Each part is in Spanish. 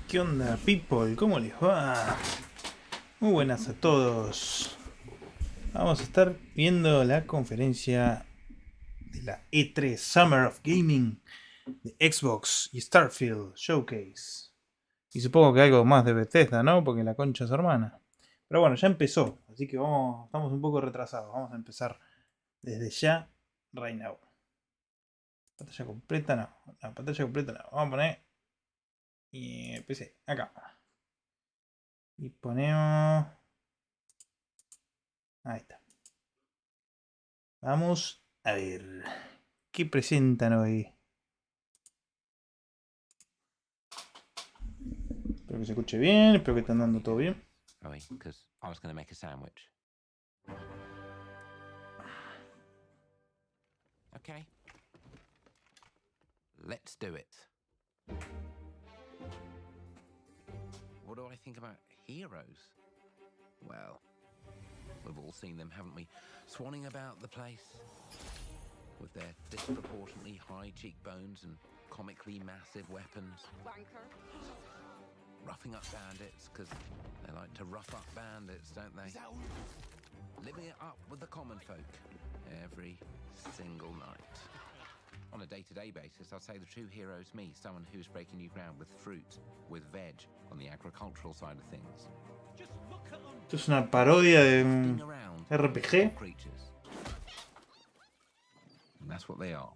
¿Qué onda, people? ¿Cómo les va? Muy buenas a todos. Vamos a estar viendo la conferencia de la E3 Summer of Gaming de Xbox y Starfield Showcase. Y supongo que algo más de Bethesda, ¿no? Porque la concha es su hermana. Pero bueno, ya empezó, así que estamos un poco retrasados. Vamos a empezar desde ya, right now. Pantalla completa no. No, pantalla completa no. Vamos a poner... Y empecé, acá. Y ponemos... Ahí está. Vamos a ver. ¿Qué presentan hoy? Espero que se escuche bien. Espero que estén dando todo bien. Because I was going to make a sandwich. Okay. Let's do it. What do I think about heroes? Well, we've all seen them, haven't we? Swanning about the place with their disproportionately high cheekbones and comically massive weapons. Wanker. Roughing up bandits, because they like to rough up bandits, don't they? Living it up with the common folk every single night. On a day-to-day basis, I'd say the true hero is me, someone who's breaking new ground with fruit, with veg, on the agricultural side of things. Esto es una parodia de un Around RPG. creatures. And that's what they are.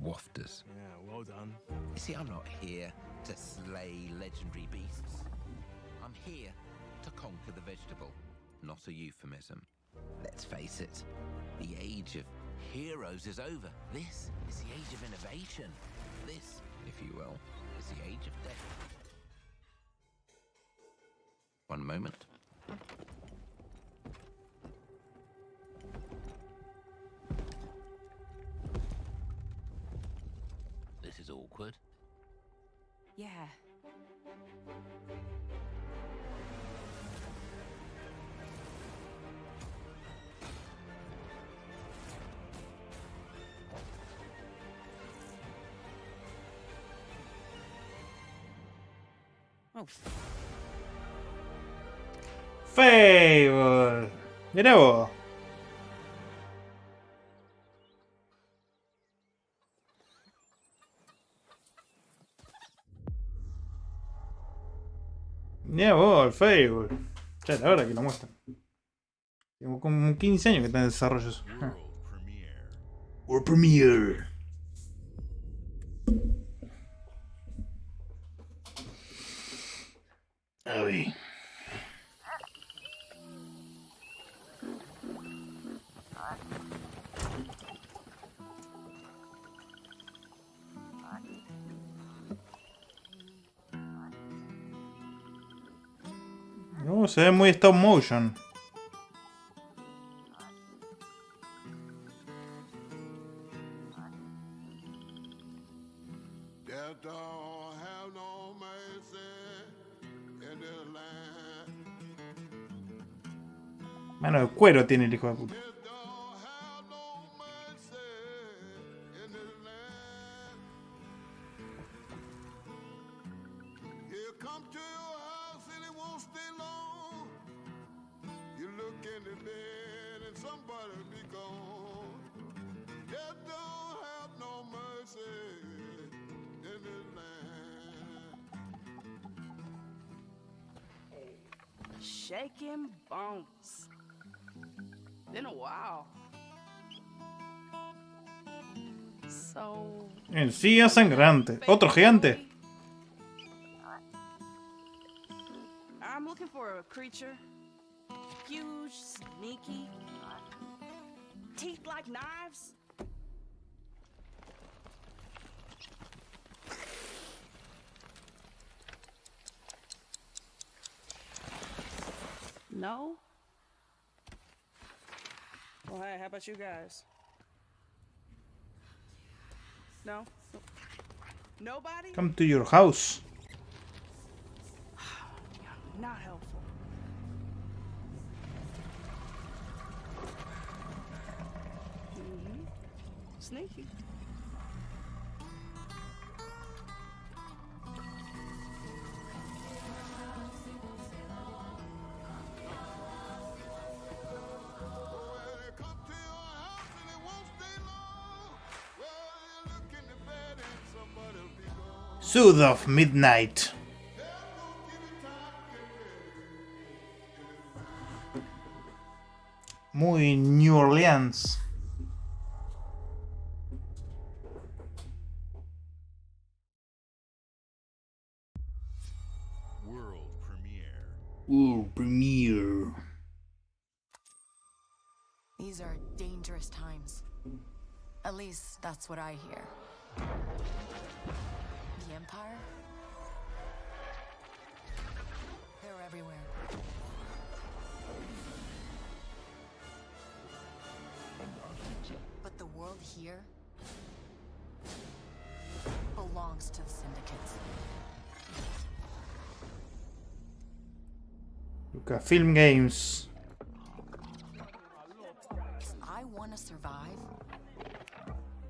Wafters. Yeah, well done. You see, I'm not here to slay legendary beasts. I'm here to conquer the vegetable, not a euphemism. Let's face it, the age of heroes is over. This is the age of innovation. This, if you will, is the age of death. One moment. This is awkward. Yeah. Oh. Fable. Mirá vos. Mirá vos, el Fable. Ya la hora que lo muestran. Tengo como 15 años que está en desarrollo eso. World Premiere. A ver. No, se ve muy stop motion. Mano de cuero tiene el hijo de puta. Shaking bones. Been a while. So. Encía sangrante. Otro gigante. I'm looking for a creature. Huge, sneaky. Teeth like knives. No? Well, hey, how about you guys? No? Nobody? Come to your house. Not helpful. Sneaky. South of Midnight. Muy New Orleans. World premiere. Premiere. These are dangerous times. At least that's what I hear. The Empire? They're everywhere. But the world here belongs to the syndicates. Film Games. If I want to survive,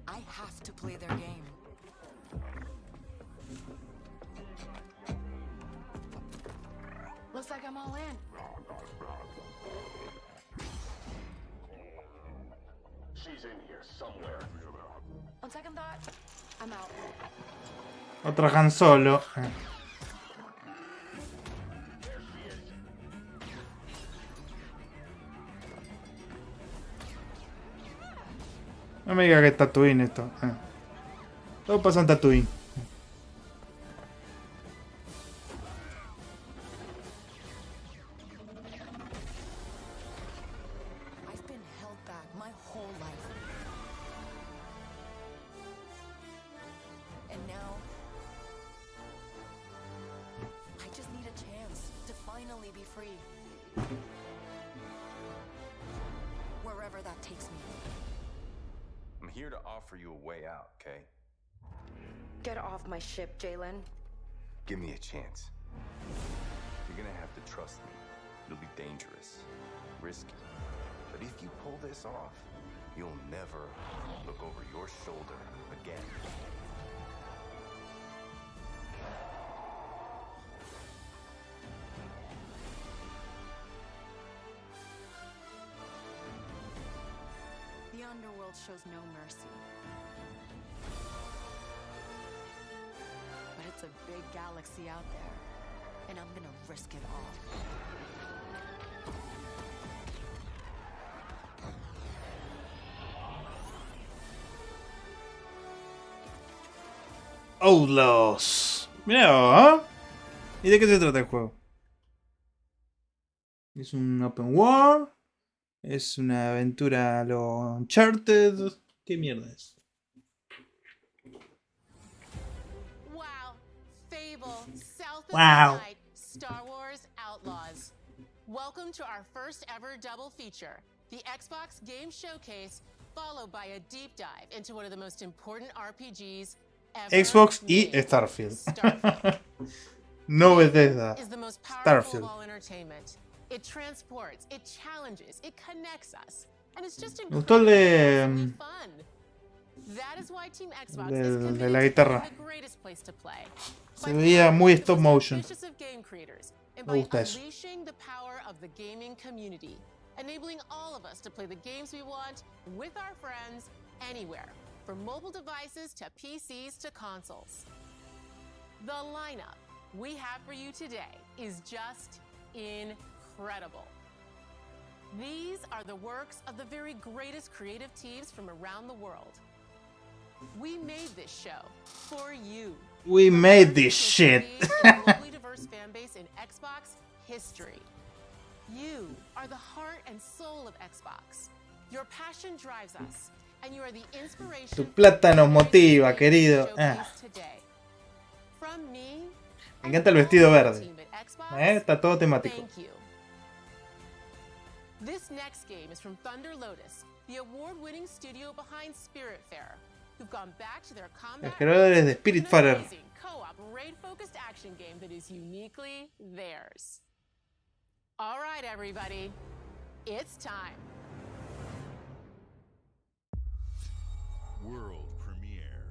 I have to play their game. Looks like I'm all in. She's in here somewhere. On second thought, I'm out. Otra Han Solo. No me diga que es Tatooine esto. Todo pasa en Tatooine. I've been held back my whole life. And now, I just need a chance to finally be free. Wherever that takes me. I'm here to offer you a way out, okay? Get off my ship, Jalen. Give me a chance. You're gonna have to trust me. It'll be dangerous, risky. But if you pull this off, you'll never look over your shoulder again. The underworld shows no mercy. But it's a big galaxy out there, and I'm gonna risk it all. Outlaws. Mirá, ¿eh? ¿Y de qué se trata el juego? Es un open world. Es una aventura a lo Uncharted. ¿Qué mierda es? Wow. Fable, South of Wow. Midnight, Star Wars Outlaws. Welcome to our first ever double feature, the Xbox Game Showcase, followed by a deep dive into one of the most important RPGs ever Xbox y made. Starfield. Starfield No BETHESDA. is the most powerful Starfield. of all entertainment. It transports, it challenges, it connects us, and it's just Me gustó el de, incredibly fun. That is why Team Xbox is de committed la to guitarra. being the greatest place to play. Se By veía partnering muy with stop the most motion. ambitious of game creators, and Me by gusta eso. unleashing the power of the gaming community, enabling all of us to play the games we want with our friends anywhere, from mobile devices to PCs to consoles. The lineup we have for you today is just incredible. These are the works of the very greatest creative teams from around the world. We made this show for you. We The made largest this shit. and globally diverse fan base in Xbox history. You are the heart and soul of Xbox. Your passion drives us, and you are the inspiration. Tu plata nos for motiva, everything querido. we showcase today. From me, Me encanta el vestido and all verde. the team at Xbox, Está todo temático. thank you. This next game is from Thunder Lotus, the award-winning studio behind Spiritfarer, who've gone back to their combat Los creadores de with an Spiritfarer. amazing co-op raid-focused action game that is uniquely theirs. All right, everybody, it's time. World premiere.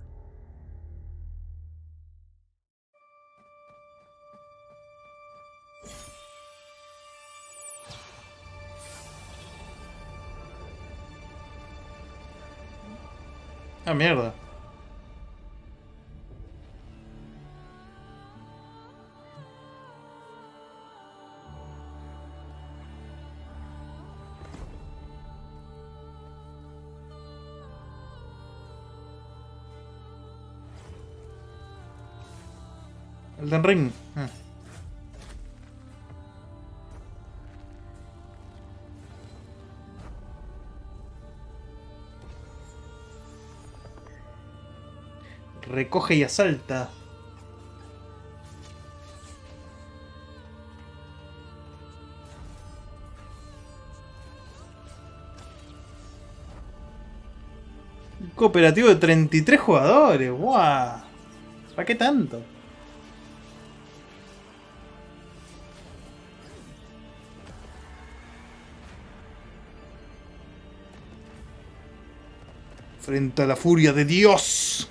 Ah, mierda. Elden Ring. Ah. Recoge y asalta. Un cooperativo de 33 jugadores. ¡Guau! ¿Para qué tanto? Frente a la furia de Dios.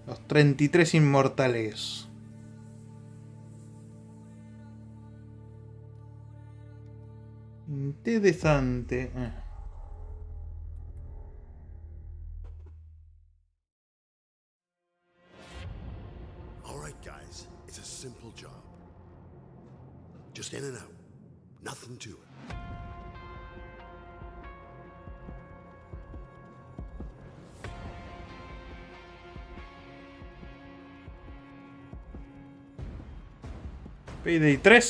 Los 33 inmortales. Interesante. All right, guys, it's a simple job. Just in and out. Nothing to it. Payday 3.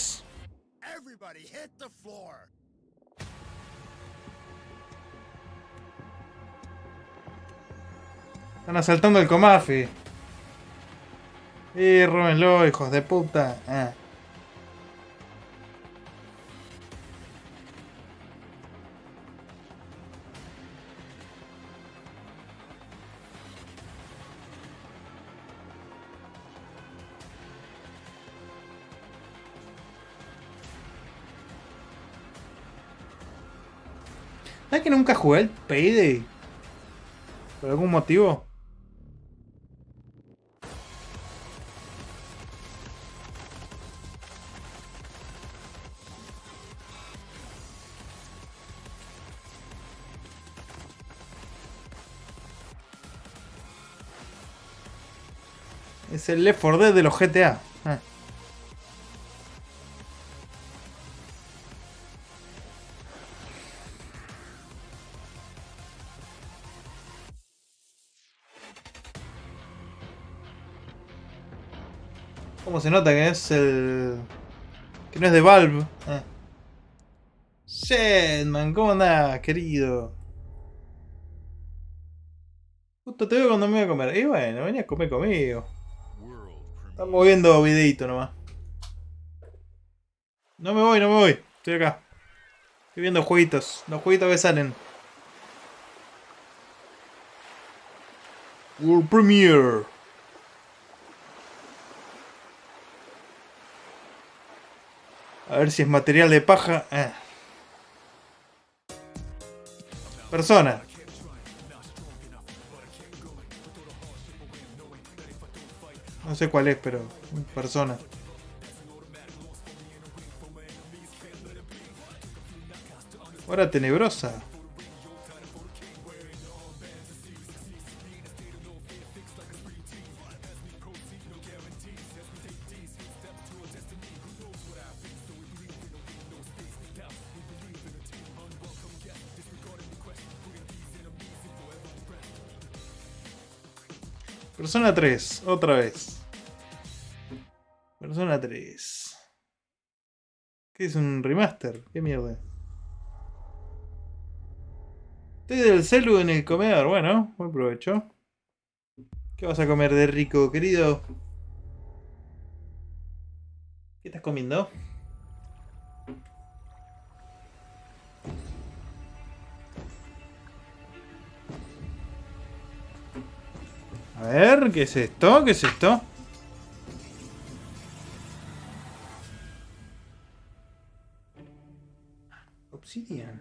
Everybody hit the floor. Están asaltando el Comafi. Róbenlo, hijos de puta. ¿Sabes que nunca jugué el Payday? ¿Por algún motivo? Es el Left 4 Dead de los GTA. ¿Cómo se nota que es el... que no es de Valve? Shedman, ¿cómo andás, querido? Justo te veo cuando me voy a comer. Y bueno, venía a comer conmigo. Estamos viendo videito nomás. No me voy, no me voy. Estoy acá. Estoy viendo jueguitos. Los jueguitos que salen. World Premiere. A ver si es material de paja. Persona. No sé cuál es, pero persona. Hora tenebrosa. Persona 3, otra vez. Persona 3. ¿Qué es un remaster? ¿Qué mierda? Estoy del celu en el comedor. Bueno, buen provecho. ¿Qué vas a comer de rico, querido? ¿Qué estás comiendo? A ver, ¿qué es esto? ¿Qué es esto? Obsidian.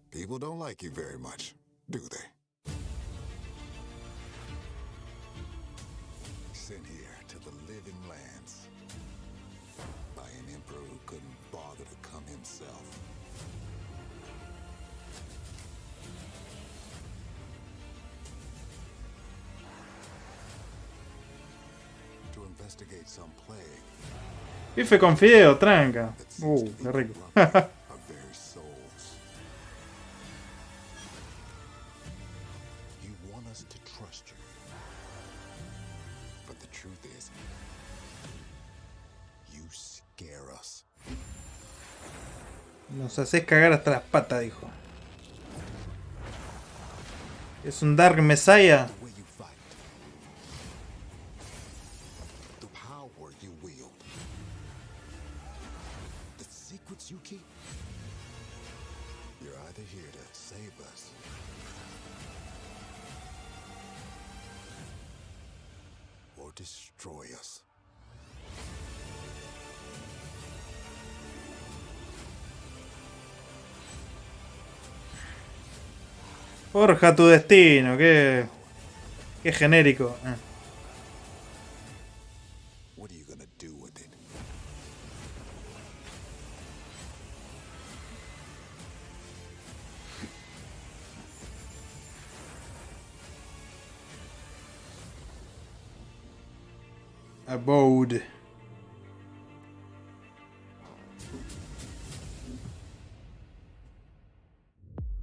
People don't like you very much, do they? Sent here to the living lands by an emperor who couldn't bother to come himself. investigate some plague Bife con fideo, tranca. that seems to be Qué rico. corrupting our very souls. You want us to trust you. But the truth is, you scare us. Nos haces cagar hasta las patas, dijo. Es un Dark Messiah. The way you fight. The power you wield. The secrets you keep. You're either here to save us or destroy us. Forja tu destino, qué genérico. What are you gonna do with it? Abode.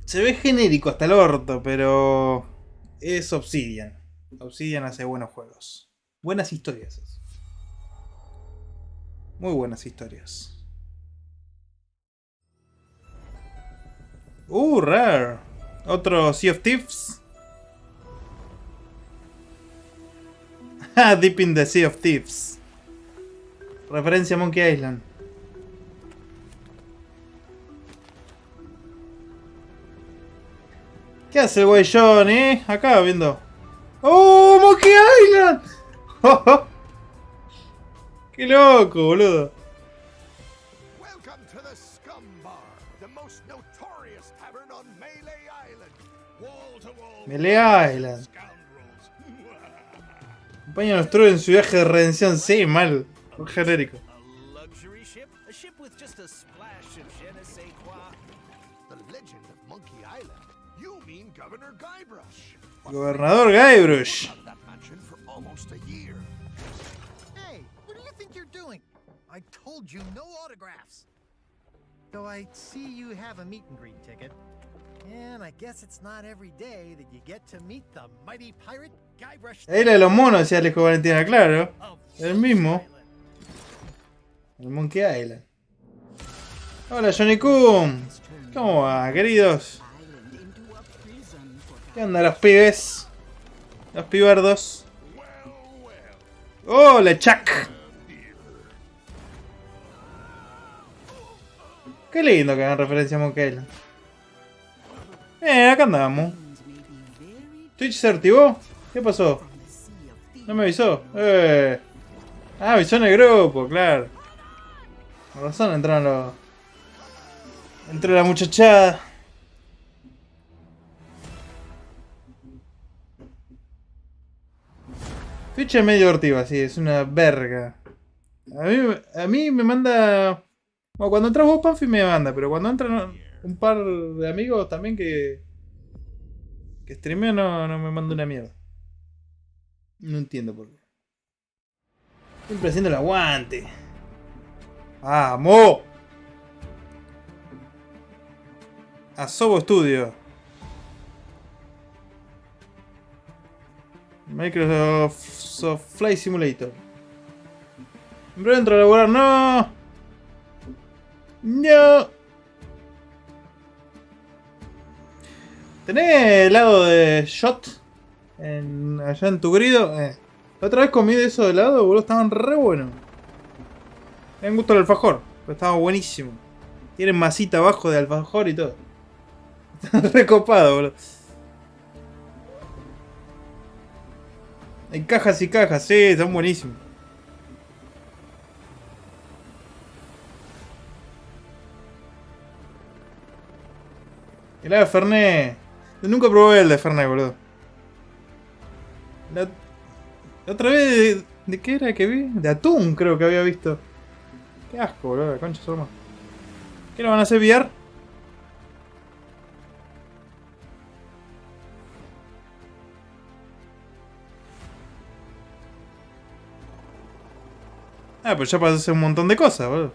Se ve genérico hasta el orto, pero es Obsidian. Obsidian hace buenos juegos. Buenas historias. Muy buenas historias. Rare. Otro Sea of Thieves. Deep in the Sea of Thieves. Referencia a Monkey Island. ¿Qué hace el guayón, Acá viendo. ¡Oh, Monkey Island! ¡Qué loco, boludo! Welcome to the Scum Bar, the most notorious tavern on Melee Island. Wall to wall. Melee Island. Scoundrels. Acompaña a los trolls en su viaje de redención. Sí, mal. Un genérico. A luxury ship? A ship with just a splash of je ne sais quoi? The legend of Monkey Island. You mean Governor Guybrush. Gobernador Guybrush. That mansion for almost a year. Hey, what do you think you're doing? I told you no autographs. Though I see you have a meet and greet ticket. And I guess it's not every day that you get to meet the mighty pirate Guybrush. Era de los monos, decía Alejo Valentina, claro. of El mismo. Island. El Monkey Island. Hola, Johnny Kun. ¿Cómo va, queridos? ¿Qué onda, los pibes? Los pibardos. ¡Hola, Chuck! Qué lindo que hagan referencia a Monkey Island. Acá andamos. ¿Twitch se activó? ¿Qué pasó? ¿No me avisó? Avisó en el grupo, claro. Con razón entraron los... Entró la muchachada. Twitch es medio divertido, sí, es una verga. A mí me manda... Bueno, cuando entras vos, Panfi, me manda, pero cuando entran un par de amigos también que streamean no me manda una mierda. No entiendo por qué. Siempre haciendo el aguante. ¡Vamos! Asobo Studio. Microsoft Flight Simulator. En breve entro a laburar. ¡No! ¡No! ¿Tenés helado de shot? Allá en tu grido. La otra vez comí de eso de helado, boludo. Estaban re buenos. Me han gustado el alfajor. Pero estaba buenísimo. Tienen masita abajo de alfajor y todo. Están recopados, boludo. Hay cajas y cajas, sí, están buenísimos. El de Fernet. Yo nunca probé el de Fernet, boludo. La otra vez, ¿de qué era que vi? De atún creo que había visto. Qué asco, boludo, la concha de su hermano. ¿Qué lo van a hacer VR? Ah, pues ya pasó a hacer un montón de cosas, boludo.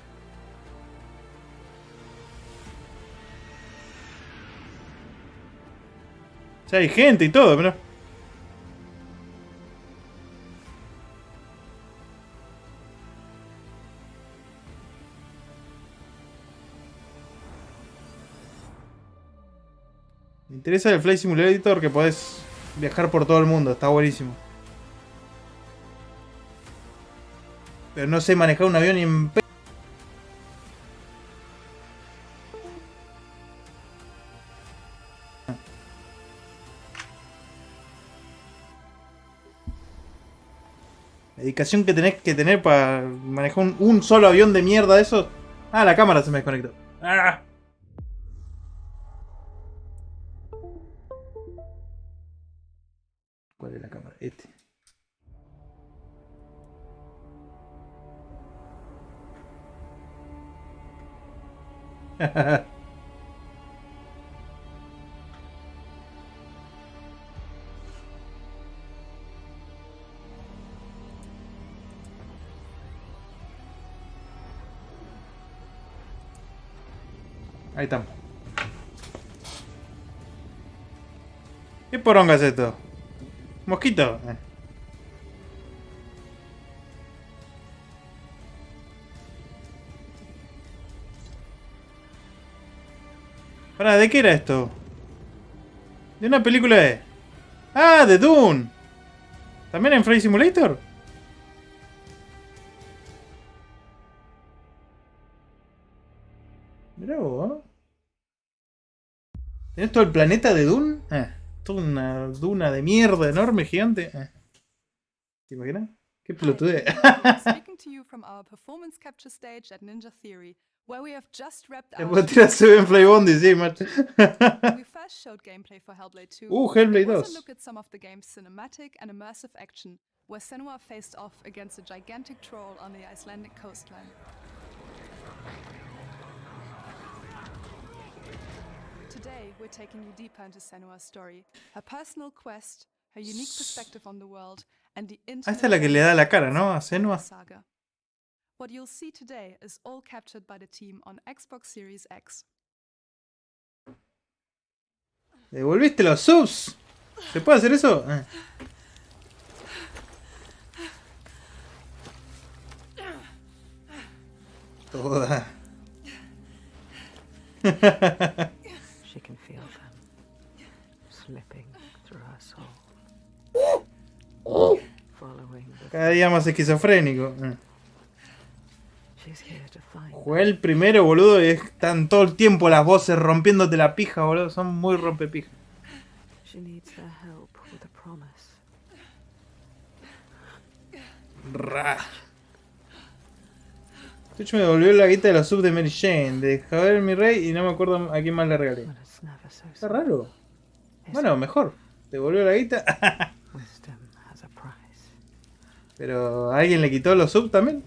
Ya hay gente y todo, pero... Me interesa el Flight Simulator, que podés viajar por todo el mundo, está buenísimo. Pero no sé manejar un avión ni en... La dedicación que tenés que tener para manejar un solo avión de mierda de esos. Ah, la cámara se me desconectó. ¡Ah! ¿Cuál es la cámara? Este. Ahí estamos. ¿Qué poronga es esto? ¿Mosquito? Pará, ¿de qué era esto? De una película de... ¡Ah! ¡De Dune! ¿También en Flight Simulator? Mirá vos, ¿eh? ¿Tenés todo el planeta de Dune? Toda una duna de mierda enorme, gigante. ¿Te imaginas? Qué pelotude. Speaking to you from our performance capture stage at Ninja Theory, where we have just wrapped Te our puedo tirar en Fly Bondi, sí, macho. we first showed gameplay for Hellblade 2. Hellblade There was 2. a look at some of the game's cinematic and immersive action, where Senua faced off against a gigantic troll on the Icelandic coastline. Today, we're taking you deeper into Senua's story, her personal quest, her unique perspective on the world, and the Ah, esta es la que le da la cara, ¿no? A Senua. saga. What you'll see today is all captured by the team on Xbox Series X. ¿Devolviste los subs? ¿Se puede hacer eso? Toda. She can feel them slipping through her soul. Following the... Cada día más esquizofrénico. She's here to find Jugué el primero, boludo, y están todo el tiempo las voces rompiéndote la pija, boludo. Son muy rompepija. She needs their help with a promise. Ra. Twitch me devolvió la guita de los subs de Mary Jane, de Javier mi rey, y no me acuerdo a quién más le regalé. Está raro. Bueno, mejor. Devolvió la guita. Wisdom has a price. Pero ¿a alguien le quitó los subs también?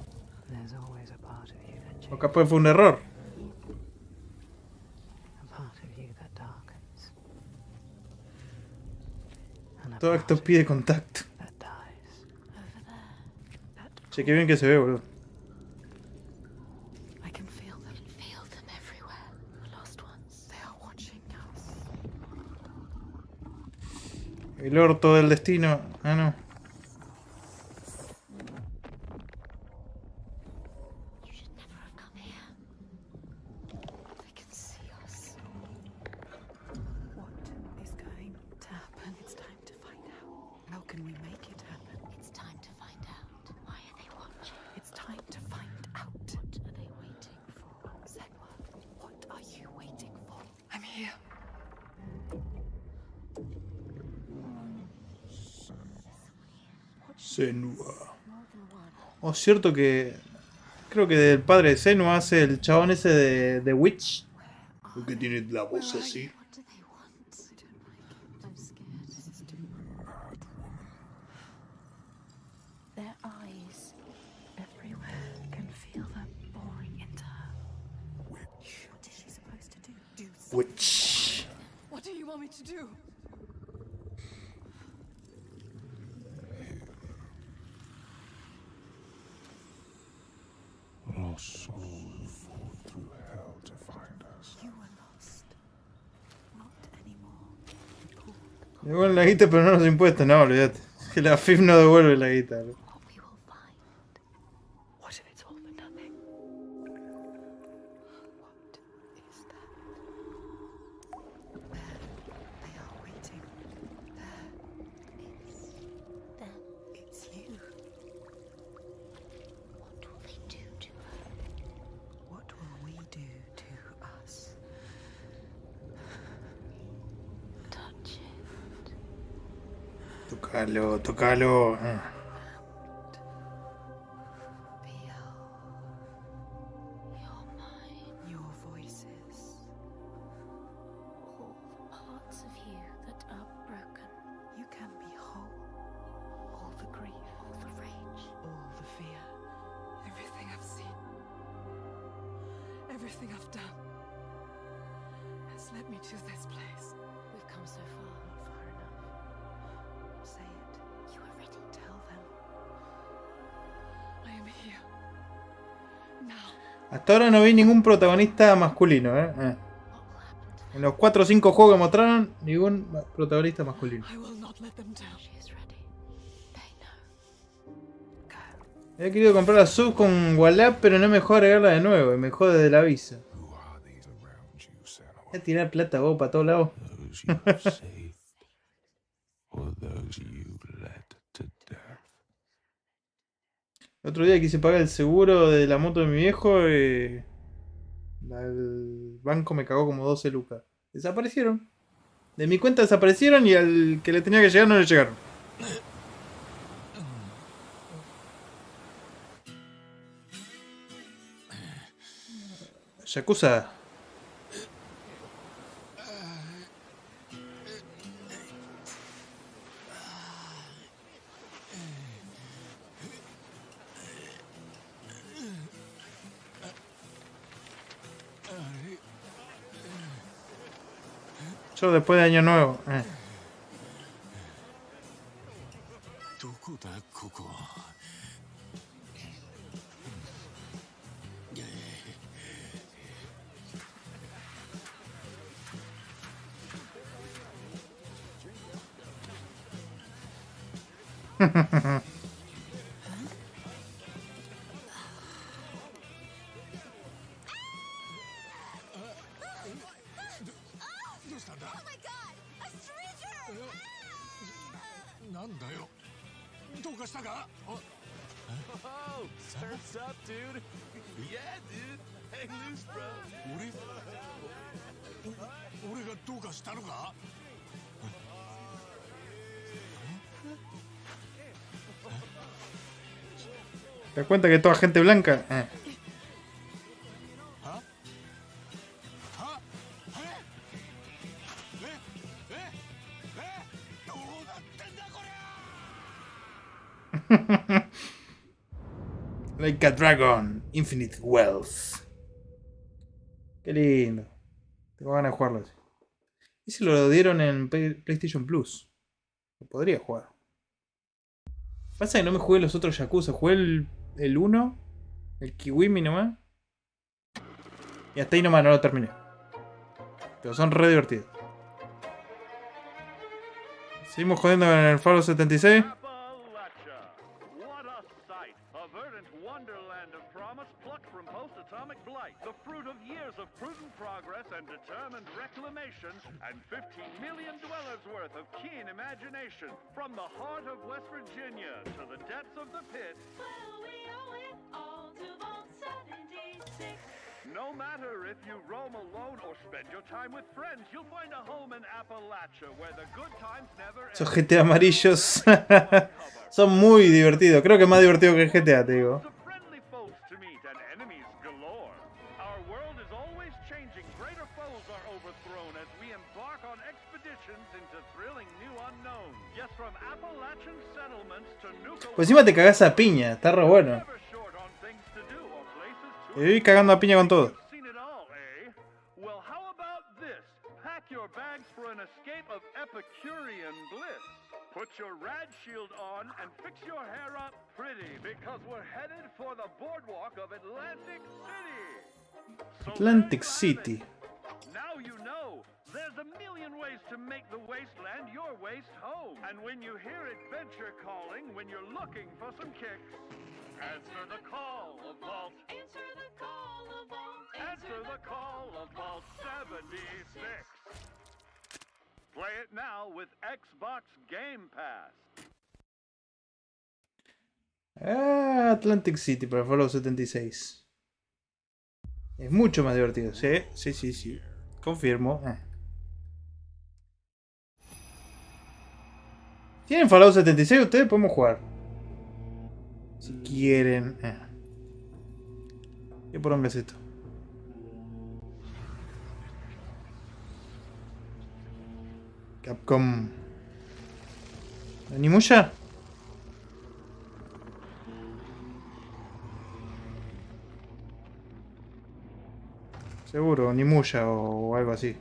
There's always a part of you that O capaz fue un error. a part of you that darkens. And a Todo part esto of pide contacto. that dies. Over there. That Che, qué bien que se ve, boludo. I can feel them. Feel them everywhere. The lost ones. They are watching us. El orto del destino. Ah, no. You should never have come here. They can see us. What is going to happen? It's time to find out. How can we make it happen? It's time to find out. Why are they watching? It's time to find out. What are they waiting for? Senua, what are you waiting for? I'm here. Senua. Oh, cierto que... Creo que del padre de Senua hace el chabón ese de Witch. Porque tiene la voz así. What do they want? I don't like it. I'm scared. This is too bad. Their eyes everywhere can feel them boring into her. Witch. What is she supposed to do? Do something. Witch. What do you want me to do? soul fought through hell to find us. You were lost. Not anymore. The pool. Devuelven la guita, pero no los impuestos. No, olvídate. Que la FIF no devuelve la guita. What we will find. What if it's all for nothing? What is that? There. They are waiting. There. It's them. It's you. What will they do to her? What will we do to us? Touch it. Tócalo, tócalo. Feel You're mine. your voices. All the parts of you that are broken. You can be whole. All the grief, All the rage. all the fear. Everything I've seen. Everything I've done has led me to this place. We've come so far. Not far enough. Say it. You are ready. Tell them. I am here. Now. Hasta ahora no vi ningún protagonista masculino, What will happen to En los 4 o 5 juegos que mostraron, ningún protagonista masculino. I will not let them down. She is ready. They know. Go. He querido comprar la sub con Wallap, pero no me dejó agregarla de nuevo. Y me jode desde la visa. Who are these around you, Senua? Voy a tirar plata vos para todos lados. Those you saved, or those you led to death? El otro día quise pagar el seguro de la moto de mi viejo y el banco me cagó como 12 lucas. Desaparecieron. De mi cuenta desaparecieron y al que le tenía que llegar no le llegaron. Yakuza. Yo después de Año Nuevo. どこだここ。どうしたんだ。なんだよ。どうかしたか。Oh, surf's up, dude. Yeah, dude. Hang loose, bro. 俺がどうかしたのか。¿Te das cuenta que toda gente blanca? どうなってんだこりゃ。 Like a dragon, infinite wealth. Qué lindo. Tengo ganas de jugarlo así. ¿Y si lo dieron en PlayStation Plus? Lo podría jugar. Pasa que no me jugué los otros Yakuza. Jugué el 1, el Kiwimi nomás. Y hasta ahí nomás no lo terminé. Pero son re divertidos. Seguimos jodiendo con el Fallout 76. And determined reclamation, and 15 million dwellers worth of keen imagination. From the heart of West Virginia to the depths of the pit. Well, we owe it all to Vault 76. No matter if you roam alone or spend your time with friends, you'll find a home in Appalachia where the good times never end. Esos GTA amarillos son muy divertidos. Creo que es más divertido que el GTA, te digo. Pues encima te cagás a piña, está re bueno. Te voy cagando a piña con todo. Epicurean bliss. Put your rad shield on and fix your hair up pretty because we're headed for the boardwalk of Atlantic City. So Atlantic City. now you know. There's a million ways to make the wasteland your waste home. And when you hear adventure calling, when you're looking for some kicks, answer the call of Vault. Answer the call of Vault. Answer the call of Vault 76. Play it now with Xbox Game Pass. Atlantic City para Fallout 76. Es mucho más divertido. Sí, sí, sí, sí. Confirmo. ¿Tienen Fallout 76 ustedes? Podemos jugar. Si quieren. ¿Qué poronga es esto? Capcom. ¿Animuya? Seguro, Nimuya o algo así.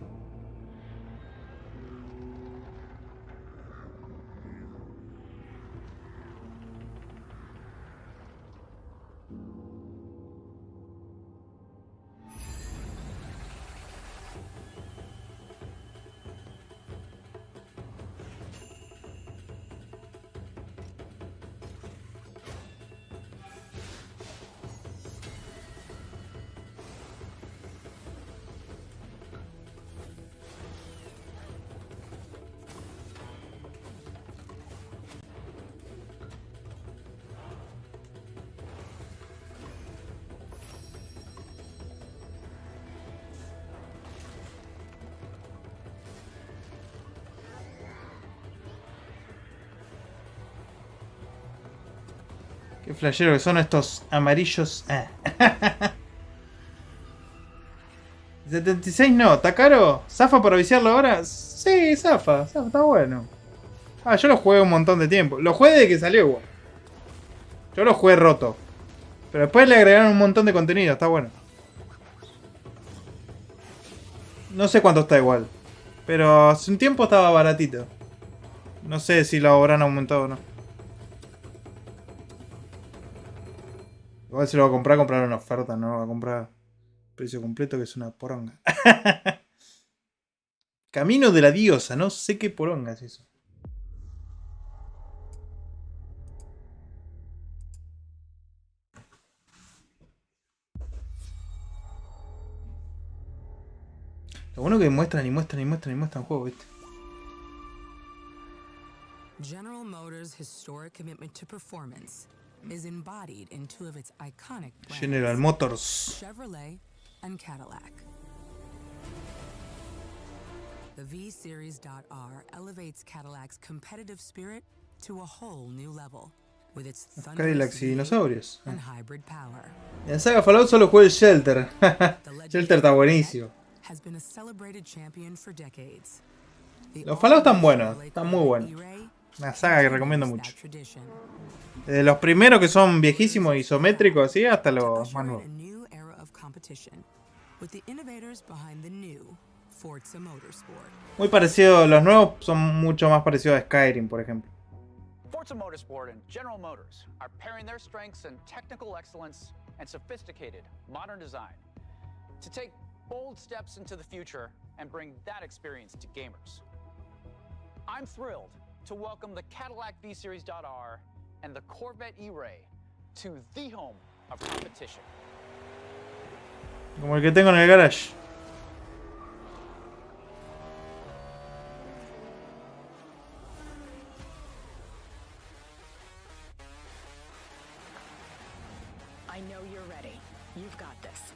Qué flashero que son estos amarillos. 76 no, ¿está caro? ¿Zafa para viciarlo ahora? Sí, zafa, está bueno. Yo lo jugué un montón de tiempo. Lo jugué desde que salió igual. Yo lo jugué roto. Pero después le agregaron un montón de contenido, está bueno. No sé cuánto está igual. Pero hace un tiempo estaba baratito. No sé si lo habrán aumentado o no. Igual si lo voy a comprar una oferta, no voy a comprar precio completo, que es una poronga. Camino de la diosa, no sé qué poronga es eso. Lo bueno que muestran y muestran y muestran y muestran juego, ¿viste? General Motors' historic commitment to performance is embodied in two of its iconic brands, General Motors, Chevrolet and Cadillac. The V-Series.R elevates Cadillac's competitive spirit to a whole new level with its Cadillacs y dinosaurios. and hybrid power. En la saga Fallout solo jugué el Shelter. Shelter está buenísimo. Has been a celebrated champion for decades. Los Fallout están buenos, están muy buenos. Una saga que recomiendo mucho. Desde los primeros que son viejísimos, isométricos así, hasta los más nuevos. Muy parecido, los nuevos son mucho más parecidos a Skyrim, por ejemplo. Forza Motorsport and General Motors are pairing their strengths in technical excellence and sophisticated modern design to take bold steps into the future and bring that experience to gamers. I'm thrilled to welcome the Cadillac V-Series.R and the Corvette E-Ray to the home of competition. Como el que tengo en el garage. I know you're ready. You've got this.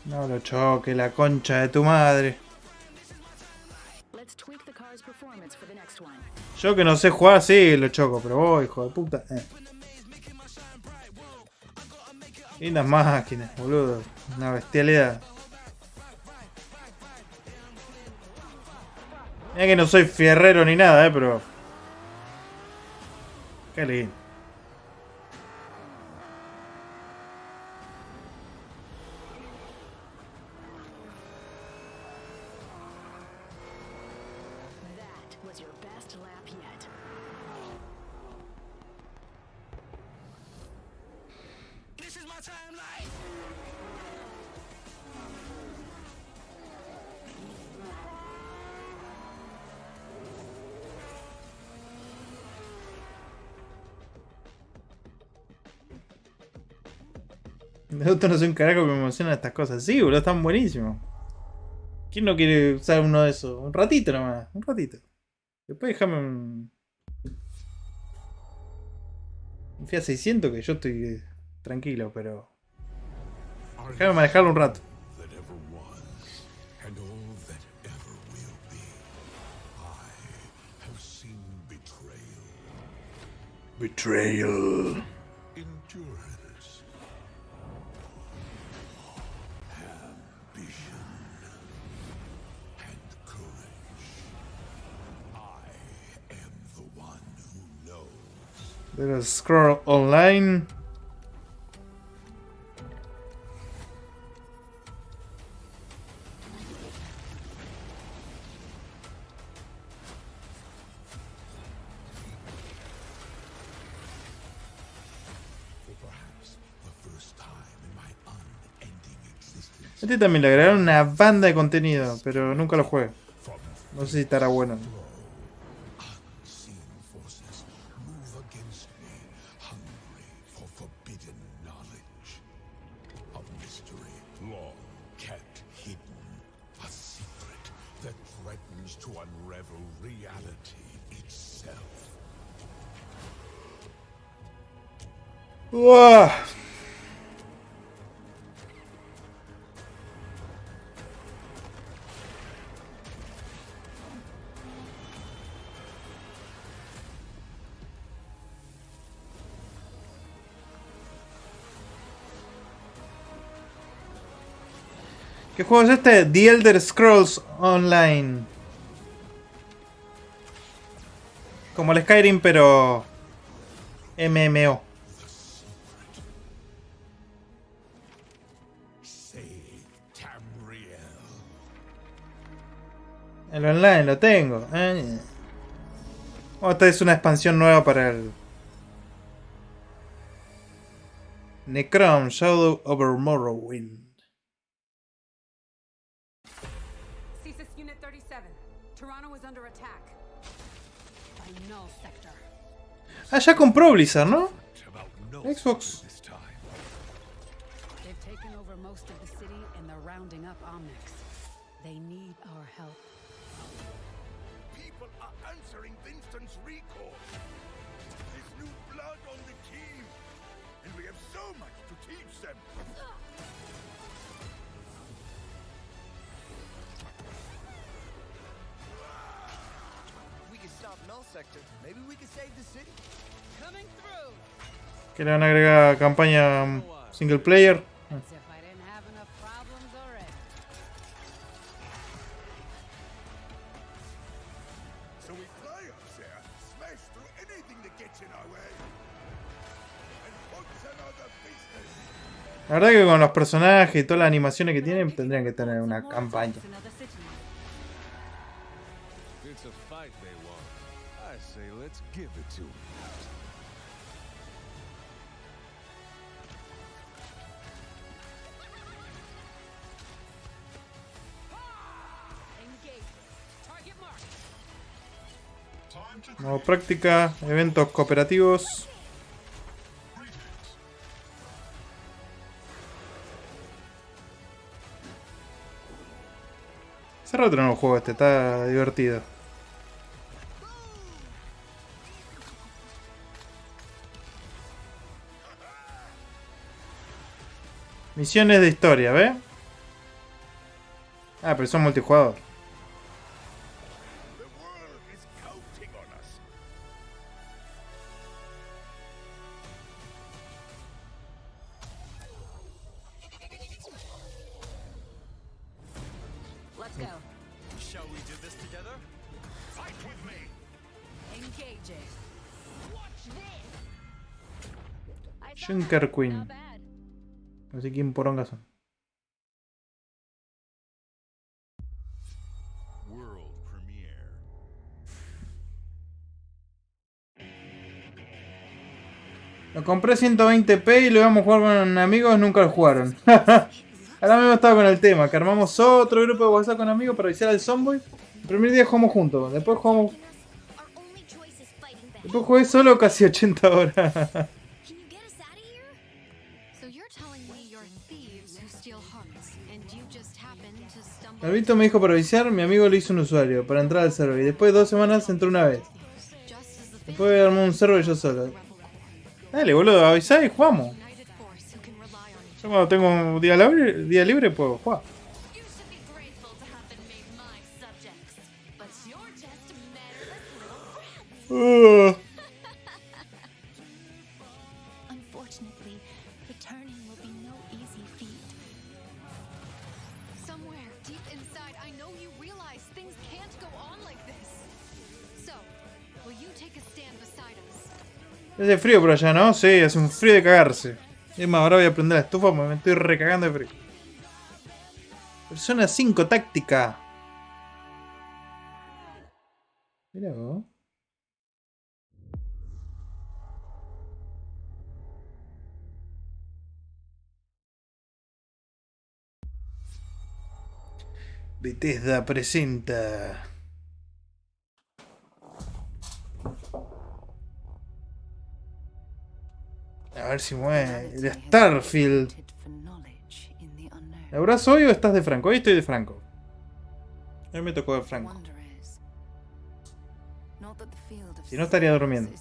No lo choque, la concha de tu madre. Let's tweak the car's performance for the next one. Yo que no sé jugar, sí lo choco, pero vos, hijo de puta. Lindas máquinas, boludo. Una bestialidad. Mira que no soy fierrero ni nada, pero... Qué lindo. De otro no soy un carajo que me emocionan estas cosas. Sí, boludo, están buenísimos. ¿Quién no quiere usar uno de esos? Un ratito nomás, un ratito. Después déjame un Fiat 600 que yo estoy tranquilo, pero déjame manejarlo un rato. That ever was, and all that ever will be. I have seen betrayal. Betrayal. Endurance. Ambition. And courage. I am the one who knows. There's scroll online. Este también le agregaron una banda de contenido, pero nunca lo jugué. No sé si estará bueno. Unseen forces move against me, hungry for forbidden knowledge. A mystery long kept hidden. A secret that threatens to unravel reality itself. ¡Uah! ¿Qué juego es este? The Elder Scrolls Online. Como el Skyrim, pero MMO. El online lo tengo. Oh, esta es una expansión nueva para el Necrom Shadow over Morrowind. CSIS Unit 37. Toronto is under attack. By Null Sector. Ah, ya compró Blizzard, ¿no? Xbox. They've taken over most of the city and they're rounding up Omnics. They need our help. People are answering Winston's recall. There's new blood on the team, and we have so much to teach them. We can stop Null Sector. Maybe we can save the city. Coming through. Que le van a agregar campaña single player. As if I didn't have enough problems already. So we fly up there, smash through anything that gets in our way, and what's another business? La verdad que con los personajes y todas las animaciones que tienen tendrían que tener una campaña. It's a fight they want. I say let's give it to them. Modo práctica, eventos cooperativos. Hace rato no lo juego este, está divertido. Misiones de historia, ¿ve? Ah, pero son multijugador. Let's go. Shall we do this together? Fight with me. Engaging. Watch this. Junker Queen. No sé quién poronga son. World premiere. Lo compré 120p y lo íbamos a jugar con amigos, nunca lo jugaron. Ahora mismo estaba con el tema, que armamos otro grupo de WhatsApp con amigos para avisar al Zomboy. El primer día jugamos juntos, después jugamos... Después jugué solo casi 80 horas. Albito me dijo para avisar, mi amigo le hizo un usuario para entrar al server y después de 2 semanas entró una vez. Después armó un server yo solo. Dale, boludo, avisá y jugamos. Yo cuando tengo un día libre puedo jugar. Unfortunately, returning will be no easy feat. Somewhere deep inside, I know you realize things can't go on like this. So, will you take a stand beside us? Hace frío por allá, ¿no? Sí, hace un frío de cagarse. Es más, ahora voy a prender la estufa porque me estoy recagando de frío. Persona 5 táctica. Mira vos. Bethesda presenta. A ver si mueve. El Starfield. ¿Laburás hoy o estás de franco? Hoy estoy de franco. Hoy me tocó de franco. Si no estaría durmiendo.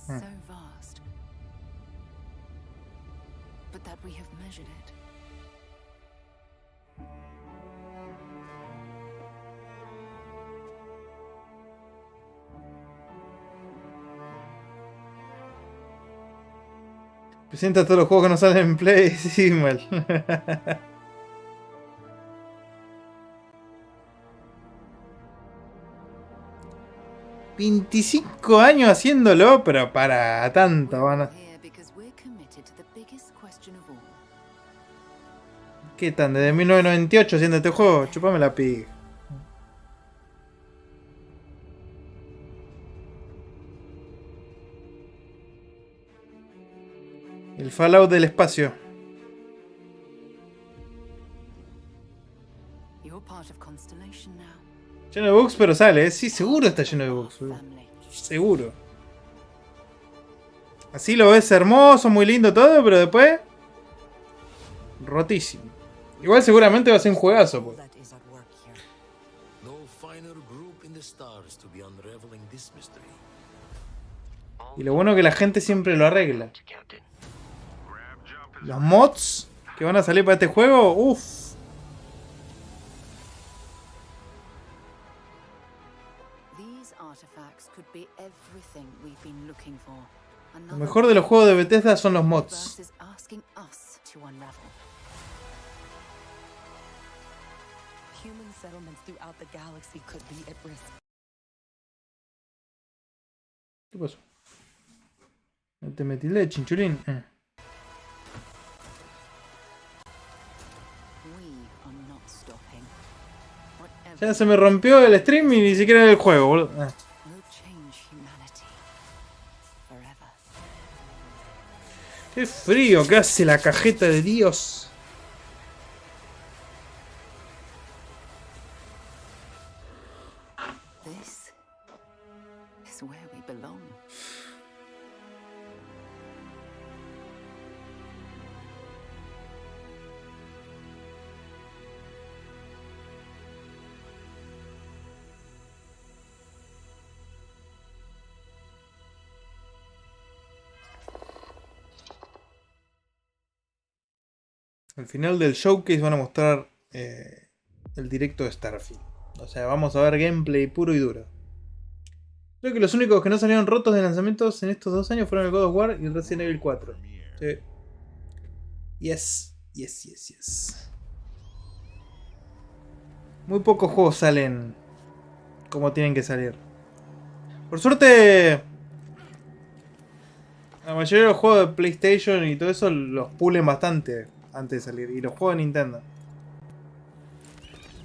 Presenta todos los juegos que no salen en Play. Sí, mal. 25 años haciéndolo, pero para tanto van a... ¿Qué tan? Desde 1998 haciendo este juego. Chupame la pig. El Fallout del espacio. Lleno de bugs, pero sale, ¿eh? Sí, seguro está lleno de bugs. Seguro. Así lo ves hermoso, muy lindo todo, pero después... rotísimo. Igual seguramente va a ser un juegazo, pues. Y lo bueno es que la gente siempre lo arregla. Los mods que van a salir para este juego, uff. Lo mejor de los juegos de Bethesda son los mods. ¿Qué pasó? Te metí de chinchulín. Ya se me rompió el stream y ni siquiera el juego, boludo. Qué frío que hace la cajeta de Dios. Al final del showcase van a mostrar el directo de Starfield. O sea, vamos a ver gameplay puro y duro. Creo que los únicos que no salieron rotos de lanzamientos en estos 2 años fueron el God of War y el Resident Evil 4. Sí. Yes. Muy pocos juegos salen como tienen que salir. Por suerte... la mayoría de los juegos de PlayStation y todo eso los pulen bastante antes de salir. Y los juegos de Nintendo.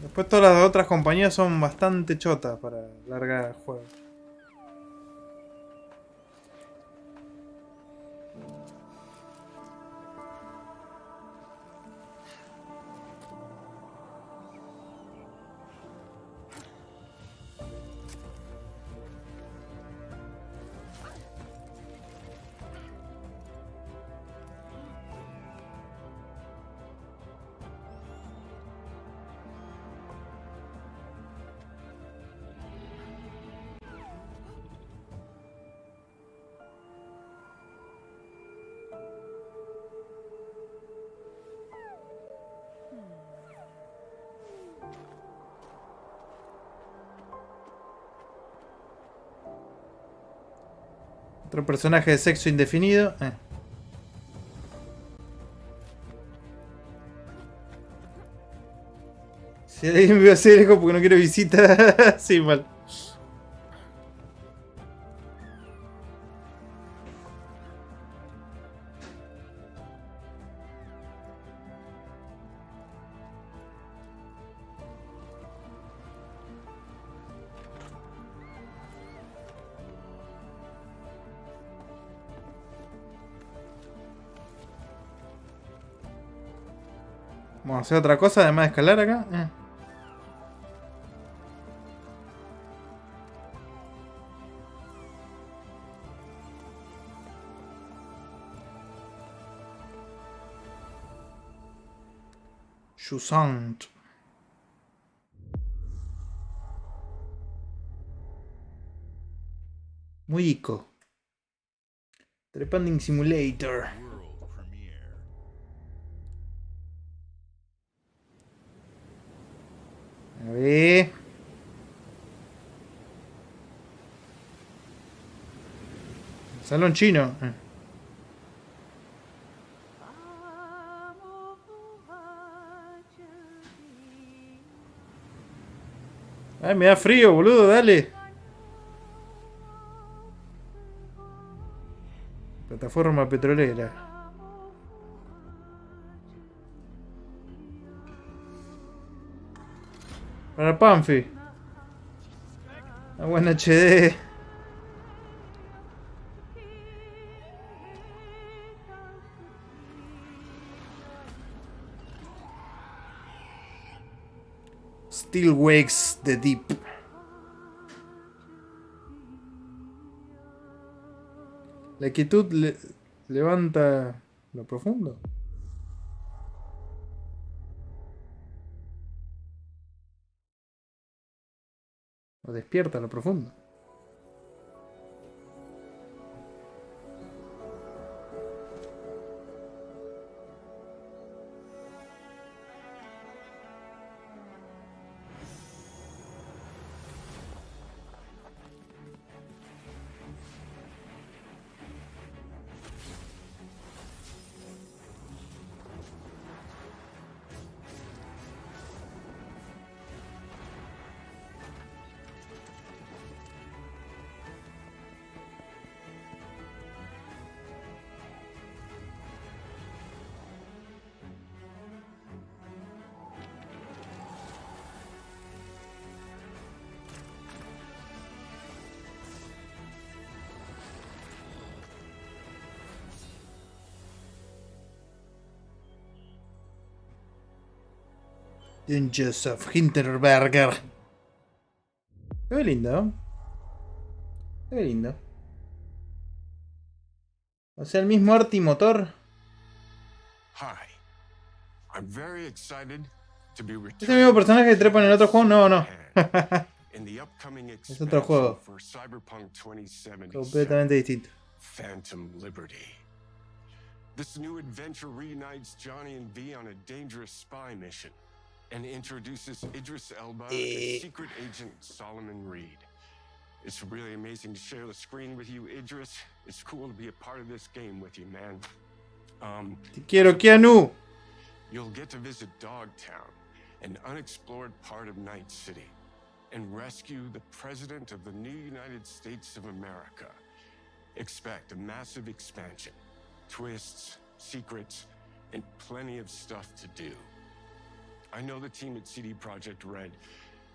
Después todas las otras compañías son bastante chotas para largar el juego. Otro personaje de sexo indefinido. Si alguien me va a hacer algo porque no quiero visita. Sí, mal. Vamos a hacer otra cosa además de escalar acá. Jusant. Muy ico. Trepanding Simulator. A ver. Salón chino. Ay, me da frío, boludo, dale. Plataforma petrolera. Para Panfi. La buena HD. Still wakes the deep. La quietud levanta lo profundo. O despierta lo profundo. Dungeons of Hinterberger. Se ve lindo. Se ve lindo. O sea, el mismo arte y motor. Hi. I'm very excited to be ¿Es el mismo personaje que trepa en el otro juego? No, no. in the upcoming Es otro juego. for Cyberpunk 2077. Completamente distinto. Phantom Liberty. This new adventure reunites Johnny and V on a dangerous spy mission and introduces Idris Elba and secret agent Solomon Reed. It's really amazing to share the screen with you, Idris. It's cool to be a part of this game with you, man. Te quiero, Keanu. You'll get to visit Dogtown, an unexplored part of Night City, and rescue the President of the new United States of America. Expect a massive expansion, twists, secrets, and plenty of stuff to do. I know the team at CD Projekt Red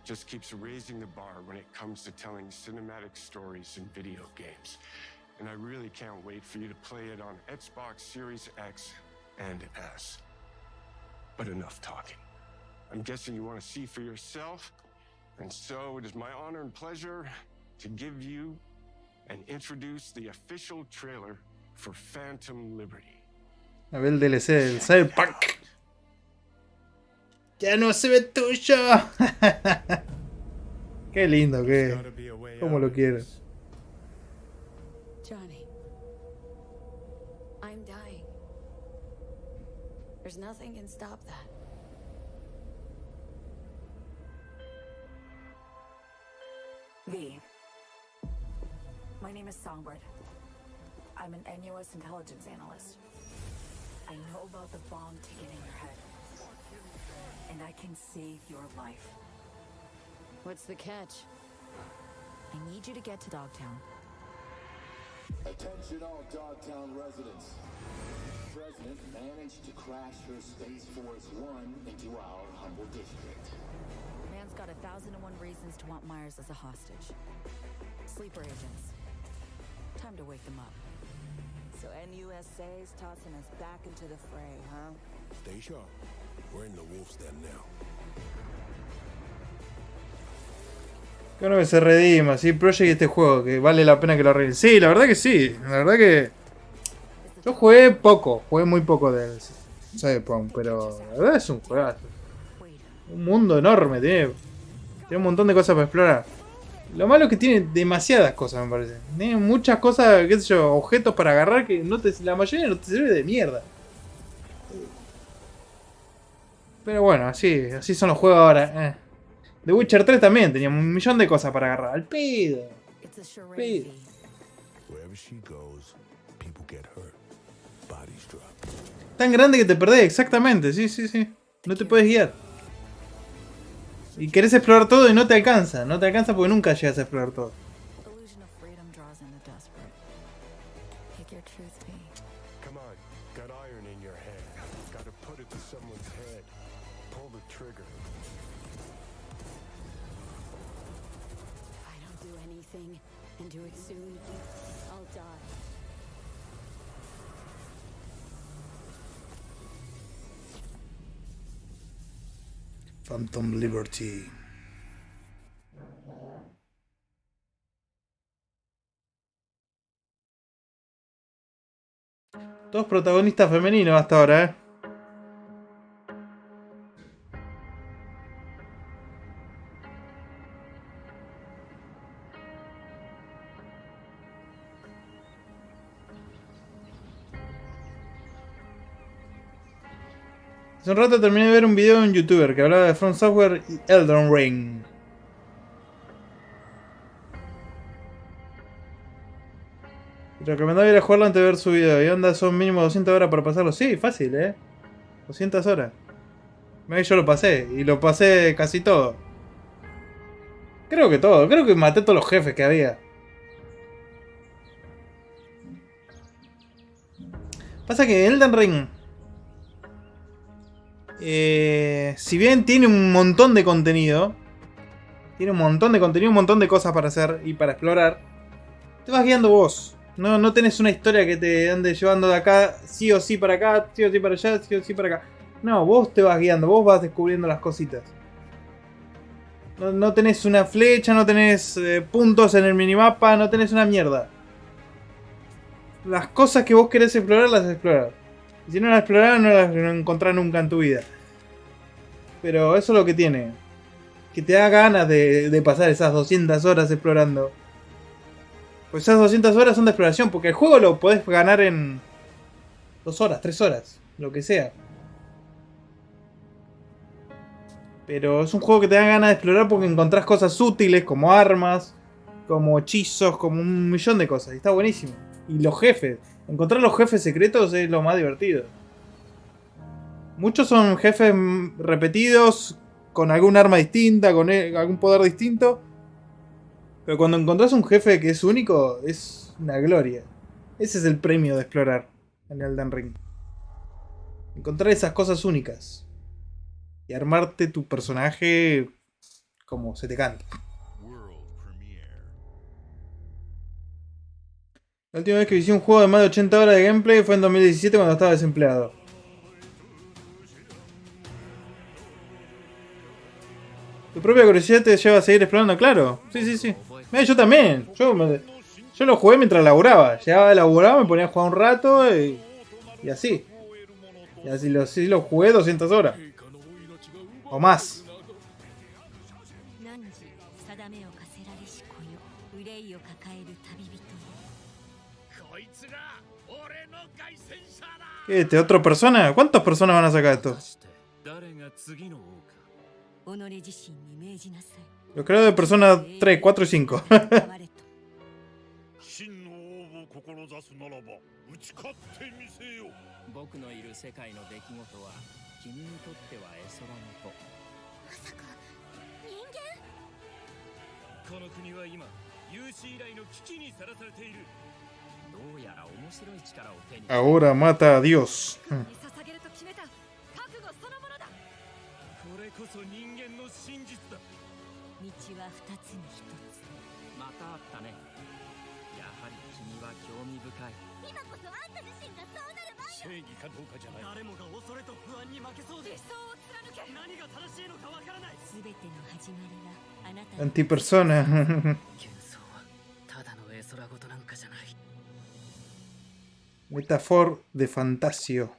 just keeps raising the bar when it comes to telling cinematic stories in video games. And I really can't wait for you to play it on Xbox Series X and S. But enough talking. I'm guessing you want to see for yourself. And so it is my honor and pleasure to give you and introduce the official trailer for Phantom Liberty. A ver el DLC del Cyberpunk. Ya no se ve tuyo. Qué lindo que. Cómo lo quiero. Johnny, I'm dying. There's nothing can stop that. V. My name is Songbird. I'm an NUS intelligence analyst. I know about the bomb ticking in your head. And I can save your life. What's the catch? I need you to get to Dogtown. Attention all Dogtown residents. The President managed to crash your Space Force One into our humble district. Man's got 1,001 reasons to want Myers as a hostage. Sleeper agents. Time to wake them up. So NUSA's tossing us back into the fray, huh? Stay sharp. We're in the wolf's den now. Creo que se redima, ¿sí? Project y este juego, que vale la pena que lo arreglen. Sí, la verdad que sí. La verdad que... Yo jugué poco, jugué muy poco del Cyberpunk, pero la verdad es un juegazo. Un mundo enorme, tiene un montón de cosas para explorar. Lo malo es que tiene demasiadas cosas, me parece. Tiene muchas cosas, qué sé yo, objetos para agarrar que la mayoría no te sirve de mierda. Pero bueno, así son los juegos ahora. The Witcher 3 también tenía un millón de cosas para agarrar. Al pedo. Pedo. Tan grande que te perdés, exactamente. Sí. No te puedes guiar. Y querés explorar todo y no te alcanza. No te alcanza porque nunca llegas a explorar todo. Come on, got iron in your hand. Gotta put it to someone's head. Pull the trigger. If I don't do anything, and do it soon, I'll die. Phantom Liberty. Todos protagonistas femeninos hasta ahora, ¿eh? Hace un rato terminé de ver un video de un youtuber que hablaba de From Software y Elden Ring. Te recomendaba ir a jugarlo antes de ver su video. Y onda, son mínimo 200 horas para pasarlo. Sí, fácil, 200 horas. Yo lo pasé. Y lo pasé casi todo. Creo que todo. Creo que maté todos los jefes que había. Pasa que Elden Ring... si bien tiene un montón de contenido, un montón de cosas para hacer y para explorar, te vas guiando vos. No tenés una historia que te ande llevando de acá, sí o sí para acá, sí o sí para allá, sí o sí para acá. No, vos te vas guiando, vos vas descubriendo las cositas. No tenés una flecha, no tenés puntos en el minimapa, no tenés una mierda. Las cosas que vos querés explorar, las explorás. Y si no las explorás, no las encontrás nunca en tu vida. Pero eso es lo que tiene. Que te da ganas de pasar esas 200 horas explorando. Pues esas 200 horas son de exploración, porque el juego lo podés ganar en 2 horas, 3 horas, lo que sea. Pero es un juego que te da ganas de explorar porque encontrás cosas útiles, como armas, como hechizos, como un millón de cosas. Y está buenísimo. Y los jefes. Encontrar los jefes secretos es lo más divertido. Muchos son jefes repetidos, con algún arma distinta, con algún poder distinto. Pero cuando encontrás un jefe que es único, es una gloria. Ese es el premio de explorar en Elden Ring. Encontrar esas cosas únicas. Y armarte tu personaje como se te canta. La última vez que hice un juego de más de 80 horas de gameplay fue en 2017 cuando estaba desempleado. Tu propia curiosidad te lleva a seguir explorando, claro. Sí. Yo también. Yo lo jugué mientras laburaba. Llegaba de laburar, me ponía a jugar un rato y así. Y así lo jugué 200 horas. O más. ¿Qué? ¿Otra persona? ¿Cuántas personas van a sacar esto? Yo creo de Persona 3, 4 y 5. 志すならば打ち勝ってみせよ。僕のいる世界の出来事は君にとっては絵空事。まさか人間？この国は今有史以来の危機にさらされている。どうやら面白い力を手に。Ahora mata a Dios. これこそ人間の真実だ。道は二つに一つ。またあったね。やはり君は興味深い。今こそあんた自身がそうなる前正義かどうかじゃない。誰もが恐れと不安に負けそうで。理想を貫け。何が正しいのかわからない。全ての始まりはあなた。Antipersona. 幻想はただの絵空事なんかじゃない。Metáfora de fantasio.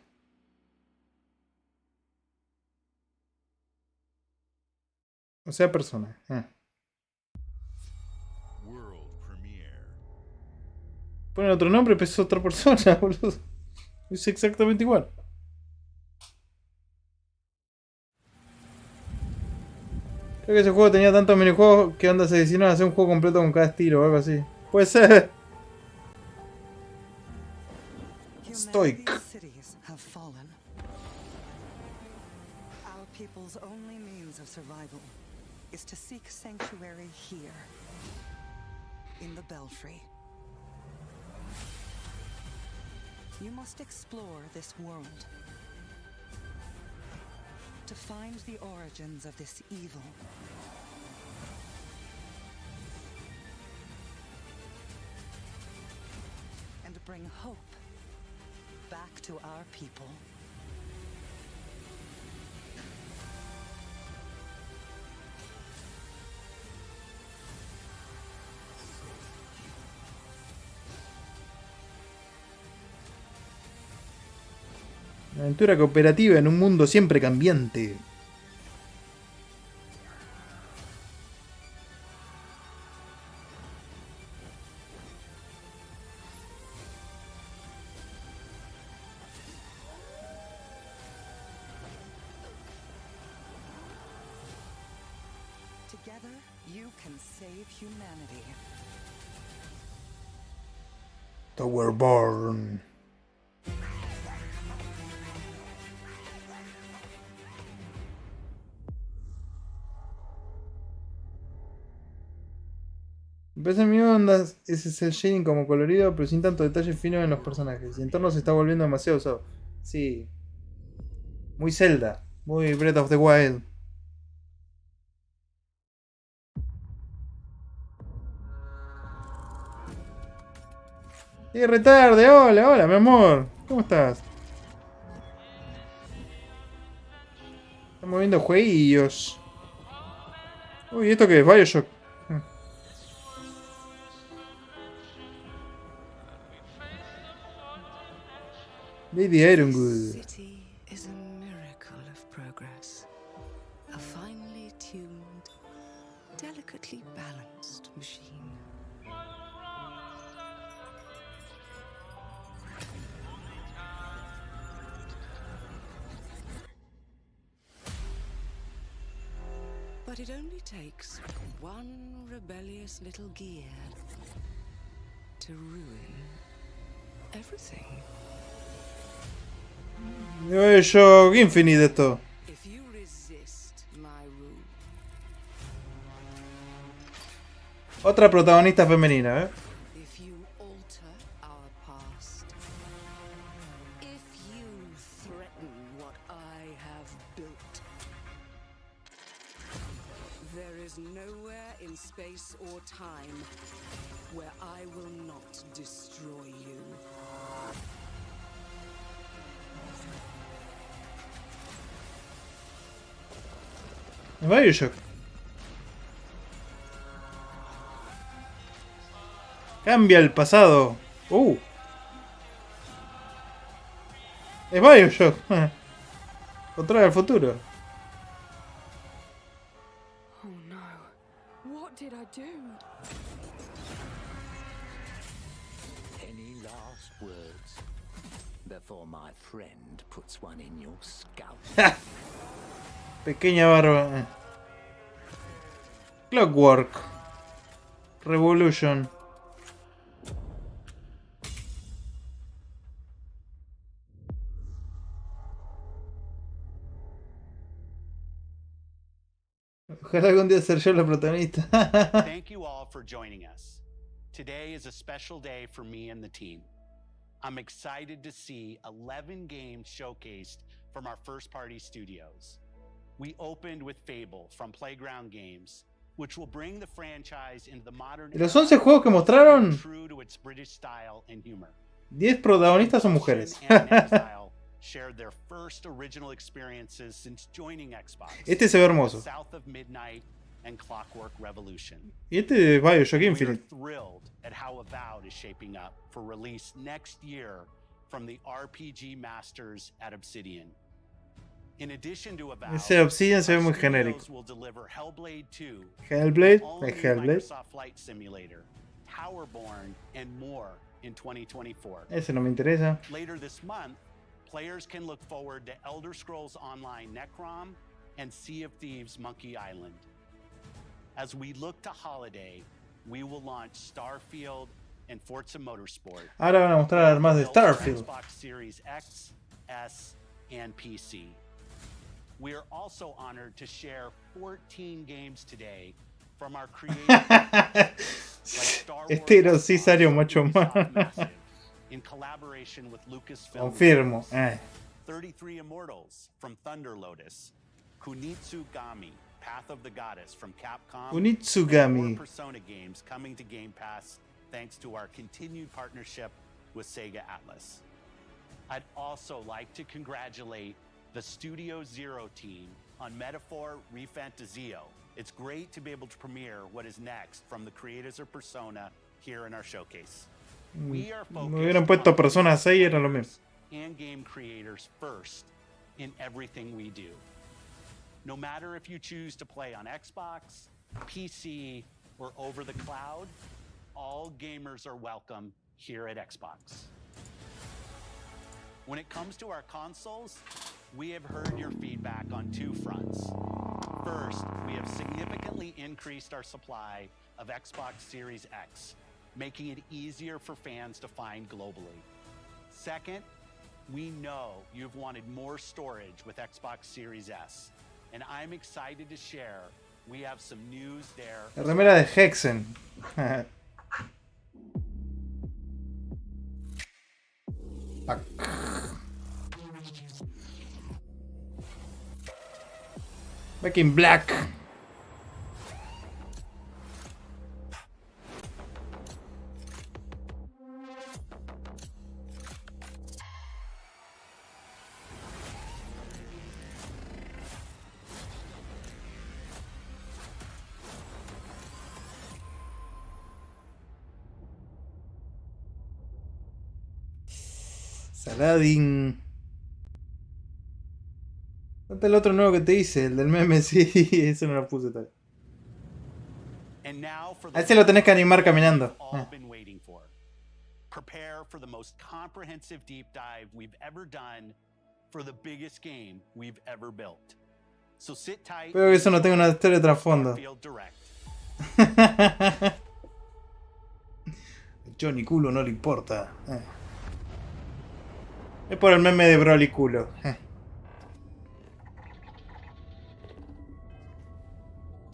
O sea, persona. Ponen otro nombre, pero es otra persona, boludo. Es exactamente igual. Creo que ese juego tenía tantos minijuegos que onda se decidieron a hacer un juego completo con cada estilo o algo así. Puede ser. Estoy. Cities have fallen. Our people's only means of survival is to seek sanctuary here, in the Belfry. You must explore this world to find the origins of this evil. And bring hope back to our people. Una aventura cooperativa en un mundo siempre cambiante. Together, you can save humanity. Towerborn. Me parece mi onda ese cel shading como colorido, pero sin tanto detalle fino en los personajes. Y el entorno se está volviendo demasiado usado. Sí. Muy Zelda. Muy Breath of the Wild. ¡Qué retarde! Hola, hola, mi amor. ¿Cómo estás? Estamos viendo jueguillos. Uy, ¿esto qué es? Bioshock. Lady Ironwood. City is a miracle of progress. A finely tuned, delicately balanced machine. But it only takes one rebellious little gear to ruin everything. Bioshock Infinite esto. If you resist my rule. Otra protagonista femenina, ¿eh? If you alter our past. If you threaten what I have built. There is nowhere in space or time where I will not destroy you. Bioshock. Cambia el pasado. Es Bioshock. Controla el futuro. Oh no. What did I do? Any last words before my friend puts one in your scalp? Pequeña barba. Clockwork. Revolution. Ojalá algún día ser yo la protagonista. Thank you all for joining us. Today is a special day for me and the team. I'm excited to see 11 games showcased from our first-party studios. We opened with Fable from Playground Games, which will bring the franchise into the modern De los 11 juegos que mostraron, true to its British style and humor. 10 protagonistas son mujeres. Shared their first original experiences since joining Xbox. Este se ve hermoso. South of Midnight and Clockwork Revolution. Y este de Bioshock Infinite. We're thrilled at how Avowed is shaping up for release next year from the RPG masters at Obsidian. In addition to Avowed, Ese Obsidian se ve muy genérico. will deliver Hellblade 2, Hellblade, all-new Hellblade. Microsoft Flight Simulator, Towerborn, and more in 2024. Ese no me interesa. Later this month, players can look forward to Elder Scrolls Online Necrom and Sea of Thieves Monkey Island. As we look to holiday, we will launch Starfield and Forza Motorsport. Ahora van a mostrar más de Starfield. Xbox Series X, S, and PC. We are also honored to share 14 games today from our creators. Este era sí salió mucho más. In collaboration with Lucasfilm. Confirmo. 33 Immortals from Thunder Lotus. Kunitsugami, Path of the Goddess from Capcom. Kunitsugami. And more Persona games coming to Game Pass thanks to our continued partnership with Sega Atlas. I'd also like to congratulate the Studio Zero team on Metaphor Refantazio. It's great to be able to premiere what is next from the creators of Persona here in our showcase. We are Me hubieran puesto Persona 6 era lo mismo. And game creators first in everything we do. No matter if you choose to play on Xbox, PC, or over the cloud, all gamers are welcome here at Xbox. When it comes to our consoles, we have heard your feedback on two fronts. First, we have significantly increased our supply of Xbox Series X, making it easier for fans to find globally. Second, we know you've wanted more storage with Xbox Series S, and I'm excited to share we have some news there. La remera de Hexen. Back in black. Saladin. ¿Cuál el otro nuevo que te hice? El del meme, sí, eso no lo puse todavía. A ese lo tenés que animar caminando. Prepare for the most comprehensive deep dive we've ever done for the biggest game we've ever built. So sit tight. Espero que eso no tenga una historia de trasfondo. Johnny Culo no le importa. Es por el meme de Broly Culo.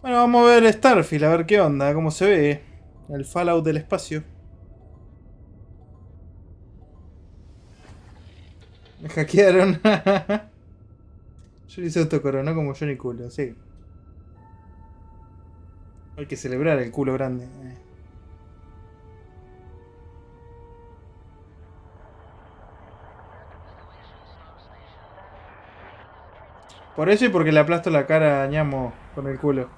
Bueno, vamos a ver Starfield, a ver qué onda, cómo se ve. El Fallout del espacio. Me hackearon. Yo le hice autocoronó como Johnny Culo, sí. Hay que celebrar el culo grande. Por eso y porque le aplasto la cara a Ñamo con el culo.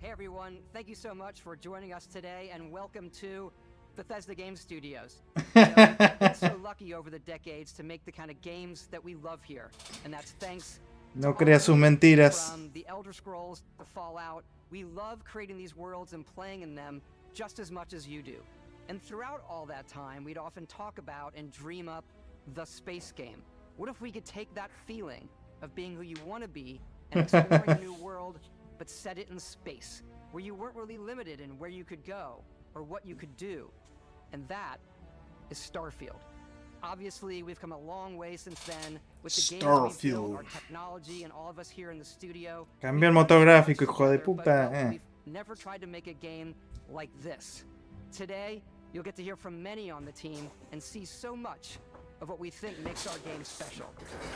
Hey everyone, thank you so much for joining us today and welcome to Bethesda Game Studios. You know, we've been so lucky over the decades to make the kind of games that we love here, and that's thanks No creas sus mentiras. from the Elder Scrolls to Fallout. We love creating these worlds and playing in them just as much as you do. And throughout all that time, we'd often talk about and dream up the space game. What if we could take that feeling of being who you want to be and exploring a new world, but set it in space, where you weren't really limited in where you could go or what you could do? and that is Starfield. Obviously, we've come a long way since then with the games we've built, our technology, and all of us here in the studio. Cambió el motor gráfico, hijo de puta. We've never tried to make a game like this. Today, you'll get to hear from many on the team and see so much of what we think makes our game special.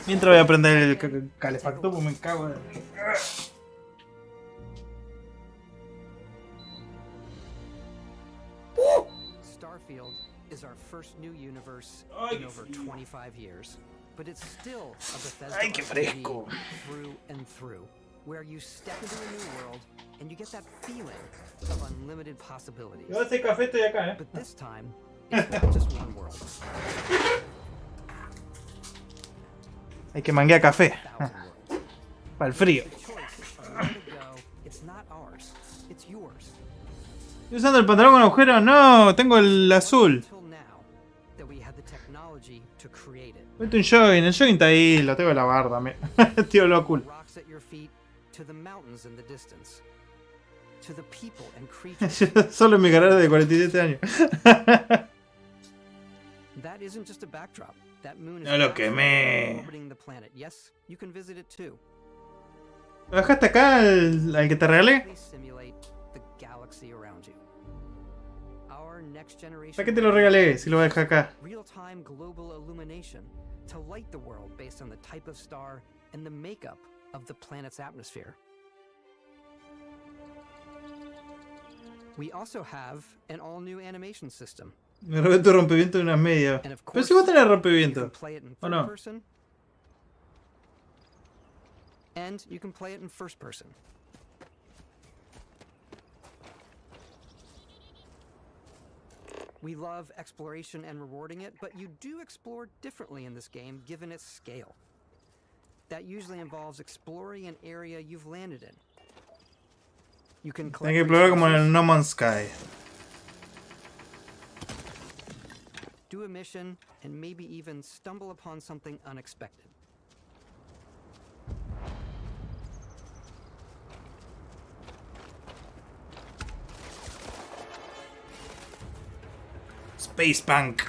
Mientras voy a prender el calefactor, pues me cago en... Starfield is our first new universe in over 25 years, but it's still a Bethesda RPG through and through, where you step into a new world and you get that feeling of unlimited possibilities. But this time, it's not just one world. Hay que manguear café. Para el frío. It's not ours, it's yours. Estoy usando el pantalón con agujero. No, tengo el azul. Vete un jogging. El jogging está ahí. Lo tengo que lavar también. Tío, lo cool. Solo en mi carrera de 47 años. No lo quemé. ¿Lo dejaste acá al que te regalé? ¿Para qué te lo regalé si lo voy a dejar acá? Real-time global illumination to light the world based on the type of star and the makeup of the planet's atmosphere. We also have an all-new animation system. Me robé tu rompeviento de unas medias. Pero si vos tenés rompeviento. ¿O no? And you can play it in first person. We love exploration and rewarding it, but you do explore differently in this game given its scale. That usually involves exploring an area you've landed in. You can Hay que explorar como en el No Man's Sky. Do a mission and maybe even stumble upon something unexpected. Space Punk.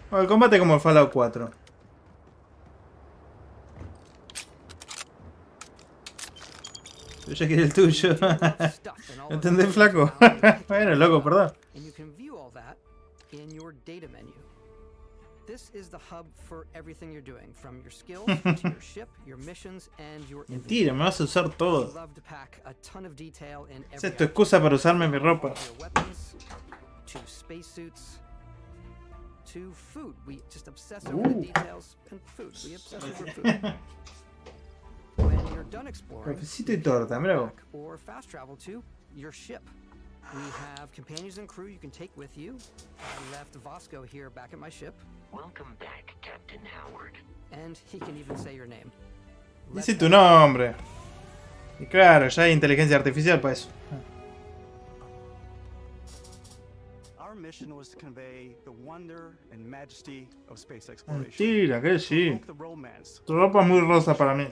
Bueno, el combate como el Fallout 4. Yo ya quería el tuyo. ¿Me entendés, flaco? Bueno, loco, perdón. Mentira, me vas a usar todo. Esa es tu excusa para usarme mi ropa. Cafecito y torta, mira vos. Or fast travel to your ship. We have companions and crew you can take with you. I left Vasco here back at my ship. Welcome back, Captain Howard. And he can even say your name. Dice tu nombre. Y claro, ya hay inteligencia artificial para eso. Our mission was to convey the wonder and majesty of space exploration. Mentira, que sí. Tu ropa es muy rosa para mí.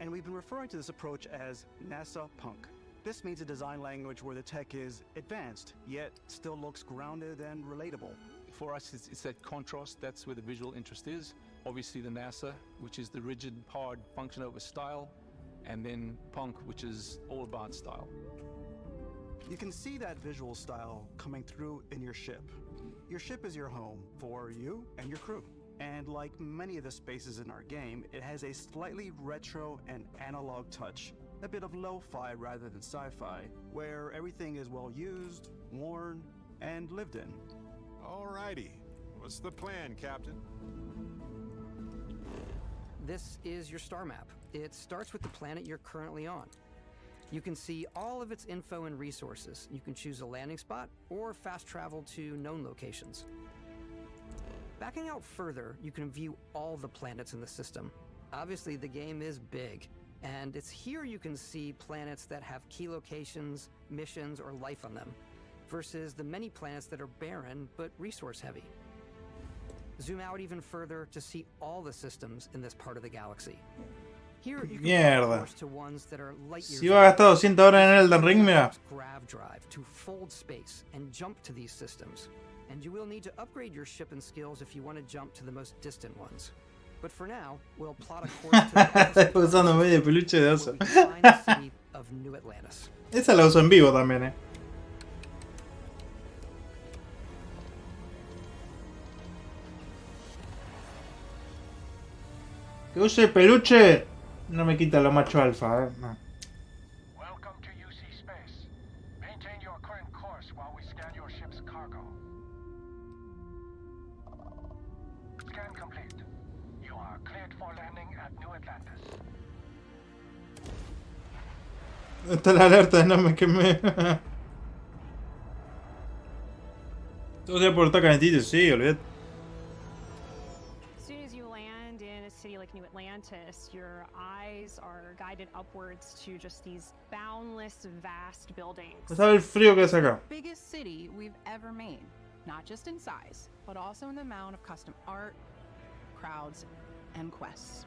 And we've been referring to this approach as NASA Punk. This means a design language where the tech is advanced, yet still looks grounded and relatable. For us, it's that contrast. That's where the visual interest is. Obviously, the NASA, which is the rigid, hard function over style, and then Punk, which is all about style. You can see that visual style coming through in your ship. Your ship is your home for you and your crew. And like many of the spaces in our game, it has a slightly retro and analog touch. A bit of lo-fi rather than sci-fi, where everything is well used, worn, and lived in. Alrighty. What's the plan, Captain? This is your star map. It starts with the planet you're currently on. You can see all of its info and resources. You can choose a landing spot or fast travel to known locations. Backing out further, you can view all the planets in the system. Obviously, the game is big. And it's here you can see planets that have key locations, missions, or life on them, versus the many planets that are barren but resource heavy. Zoom out even further to see all the systems in this part of the galaxy. Here you can to ones that are light years. Si va a gastar 200 horas en Elden Ring, mira. Grav drive to fold space and jump to these systems. And you will need to upgrade your ship and skills if you want to jump to the most distant ones. But for now, we'll plot a course to Estoy usando medio peluche de oso. the city of New Atlantis. Esa la uso en vivo también, Que use peluche no me quita lo macho alfa, no. Welcome to UC Space. Maintain your current course while we scan your ship's cargo. Scan complete. You are cleared for landing at New Atlantis. Está la alerta, no me quemé. Todo sea por estar calentito, sí, olvídate. New Atlantis, your eyes are guided upwards to just these boundless, vast buildings. ¿Sabe el frío que es acá? Biggest city we've ever made, not just in size, but also in the amount of custom art, crowds, and quests.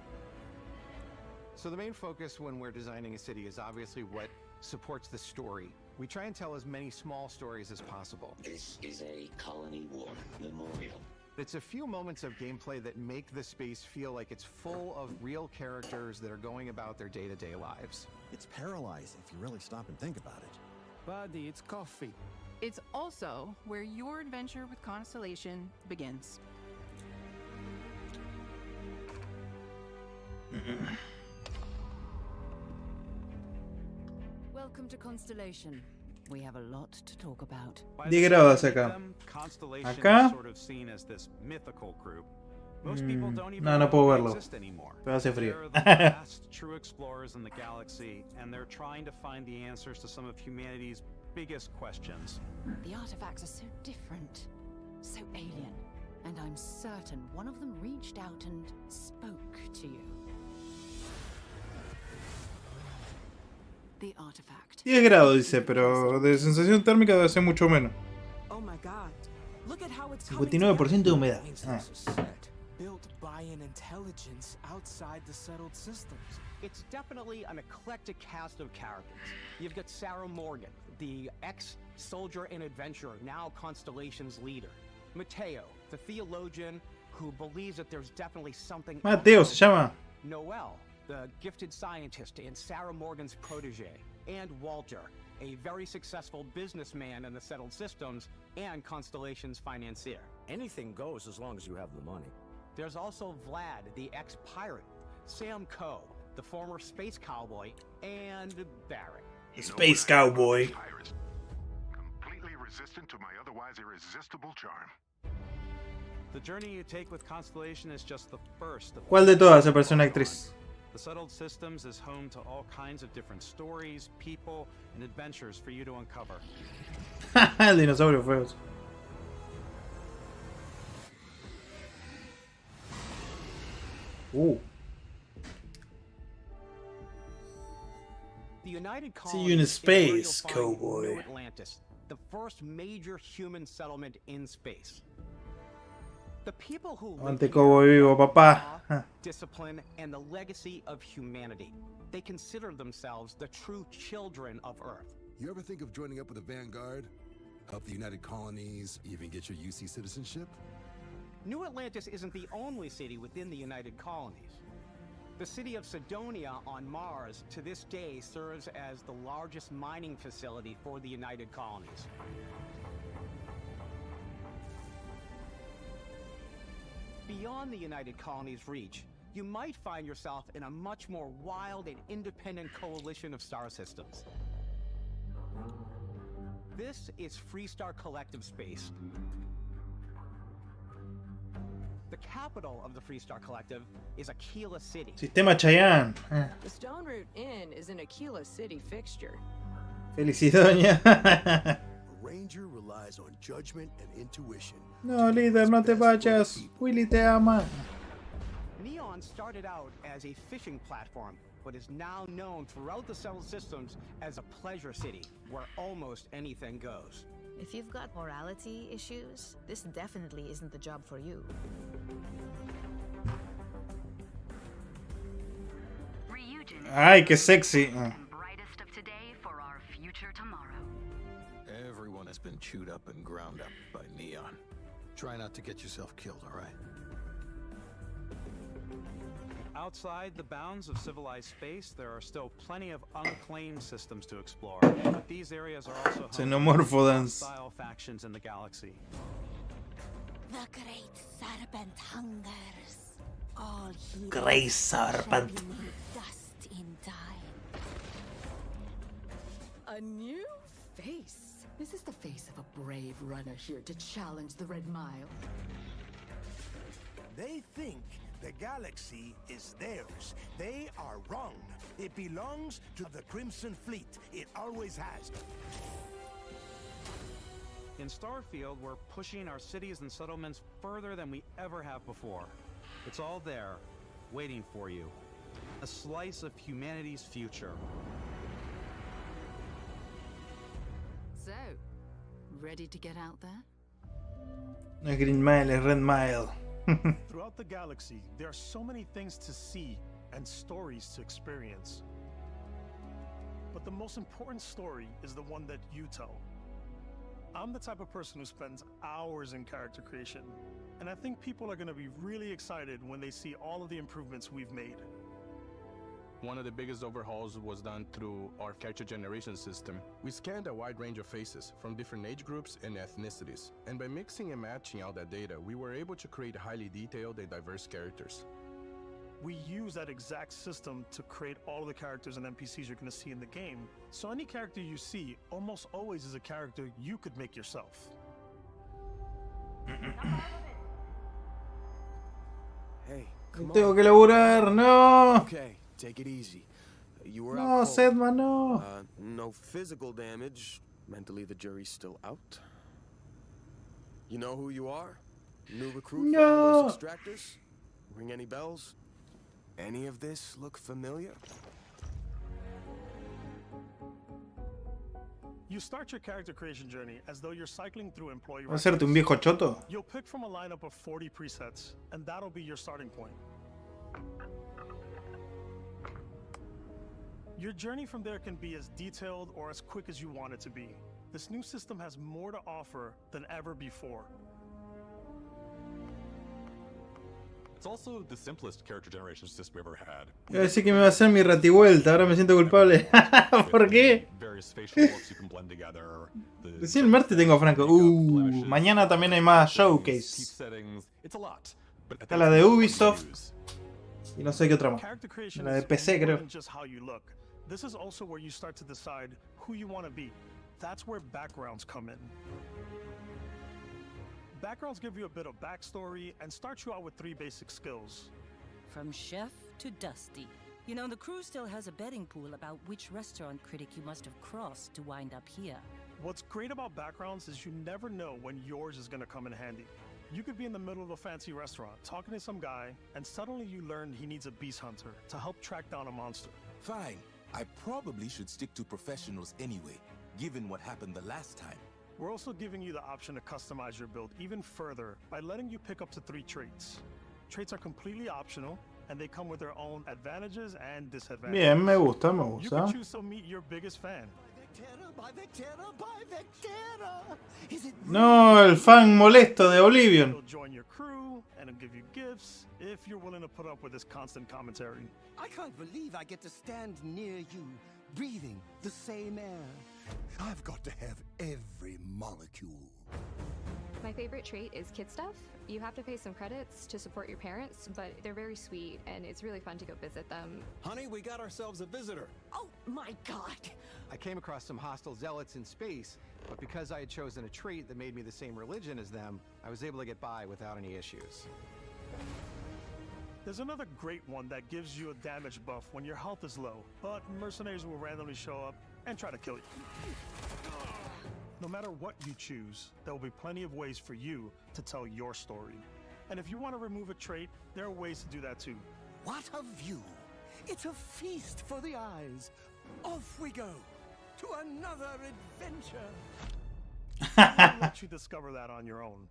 So the main focus when we're designing a city is obviously what supports the story. We try and tell as many small stories as possible. This is a colony war memorial. It's a few moments of gameplay that make the space feel like it's full of real characters that are going about their day-to-day lives. It's paralyzing if you really stop and think about it. Buddy, it's coffee. It's also where your adventure with Constellation begins. Welcome to Constellation. We have a lot to talk about. 10 grados acá. Acá. No puedo verlo. Pero hace frío. True explorers in the galaxy, and they're trying to find the answers to some of humanity's biggest questions. The artifacts are so different, so alien, and I'm certain one of them reached out and spoke to you. The artifact. 10 grados dice, pero de sensación térmica debe ser mucho menos. 59% de humedad. Built by an intelligence outside the settled systems. It's definitely an eclectic cast of characters. You've got Sarah Morgan, the ex-soldier and adventurer, now Constellation's leader. Mateo, the theologian who believes that there's definitely something. Mateo se llama. Noel, the gifted scientist and Sarah Morgan's protege. And Walter, a very successful businessman in the settled systems and Constellation's financier. Anything goes as long as you have the money. There's also Vlad, the ex-pirate, Sam Coe, the former space cowboy, and Barrett. Space cowboy. Completely resistant to my otherwise irresistible charm. The journey you take with Constellation is just the first of. ¿Cuál de todas se parece una actriz? The settled systems is home to all kinds of different stories, people, and adventures for you to uncover. El dinosaurio feo. The United See you in space, cowboy. New Atlantis, the first major human settlement in space. The people who Ante cowboy vivo, papá. Discipline and the legacy of humanity. They consider themselves the true children of Earth. You ever think of joining up with the Vanguard? Help the United Colonies, even get your UC citizenship? New Atlantis isn't the only city within the United Colonies. The city of Sidonia on Mars to this day serves as the largest mining facility for the United Colonies. Beyond the United Colonies' reach, you might find yourself in a much more wild and independent coalition of star systems. This is Freestar Collective Space. The capital of the Freestar Collective is Aquila City. Sistema Cheyenne. The Stone Root Inn is an Aquila City fixture. Felicidonia. A ranger relies on judgment and intuition. No, líder, no te vayas. Willy te ama. Neon started out as a fishing platform, but is now known throughout the several systems as a pleasure city, where almost anything goes. If you've got morality issues, this definitely isn't the job for you. Ay, qué sexy. Brightest of today for our future tomorrow. Everyone has been chewed up and ground up by Neon. Try not to get yourself killed, all right? Outside the bounds of civilized space, there are still plenty of unclaimed systems to explore. But these areas are also Xenomorpho dance. hostile factions in the galaxy. The great serpent hungers. All heroes Great serpent. shall be made dust in time. A new face. Is this the face of a brave runner here to challenge the Red Mile? They think the galaxy is theirs. They are wrong. It belongs to the Crimson Fleet. It always has. In Starfield, we're pushing our cities and settlements further than we ever have before. It's all there, waiting for you. A slice of humanity's future. So, ready to get out there? No es Green Mile, es Red Mile. Throughout the galaxy, there are so many things to see and stories to experience. But the most important story is the one that you tell. I'm the type of person who spends hours in character creation, and I think people are going to be really excited when they see all of the improvements we've made. One of the biggest overhauls was done through our character generation system. We scanned a wide range of faces from different age groups and ethnicities, and by mixing and matching all that data, we were able to create highly detailed and diverse characters. We use that exact system to create all of the characters and NPCs you're going to see in the game. So any character you see almost always is a character you could make yourself. Hey, come on. Tengo que laburar, no. Okay, take it easy. You were No, out cold. Sedma, no. No physical damage. Mentally, the jury's still out. You know who you are? New recruit for all those extractors? Ring any bells? Any of this look familiar? You start your character creation journey as though you're cycling through employee ¿Va a serte un viejo choto? You'll pick from a lineup of 40 presets, and that'll be your starting point. Your journey from there can be as detailed or as quick as you want it to be. This new system has more to offer than ever before. It's also the simplest character generation system we ever had. Iba a decir que me va a hacer mi rativuelta, ahora me siento culpable. ¿Por qué? Various facial looks you can blend together. Recién el martes tengo Franco. Mañana también hay más showcase. Settings. It's a lot. Está la de Ubisoft y no sé qué otra más. Character creation La de is PC, more creo. than just how you look. This is also where you start to decide who you want to be. That's where backgrounds come in. Backgrounds give you a bit of backstory and start you out with 3 basic skills. From chef to Dusty. You know, the crew still has a betting pool about which restaurant critic you must have crossed to wind up here. What's great about backgrounds is you never know when yours is going to come in handy. You could be in the middle of a fancy restaurant talking to some guy, and suddenly you learn he needs a beast hunter to help track down a monster. Fine. I probably should stick to professionals anyway, given what happened the last time. We're also giving you the option to customize your build even further by letting you pick up to 3 traits. Traits are completely optional, and they come with their own advantages and disadvantages. Bien, me gusta, me You gusta. can choose to meet your biggest fan. No, el fan molesto de Oblivion. He'll join your crew and he'll give you gifts if you're willing to put up with his constant commentary. I can't believe I get to stand near you, breathing the same air. I've got to have every molecule. My favorite trait is kid stuff. You have to pay some credits to support your parents, but they're very sweet and it's really fun to go visit them. Honey, we got ourselves a visitor. Oh my god! I came across some hostile zealots in space, but because I had chosen a trait that made me the same religion as them, I was able to get by without any issues. There's another great one that gives you a damage buff when your health is low, but mercenaries will randomly show up and try to kill you. No matter what you choose, there will be plenty of ways for you to tell your story. And if you want to remove a trait, there are ways to do that too. What a view! It's a feast for the eyes. Off we go to another adventure. I'll let you discover that on your own.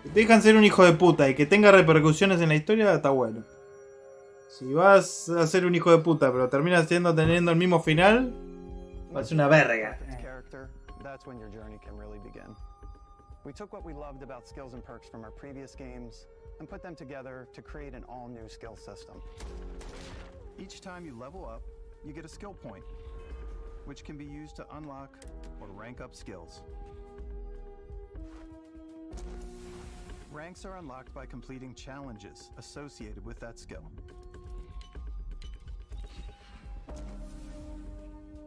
Que te dejan ser un hijo de puta y que tenga repercusiones en la historia, está bueno. Si vas a ser un hijo de puta, pero terminas teniendo el mismo final, va a ser una verga. That's when your journey can really begin. We took what we loved about skills and perks from our previous games and put them together to create an all-new skill system. Each time you level up, you get a skill point, which can be used to unlock or rank up skills. Ranks are unlocked by completing challenges associated with that skill.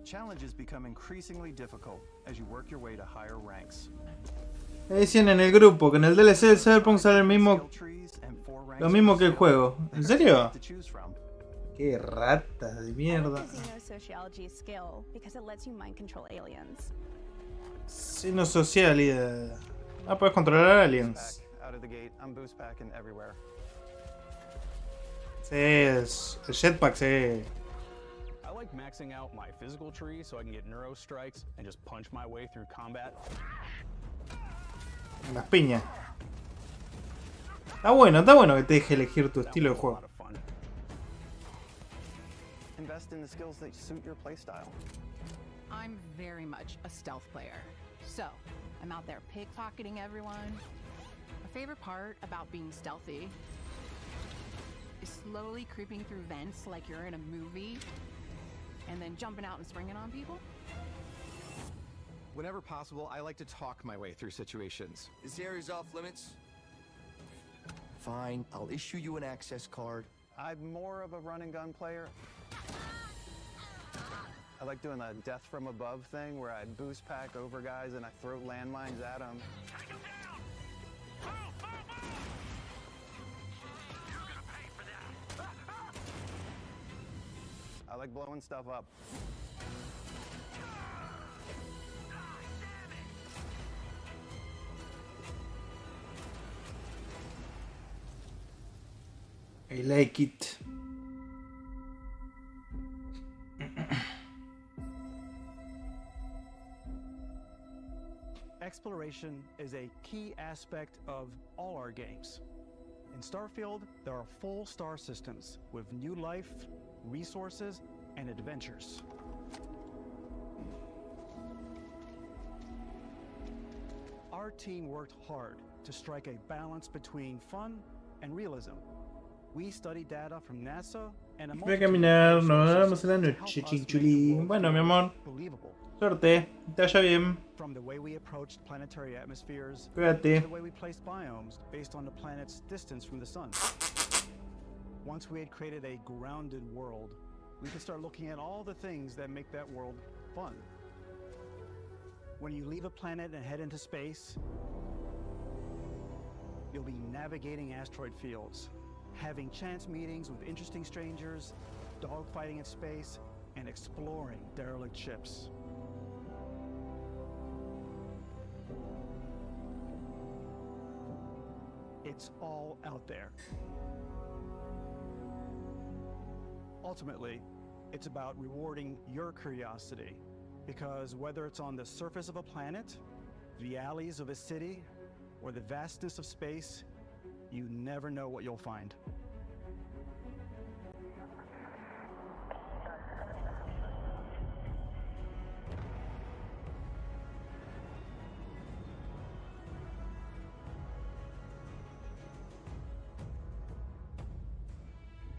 Challenges become increasingly difficult as you work your way to higher ranks. Decían en el grupo que en el DLC del Cyberpunk sale lo mismo que el juego. ¿En serio? Qué rata de mierda. Xenosocialidad. Ah, puedes controlar aliens. Sí, el jetpack, sí. I like maxing out my physical tree so I can get neuro strikes and just punch my way through combat. Las piñas. Está bueno que te deje elegir tu estilo de juego. Invest in the skills that suit your playstyle. I'm very much a stealth player. So, I'm out there pickpocketing everyone. My favorite part about being stealthy is slowly creeping through vents like you're in a movie and then jumping out and springing on people. Whenever possible, I like to talk my way through situations. This area's off limits. Fine, I'll issue you an access card. I'm more of a run and gun player. I like doing the death from above thing where I boost pack over guys and I throw landmines at them. I like blowing stuff up. I like it. Exploration is a key aspect of all our games. In Starfield, there are full star systems with new life, resources, and adventures. Our team worked hard to strike a balance between fun and realism. We study data from NASA and a Voy a caminar, nos vemos en la noche, chichuli. Bueno, mi amor. Suerte, te vaya bien. From the way we approached planetary atmospheres, Cuídate. to the way we placed biomes based on the planet's distance from the sun. Once we had created a grounded world, we could start looking at all the things that make that world fun. When you leave a planet and head into space, you'll be navigating asteroid fields, having chance meetings with interesting strangers, dogfighting in space, and exploring derelict ships. It's all out there. Ultimately, it's about rewarding your curiosity, because whether it's on the surface of a planet, the alleys of a city, or the vastness of space, you never know what you'll find.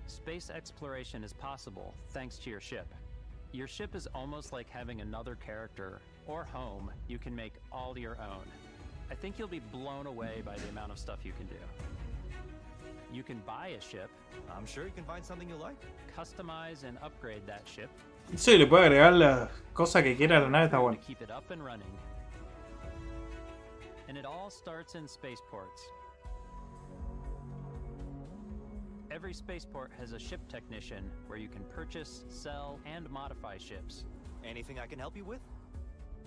Space exploration is possible thanks to your ship. Your ship is almost like having another character or home you can make all your own. I think you'll be blown away by the amount of stuff you can do. You can buy a ship. I'm sure you can find something you like. Customize and upgrade that ship. Sí, le puede agregar las cosas que quiera a la nave, está bueno. To keep it up and running. And it all starts in spaceports. Every spaceport has a ship technician where you can purchase, sell, and modify ships. Anything I can help you with?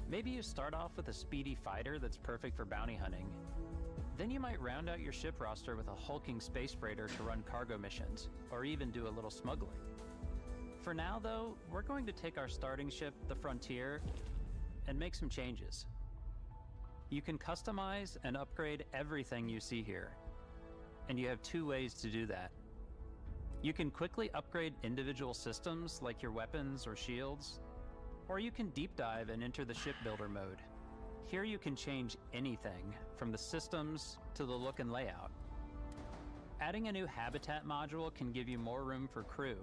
Maybe you start off with a speedy fighter that's perfect for bounty hunting. Then you might round out your ship roster with a hulking space freighter to run cargo missions, or even do a little smuggling. For now, though, we're going to take our starting ship, the Frontier, and make some changes. You can customize and upgrade everything you see here, and you have two ways to do that. You can quickly upgrade individual systems like your weapons or shields, or you can deep dive and enter the shipbuilder mode. Here you can change anything, from the systems to the look and layout. Adding a new habitat module can give you more room for crew.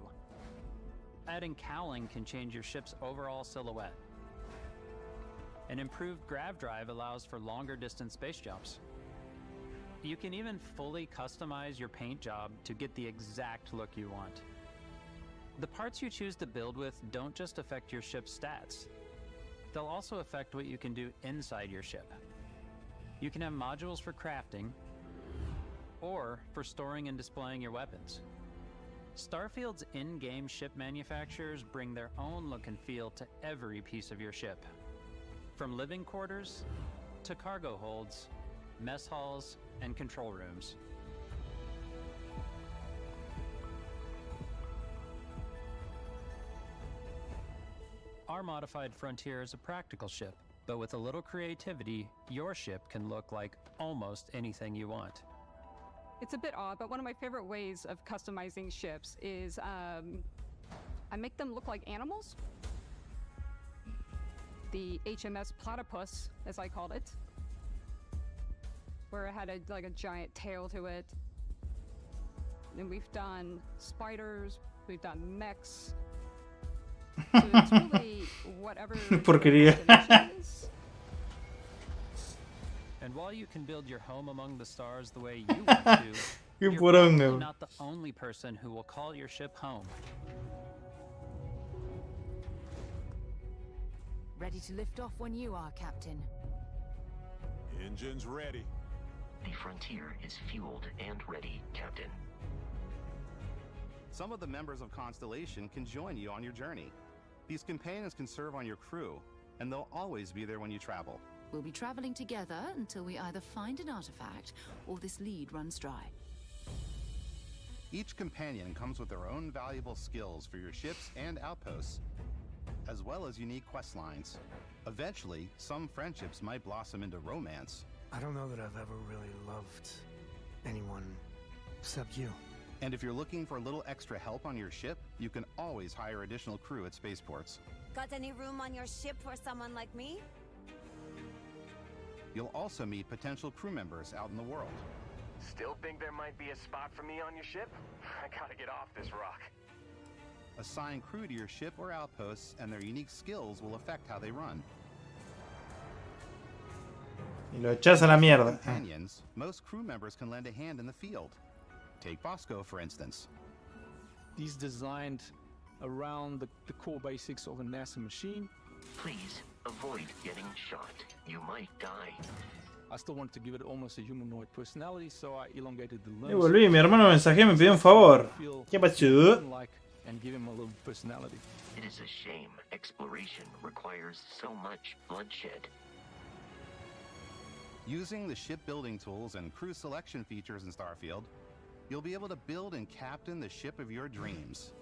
Adding cowling can change your ship's overall silhouette. An improved grav drive allows for longer distance space jumps. You can even fully customize your paint job to get the exact look you want. The parts you choose to build with don't just affect your ship's stats. They'll also affect what you can do inside your ship. You can have modules for crafting, or for storing and displaying your weapons. Starfield's in-game ship manufacturers bring their own look and feel to every piece of your ship. From living quarters to cargo holds, mess halls, and control rooms. Our modified Frontier is a practical ship, but with a little creativity, your ship can look like almost anything you want. It's a bit odd, but one of my favorite ways of customizing ships is I make them look like animals. The HMS Platypus, as I called it, where it had like a giant tail to it. And we've done spiders, we've done mechs. So it's really whatever Porquería. is. And while you can build your home among the stars the way you want to, you're poronga. probably not the only person who will call your ship home. Ready to lift off when you are, Captain. Engines ready. The Frontier is fueled and ready, Captain. Some of the members of Constellation can join you on your journey. These companions can serve on your crew, and they'll always be there when you travel. We'll be traveling together until we either find an artifact or this lead runs dry. Each companion comes with their own valuable skills for your ships and outposts, as well as unique quest lines. Eventually, some friendships might blossom into romance. I don't know that I've ever really loved anyone except you. And if you're looking for a little extra help on your ship, you can always hire additional crew at spaceports. Got any room on your ship for someone like me? You'll also meet potential crew members out in the world. Still think there might be a spot for me on your ship? I gotta get off this rock. Assign crew to your ship or outposts, and their unique skills will affect how they run. Y lo echas a la mierda. Companions, most crew members can lend a hand in the field. Take Bosco, for instance. He's designed around the core basics of a NASA machine. Please avoid getting shot. You might die. I still wanted to give it almost a humanoid personality, so I elongated the limbs. Volví, mi hermano mensajero me pidió un favor. ¿Qué pasó? And give him a little personality. It is a shame exploration requires so much bloodshed. Using the shipbuilding tools and crew selection features in Starfield, you'll be able to build and captain the ship of your dreams.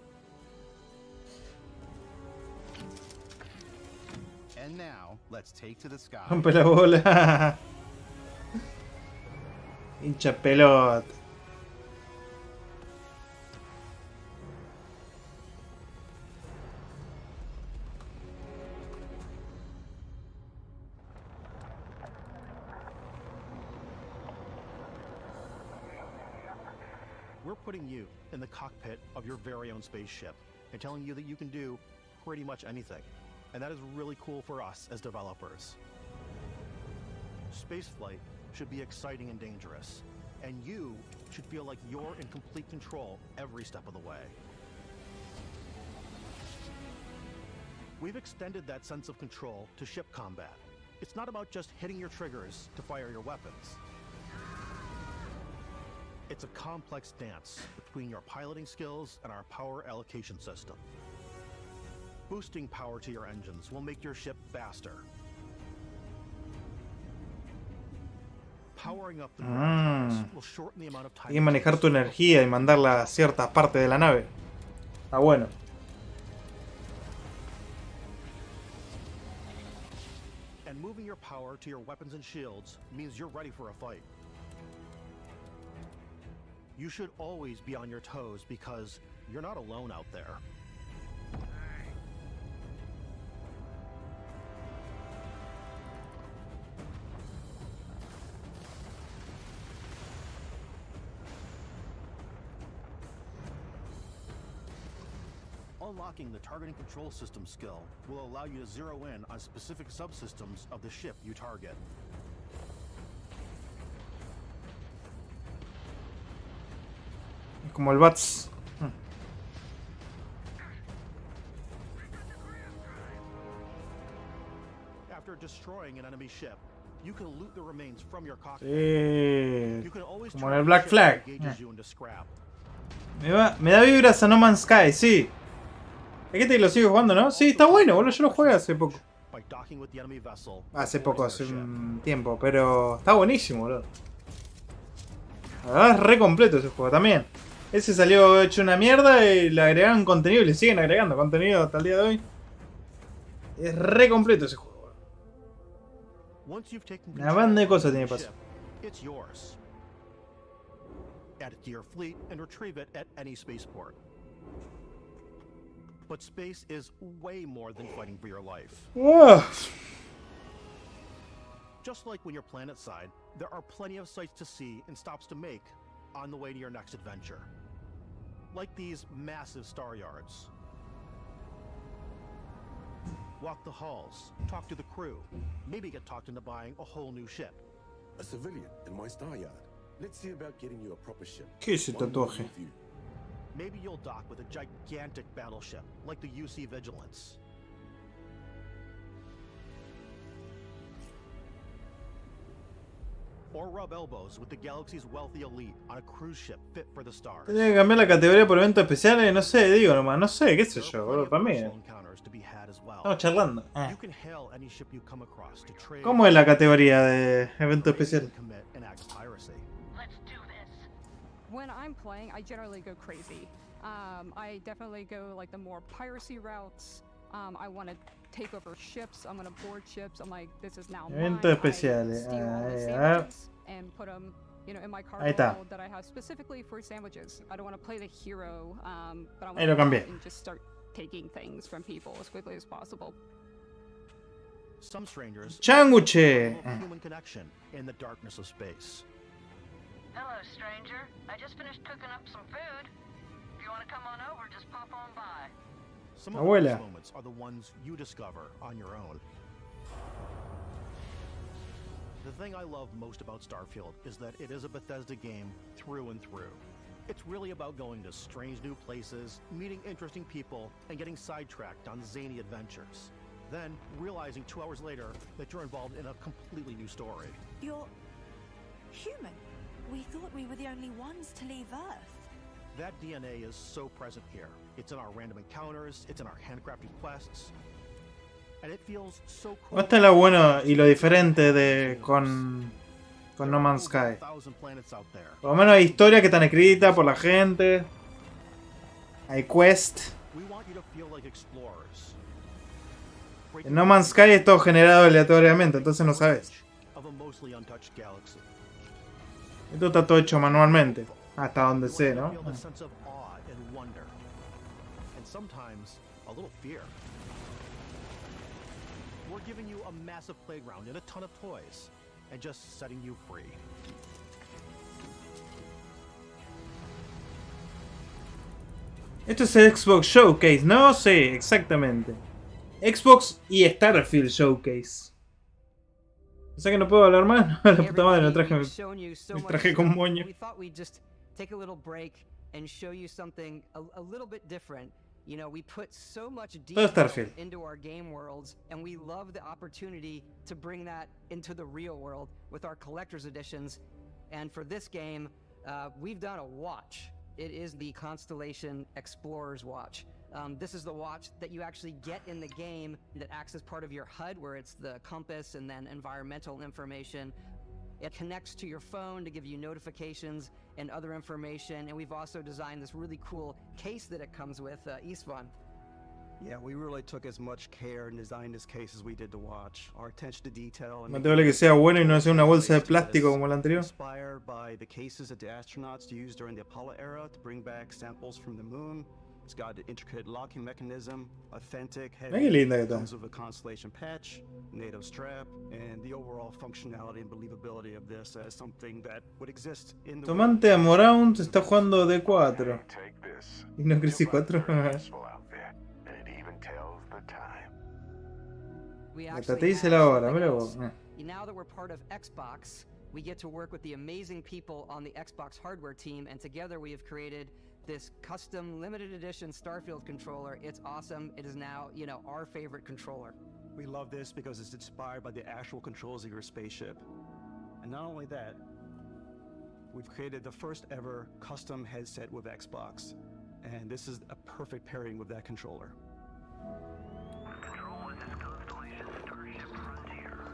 And now, let's take to the sky. Rompe la bola. Hincha pelota. We're putting you in the cockpit of your very own spaceship and telling you that you can do pretty much anything. And that is really cool for us as developers. Spaceflight should be exciting and dangerous, and you should feel like you're in complete control every step of the way. We've extended that sense of control to ship combat. It's not about just hitting your triggers to fire your weapons. It's a complex dance between your piloting skills and our power allocation system. Boosting power to your engines will make your ship faster, Y manejar tu energía y mandarla a ciertas partes de la nave. Está bueno. And moving your power to your weapons and shields means you're ready for a fight. You should always be on your toes because you're not alone out there. Unlocking the targeting control system skill will allow you to zero in on specific subsystems of the ship you target. Como el BATS. After destroying an enemy ship, you can loot the remains from your cockpit. Sí, You can always como turn en el the Black ship Flag. that engages you into scrap. Me da vibras a No Man's Sky, sí. Hay gente que lo sigue jugando, ¿no? Sí, está bueno, boludo. Yo lo jugué hace poco. By docking with the enemy vessel, Hace poco, hace un tiempo. Pero está buenísimo, boludo. La verdad es re completo ese juego también. Ese salió hecho una mierda y le agregaron contenido y le siguen agregando contenido hasta el día de hoy. Es re completo ese juego. Once you've taken Una banda de cosas tiene paso. it's yours. Add it to your fleet and retrieve it at any spaceport. But space is way more than fighting for your life. Just like when you're planetside, there are plenty of sights to see and stops to make on the way to your next adventure. Like these massive star yards. Walk the halls, talk to the crew, maybe get talked into buying a whole new ship. A civilian in my star yard. Let's see about getting you a proper ship. ¿Qué es ese tatuaje? Maybe you'll dock with a gigantic battleship, like the UC Vigilance. Or rub elbows with the galaxy's wealthy elite on a cruise ship fit for the stars. Tendría que cambiar la categoría por eventos especiales, no sé, digo nomás, no sé, qué sé yo, boludo, para mí. Estamos charlando. You can hail any ship you come across to trade. ¿Cómo es la categoría de eventos especiales? Commit an act of piracy. When I'm playing, I generally go crazy. I definitely go like the more piracy routes. I want to take over ships. I'm going to board ships. I'm like, this is now mine. Eventos especiales. Steal all the A ver. sandwiches and put them, you know, in my Ahí está. cargo that I have specifically for sandwiches. I don't want to play the hero, but I Ahí want lo to cambié. and just start taking things from people as quickly as possible. Some strangers Changuche. have a human connection in the darkness of space. Hello, stranger. I just finished cooking up some food. If you want to come on over, just pop on by. Some of Abuela. those moments are the ones you discover on your own. The thing I love most about Starfield is that it is a Bethesda game through and through. It's really about going to strange new places, meeting interesting people, and getting sidetracked on zany adventures. Then, realizing 2 hours later that you're involved in a completely new story. You're human. We thought we were the only ones to leave Earth. That DNA is so present here. It's in our random encounters, it's in our handcrafted quests. And it feels so cool. Esto es lo bueno y lo diferente de con No Man's Sky. Por lo menos hay historias que están escritas por la gente. Hay quests. We want you to feel like explorers. En No Man's Sky es todo generado aleatoriamente, entonces no sabes. Of a mostly untouched galaxy. Esto está todo hecho manualmente. Hasta donde sé, ¿no? Feel a sense of awe and wonder. And sometimes a little fear. We're giving you a massive playground and a ton of toys. And just setting you free. Esto es el Xbox Showcase, ¿no? Sí, exactamente. Xbox y Starfield Showcase. O sea que no puedo hablar más. No, la puta madre, me traje con moño. We thought we'd just take a little break and show you something a little bit different. You know, we put so much detail into our game worlds, and we love the opportunity to bring that into the real world with our collector's editions. And for this game, we've done a watch. It is the Constellation Explorer's Watch. This is the watch that you actually get in the game that acts as part of your HUD, where it's the compass and then environmental information. It connects to your phone to give you notifications and other information, and we've also designed this really cool case that it comes with, Istvan. Yeah, we really took as much care in designing this case as we did to watch. Our attention to detail and Más te vale que sea bueno y no sea una bolsa de plástico como la anterior. Inspired by the cases that the astronauts used during the Apollo era to bring back samples from the moon. It's got an intricate locking mechanism, authentic, heavy, qué linda que está. comes with a Constellation patch, native strap, and the overall functionality and believability of this as something that would exist in the Tomante Amoraun se está jugando D4. ¿Y no Crisis 4? Hasta te dice la hora, mira vos. Now that we're part of Xbox, we get to work with the amazing people on the Xbox hardware team, and together we have created this custom limited edition Starfield controller. It's awesome. It is now, you know, our favorite controller. We love this because it's inspired by the actual controls of your spaceship. And not only that, we've created the first ever custom headset with Xbox. And this is a perfect pairing with that controller. Control, this is Constellation Starship Frontier.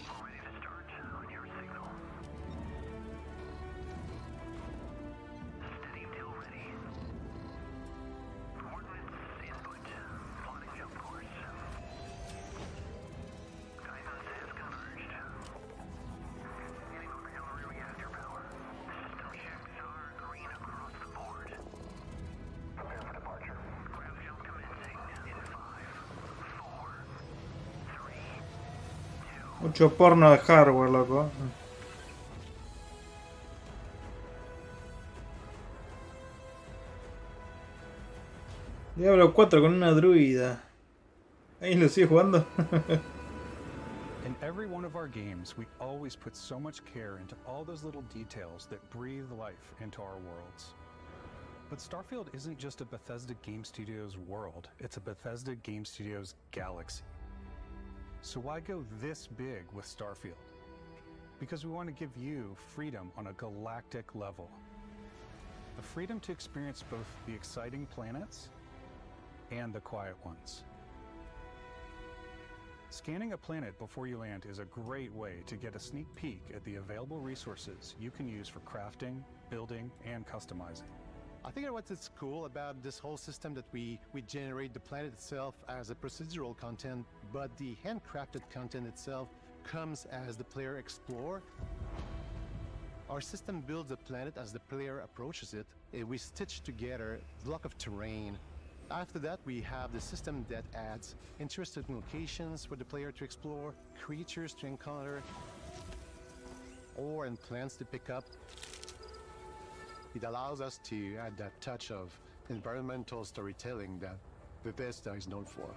All ready to start on your signal. Steady till ready. Coordinates input. Plotting jump course. Guidance has converged. Getting auxiliary reactor power. System checks are green across the board. Prepare for departure. Grab jump commencing in 5, 4, 3, 2. Mucho porno de hardware, loco. Diablo 4 con una druida. ¿Alguien lo sigue jugando? In every one of our games, we always put so much care into all those little details that breathe life into our worlds. But Starfield isn't just a Bethesda Game Studios world, it's a Bethesda Game Studios galaxy. So why go this big with Starfield? Because we want to give you freedom on a galactic level. The freedom to experience both the exciting planets and the quiet ones. Scanning a planet before you land is a great way to get a sneak peek at the available resources you can use for crafting, building, and customizing. I think what's cool about this whole system that we generate the planet itself as a procedural content, but the handcrafted content itself comes as the player explore. Our system builds the planet as the player approaches it. We stitch together a block of terrain. After that, we have the system that adds interesting locations for the player to explore, creatures to encounter, ore and plants to pick up. It allows us to add that touch of environmental storytelling that Bethesda is known for.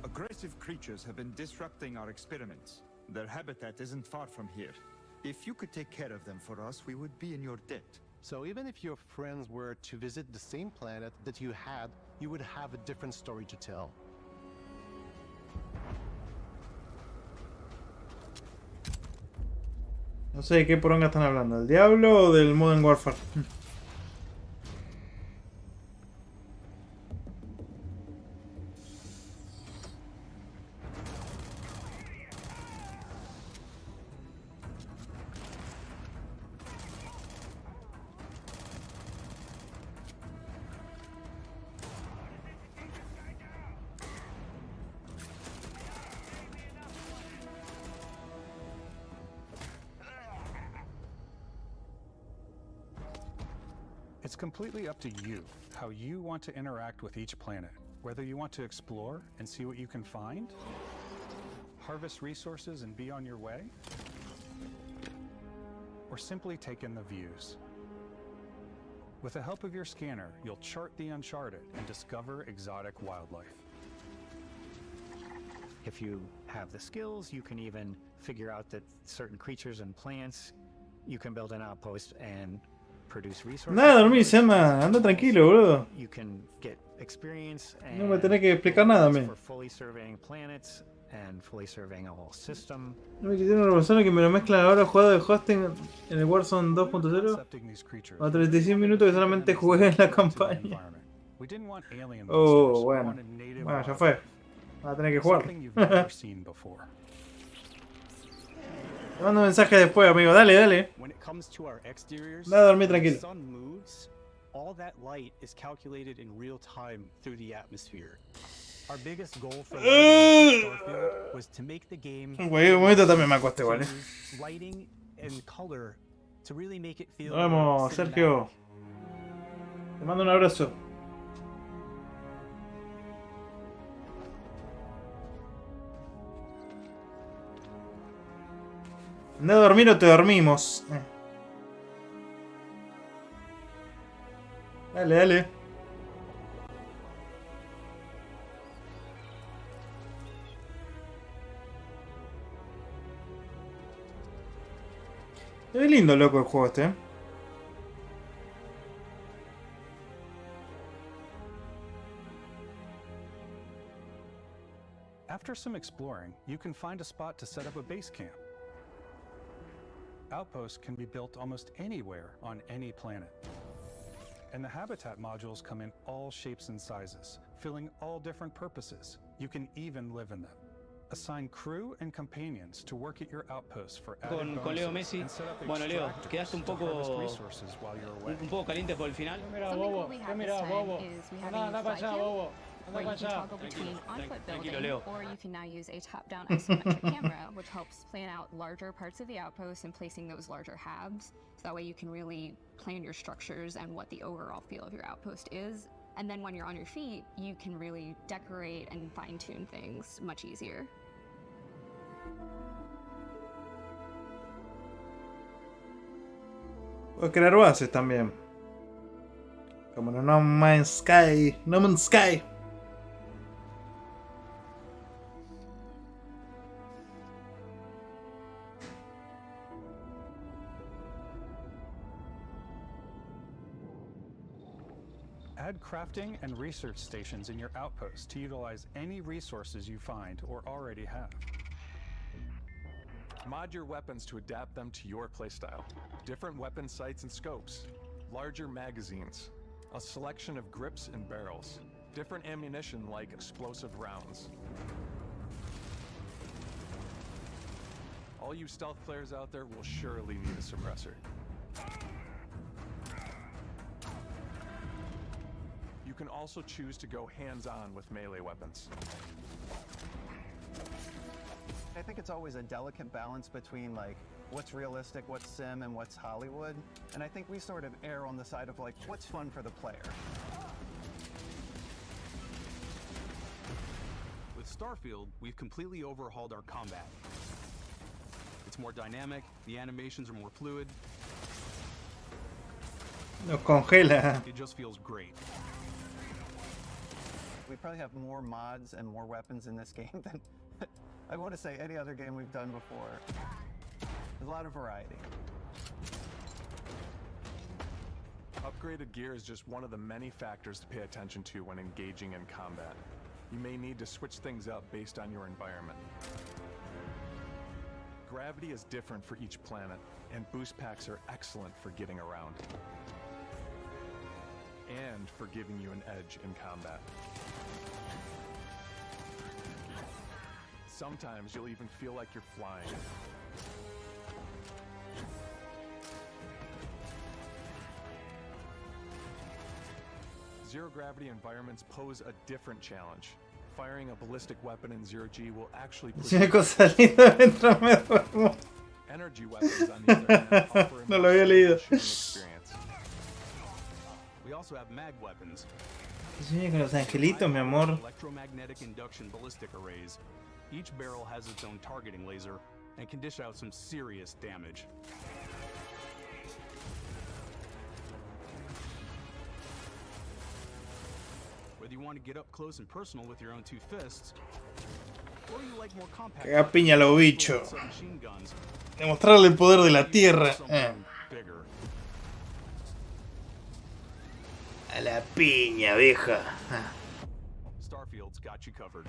Aggressive creatures have been disrupting our experiments. Their habitat isn't far from here. If you could take care of them for us, we would be in your debt. So even if your friends were to visit the same planet that you had, you would have a different story to tell. No sé de qué poronga están hablando, ¿del Diablo o del Modern Warfare? It's completely up to you how you want to interact with each planet, whether you want to explore and see what you can find, harvest resources and be on your way, or simply take in the views. With the help of your scanner, you'll chart the uncharted and discover exotic wildlife. If you have the skills, you can even figure out that certain creatures and plants, you can build an outpost and produce resources. Nada, dormí, Sema. Anda tranquilo, boludo. You can get experience and No me tenés que explicar nada a mí. for fully surveying planets and fully surveying a whole system. No me quisieron una persona que me lo mezcla ahora jugado de hosting en el Warzone 2.0 a 35 minutos que solamente jugué en la campaña. Oh, bueno. Bueno, ya fue. Va a tener que jugar. Te mando un mensaje después, amigo. Dale, dale. When it comes to our exteriors, Anda a dormir when the tranquilo. sun moves, all that light is calculated in real time through the atmosphere. Our biggest goal for Starfield was to make the game Güey, un momento también me acosté, ¿vale? lighting and color to really make it feel Nos vemos, Sergio. Te mando un abrazo. Anda a dormir o te dormimos. Dale, dale. Se ve lindo, loco, el juego este. After some exploring, you can find a spot to set up a base camp. Outposts can be built almost anywhere on any planet. And the habitat modules come in all shapes and sizes, filling all different purposes. You can even live in them. Assign crew and companions to work at your outposts for added con Leo Messi. Bueno, Leo, quedaste un poco caliente por el final. Mira, bobo. ¿Qué mirás, bobo? Anda para allá, bobo. Where you can toggle between on-foot building, or you can now use a top-down isometric camera, which helps plan out larger parts of the outpost and placing those larger halves. So that way you can really plan your structures and what the overall feel of your outpost is. And then when you're on your feet, you can really decorate and fine-tune things much easier. Puedo crear bases también. Como en No Man's Sky. No Man's Sky. Add crafting and research stations in your outposts to utilize any resources you find or already have. Mod your weapons to adapt them to your playstyle. Different weapon sights and scopes, larger magazines, a selection of grips and barrels, different ammunition like explosive rounds. All you stealth players out there will surely need a suppressor. You can also choose to go hands-on with melee weapons. I think it's always a delicate balance between like what's realistic, what's sim, and what's Hollywood. And I think we sort of err on the side of like what's fun for the player. With Starfield, we've completely overhauled our combat. It's more dynamic, the animations are more fluid. Nos congela. It just feels great. We probably have more mods and more weapons in this game than I want to say any other game we've done before. There's a lot of variety. Upgraded gear is just one of the many factors to pay attention to when engaging in combat. You may need to switch things up based on your environment. Gravity is different for each planet, and boost packs are excellent for getting around. And for giving you an edge in combat. Sometimes you'll even feel like you're flying. Zero gravity environments pose a different challenge. Firing a ballistic weapon in zero G will actually Si una cosa linda mientras me duermo. Energy weapons on the other hand offer No lo había leído. experience. We also have mag weapons. Sueño con los angelitos, mi amor. Electromagnetic induction ballistic arrays. Each barrel has its own targeting laser and can dish out some serious damage. Whether you want to get up close and personal with your own two fists, or you like more compact Que haga piña a los bichos. submachine guns, Demostrarle el poder de la tierra. bigger. A la piña, vieja. Starfield's got you covered.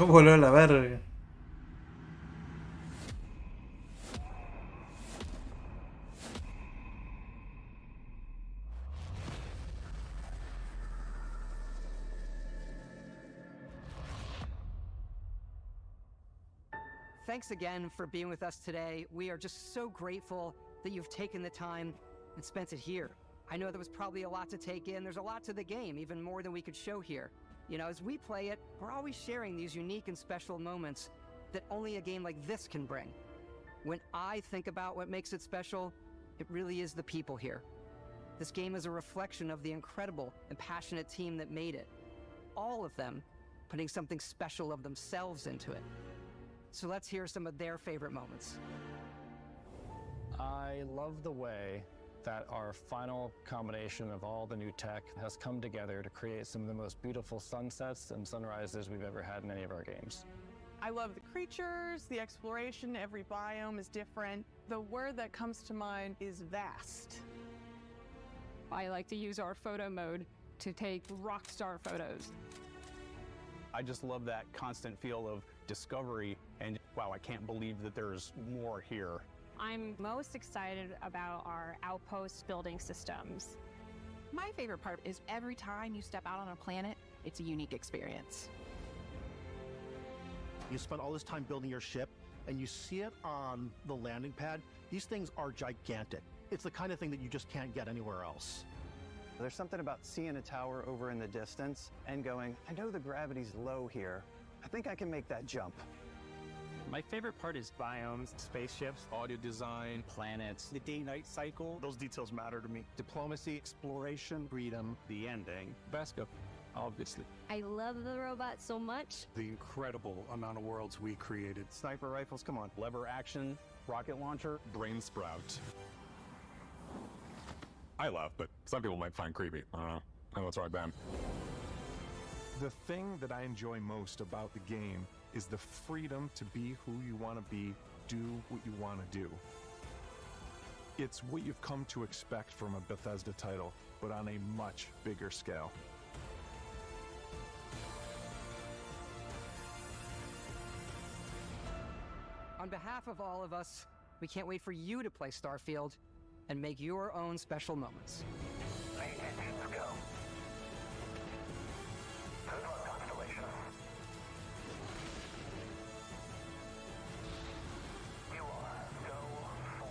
No voló la verga. Thanks again for being with us today. We are just so grateful that you've taken the time and spent it here. I know there was probably a lot to take in. There's a lot to the game, even more than we could show here. You know, as we play it, we're always sharing these unique and special moments that only a game like this can bring. When I think about what makes it special, it really is the people here. This game is a reflection of the incredible and passionate team that made it. All of them putting something special of themselves into it. So let's hear some of their favorite moments. I love the way that our final combination of all the new tech has come together to create some of the most beautiful sunsets and sunrises we've ever had in any of our games. I love the creatures, the exploration, every biome is different. The word that comes to mind is vast. I like to use our photo mode to take rock star photos. I just love that constant feel of discovery and wow, I can't believe that there's more here. I'm most excited about our outpost building systems. My favorite part is every time you step out on a planet, it's a unique experience. You spend all this time building your ship and you see it on the landing pad. These things are gigantic. It's the kind of thing that you just can't get anywhere else. There's something about seeing a tower over in the distance and going, I know the gravity's low here. I think I can make that jump. My favorite part is biomes, spaceships, audio design, planets, the day-night cycle. Those details matter to me. Diplomacy, exploration, freedom, the ending. Beskap, obviously. I love the robot so much. The incredible amount of worlds we created. Sniper rifles, come on. Lever action, rocket launcher. Brain sprout. I love, but some people might find creepy. I don't know. Oh, that's right, Ben. The thing that I enjoy most about the game is the freedom to be who you want to be, do what you want to do. It's what you've come to expect from a Bethesda title, but on a much bigger scale. On behalf of all of us, we can't wait for you to play Starfield and make your own special moments. Let's go. Good luck, Constellation. You are go for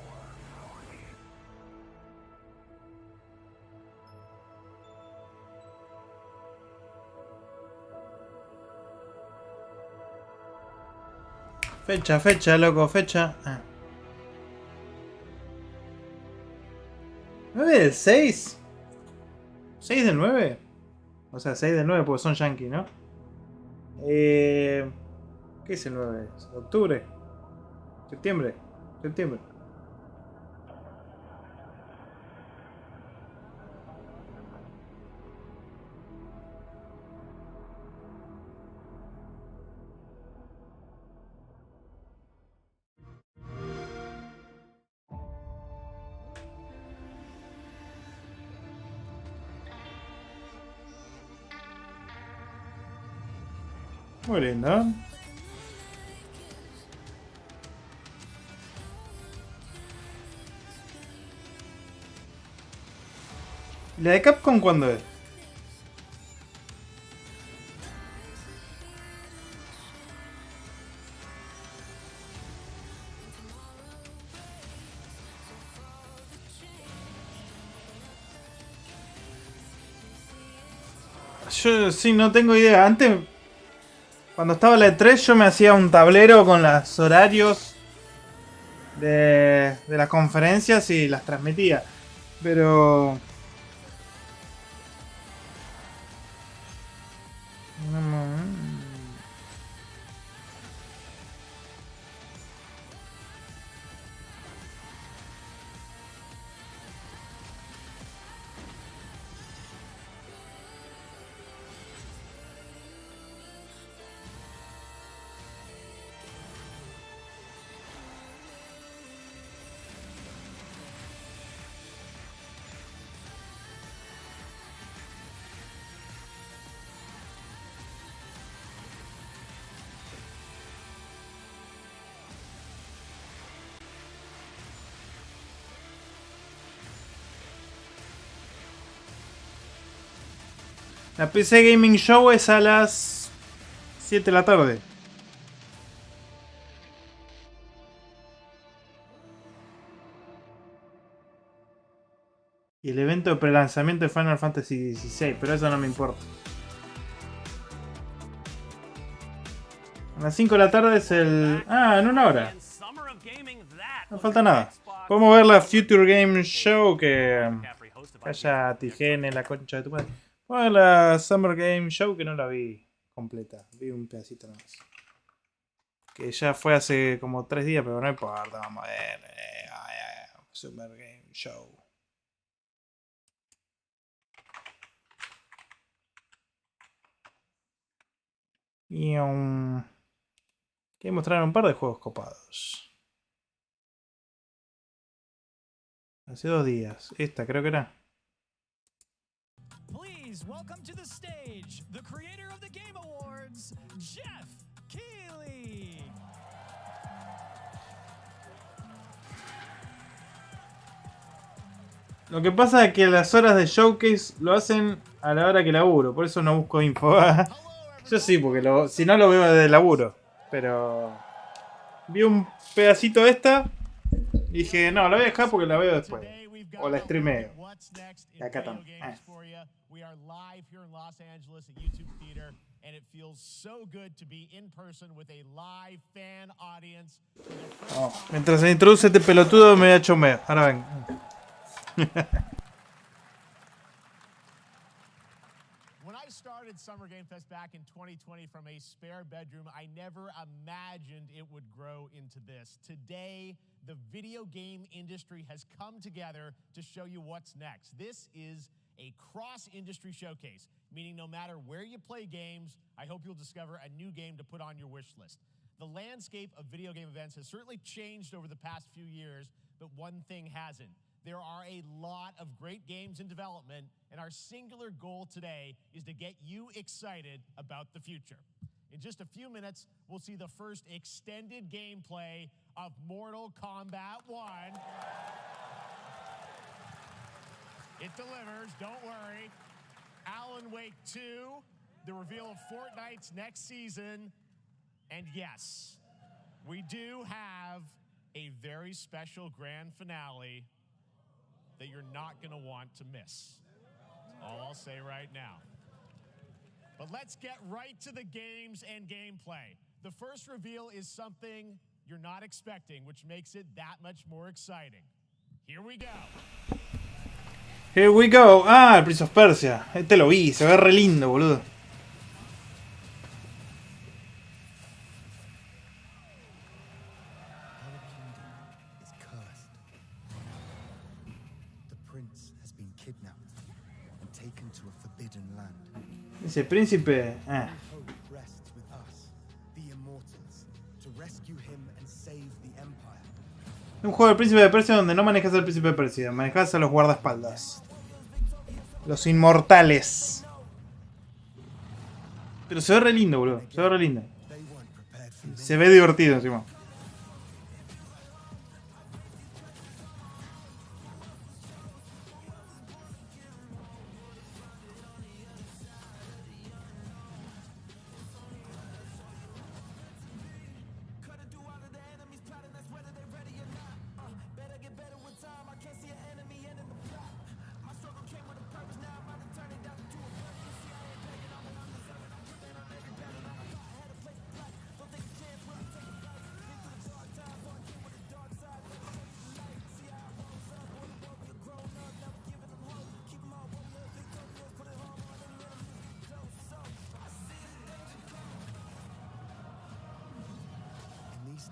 launch. Fecha, loco, fecha. 9 del 6. 6 del 9. O sea, 6 del 9 porque son yankees, ¿no? ¿Qué es el 9? ¿Octubre? ¿Septiembre? Septiembre. Muy lindo. ¿La de Capcom cuándo es? Yo sí, no tengo idea. Antes, cuando estaba la E3, yo me hacía un tablero con los horarios de las conferencias y las transmitía. Pero... La PC Gaming Show es a las 7 de la tarde. Y el evento de prelanzamiento de Final Fantasy XVI, pero eso no me importa. A las 5 de la tarde es el... Ah, en una hora. No falta nada. Podemos ver la Future Game Show que haya Tigen en la concha de tu madre. Podemos ver la Summer Game Show que no la vi completa. Vi un pedacito nada más. Que ya fue hace como 3 días, pero no importa. Vamos a ver. Summer Game Show. Y que mostraron un par de juegos copados. Hace 2 días. Esta creo que era. Please welcome to the stage the creator of the Game Awards, Jeff Keighley. Lo que pasa es que las horas de showcase lo hacen a la hora que laburo, por eso no busco info. Yo sí, porque si no lo veo desde el laburo. Pero vi un pedacito de esta y dije, no, la voy a dejar porque la veo después. O la streameo. Y acá también. Oh, mientras se introduce este pelotudo me voy a chomear. Ahora ven. When I started Summer Game Fest back in 2020 from a spare bedroom, I never imagined it would grow into this. Today, the video game industry has come together to show you what's next. This is a cross-industry showcase, meaning no matter where you play games, I hope you'll discover a new game to put on your wish list. The landscape of video game events has certainly changed over the past few years, but one thing hasn't. There are a lot of great games in development, and our singular goal today is to get you excited about the future. In just a few minutes, we'll see the first extended gameplay of Mortal Kombat 1. It delivers, don't worry. Alan Wake 2, the reveal of Fortnite's next season, and yes, we do have a very special grand finale that you're not going to want to miss. All I'll say right now. But let's get right to the games and gameplay. The first reveal is something you're not expecting, which makes it that much more exciting. Here we go. Here we go. Ah, el Prince of Persia. Este lo vi, se ve re lindo, boludo. Ese príncipe. Un juego del príncipe de Persia donde no manejas al príncipe de Persia, manejas a los guardaespaldas. Los inmortales. Pero se ve re lindo, boludo. Se ve re lindo. Se ve divertido encima.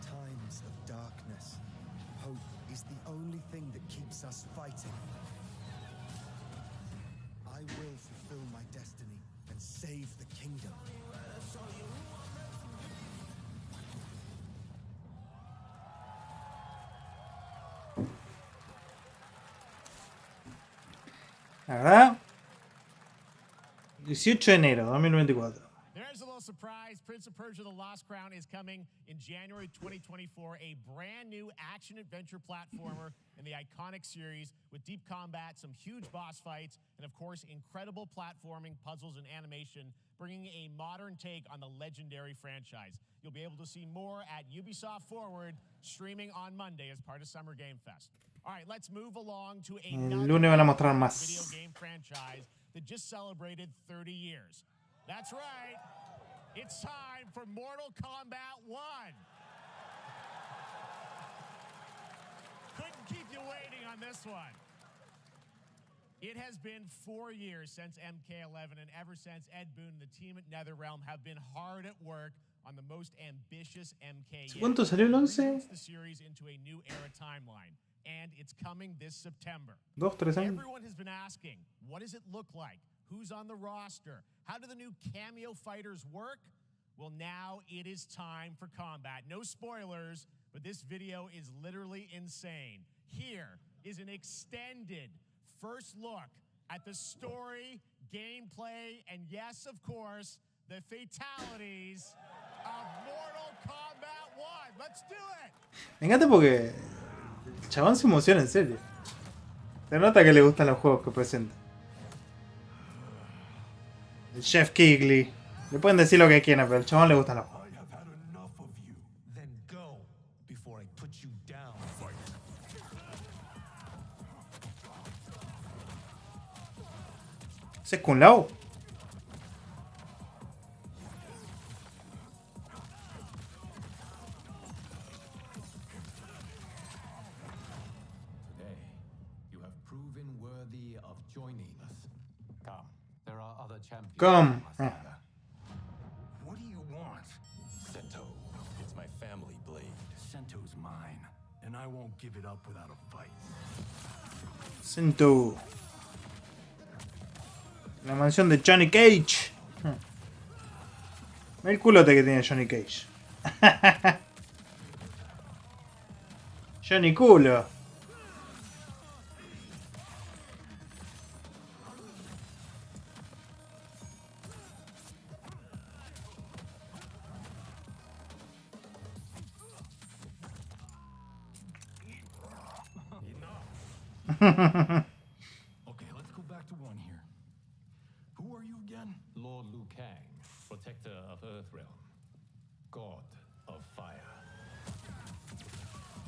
Times of darkness, hope is the only thing that keeps us fighting. I will fulfill my destiny and save the kingdom. La verdad, 18 de enero de 2024. surprise, Prince of Persia: The Lost Crown is coming in January 2024, a brand new action-adventure platformer in the iconic series with deep combat, some huge boss fights, and of course, incredible platforming, puzzles, and animation, bringing a modern take on the legendary franchise. You'll be able to see more at Ubisoft Forward, streaming on Monday as part of Summer Game Fest. All right, let's move along to El lunes van a mostrar video más. game franchise that just celebrated 30 years. That's right. It's time for Mortal Kombat 1. Couldn't keep you waiting on this one. It has been 4 years since MK11, and ever since, Ed Boon and the team at NetherRealm have been hard at work on the most ambitious MK yet. ¿Cuánto salió el 11? The series into a new era timeline, and it's coming this September. 2-3 años. Everyone has been asking, what does it look like? Who's on the roster? How do the new cameo fighters work? Well, now it is time for combat. No spoilers, but this video is literally insane. Here is an extended first look at the story, gameplay, and yes, of course, the fatalities of Mortal Kombat 1. Let's do it! Me encanta porque el chabón se emociona en serio. Se nota que le gustan los juegos que presenta. El Chef Kigley. Le pueden decir lo que quieran, pero al chabón le gustan los juegos. ¿Ese es Kun Lao? Today, you have proven worthy of joining us. Come, there are other champions. Come. What do you want? Sento. It's my family blade. Sento's mine, and I won't give it up without a fight. Sento. La mansión de Johnny Cage. Mira el culote que tiene Johnny Cage. Johnny culo. Okay, let's go back to one here. Who are you again? Lord Liu Kang, protector of Earthrealm, god of fire.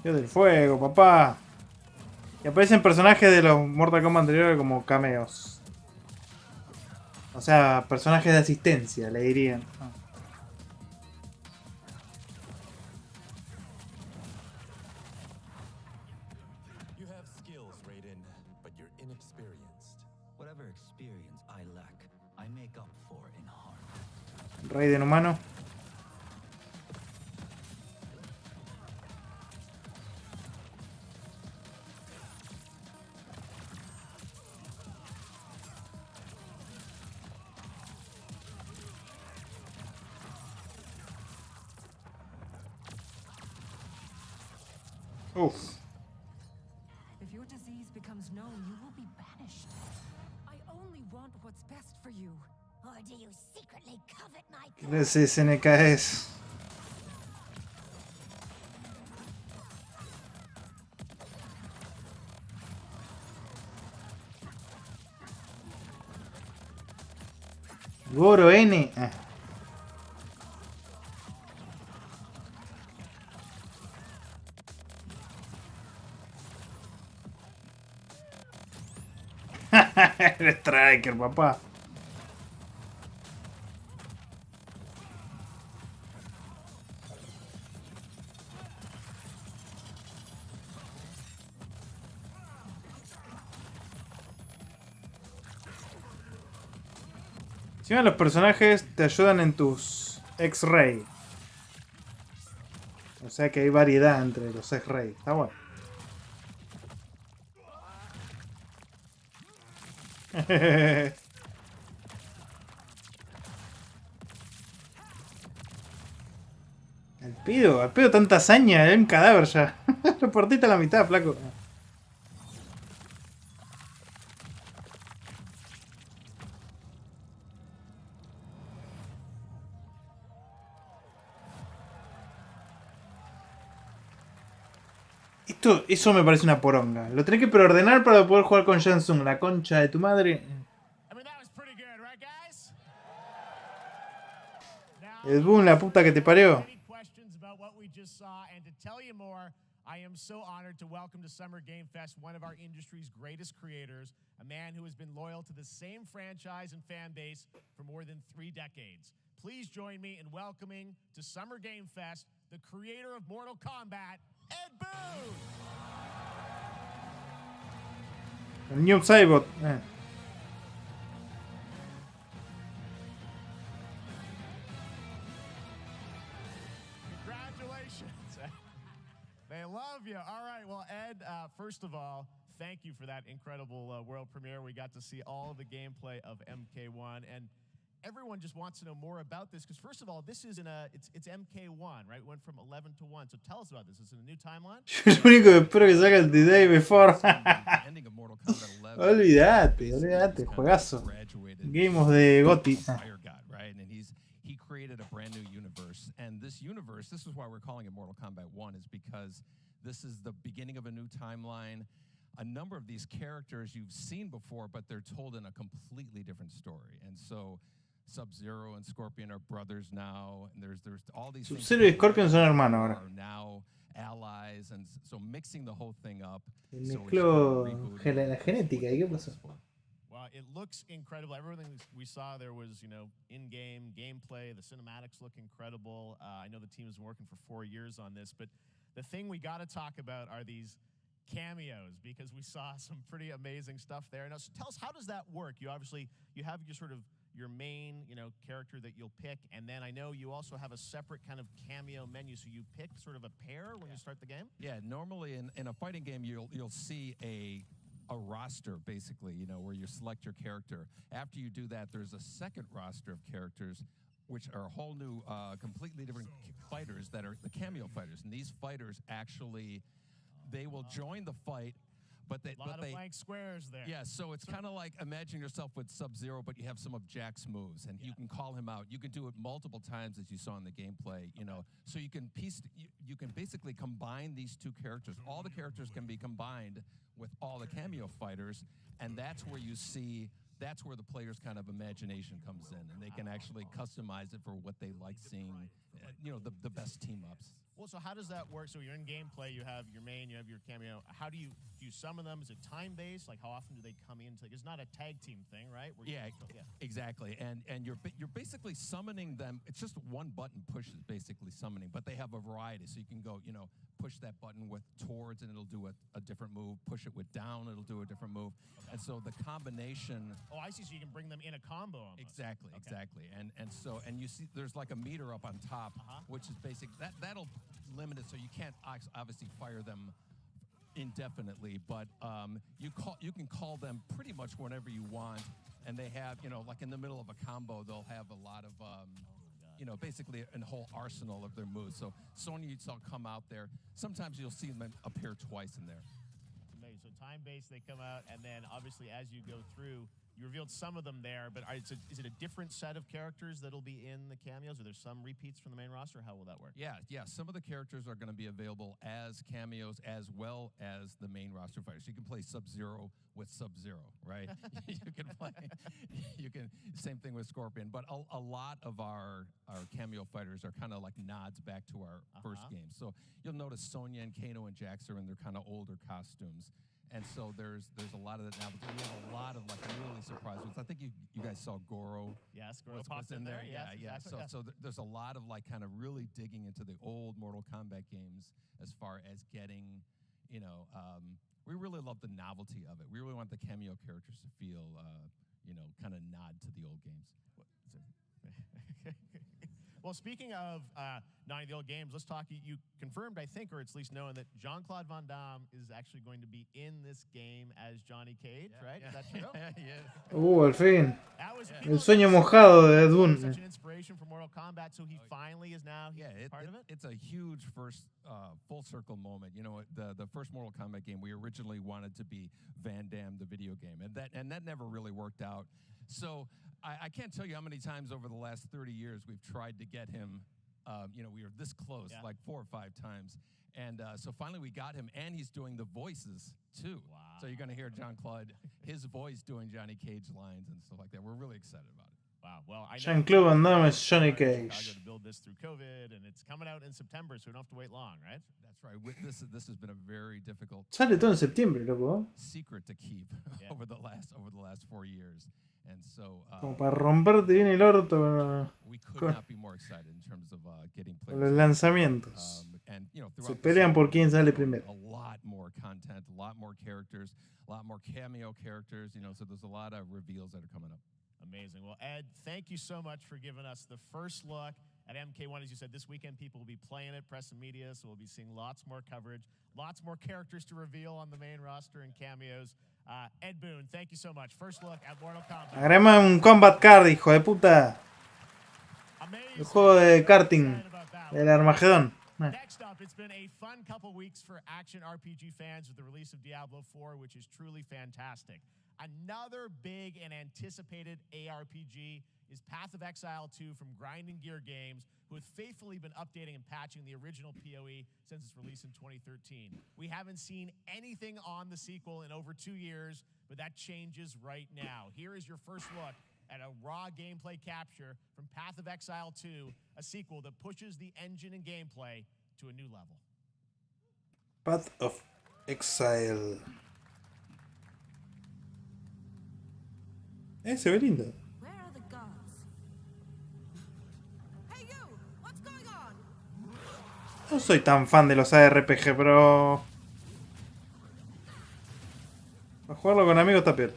Dios del fuego, papá. Y aparecen personajes de los Mortal Kombat anteriores como cameos. O sea, personajes de asistencia, le dirían. You have skills, Raiden, but you're inexperienced. Whatever experience I lack, I make up for in heart. Raiden humano. Uf. If your disease becomes known, you will be banished. I only want what's best for you. Or do you secretly covet my ¿Qué es ese NKS? Goro N. El Striker, papá. Encima los personajes te ayudan en tus X-Ray. O sea que hay variedad entre los X-Ray. Está bueno. Al pedo tanta hazaña, hay un cadáver ya. Lo partiste a la mitad, flaco. Eso me parece una poronga. Lo tenés que preordenar para poder jugar con Shansung, la concha de tu madre. El boom, la puta que te parió. I am so honored to welcome to Summer Game Fest one of our industry's greatest creators, a man who has been loyal to the same franchise and fan base for more than 3 decades. Please join me in welcoming to Summer Game Fest the creator of Mortal Kombat, Ed Boon! El New Cybot. Congratulations. They love you. All right. Well, Ed, first of all, thank you for that incredible world premiere. We got to see all the gameplay of MK1, and everyone just wants to know more about this because, first of all, this is it's MK1, right? It went from 11 to 1. So tell us about this. Is it a new timeline? Yo lo único que espero que salga el The Day Before. Olvídate, juegazo. Game of the GOTY. He created a brand new universe, and this universe, this is why we're calling it Mortal Kombat 1, is because this is the beginning of a new timeline. A number of these characters you've seen before, but they're told in a completely different story. And so Sub-Zero and Scorpion are brothers now, and there's all these Sub-Zero y Scorpion son hermanos ahora. Are now allies, and so mixing the whole thing up. Mezcló la genética, ¿y qué pasó? Well, it looks incredible. Everything we saw there was, in-game gameplay. The cinematics look incredible. I know the team has been working for 4 years on this, but the thing we got to talk about are these cameos because we saw some pretty amazing stuff there. Now, so tell us, how does that work? You have your main, character that you'll pick, and then I know you also have a separate kind of cameo menu, so you pick sort of a pair when you start the game? Yeah, normally in a fighting game, you'll see a roster, basically, where you select your character. After you do that, there's a second roster of characters, which are a whole new, completely different fighters that are the cameo fighters. And these fighters actually, they will join the fight, but they... A lot of blank squares there. Yeah, so it's kind of like imagine yourself with Sub-Zero, but you have some of Jack's moves, and you can call him out. You can do it multiple times, as you saw in the gameplay, So you can you can basically combine these two characters. All the characters can be combined with all the cameo fighters, and that's where that's where the player's kind of imagination comes in, and they can actually customize it for what they like seeing, the best team-ups. Well, so how does that work? So you're in gameplay, you have your main, you have your cameo. How do you summon them? Is it time-based? Like, how often do they come in? It's not a tag team thing, right? Exactly. And you're basically summoning them. It's just one button push is basically summoning, but they have a variety. So you can go, push that button with towards, and it'll do a different move. Push it with down, it'll do a different move. And so the combination... Oh, I see. So you can bring them in a combo almost. Exactly. And you see there's like a meter up on top, which is basic. That'll limit it, so you can't obviously fire them indefinitely, but you can call them pretty much whenever you want, and they have, like in the middle of a combo, they'll have a lot of basically a whole arsenal of their moves. So Sonya, you saw come out there. Sometimes you'll see them appear twice in there. Amazing. So time-based, they come out, and then obviously as you go through, you revealed some of them there, but is it a different set of characters that'll be in the cameos? Are there some repeats from the main roster? How will that work? Yeah. Some of the characters are going to be available as cameos as well as the main roster fighters. You can play Sub-Zero with Sub-Zero, right? Same thing with Scorpion. But a lot of our cameo fighters are kind of like nods back to our first game. So you'll notice Sonya and Kano and Jax are in their kind of older costumes. And so there's a lot of that now. But we have a lot of really surprise ones. I think you guys saw Goro. Yes, Goro popped in there. Yes, Yeah. exactly. So there's a lot of kind of really digging into the old Mortal Kombat games as far as getting, we really love the novelty of it. We really want the cameo characters to feel, kind of nod to the old games. Well, speaking of not the old games, let's talk. You confirmed, I think, or it's at least known that Jean-Claude Van Damme is actually going to be in this game as Johnny Cage, right? Is that true? Al fin. El sueño mojado de Dune. Such an inspiration for Mortal Kombat, so he finally is now part of it? It's a huge first full circle moment. The first Mortal Kombat game, we originally wanted to be Van Damme, the video game, and that never really worked out. So I can't tell you how many times over the last 30 years we've tried to get him You know, we were this close, like 4 or 5 times. And so finally we got him, and he's doing the voices too. Wow. So you're going to hear Jean-Claude, his voice doing Johnny Cage lines and stuff like that. We're really excited about it. Wow. Well, I know Jean-Claude Van Damme is Johnny Chicago Cage. to build this through COVID, and it's coming out in September, so we don't have to wait long, right? That's right. This has been a very difficult Sale todo en septiembre, loco. secret to keep over the last 4 years. And so Como para romperte bien el orto we could not be more excited in terms of getting con los players. lanzamientos. And you know, Se throughout pelean por quién sale primero. a lot more content, a lot more characters, a lot more cameo characters, you know, so there's a lot of reveals that are coming up. Amazing. Well, Ed, thank you so much for giving us the first look at MK1. As you said, this weekend people will be playing it, press and media, so we'll be seeing lots more coverage, lots more characters to reveal on the main roster and cameos. Ed Boon, thank you so much. First look at Mortal Kombat. Agrema un combat card, hijo de puta. El juego de karting. El Armagedón. Next up, it's been a fun couple weeks for action RPG fans with the release of Diablo 4, which is truly fantastic. Another big and anticipated ARPG is Path of Exile 2 from Grinding Gear Games, who have faithfully been updating and patching the original PoE since its release in 2013. We haven't seen anything on the sequel in over 2 years, but that changes right now. Here is your first look at a raw gameplay capture from Path of Exile 2, a sequel that pushes the engine and gameplay to a new level. Path of Exile. Se ve lindo. Where are the gods? Hey you! What's going on? No soy tan fan de los ARPG, pero para jugarlo con amigos está peor.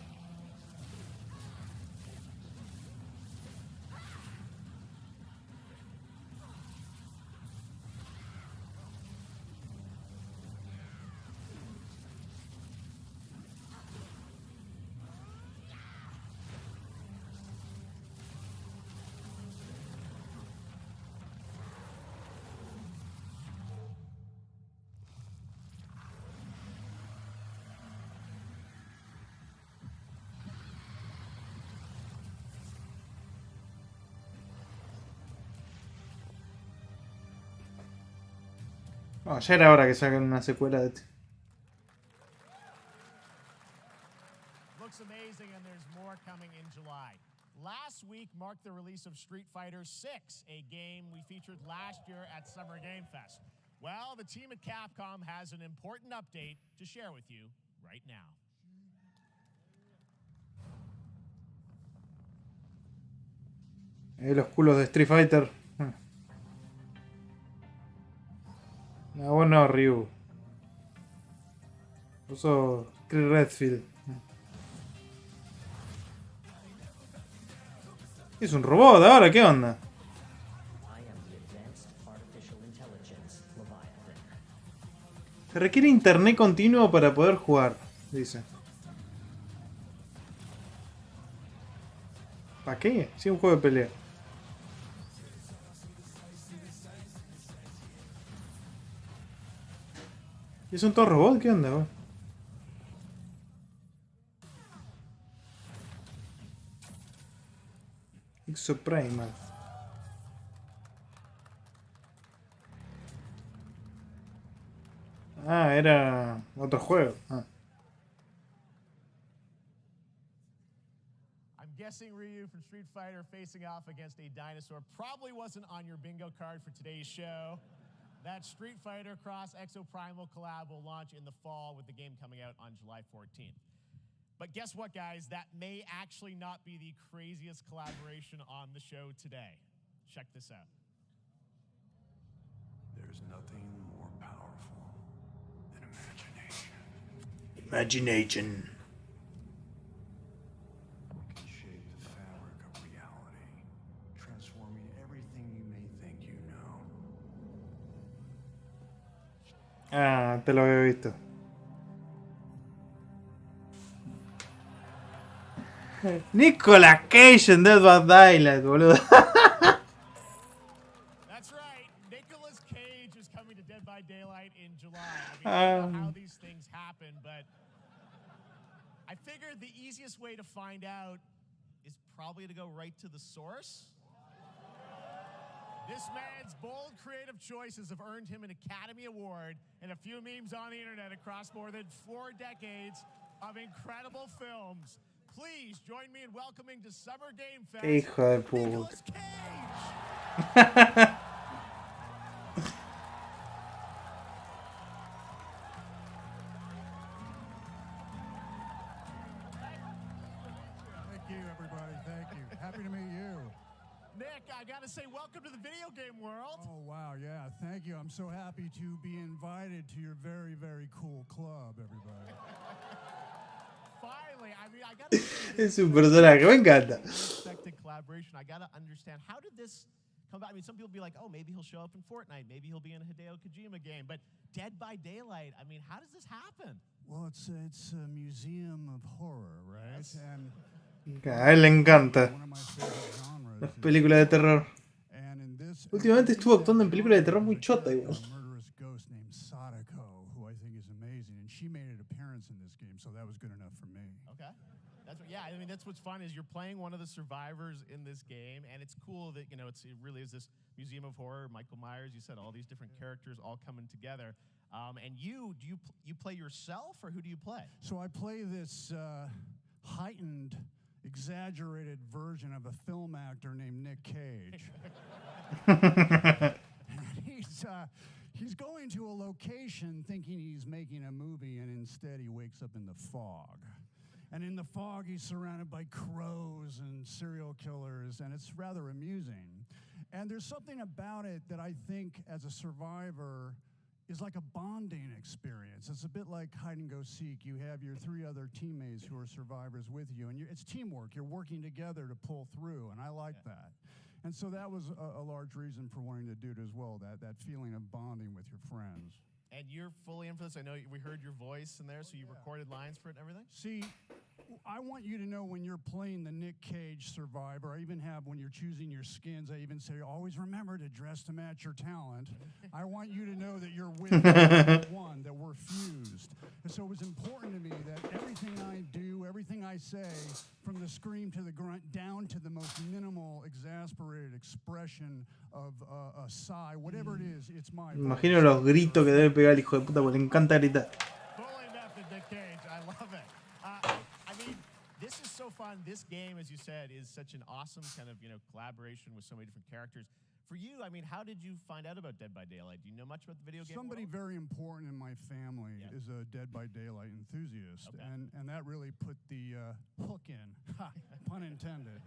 No, ya era hora que saquen una secuela de este. Looks amazing, and there's more coming in July. Last week marked the release of Street Fighter 6, a game we featured last year at Summer Game Fest. Well, the team at Capcom has an important update to share with you right now. Los culos de Street Fighter. No, vos no, Ryu. Vos sos Chris Redfield. Es un robot ahora, ¿qué onda? Se requiere internet continuo para poder jugar, dice. ¿Para qué? Si es un juego de pelea. ¿Y son todos robots? ¿Qué onda, güey? Exoprimal. Ah, era otro juego. Ah. I'm guessing Ryu from Street Fighter facing off against a dinosaur probably wasn't on your bingo card for today's show. That Street Fighter Cross Exoprimal collab will launch in the fall, with the game coming out on July 14th. But guess what, guys? That may actually not be the craziest collaboration on the show today. Check this out. There's nothing more powerful than imagination. Imagination. It can shape the fabric of reality, transforming everything you may think you know. Ah, te lo había visto. Nicolas Cage en Dead by Daylight, boludo. That's right. Nicolas Cage is coming to Dead by Daylight in July. I don't know how these things happen, but I figured the easiest way to find out is probably to go right to the source. This man's bold creative choices have earned him an Academy Award and a few memes on the internet across more than 4 decades of incredible films. Please join me in welcoming to Summer Game Fest, Hijo de puta. Nicolas Cage. Thank you, everybody. Thank you. Happy to meet you. Nick, I gotta say, welcome to the video game world. Oh, wow. Yeah, thank you. I'm so happy to be invited to your very, very cool club, everybody. Finally, I mean, I gotta say, Es un personaje, me encanta. unexpected collaboration. I gotta understand, how did this come about? I mean, some people be like, oh, maybe he'll show up in Fortnite. Maybe he'll be in a Hideo Kojima game. But Dead by Daylight, I mean, how does this happen? Well, it's a museum of horror, right? Yes. And A él le encanta las películas de terror. Últimamente estuvo actuando en películas de terror muy chota igual. A murderous ghost named Sadako, who I think is amazing, and she made an appearance in this game, so that was good enough for me. Okay. That's what, yeah, I mean, that's what's fun is you're playing one of the survivors in this game, and it's cool that, you know, it really is this museum of horror. Michael Myers, you said all these different characters all coming together. And you play yourself, or who do you play? So I play this heightened, exaggerated version of a film actor named Nick Cage. He's going to a location thinking he's making a movie, and instead he wakes up in the fog. And in the fog, he's surrounded by crows and serial killers, and it's rather amusing. And there's something about it that I think, as a survivor, is like a bonding experience. It's a bit like hide and go seek. You have your 3 other teammates who are survivors with you, and it's teamwork. You're working together to pull through, and I like that. And so that was a large reason for wanting to do it as well, that feeling of bonding with your friends. And you're fully in for this. I know we heard your voice in there, so you recorded lines for it and everything? See, I want you to know when you're playing the Nick Cage survivor, I even have when you're choosing your skins, I even say, always remember to dress to match your talent. I want you to know that you're with one, that we're fused. And so it was important to me that everything I do, everything I say, from the scream to the grunt, down to the most minimal, exasperated expression of a sigh, whatever it is, it's my Me imagino los gritos que debe pegar el hijo de puta porque le encanta gritar. Fully method, Nick Cage. I love it. I mean, this is so fun. This game, as you said, is such an awesome kind of, you know, collaboration with so many different characters. For you, I mean, how did you find out about Dead by Daylight? Do you know much about the video game Somebody world? very important in my family is a Dead by Daylight enthusiast, and that really put the hook in, pun intended.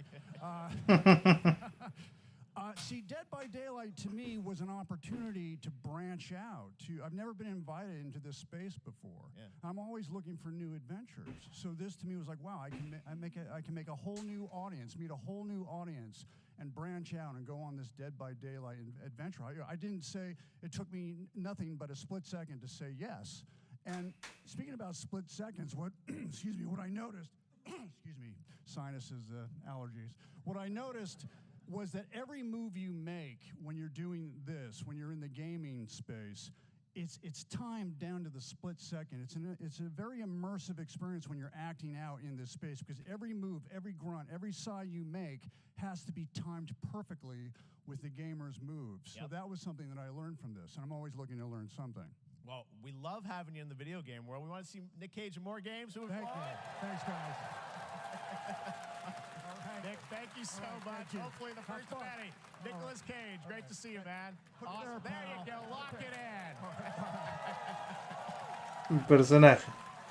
See, Dead by Daylight to me was an opportunity to branch out. I've never been invited into this space before. Yeah. I'm always looking for new adventures. So this to me was like, wow, I can make a whole new audience, meet a whole new audience, and branch out and go on this Dead by Daylight adventure. I didn't say, it took me nothing but a split second to say yes. And speaking about split seconds, what I noticed, excuse me, sinuses, allergies. What I noticed was that every move you make when you're doing this, when you're in the gaming space, it's timed down to the split second. It's a very immersive experience when you're acting out in this space, because every move, every grunt, every sigh you make has to be timed perfectly with the gamer's moves. So that was something that I learned from this, and I'm always looking to learn something. Well, we love having you in the video game world. We want to see Nick Cage in more games. Thank you. Thanks, guys. Nick, thank you so much. Hopefully the first penny. Nicolas Cage, great to see you, man. Awesome. There you go. Lock it in. Un personaje.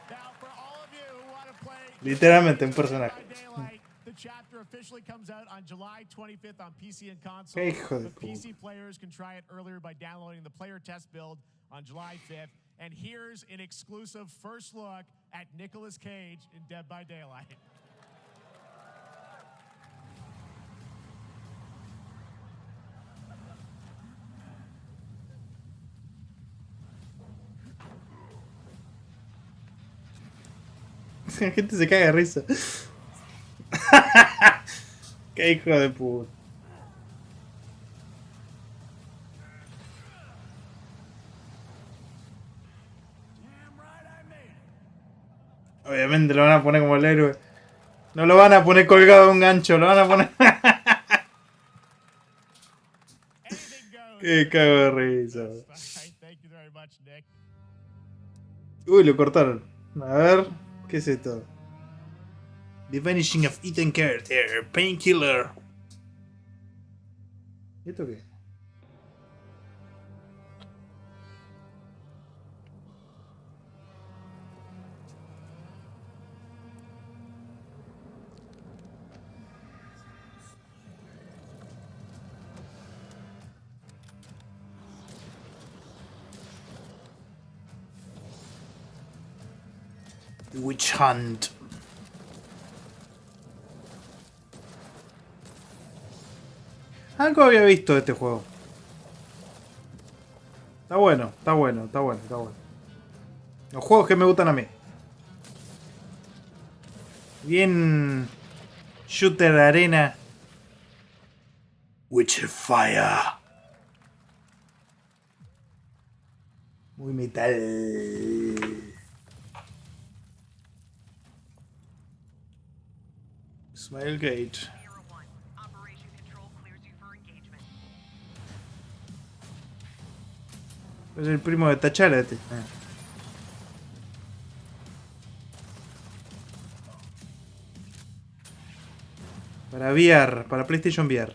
Now, for all of you who want to play Literalmente un personaje. Daylight, the chapter officially comes out on July 25th on PC and console. Hijo de The PC players can try it earlier by downloading the player test build on July 5th. And here's an exclusive first look at Nicolas Cage in Dead by Daylight. La gente se caga de risa. Qué hijo de puta. Obviamente lo van a poner como el héroe. No lo van a poner colgado de un gancho, lo van a poner. Qué cago de risa. Thank you very much, Nick. Uy, lo cortaron. A ver, ¿qué es esto? The Vanishing of Ethan Carter, Painkiller. ¿Y esto qué? Witch Hunt. Algo había visto de este juego. Está bueno, está bueno, está bueno, está bueno. Los juegos que me gustan a mí. Bien. Shooter de arena. Witchfire. Muy metal. Smile Gate. Es el primo de T'Challa este. Para VR, para PlayStation VR.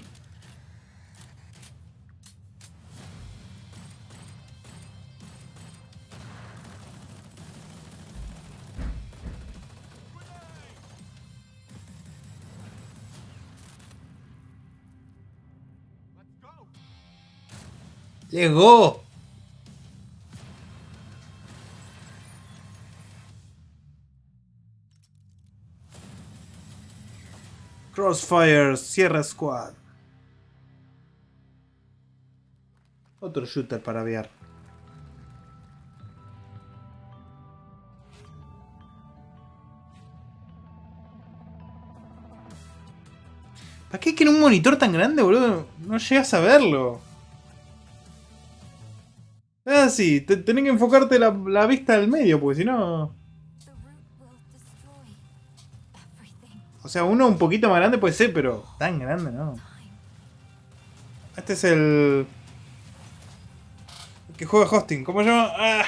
Let's go. Crossfire, Sierra Squad. Otro shooter para VR. ¿Para qué quiere un monitor tan grande, boludo? No llegas a verlo. Es así, tenés que enfocarte la vista al medio, porque si no... O sea, uno un poquito más grande puede ser, pero tan grande no. Este es el que juega hosting. ¿Cómo se llama? ¡Ah!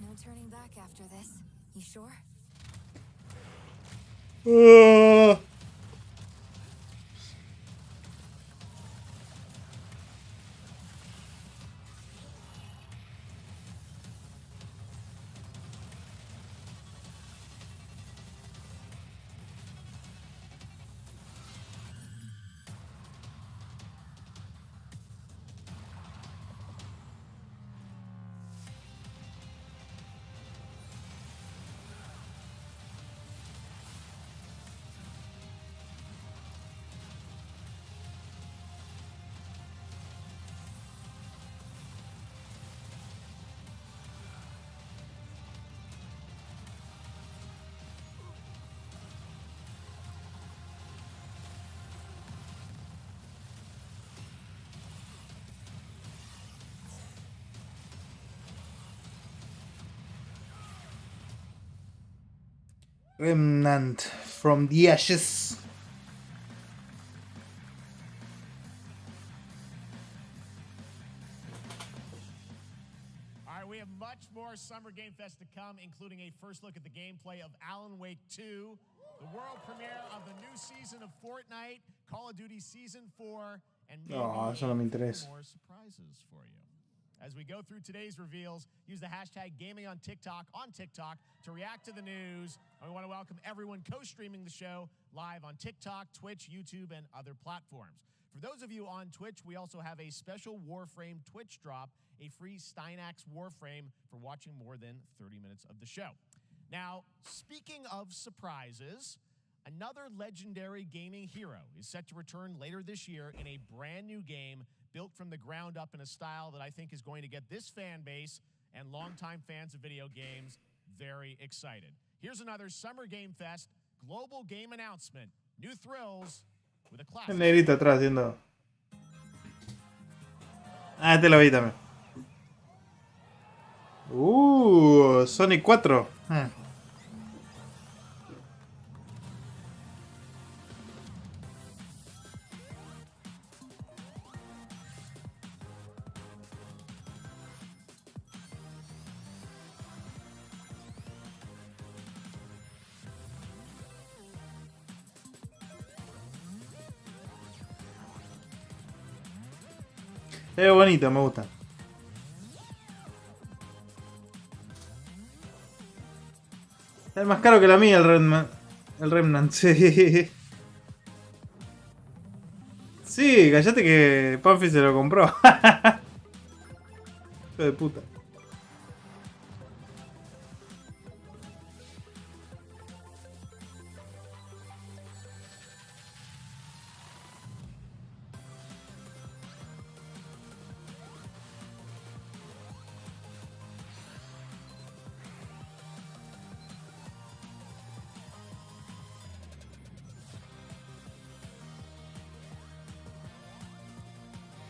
No turning back after this. You sure? Remnant from the Ashes. All right, we have much more Summer Game Fest to come, including a first look at the gameplay of Alan Wake 2, the world premiere of the new season of Fortnite, Call of Duty Season 4, and maybe No, eso no me interesa. more surprises for you. As we go through today's reveals, use the hashtag gaming on TikTok to react to the news. And we want to welcome everyone co-streaming the show live on TikTok, Twitch, YouTube, and other platforms. For those of you on Twitch, we also have a special Warframe Twitch drop, a free Steinax Warframe for watching more than 30 minutes of the show. Now, speaking of surprises, another legendary gaming hero is set to return later this year in a brand new game built from the ground up in a style that I think is going to get this fan base and longtime fans of video games very excited. Here's another Summer Game Fest global game announcement. New thrills with a classic. El negrito atrás haciendo. Ah, este lo vi también. Sonic 4. Ah. Es bonito, me gusta. Es más caro que la mía el Remnant, sí. Sí, callate que Puffy se lo compró. Hijo de puta.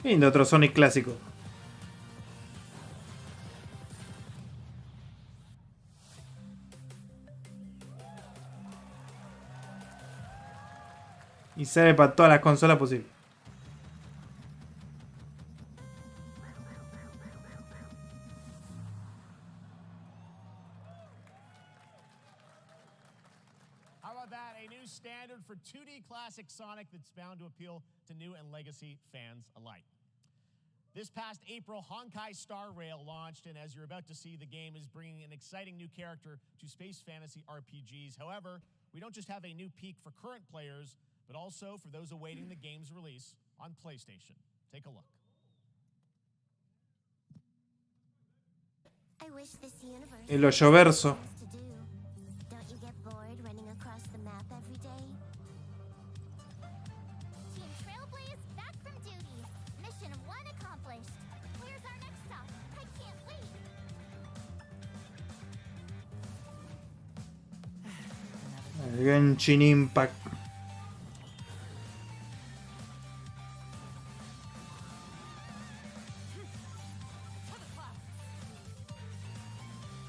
Lindo, otro Sonic clásico. Y sale para todas las consolas posibles. How about that? A new standard for 2D classic Sonic that's bound to appeal to new and legacy fans alike. This past April, Honkai Star Rail launched, and as you're about to see, the game is bringing an exciting new character to space fantasy RPGs. However, we don't just have a new peak for current players, but also for those awaiting the game's release on PlayStation. Take a look. I wish this universe El Hoyoverso. Don't you get bored running across the map every day? Team Trailblaze back from duty. Mission 1 accomplished. Where's our next stop? I can't wait. El Genshin Impact.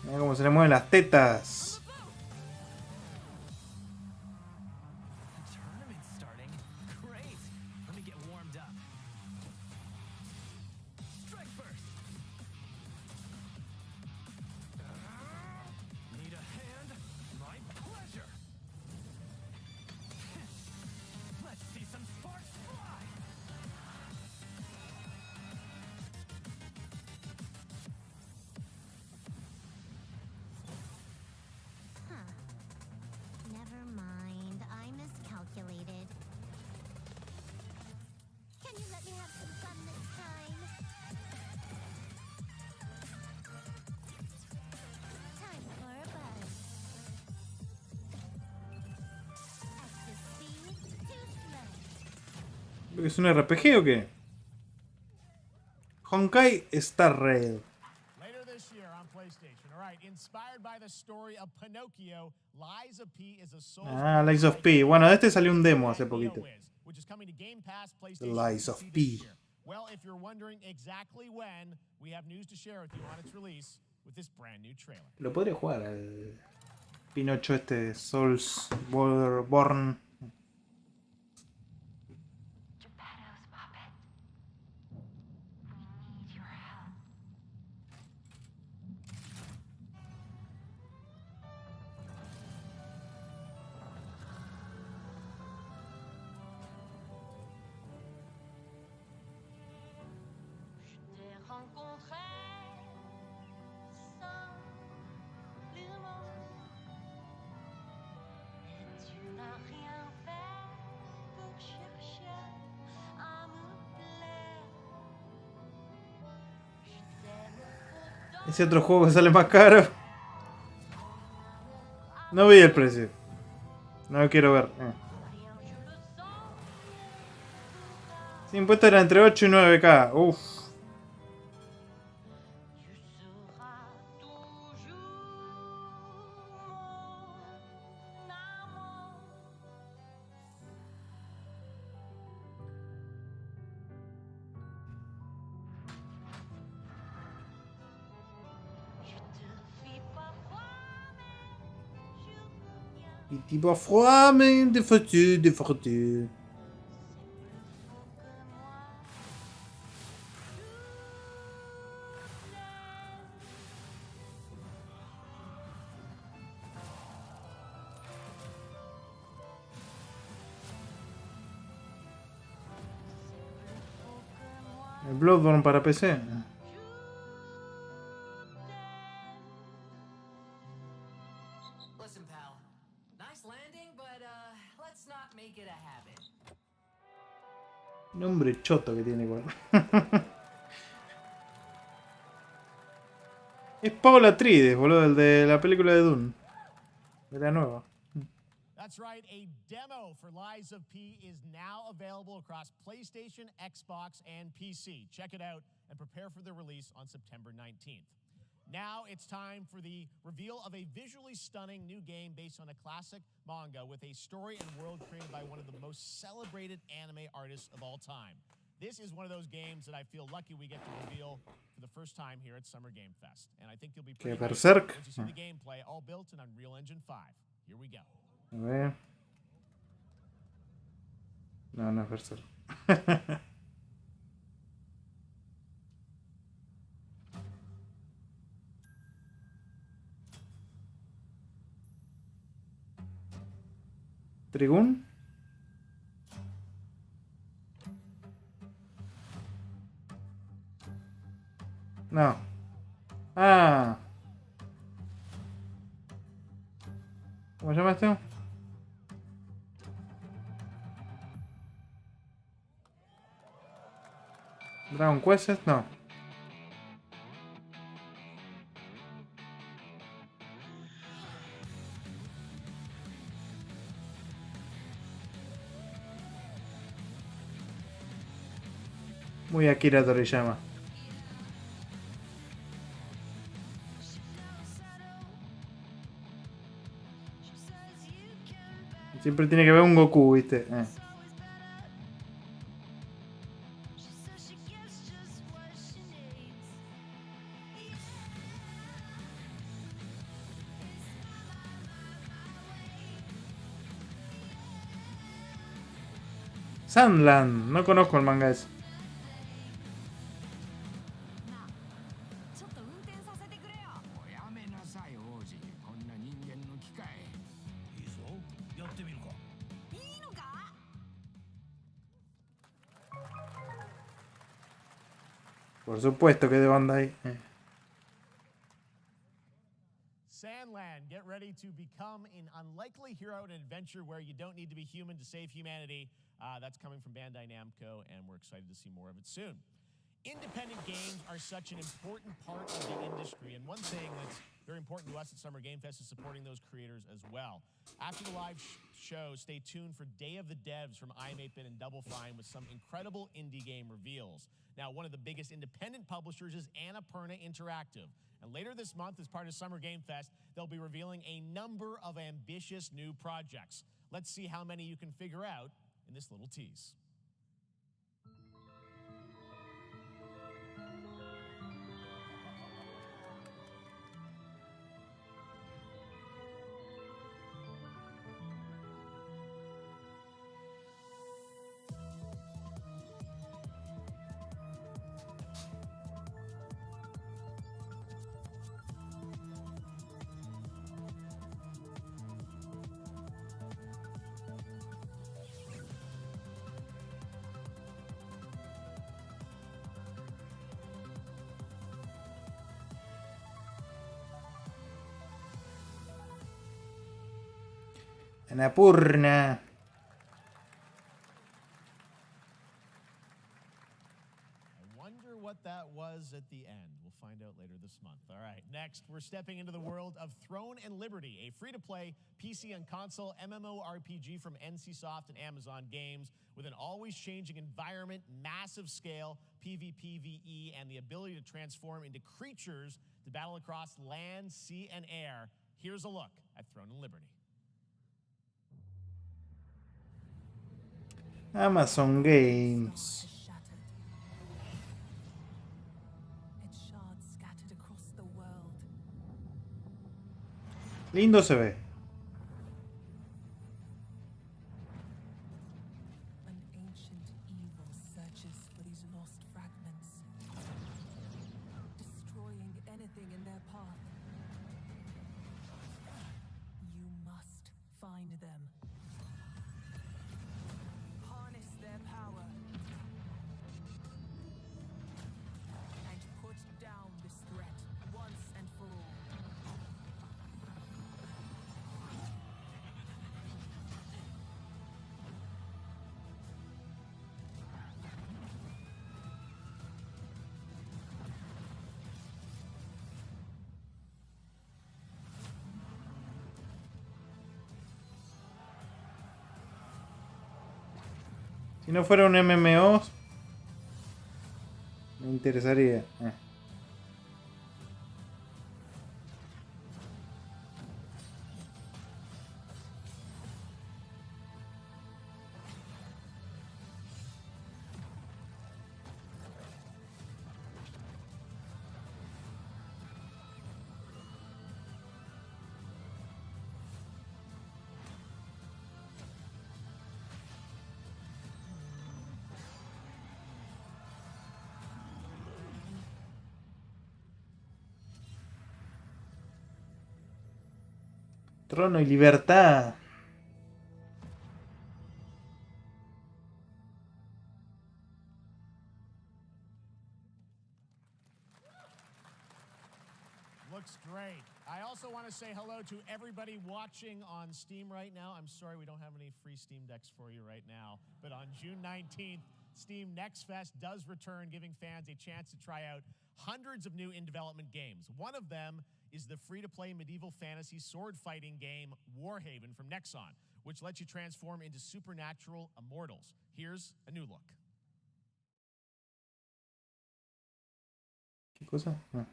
Mira cómo se le mueven las tetas. Tournament's starting. Great. Let me get warmed up. Strike first. Need a hand? My pleasure. Let's see some sparks fly. Huh. Never mind. I miscalculated. Can you let me have some fun this time? Time for a buzz. Excess speed, too slow. ¿Es un RPG o qué? Honkai Star Rail. Later this year on PlayStation. All right, inspired by the story of Pinocchio, Lies of P is a soul. Ah, Lies of P. Bueno, de este salió un demo hace poquito. Which is coming to Game Pass, The PlayStation Lies of PC P. this year. Well, if you're wondering exactly when, we have news to share with you on its release with this brand new trailer. Lo podría jugar al Pinocho este Souls Born. Ese otro juego que sale más caro. No vi el precio. No lo quiero ver. Sin impuestos era entre 8 y 9K. Uff. Y tipo froid, mais de fortune, de fortune. El Bloodborne para PC. Listen, pal. Nice landing, but let's not make it a habit. Nombre choto que tiene igual. Es Paula Atreides, boludo, el de la película de Dune. De la nueva. That's right, a demo for Lies of P is now available across PlayStation, Xbox, and PC. Check it out and prepare for the release on September 19th. Now it's time for the reveal of a visually stunning new game based on a classic manga with a story and world created by one of the most celebrated anime artists of all time. This is one of those games that I feel lucky we get to reveal for the first time here at Summer Game Fest. And I think you'll be pretty happy Berserk. once you see the gameplay, all built in Unreal Engine 5. Here we go. A ver. No, no es Berserk. ¿Trigun? No. Ah. ¿Cómo se llama esto? Dragon Quest, no. Muy Akira Toriyama. Siempre tiene que ver un Goku, ¿viste? Sandland, no conozco el manga ese. Por supuesto que de banda ahí. Sandland, get ready to become an unlikely hero in an adventure where you don't need to be human to save humanity. That's coming from Bandai Namco, and we're excited to see more of it soon. Independent games are such an important part of the industry, and one thing that's very important to us at Summer Game Fest is supporting those creators as well. After the live show, stay tuned for Day of the Devs from iam8bit and Double Fine with some incredible indie game reveals. Now, one of the biggest independent publishers is Annapurna Interactive. And later this month, as part of Summer Game Fest, they'll be revealing a number of ambitious new projects. Let's see how many you can figure out in this little tease. Annapurna. I wonder what that was at the end. We'll find out later this month. All right, next, we're stepping into the world of Throne and Liberty, a free-to-play PC and console MMORPG from NCSoft and Amazon Games with an always-changing environment, massive scale, PvPvE, and the ability to transform into creatures to battle across land, sea, and air. Here's a look at Throne and Liberty. Amazon Games. Lindo se ve. their path. You must find them. Harness their power. And put down this threat once and for all. Si no fuera un MMO, me interesaría. Trono y libertad. Looks great. I also want to say hello to everybody watching on Steam right now. I'm sorry we don't have any free Steam Decks for you right now, but on June 19th, Steam Next Fest does return, giving fans a chance to try out hundreds of new in-development games. One of them is the free-to-play medieval fantasy sword-fighting game Warhaven from Nexon, which lets you transform into supernatural immortals. Here's a new look. ¿Qué cosa? Ah.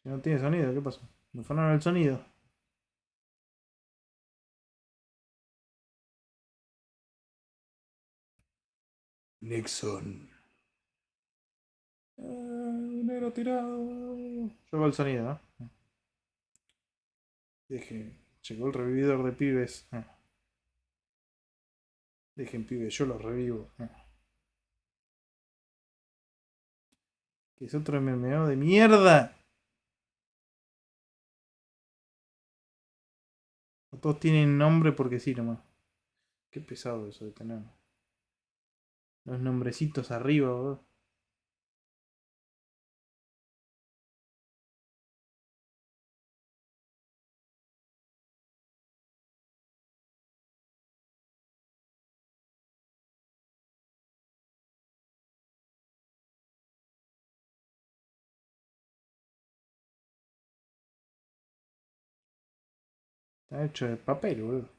Si no tiene sonido, ¿qué pasó? Me fueron el sonido. Nixon. Dinero tirado. Llegó el sonido, ¿no? Llegó el revividor de pibes. Dejen pibes, yo los revivo. Que es otro MMO de mierda. Todos tienen nombre porque sí nomás. Qué pesado eso de tener los nombrecitos arriba, bro. Está hecho de papel, boludo.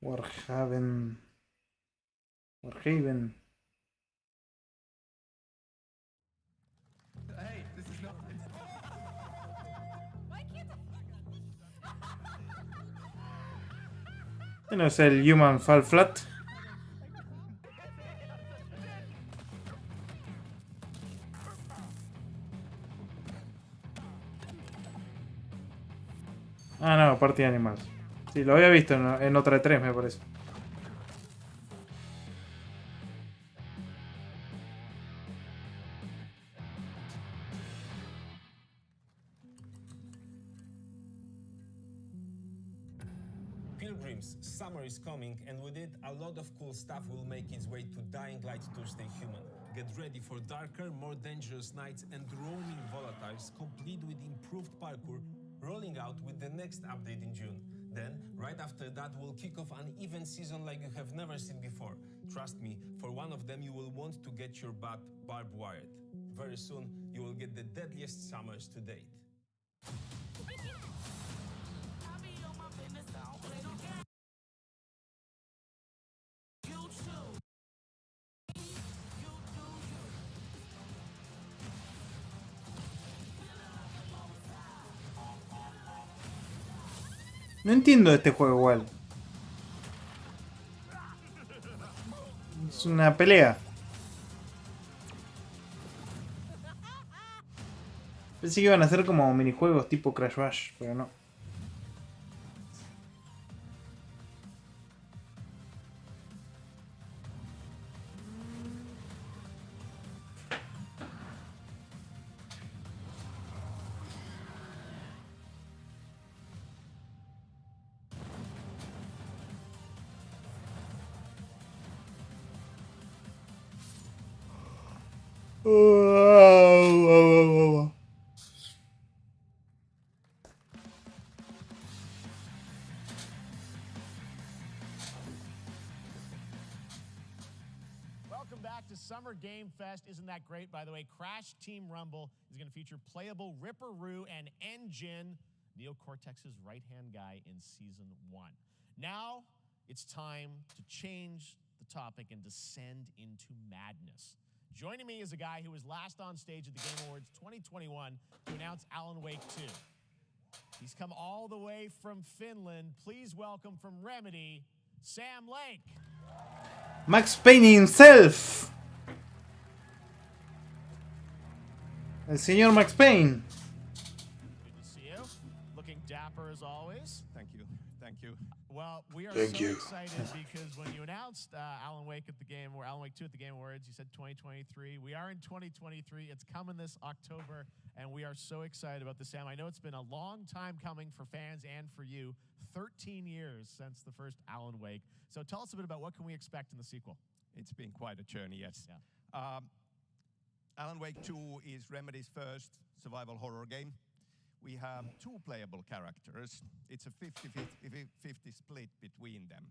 Warhaven. Warhaven. Hey, this is not. Este no es el Human Fall Flat. Ah, no, Party Animals. Sí, lo había visto en otra de 3, me parece. Pilgrims, summer is coming, and with it, a lot of cool stuff will make its way to Dying Light Tuesday Human. Get ready for darker, more dangerous nights and roaming volatiles, complete with improved parkour, rolling out with the next update in June. Then, right after that, we'll kick off an event season like you have never seen before. Trust me, for one of them you will want to get your butt barbed wired. Very soon, you will get the deadliest summers to date. No entiendo este juego igual. Es una pelea. Pensé que iban a ser como minijuegos tipo Crash Bash, pero no. Welcome back to Summer Game Fest. Isn't that great? By the way, Crash Team Rumble is going to feature playable Ripperoo and Engine, Neo Cortex's right-hand guy in Season 1. Now, it's time to change the topic and descend into madness. Joining me is a guy who was last on stage at the Game Awards 2021 to announce Alan Wake 2. He's come all the way from Finland. Please welcome from Remedy, Sam Lake. Max Payne himself. El señor Max Payne. Good to see you. Looking dapper as always. Thank you. Thank you. Well, we are Thank so you. excited because when you announced Alan Wake at the Game, or Alan Wake 2 at the Game Awards, you said 2023. We are in 2023. It's coming this October, and we are so excited about this, Sam. I know it's been a long time coming for fans and for you. 13 years since the first Alan Wake. So tell us a bit about what can we expect in the sequel. It's been quite a journey, yes. Yeah. Alan Wake 2 is Remedy's first survival horror game. We have two playable characters. It's a 50-50 split between them.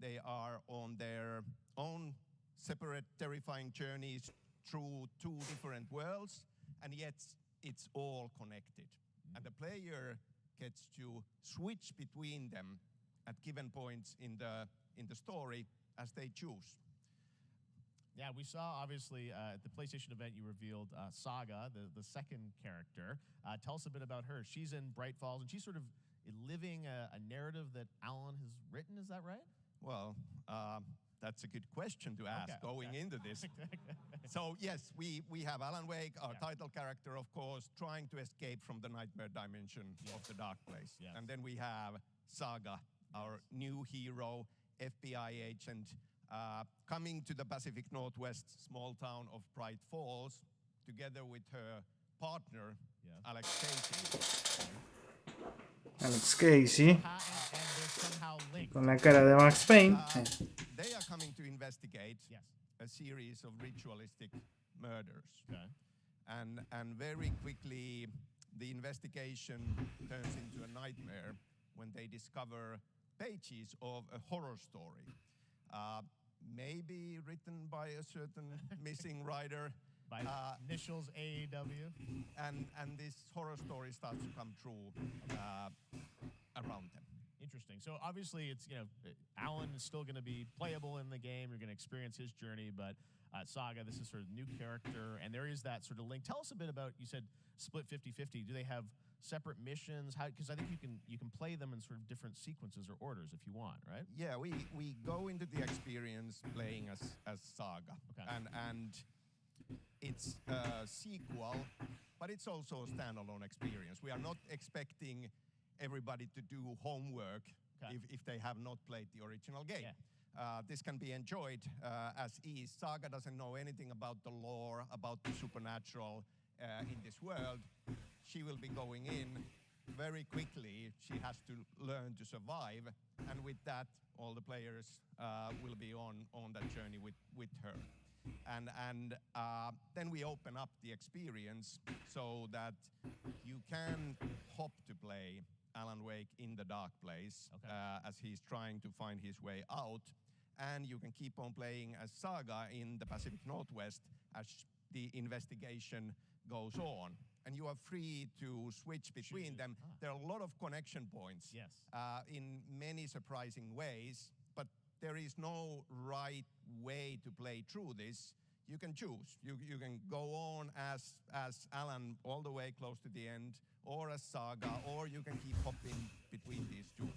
They are on their own separate terrifying journeys through two different worlds, and yet it's all connected. And the player gets to switch between them at given points in the story as they choose. Yeah, we saw, obviously, at the PlayStation event, you revealed Saga, the second character. Tell us a bit about her. She's in Bright Falls, and she's sort of living a narrative that Alan has written. Is that right? Well, that's a good question to ask going into this. So, yes, we have Alan Wake, our title character, of course, trying to escape from the nightmare dimension of the dark place. Yes. And then we have Saga, our new hero, FBI agent, coming to the Pacific Northwest small town of Bright Falls, together with her partner, Alex Casey. Alex Casey. And they're somehow linked. Con la cara de Max Payne. They are coming to investigate a series of ritualistic murders. Okay. And very quickly, the investigation turns into a nightmare when they discover pages of a horror story. Maybe written by a certain missing writer. By initials AEW. And this horror story starts to come true around them. Interesting. So obviously it's, Alan is still going to be playable in the game. You're going to experience his journey, but Saga, this is sort of new character, and there is that sort of link. Tell us a bit about, you said split 50-50. Do they have separate missions? How, because I think you can play them in sort of different sequences or orders if you want, right? Yeah, we go into the experience playing as Saga. Okay. And it's a sequel, but it's also a standalone experience. We are not expecting everybody to do homework if they have not played the original game. Yeah. This can be enjoyed as is. Saga doesn't know anything about the lore, about the supernatural in this world. She will be going in very quickly. She has to learn to survive, and with that, all the players will be on that journey with her. And then we open up the experience so that you can hop to play Alan Wake in the dark place as he's trying to find his way out. And you can keep on playing as Saga in the Pacific Northwest as the investigation goes on. And you are free to switch between them. There are a lot of connection points in many surprising ways, but there is no right way to play through this. You can choose. You can go on as Alan all the way close to the end, or as Saga, or you can keep hopping between these two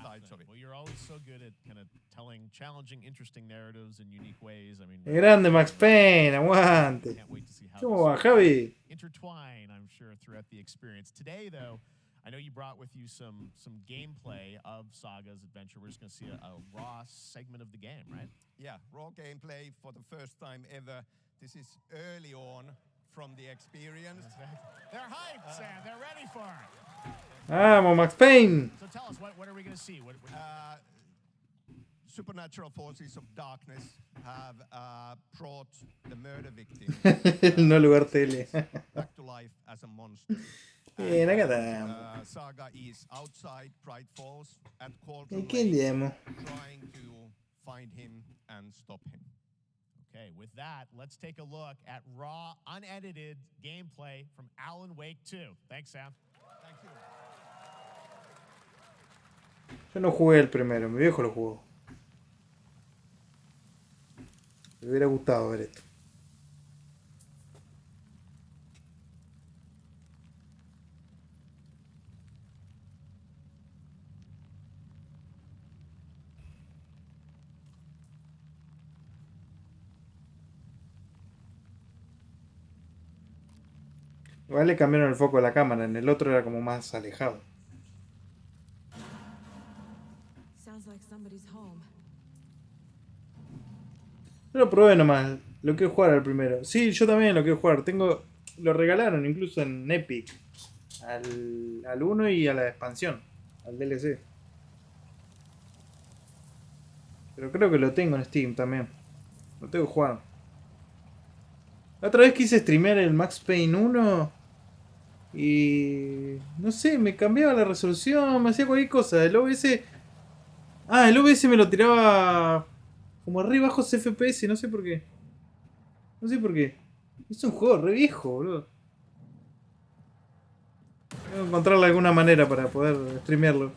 sides of it. Well, you're always so good at kind of telling challenging, interesting narratives in unique ways. I mean, Grande Max Payne, aguante. Can't wait to see how ¿Cómo va, Javi? intertwine, I'm sure, throughout the experience. Today, though, I know you brought with you some gameplay of Saga's adventure. We're just going to see a raw segment of the game, right? Yeah, raw gameplay for the first time ever. This is early on from the experience. They're hyped, Sam. They're ready for it. Vamos, Max Payne. So tell us, what are we going to see? What Supernatural forces of darkness have brought the murder victim No lugar tele. back to life as a monster. Bien, acá está. Saga is outside Pride Falls at ¿Y qué andiamo? trying to find him and stop him. Okay, with that, let's take a look at raw, unedited gameplay from Alan Wake 2. Thanks, Sam. Thank you. Yo no jugué el primero, mi viejo lo jugó. Me hubiera gustado ver esto. Igual le cambiaron el foco de la cámara, en el otro era como más alejado. Sounds like somebody's home. Yo lo probé nomás, lo quiero jugar al primero. Sí, yo también lo quiero jugar. Lo regalaron incluso en Epic. Al 1 y a la expansión, al DLC. Pero creo que lo tengo en Steam también. Lo tengo que jugar. La otra vez quise streamear el Max Payne 1 y no sé, me cambiaba la resolución, me hacía cualquier cosa. El OBS... Ah, el OBS me lo tiraba como re bajos FPS, no sé por qué. No sé por qué. Es un juego re viejo, boludo. Tengo que encontrarle alguna manera para poder streamearlo.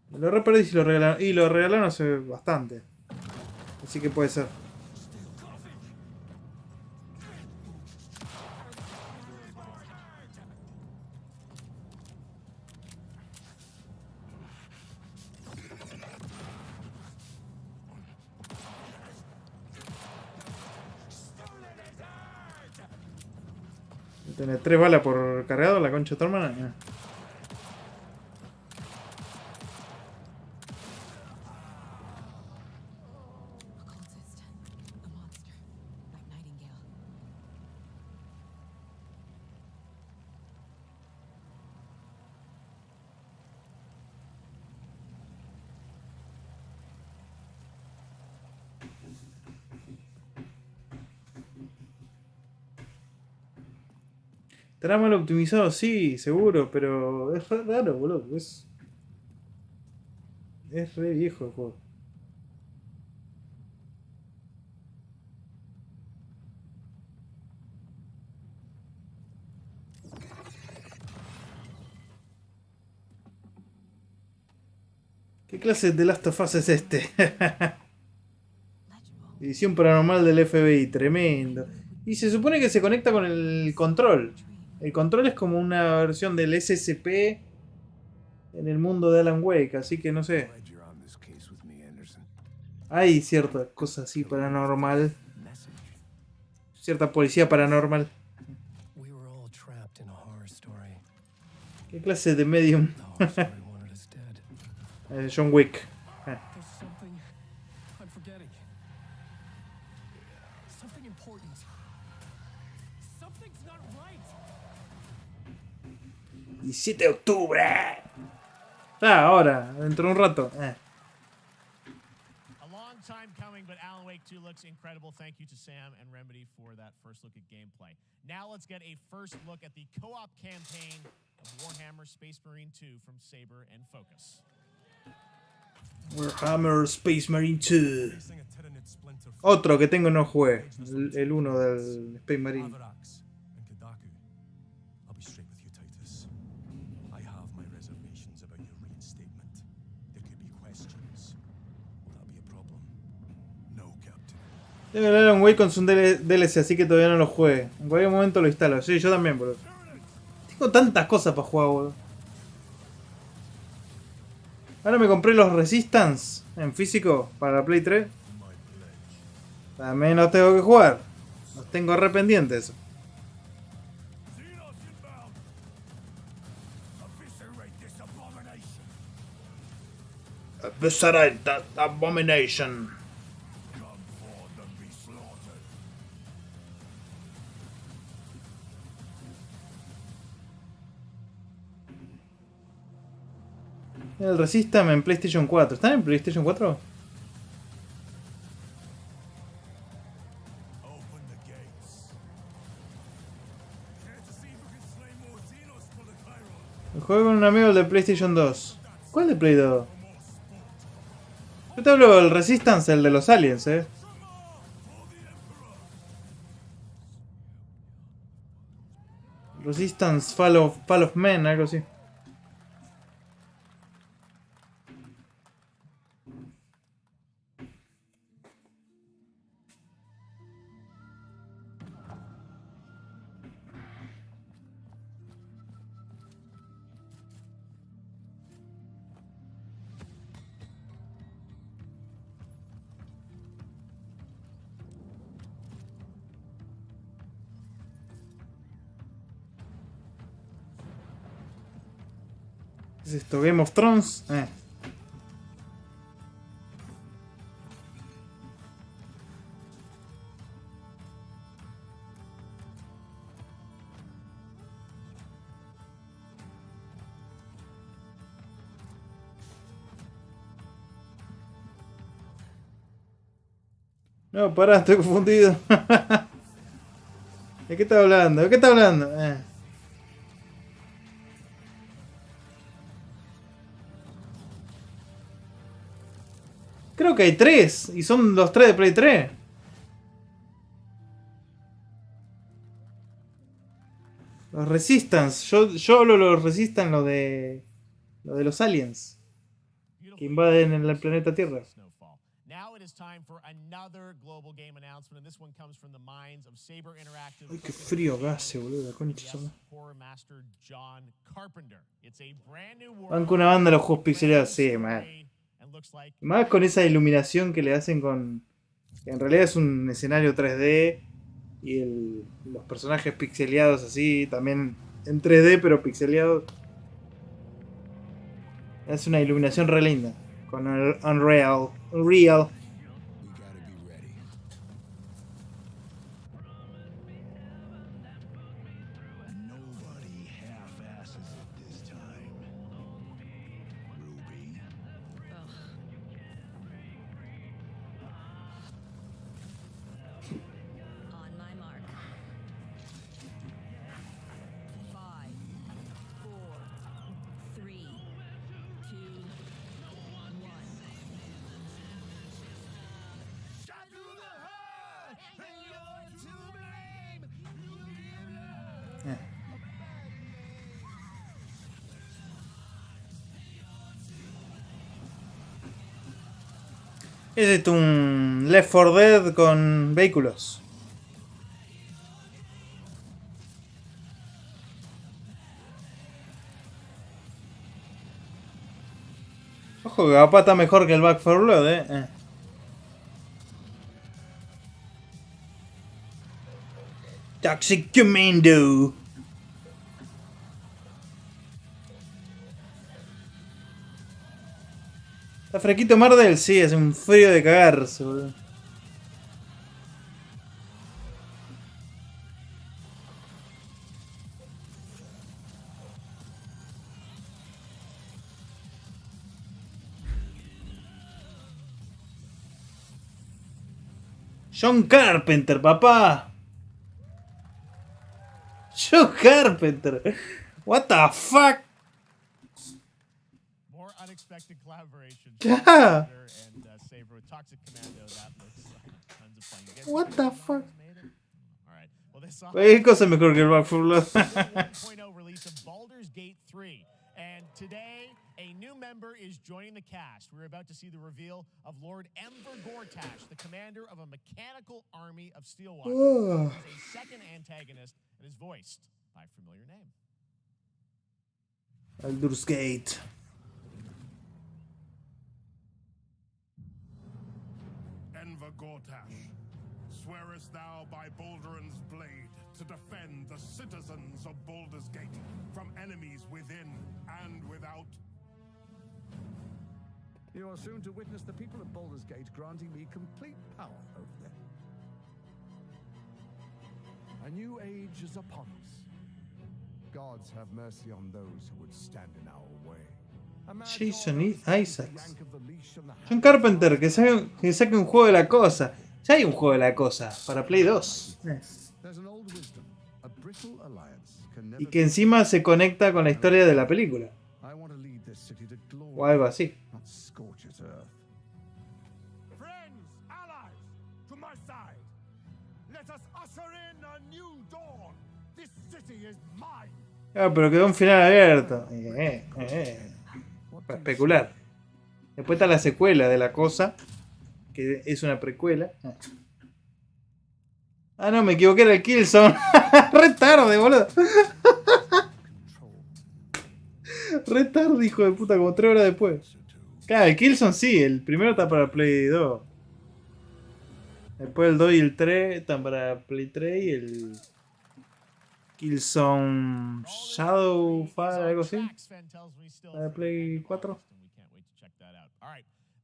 Me lo re perdí si lo regalaron. Y lo regalaron hace bastante. Así que puede ser. Tiene 3 balas por cargado, la concha de tu hermana. ¿Estará mal optimizado? Sí, seguro, pero es re raro, boludo. Es re viejo el juego. ¿Qué clase de Last of Us es este? Edición paranormal del FBI, tremendo. Y se supone que se conecta con el control. El control es como una versión del SSP en el mundo de Alan Wake, así que no sé. Hay cierta cosa así paranormal. Cierta policía paranormal. ¿Qué clase de medium? John Wick. I'm forgetting. Something important. Something's not right. 17 de octubre. Ah, ahora, dentro de un rato. A long time coming, but Alan Wake 2 looks incredible. Thank you to Sam and Remedy for that first look at gameplay. Now let's get a first look at the co-op campaign of Warhammer Space Marine 2 from Saber and Focus. Warhammer Space Marine 2. Otro que tengo no jugué. El 1 del Space Marine. Tengo el Alan Wake con su DLC, así que todavía no lo juegue. En cualquier momento lo instalo. Sí, yo también, boludo. Tengo tantas cosas para jugar, boludo. Ahora me compré los Resistance en físico para la Play 3. También los tengo que jugar. Los tengo arrependientes. Eviscerate that abomination. El Resistam en PlayStation 4. ¿Están en PlayStation 4? Juego con un amigo de PlayStation 2. ¿Cuál de Play 2? Yo te hablo del Resistance, el de los aliens, Resistance Fall of Men, algo así. ¿Qué es esto? ¿Game of Thrones? No, pará, estoy confundido. ¿De qué está hablando? ¿De qué está hablando? Creo que hay 3. Y son los 3 de Play 3. Los Resistance. Yo hablo de los Resistance, lo de los aliens. Que invaden el planeta Tierra. Ay, qué frío que hace, boludo, la concha. Banco una banda de los juegos pixelados, sí, man. Más con esa iluminación que le hacen con... En realidad es un escenario 3D. Y los personajes pixeleados así, también en 3D, pero pixeleados. Es una iluminación re linda. Con el Unreal. Es un Left 4 Dead con vehículos. Ojo que capaz está mejor que el Back 4 Blood, Toxic Commando. ¿Está fresquito Mardel? Sí, hace un frío de cagarse, boludo. John Carpenter, papá. John Carpenter. What the fuck? More unexpected collaboration. Yeah. And Saber with Toxic Commando. That looks like tons of fun. What the fuck? All right. Well, this ¿Qué cosa mejor que el Back 4 Blood? 1.0 release of Baldur's Gate 3. And today, a new member is joining the cast. We're about to see the reveal of Lord Ember Gortash, the commander of a mechanical army of Steelwalkers. He's a second antagonist and is voiced by a familiar name. Baldur's Gate. Enver Gortash, Swearest thou by Balduran's blade to defend the citizens of Baldur's Gate from enemies within and without? You are soon to witness the people of Baldur's Gate granting me complete power over them. A new age is upon us. Gods have mercy on those who would stand in our way. Jason y Isaacs. John Carpenter, que saque un juego de la cosa. Ya hay un juego de la cosa para Play 2. Y que encima se conecta con la historia de la película. O algo así. Ah, pero quedó un final abierto. Para especular. Después está la secuela de la cosa, que es una precuela. Ah, no, me equivoqué, era el Killzone. Re tarde, boludo. Re tarde, hijo de puta, como 3 horas después. Claro, el Killzone sí, el primero está para Play 2. Después el 2 y el 3 están para Play 3 y el Killzone Shadowfall, algo así. Para Play 4.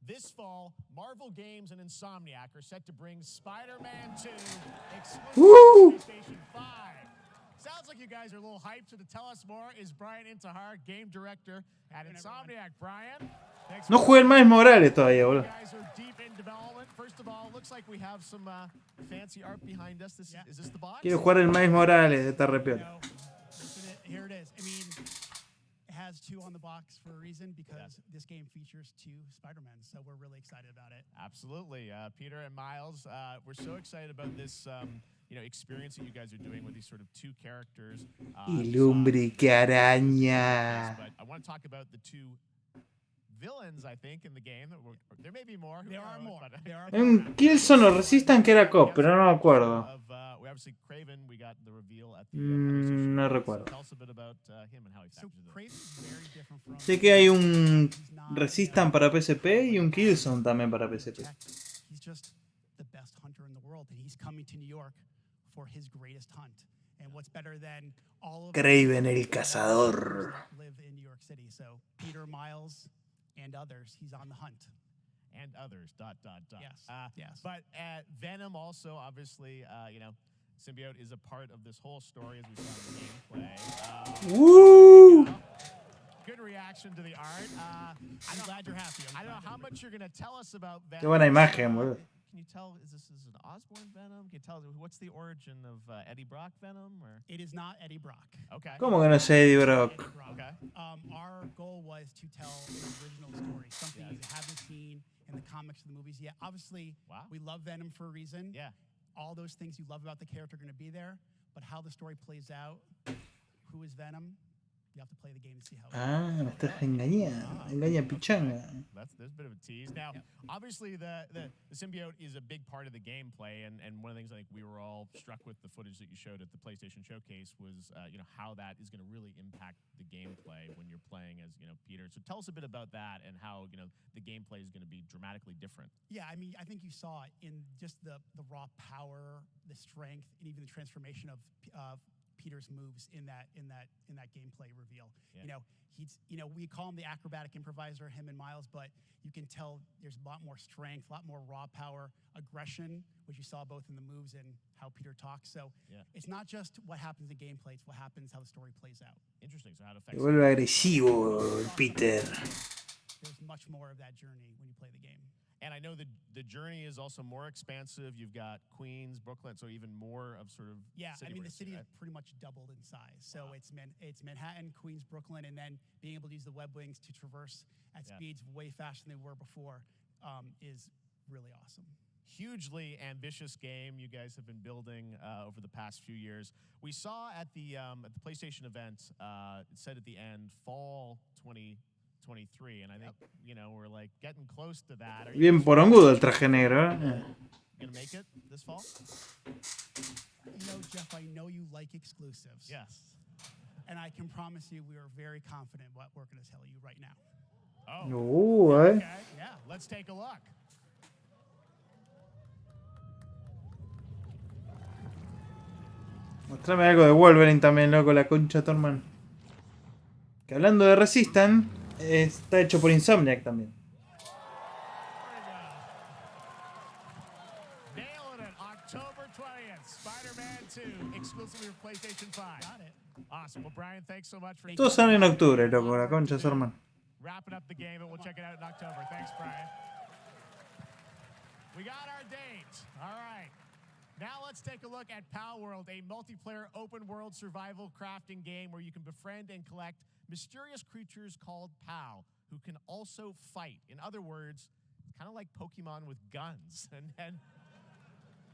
This fall, Marvel Games and Insomniac are set to bring Spider-Man 2 exclusive to PlayStation 5. Sounds like you guys are a little hyped, so to tell us more is Brian Intihar, game director at Insomniac. Brian, no jugué el Miles Morales todavía, boludo. guys are deep in development. First of all, looks like we have some fancy art behind us. Is this the box? Quiero jugar el Miles Morales de Tarrepiola. Here it is. I mean, it has 2 on the box for a reason, because this game features 2 Spider-Men, so we're really excited about it. Absolutely. Peter and Miles, we're so excited about this experience that you guys are doing with these sort of 2 characters. El hombre que araña. But I want to talk about the 2 villains, I think, in the game. There may be more. There are more. Un Killzone o Resistance que era cop, pero no me acuerdo. No recuerdo. Sé que hay un Resistance para PSP y un Killzone también para PSP. He's just the best hunter in the world, and he's coming to New York for his greatest hunt. And what's better than all of Kraven el cazador. Live in New York City. So Peter, Miles, and others, he's on the hunt. And others, ... Yes. Yes. But Venom also, obviously, Symbiote is a part of this whole story, as we saw in the gameplay. Woo! Good reaction to the art. I'm glad you're happy. I don't know how much you're going to tell us about Venom. Qué buena imagen, boludo. Can you tell, is this an Osborn Venom? Can you tell, what's the origin of Eddie Brock Venom? Or? It is not Eddie Brock. Okay. ¿Cómo que no sé Eddie Brock? Okay. Our goal was to tell an original story, something you haven't seen in the comics or the movies yet. Obviously, we love Venom for a reason. Yeah. All those things you love about the character are going to be there, but how the story plays out, who is Venom, you have to play the game to see how. Ah, me estás engañando. Engaña pichanga. There's a bit of a tease. Now, obviously, the symbiote is a big part of the gameplay, and one of the things I think we were all struck with the footage that you showed at the PlayStation Showcase was, how that is going to really impact the gameplay when you're playing as, Peter. So tell us a bit about that and how, the gameplay is going to be dramatically different. Yeah, I mean, I think you saw it in just the raw power, the strength, and even the transformation of Peter's moves in that gameplay reveal. Yeah. We call him the acrobatic improviser, him and Miles, but you can tell there's a lot more strength, a lot more raw power, aggression, which you saw both in the moves and how Peter talks. So it's not just what happens in gameplay, it's what happens, how the story plays out. Interesting. So how it Se affects. vuelve agresivo el Peter. There's much more of that journey when you play the game. And I know the journey is also more expansive. You've got Queens, Brooklyn, so even more of sort of the city is pretty much doubled in size. So it's Manhattan, Queens, Brooklyn, and then being able to use the web wings to traverse at speeds way faster than they were before is really awesome. Hugely ambitious game you guys have been building over the past few years. We saw at the PlayStation event, it said at the end, fall 2023, and I think we're like getting close to that. Bien porongudo el traje negro, ¿eh? Gonna make it this fall? Jeff, I know you like exclusives. Yes. And I can promise you we are very confident what we're going to tell you right now. Oh. No, Okay. Yeah, let's take a look. Mostrame algo de Wolverine también, loco, la concha de tu hermano. Que hablando de Resistant, está hecho por Insomniac también. Nailing it. October 20th, Spider-Man 2, exclusively for PlayStation 5. Got it. Awesome. Well, Brian, thanks so much for... Todos salen en octubre, loco, la concha de su hermano. Wrapping up the game, and we'll check it out in October. Thanks, Brian. We got our date. All right. Now let's take a look at Pal World, a multiplayer open-world survival crafting game where you can befriend and collect mysterious creatures called Pal, who can also fight. In other words, it's kind of like Pokemon with guns. And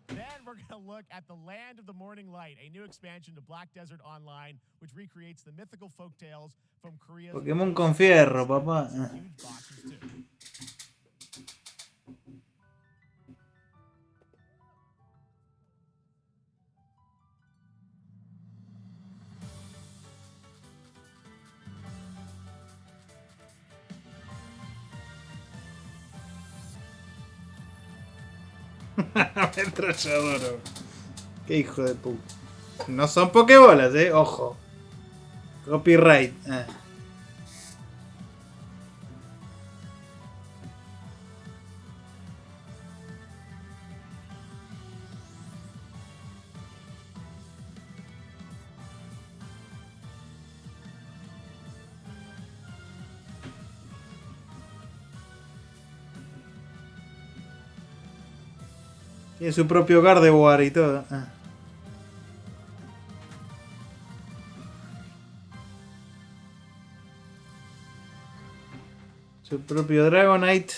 then we're going to look at the Land of the Morning Light, a new expansion to Black Desert Online, which recreates the mythical folktales from Korea's... Pokémon con fierro, papá. Huge boxes, too. Ametralladora. Qué hijo de puta. No son pokebolas, ojo. Copyright. Tiene su propio Gardevoir y todo. Su propio Dragonite.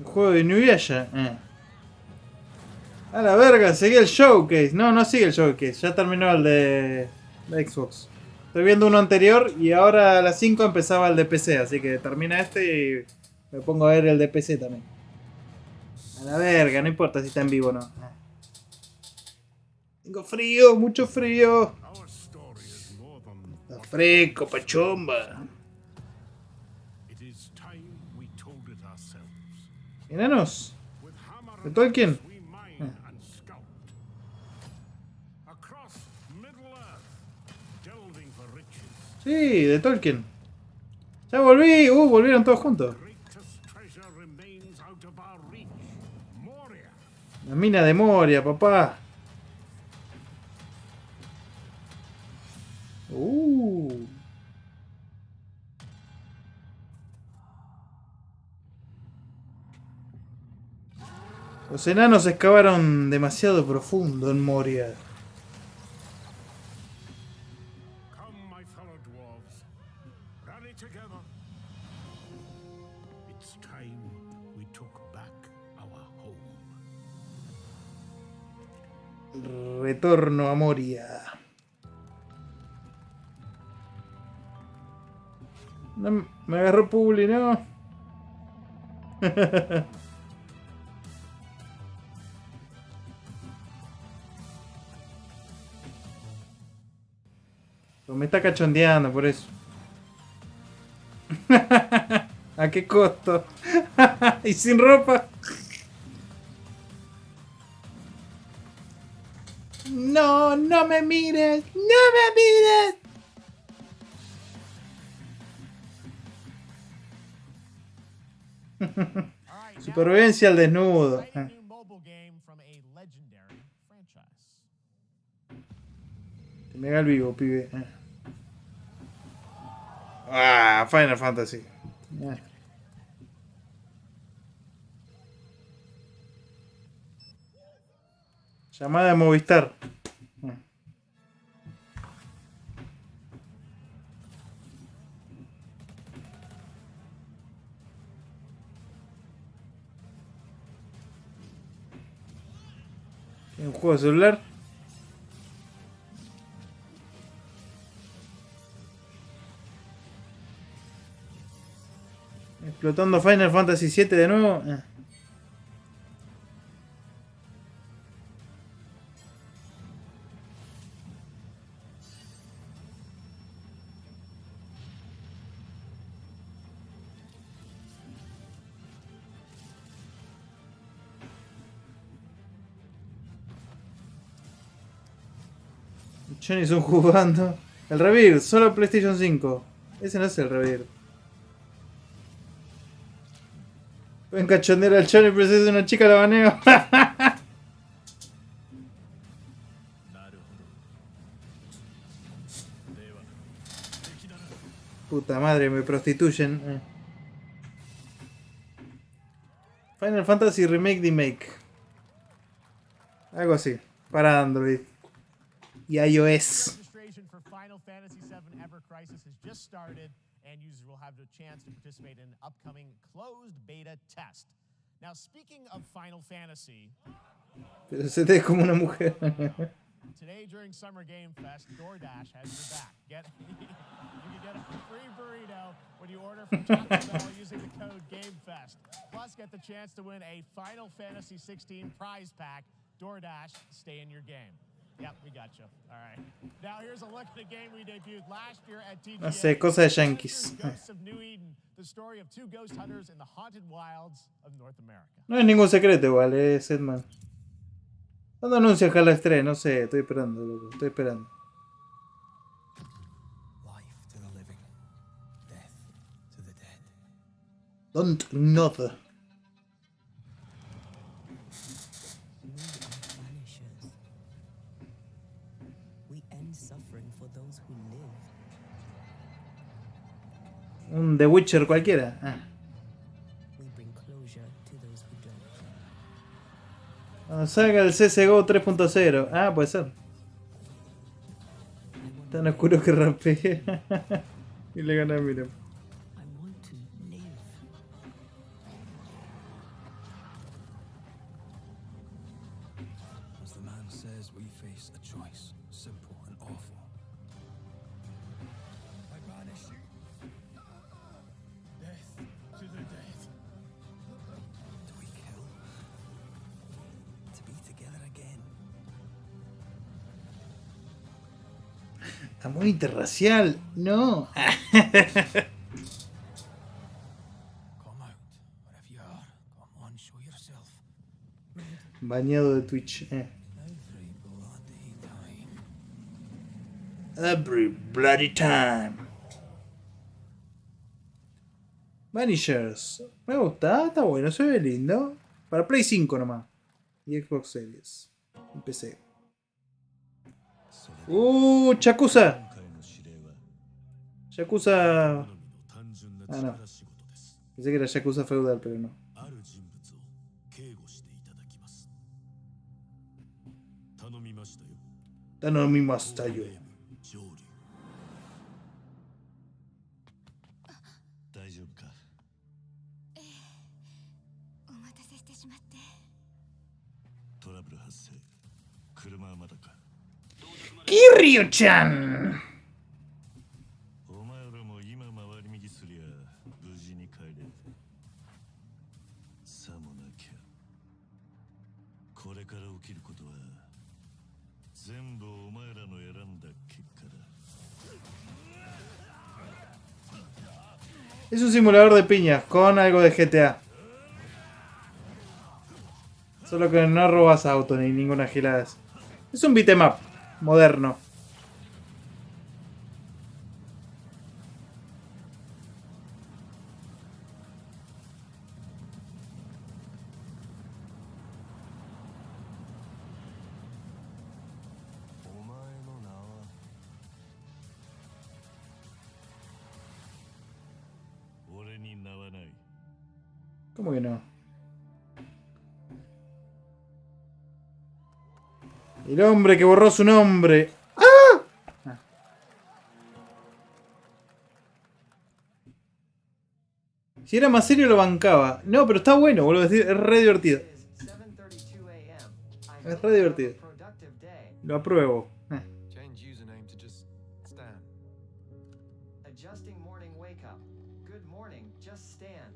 Juego de Inuyasha. A la verga, seguí el showcase. No, no sigue el showcase. Ya terminó el de Xbox. Estoy viendo uno anterior y ahora a las 5 empezaba el de PC. Así que termina este y me pongo a ver el de PC también. A la verga, no importa si está en vivo o no. Tengo frío, mucho frío. Está fresco, pachomba. Enanos. ¿De Tolkien? Sí, de Tolkien. Ya volví. Volvieron todos juntos. La mina de Moria, papá. Los enanos excavaron demasiado profundo en Moria. Retorno a Moria. No, me agarró Publi, ¿no? Me está cachondeando por eso. ¿A qué costo? Y sin ropa. No, no me mires. No me mires. Supervivencia al desnudo. Te mega al vivo, pibe. Final Fantasy. Llamada de Movistar. Un juego de celular. Explotando Final Fantasy VII de nuevo. Johnny son jugando. El Rebirth, solo PlayStation 5. Ese no es el Rebirth. Pueden cachondear al Johnny, pero si es una chica la baneo. Puta madre, me prostituyen. Final Fantasy Remake. Algo así. Para Android. Y iOS. Registration for Final Fantasy VII Ever Crisis has just started, and users will have the chance to participate in an upcoming closed beta test. Now, speaking of Final Fantasy, Pero se te ve como una mujer. today during Summer Game Fest, DoorDash has your back. You can get a free burrito when you order from Taco Bell using the code GameFest. Plus, get the chance to win a Final Fantasy 16 prize pack. DoorDash, stay in your game. Yep, we got you. All right. Now here's a look at the game we debuted last year at TGS. No sé, cosa de yankees. Ghosts of New Eden, the story of two ghost hunters in the haunted wilds of North America. No es ningún secreto igual, Sedman. ¿Cuándo anuncia Half-Life 3? No sé, estoy esperando, loco. Estoy esperando. Life to the living, death to the dead. Don't nod. Un The Witcher cualquiera. Cuando salga el CSGO 3.0. Ah, puede ser. Tan oscuro que rapeé. Y le gané a Miriam. As the man says, we face a choice, simple and awful. I banish you. Death to the dead. Do we kill? To be together again. Amor interracial. No. Come out, wherever you are. Come on, show yourself. Bañado de Twitch. Every bloody time. Vanishers. Me gusta, está bueno, se ve lindo. Para Play 5 nomás. Y Xbox Series. Y PC. Yakuza. Yakuza. Ah, no. Pensé que era Yakuza feudal, pero no. Tanomimashita yo. Kiryu-chan. Es un simulador de piñas con algo de GTA. Solo que no robas auto ni ninguna gilada. Es un beat'em up moderno. ¿Cómo que no? El hombre que borró su nombre. ¡Ah! Si era más serio lo bancaba. No, pero está bueno, vuelvo a decir, es re divertido. Es re divertido. Lo apruebo. Change username to just Stan. Adjusting morning wake up. Good morning, just Stan.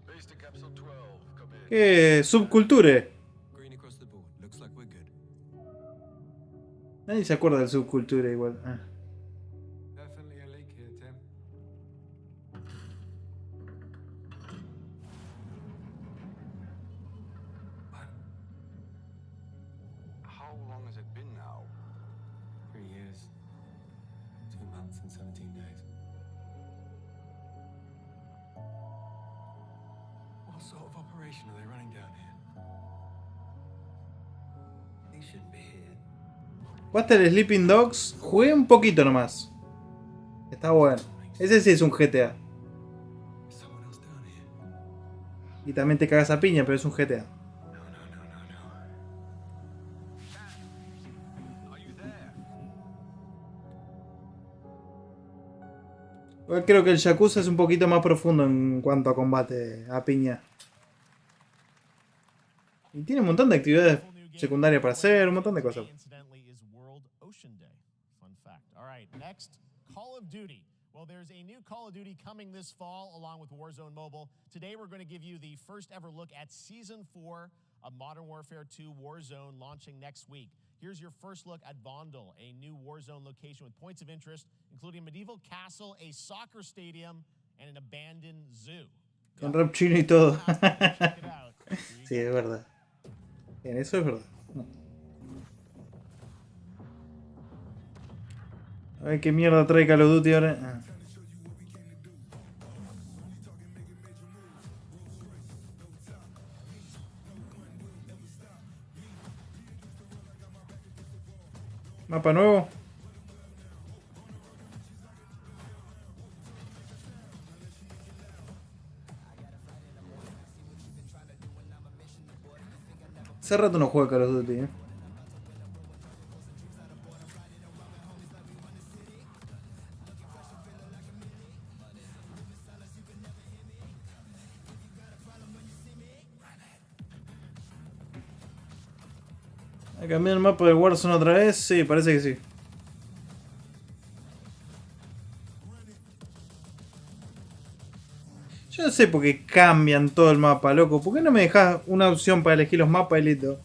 Base to capsule 12. Copy. ¿Qué? Subculture. Green across the board. Looks like we're good. Nadie se acuerda del subculture igual. Definitely a leak here, Tim. How long has it been now? 3 years. 2 months and 17 days. What sort of operation are they running down here? They shouldn't be here. ¿Jugaste el Sleeping Dogs? Jugué un poquito nomás. Está bueno. Ese sí es un GTA. Y también te cagas a piña, pero es un GTA. Igual creo que el Yakuza es un poquito más profundo en cuanto a combate a piña. Y tiene un montón de actividades secundarias para hacer, un montón de cosas. Next, Call of Duty. Well, there's a new Call of Duty coming this fall along with Warzone Mobile. Today we're going to give you the first ever look at Season 4 of Modern Warfare 2 Warzone launching next week. Here's your first look at Vondel, a new Warzone location with points of interest, including a medieval castle, a soccer stadium, and an abandoned zoo. Con rap chino y todo. Sí, es verdad. Bien, eso es verdad. A ver qué mierda trae Call of Duty ahora. Mapa nuevo. Hace rato no juego Call of Duty, ¿Ha cambiado el mapa del Warzone otra vez? Sí, parece que sí. Yo no sé por qué cambian todo el mapa, loco. ¿Por qué no me dejas una opción para elegir los mapas y listo?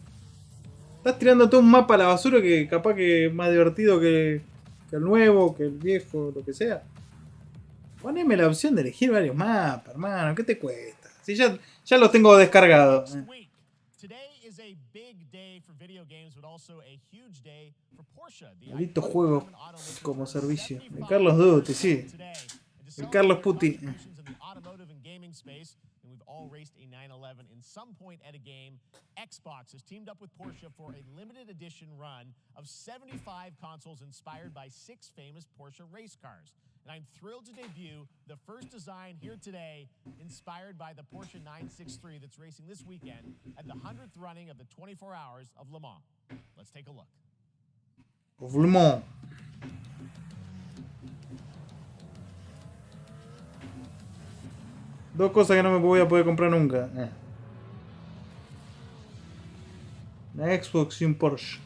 Estás tirando todo un mapa a la basura que capaz que es más divertido que el nuevo, que el viejo, lo que sea. Poneme la opción de elegir varios mapas, hermano. ¿Qué te cuesta? Si ya los tengo descargados. Maldito juego como servicio. El Carlos Duty, sí. El Carlos Puti. All raced a 911 in some point at a game. Xbox has teamed up with Porsche for a limited edition run of 75 consoles inspired by 6 famous Porsche race cars. And I'm thrilled to debut the first design here today inspired by the Porsche 963 that's racing this weekend at the 100th running of the 24 Hours of Le Mans. Let's take a look. Of Le Mans. Dos cosas que no me voy a poder comprar nunca. Una Xbox y un Porsche.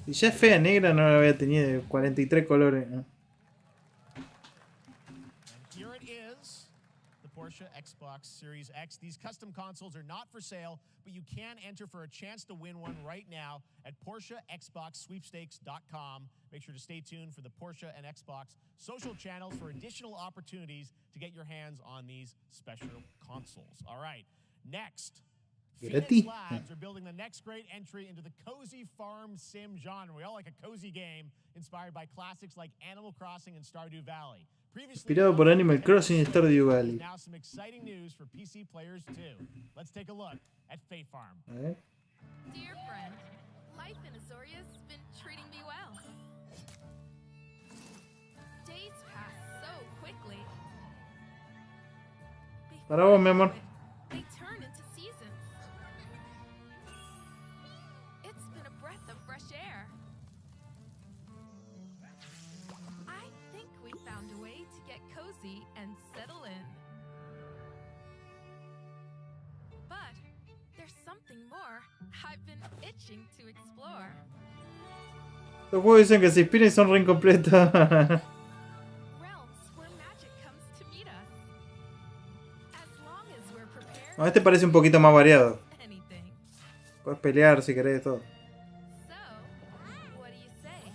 Si ya es fea negra, no la había tenido de 43 colores. Porsche Xbox Series X. These custom consoles are not for sale, but you can enter for a chance to win one right now at PorscheXboxSweepstakes.com. Make sure to stay tuned for the Porsche and Xbox social channels for additional opportunities to get your hands on these special consoles. All right, next. Phoenix Labs are building the next great entry into the cozy farm sim genre. We all like a cozy game inspired by classics like Animal Crossing and Stardew Valley. Inspirado por Animal Crossing y Stardew Valley. Now some exciting news for PC players too. Let's take a look at Fae Farm. Dear friend, life in Azoria's been treating me well. Days pass so quickly. Para vos, mi amor. They turn into seasons. easy and settle in. But there's something more I've been itching to explore. Los juegos dicen que se inspiran y son re incompletos. Realms where magic comes to meet us. As long as we're prepared. No, este parece un poquito más variado. Anything. Puedes pelear si querés, todo. So, what do you say?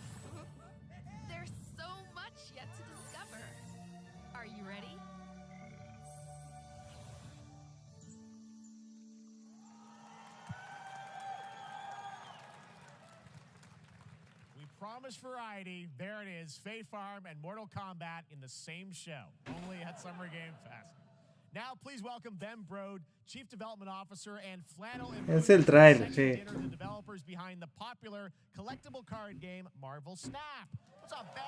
There's so much yet to discover. Are you ready? We promised variety. There it is. Fae Farm and Mortal Kombat in the same show, only at Summer Game Fest. Now, please welcome Ben Brode, Chief Development Officer and Flannel and Es el trailer, sí. dinner, the developers behind the popular collectible card game Marvel Snap. What's up, Ben?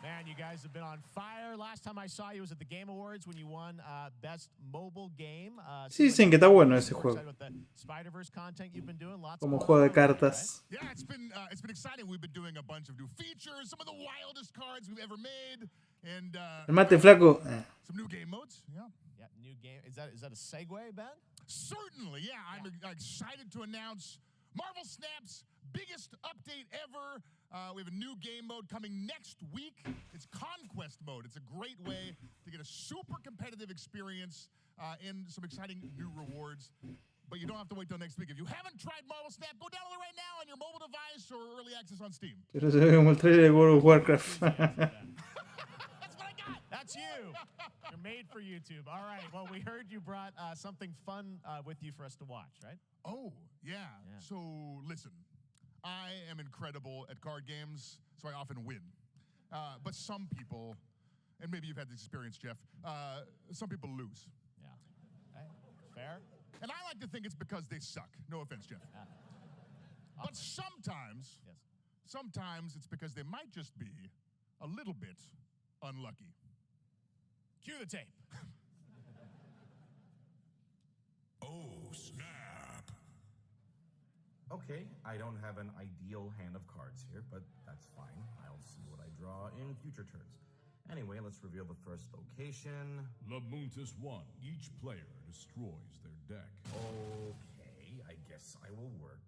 Man, you guys have been on fire. Last time I saw you was at the Game Awards when you won Best Mobile Game. Sí, dicen que está bueno ese juego. Spider-Verse content you've been doing, lots Como of juego de cartas. Yeah, it's been exciting. We've been doing a bunch of new features, some of the wildest cards we've ever made, and El mate flaco. some new game modes. Yeah. Yeah, new game. Is that a segue, Ben? Certainly, yeah. I'm excited to announce Marvel Snap's biggest update ever. We have a new game mode coming next week. It's Conquest mode. It's a great way to get a super competitive experience and some exciting new rewards. But you don't have to wait till next week. If you haven't tried Marvel Snap, go download it right now on your mobile device or early access on Steam. Pero se ve como el trailer de World of Warcraft. That's you. You're made for YouTube. All right. Well, we heard you brought something fun with you for us to watch, right? Oh, yeah. So, listen. I am incredible at card games, so I often win. But some people, and maybe you've had this experience, Jeff, some people lose. Yeah. Okay. Fair. And I like to think it's because they suck. No offense, Jeff. But sometimes, sometimes it's because they might just be a little bit unlucky. Cue the tape. Oh, snap. Okay, I don't have an ideal hand of cards here, but that's fine. I'll see what I draw in future turns. Anyway, let's reveal the first location. Lamuntis 1. Each player destroys their deck. Okay, I guess I will work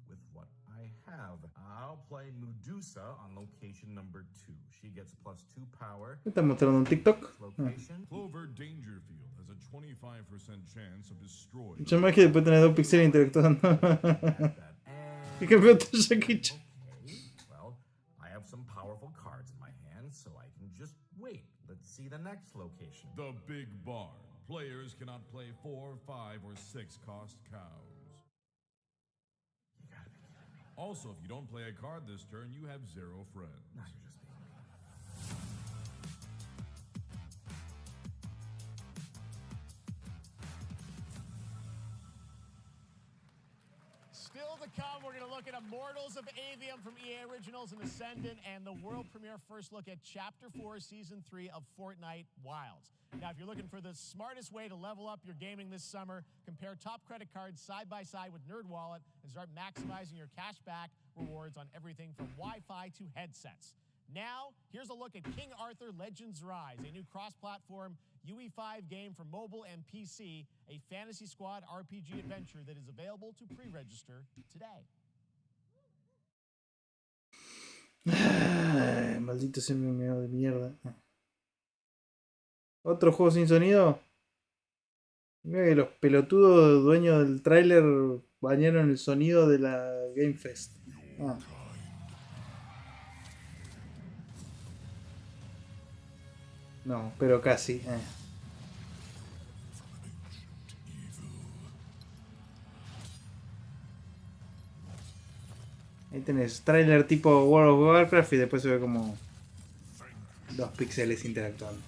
with what I have. I'll play Medusa on location number 2. She gets +2 power. ¿Qué está mostrando un TikTok? Location. Clover Dangerfield has a 25% chance of destroying. Mucho más que después tenés dos pixeles interactuando. ¿Qué campeón te Jackie Chan? Well, I have some powerful cards in my hand, so I can just wait. Let's see the next location. The Big Barn. Players cannot play 4, 5, or 6 cost cows. You gotta be kidding me. Also, if you don't play a card this turn, you have 0 friends. No, you're just being mean. Still to come, we're going to look at Immortals of Avium from EA Originals and Ascendant, and the world premiere first look at Chapter 4, Season 3 of Fortnite Wilds. Now, if you're looking for the smartest way to level up your gaming this summer, compare top credit cards side by side with NerdWallet and start maximizing your cashback rewards on everything from Wi-Fi to headsets. Now, here's a look at King Arthur Legends Rise, a new cross-platform UE5 game for mobile and PC, a Fantasy Squad RPG adventure that is available to pre-register today. Ay, maldito semi-meo de mierda. ¿Otro juego sin sonido? Mira que los pelotudos dueños del tráiler bañaron el sonido de la Game Fest. No, pero casi. Ahí tenés tráiler tipo World of Warcraft y después se ve como 2 píxeles interactuando.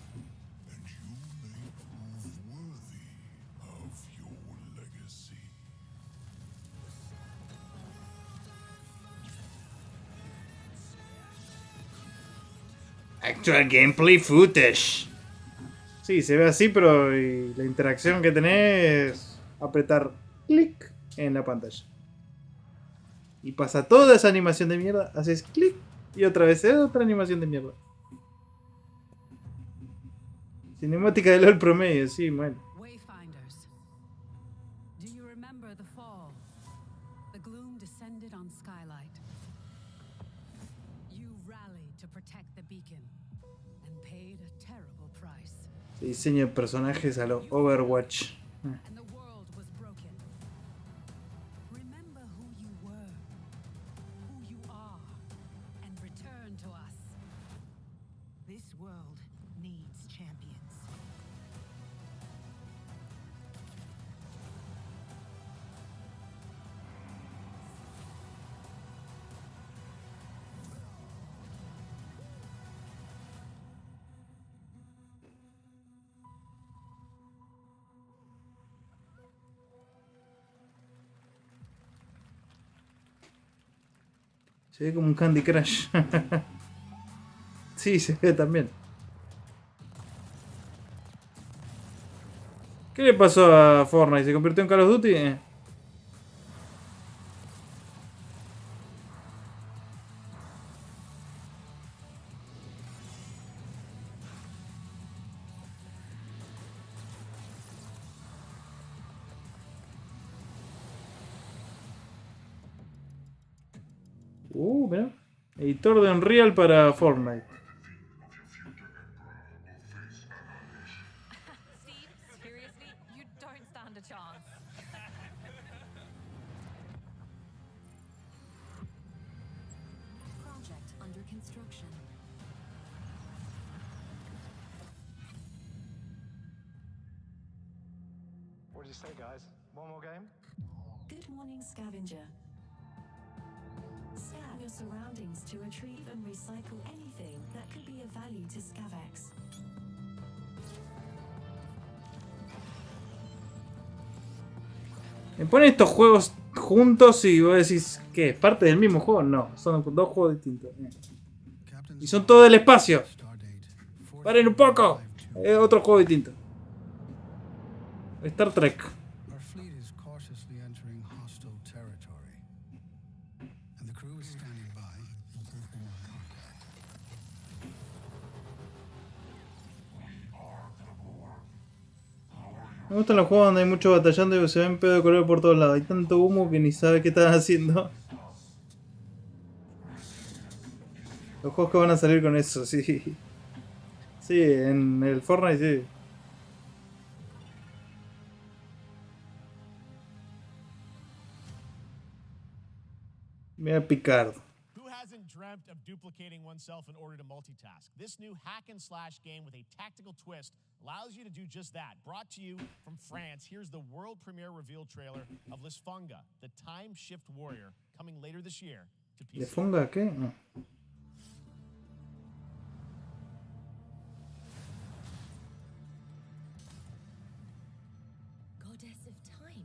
Actual gameplay footage. Sí, se ve así, pero la interacción que tenés es apretar clic en la pantalla. Y pasa toda esa animación de mierda, haces clic y otra vez otra animación de mierda. Cinemática de LOL promedio, sí, bueno. Wayfinders, do you remember the fall? The gloom descended on Skylight. You rallied to protect the beacon and paid a terrible price. Diseño de personajes a lo Overwatch. And the world was broken. Remember who you were, who you are, and return to us. This world needs champions. Se ve como un Candy Crush. Sí, se ve también. ¿Qué le pasó a Fortnite? ¿Se convirtió en Call of Duty? Mira. Editor de Unreal para Fortnite. Steve, seriously, you don't stand a chance. Project under construction. What did you say, guys? One more game? Good morning, scavenger. Scan your surroundings to retrieve and recycle anything that could be of value to Scavex. Me ponen estos juegos juntos y vos decís, ¿qué? ¿Es parte del mismo juego? No, son dos juegos distintos. Y son todos del espacio. ¡Paren un poco! Es otro juego distinto. Star Trek. Our fleet is cautiously entering hostile territory, and the crew is standing by. Me gustan los juegos donde hay mucho batallando y se ven pedo de color por todos lados. Hay tanto humo que ni sabe qué están haciendo. Los juegos que van a salir con eso, sí. Sí, en el Fortnite sí. Mira Picard. Who hasn't dreamt of duplicating oneself in order to multitask? This new hack and slash game with a tactical twist allows you to do just that. Brought to you from France, here's the world premiere reveal trailer of Lisfunga, the time shift warrior, coming later this year to PC. ¿Lisfunga qué? No. Goddess of time.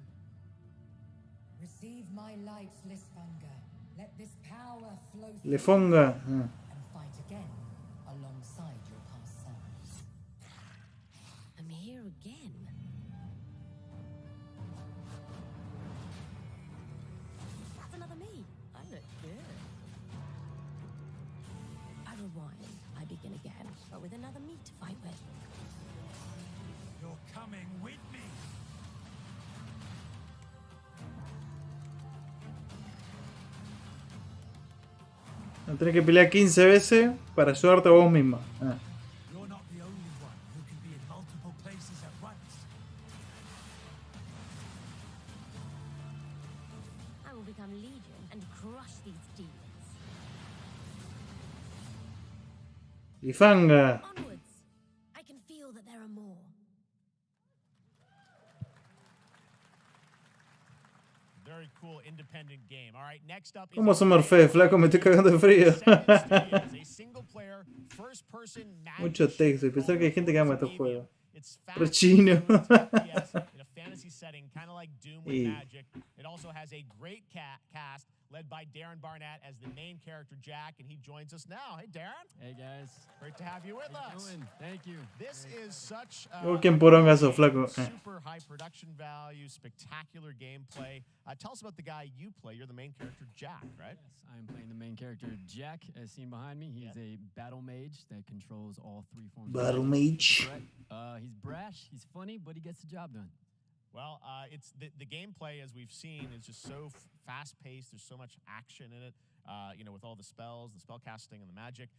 Receive my light, Lisfunga. Let this power flow through Lisfunga. and fight again alongside your past selves. I'm here again. That's another me. I look good. I rewind. I begin again, but with another me to fight with. You're coming with me. No tenés que pelear 15 veces para ayudarte a vos misma. You're not the only one who can be in multiple places at once. I will become Legion and crush these demons. Lisfunga. Onwards. I can feel that there are more. Very cool independent game. All right, next up ¿Cómo Summerfest, flaco? Me estoy cagando de frío. Mucho texto y pensar que hay gente que ama estos juegos. Re chino. fantasy setting, kind of like Doom with magic. It also has a great cast led by Darren Barnett as the main character Jack, and he joins us now. Hey, Darren. Hey, guys. Great to have you with us. Thank you. This is such Qué porongazo, flaco. super high production value, spectacular gameplay. Tell us about the guy you play. You're the main character, Jack, right? Yes, I'm playing the main character, Jack, as seen behind me. He's a battle mage that controls all three forms Battle of mage. He's brash, he's funny, but he gets the job done. Well, it's the gameplay, as we've seen, is just so fast-paced. There's so much action in it, you know, with all the spells, the spell casting, and the magic.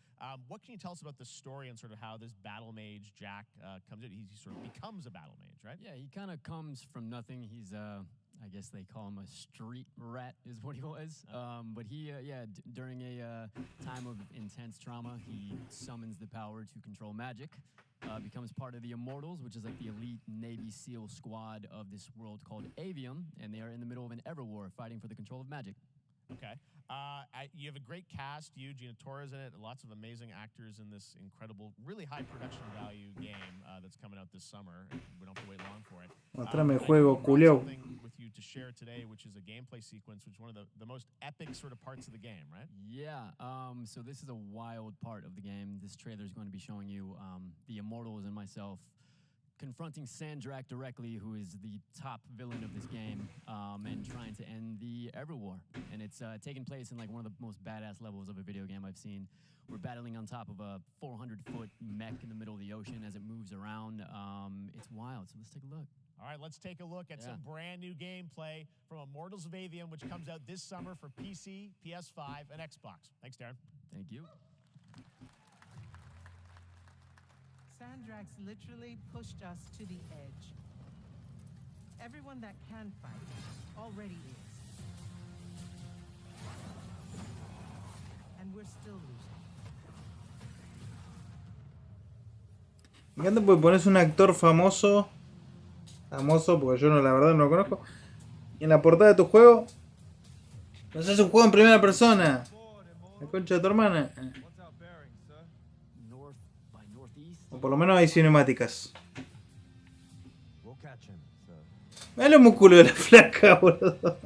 What can you tell us about the story and sort of how this battle mage, Jack, comes in? He sort of becomes a battle mage, right? Yeah, he kind of comes from nothing. He's, I guess they call him a street rat is what he was. But he, during a time of intense trauma, he summons the power to control magic. Becomes part of the Immortals, which is like the elite Navy SEAL squad of this world called Avium, and they are in the middle of an ever war fighting for the control of magic. Okay. You have a great cast. You, Gina Torres in it. Lots of amazing actors in this incredible, really high production value game that's coming out this summer. We don't have to wait long for it. Mostrame el juego, culeo. With you to share today, which is a gameplay sequence, which is one of the most epic sort of parts of the game, right? Yeah. So this is a wild part of the game. This trailer is going to be showing you the Immortals and myself confronting Sandrak directly, who is the top villain of this game, and trying to end the Everwar. And it's taking place in like one of the most badass levels of a video game I've seen. We're battling on top of a 400-foot mech in the middle of the ocean as it moves around. It's wild, so let's take a look. All right, let's take a look at some brand new gameplay from Immortals of Avium, which comes out this summer for PC, PS5, and Xbox. Thanks, Darren. Thank you. Sandrax literally pushed us to the edge. Everyone that can fight already is. And we're still losing. Me encanta porque pones un actor famoso porque yo no, la verdad no lo conozco, y en la portada de tu juego nos hace un juego en primera persona. La concha de tu hermana. O por lo menos hay cinemáticas. Mirá los músculos de la flaca, boludo.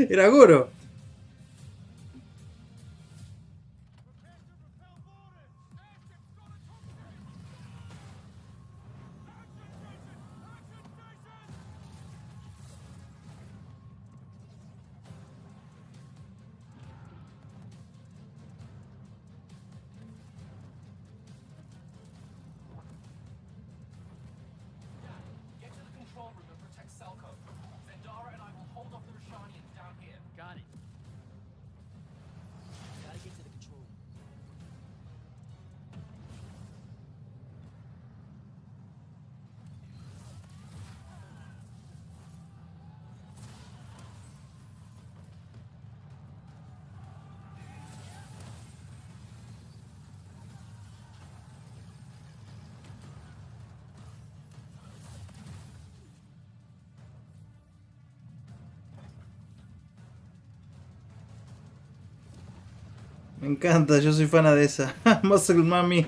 Era Goro. Me encanta, yo soy fana de esa. Muscle Mami.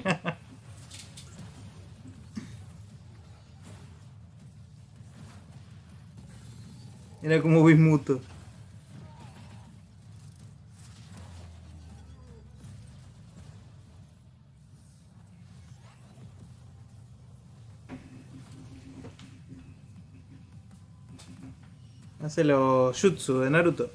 Era como Bismuto. Hace los jutsu de Naruto.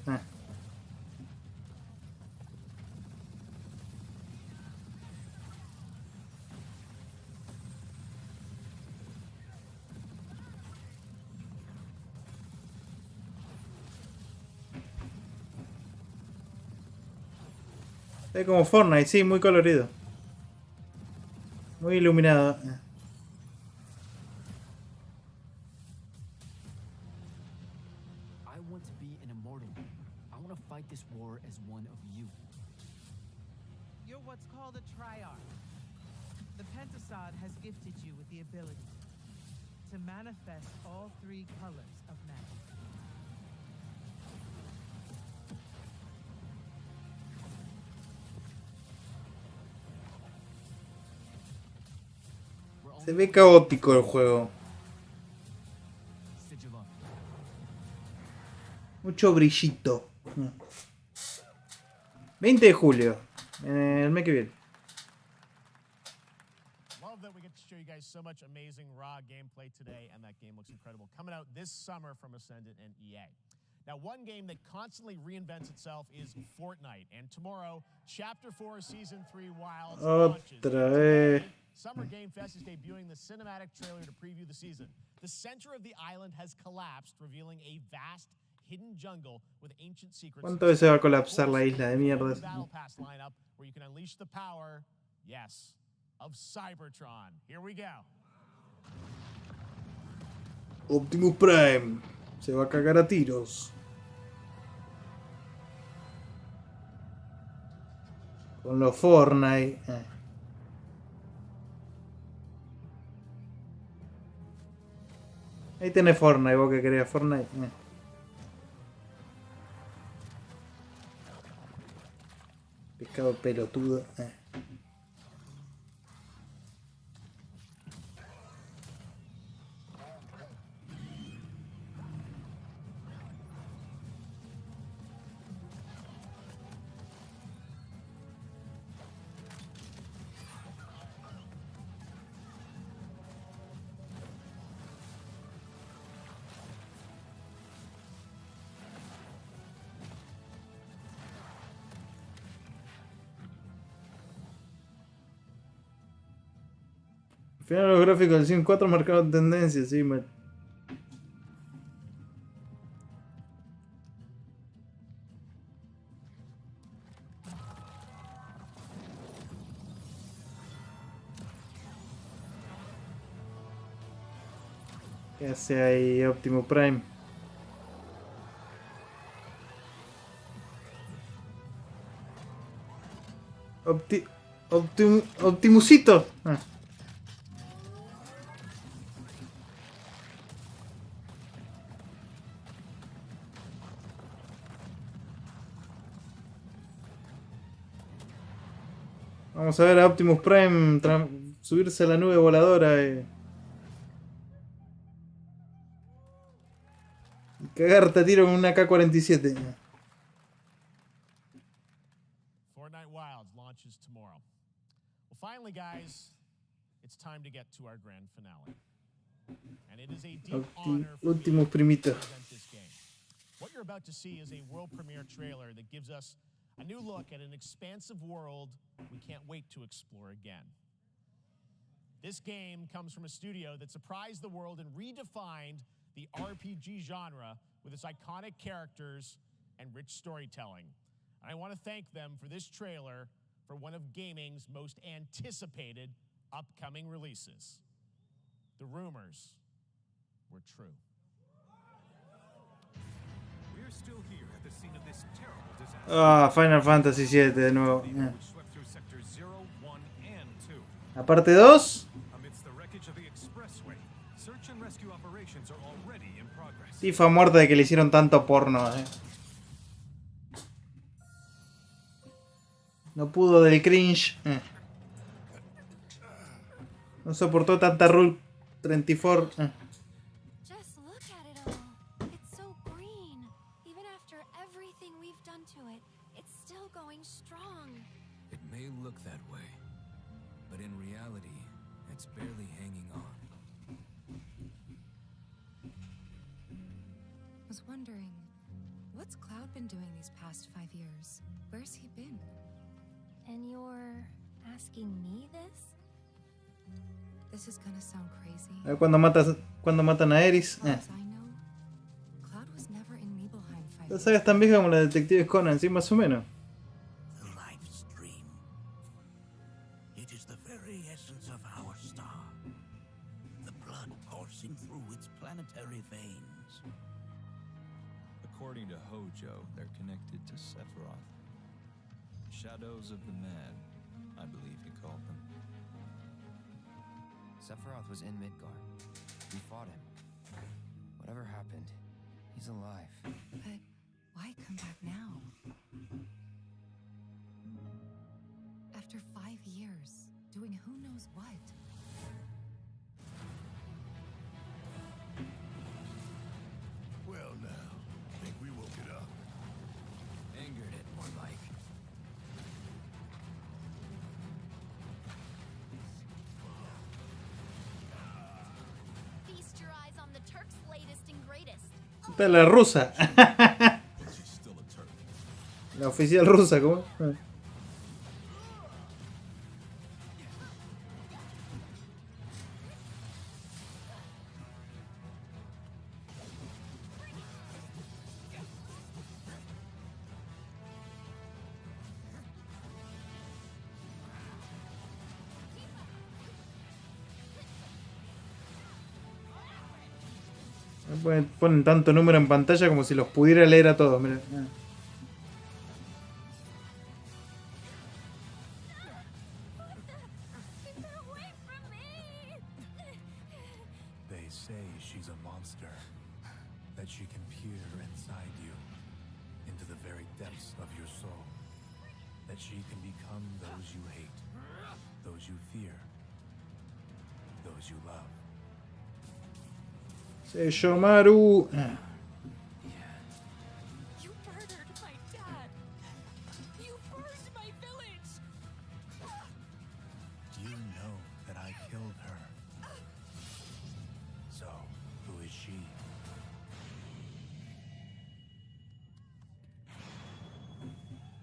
Es como Fortnite, sí, muy colorido. Muy iluminado. I want to be an immortal. I want to fight this war as one of you. You're what's called a triarch. The Pentasod has gifted you with the ability to manifest all three colors of magic. Se ve caótico el juego. Mucho brillito. 20 de julio. El mes que viene. Love that we get to show you guys so much amazing raw gameplay today, and that game looks incredible. Coming out this summer from Ascendant and EA. Now, one game that constantly reinvents itself is Fortnite, and tomorrow, Chapter 4, Season 3 Wilds launches. Otra vez. Summer Game Fest is debuting the cinematic trailer to preview the season. The center of the island has collapsed, revealing a vast, hidden jungle with ancient secrets. ¿Cuántas veces va a colapsar la isla de mierda? Battle Pass lineup where you can unleash the power, yes, of Cybertron. Here we go. Optimus Prime se va a cagar a tiros. Con los Fortnite. Ahí tenés Fortnite, vos que querías Fortnite. Pescado pelotudo. Al final los gráficos del Sim 4 marcaron tendencia, sí, man. ¿Qué hace ahí Optimus Prime? Optimusito. Vamos a ver a Optimus Prime subirse a la nube voladora y cagarte a tiro con una K-47. Fortnite Wilds launches tomorrow. Well, finally, guys, it's time to get to our grand finale. And it is a deep honor for Optimus Primito. to present this game. What you're about to see is a world premiere trailer that gives us a new look at an expansive world we can't wait to explore again. This game comes from a studio that surprised the world and redefined the RPG genre with its iconic characters and rich storytelling. And I want to thank them for this trailer for one of gaming's most anticipated upcoming releases. The rumors were true. We're still here at the scene of this terrible disaster. Ah, Final Fantasy VII de nuevo. Swept through sectors 0, 1, and 2. La parte 2. Amidst the wreckage of the expressway, search and rescue operations are already in progress. Tifa muerta de que le hicieron tanto porno. No pudo del cringe. No soportó tanta Rule 34. Just look at it all. It's so green. Even after everything we've done to it, it's still going strong. It may look that way, but in reality, it's barely hanging on. I was wondering, what's Cloud been doing these past 5 years? Where's he been? And you're asking me this? This is gonna sound crazy. A ver cuando matan a Eris. Cloud was never in Nibelheim 5 La saga es tan vieja como la de Detective Conan, sí, más o menos. The life stream. It is the very essence of our star. The blood coursing through its planetary veins. According to Hojo, they're connected to Sephiroth. Shadows of the Mad, I believe he called them. Sephiroth was in Midgard. We fought him. Whatever happened, he's alive. But why come back now? After 5 years, doing who knows what? Well now, think we woke it Esta es la rusa. La oficial rusa, ¿cómo? Ponen tanto número en pantalla como si los pudiera leer a todos. Mira. They say she's a monster, that she can peer inside you, into the very depths of your soul, that she can become those you hate, those you fear, those you love. Seishomaru. You murdered my dad. You burned my village. You know that I killed her. So, who is she?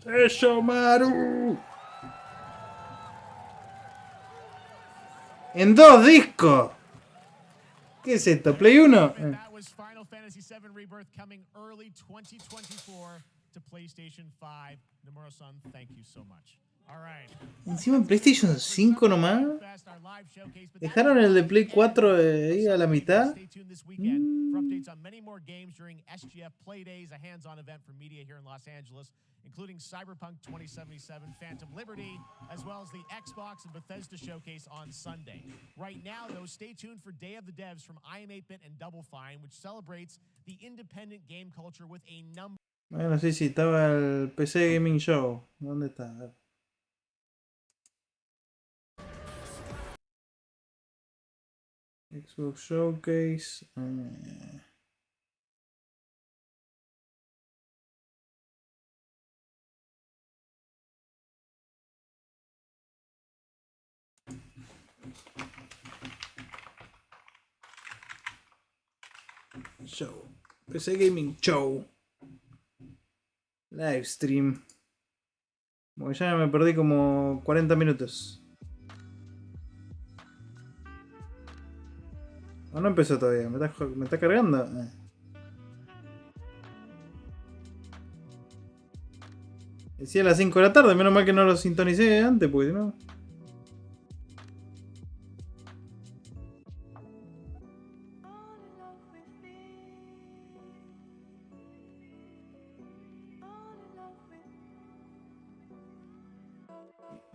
Seishomaru. En 2 discos. ¿Qué es esto? ¿Play 1? That was Final Fantasy VII Rebirth coming early 2024 to PlayStation 5. Nomura-san, thank you so much. All right. Encima en PlayStation 5 nomás. Dejaron el de Play 4 ahí a la mitad. Stay tuned this weekend for updates on many more games during SGF Play Days, a hands-on event for media here in Los Angeles, including Cyberpunk 2077, Phantom Liberty, as well as the Xbox and Bethesda showcase on Sunday. Right now, though, stay tuned for Day of the Devs from IM8bit and Double Fine, which celebrates the independent game culture with a number. Bueno, sí, estaba el PC Gaming Show. ¿Dónde está? A ver. Xbox Showcase. Show. PC Gaming Show. Livestream. Bueno, ya me perdí como 40 minutos. No empezó todavía, me está cargando. Decía a las 5 de la tarde, menos mal que no lo sintonicé antes, porque si no.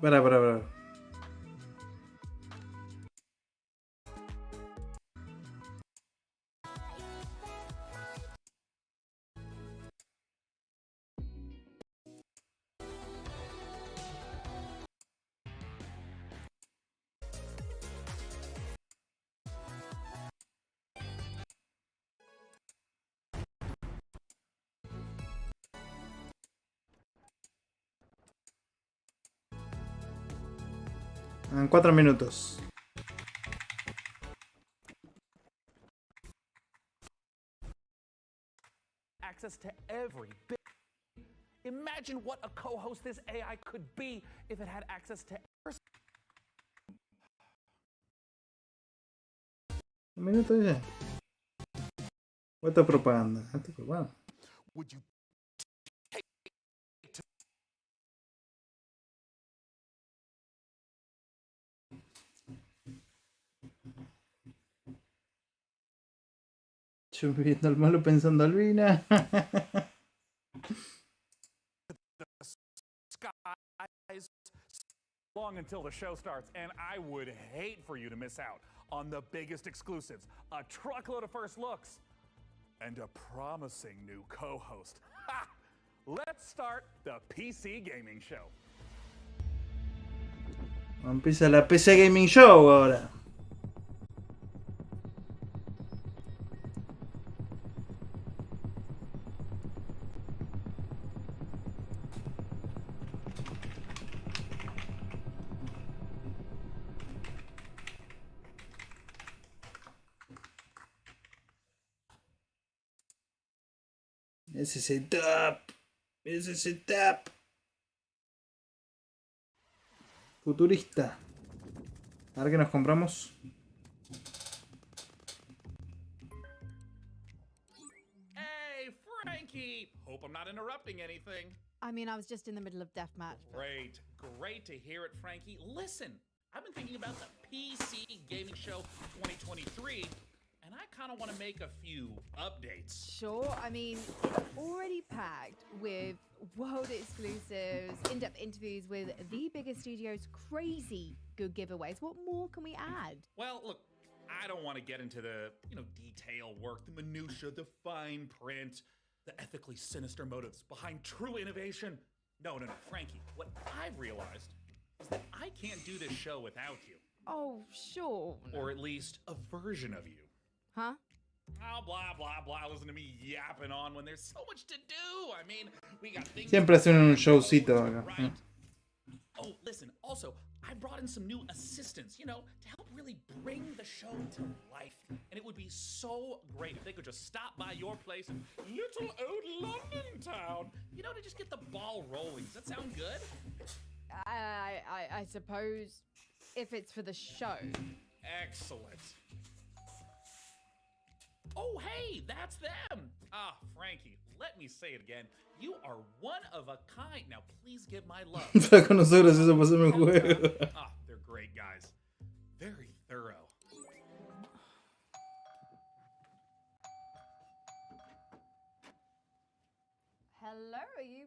Para. En 4 minutos. Access to every bit. Imagine what a co-host this AI could be if it had access to every. Un minuto ya. Esta propaganda. Esta propaganda. Would you take to Yo viendo al malo pensando Albina. skies long until the show starts, and I would hate for you to miss out on the biggest exclusives, a truckload of first looks, and a promising new co-host. Let's start the PC Gaming Show. Empieza la PC Gaming Show ahora. Ese setup. Ese setup. Futurista. A ver qué nos compramos. Hey, Frankie! Hope I'm not interrupting anything. I mean, I was just in the middle of deathmatch. Great. Great to hear it, Frankie. Listen, I've been thinking about the PC Gaming Show 2023, and I kind of want to make a few updates. Sure, I mean, it's already packed with world exclusives, in-depth interviews with the biggest studios, crazy good giveaways. What more can we add? Well, look, I don't want to get into the, detail work, the minutia, the fine print, the ethically sinister motives behind true innovation. No, Frankie, what I've realized is that I can't do this show without you. Oh, sure. Or at least a version of you. Huh? Oh, blah, blah, blah. Listen to me yapping on when there's so much to do. I mean, we got things... Siempre hacen un showcito acá. Right. Oh, listen, also, I brought in some new assistants, to help really bring the show to life. And it would be so great if they could just stop by your place in little old London town, to just get the ball rolling. Does that sound good? I suppose if it's for the show. Excellent. Oh, hey, that's them. Ah, Frankie, let me say it again. You are one of a kind. Now, please give my love. Está con nosotros, eso pasó en el juego. Ah, they're great guys. Very thorough. Hello, are you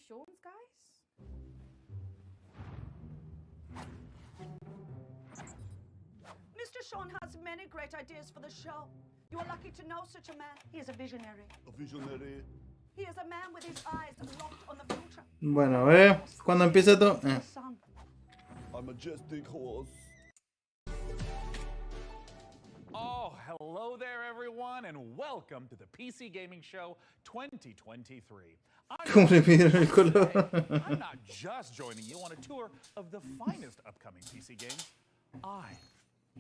Sean's guys? Mr. Sean has many great ideas for the show. You are lucky to know such a man. He is a visionary. A visionary. He is a man with his eyes locked on the future. Bueno, a ver, ¿cuándo empieza esto? A majestic horse. Oh, hello there, everyone, and welcome to the PC Gaming Show 2023. ¿Cómo le pidieron el color? I'm not just joining you on a tour of the finest upcoming PC games. I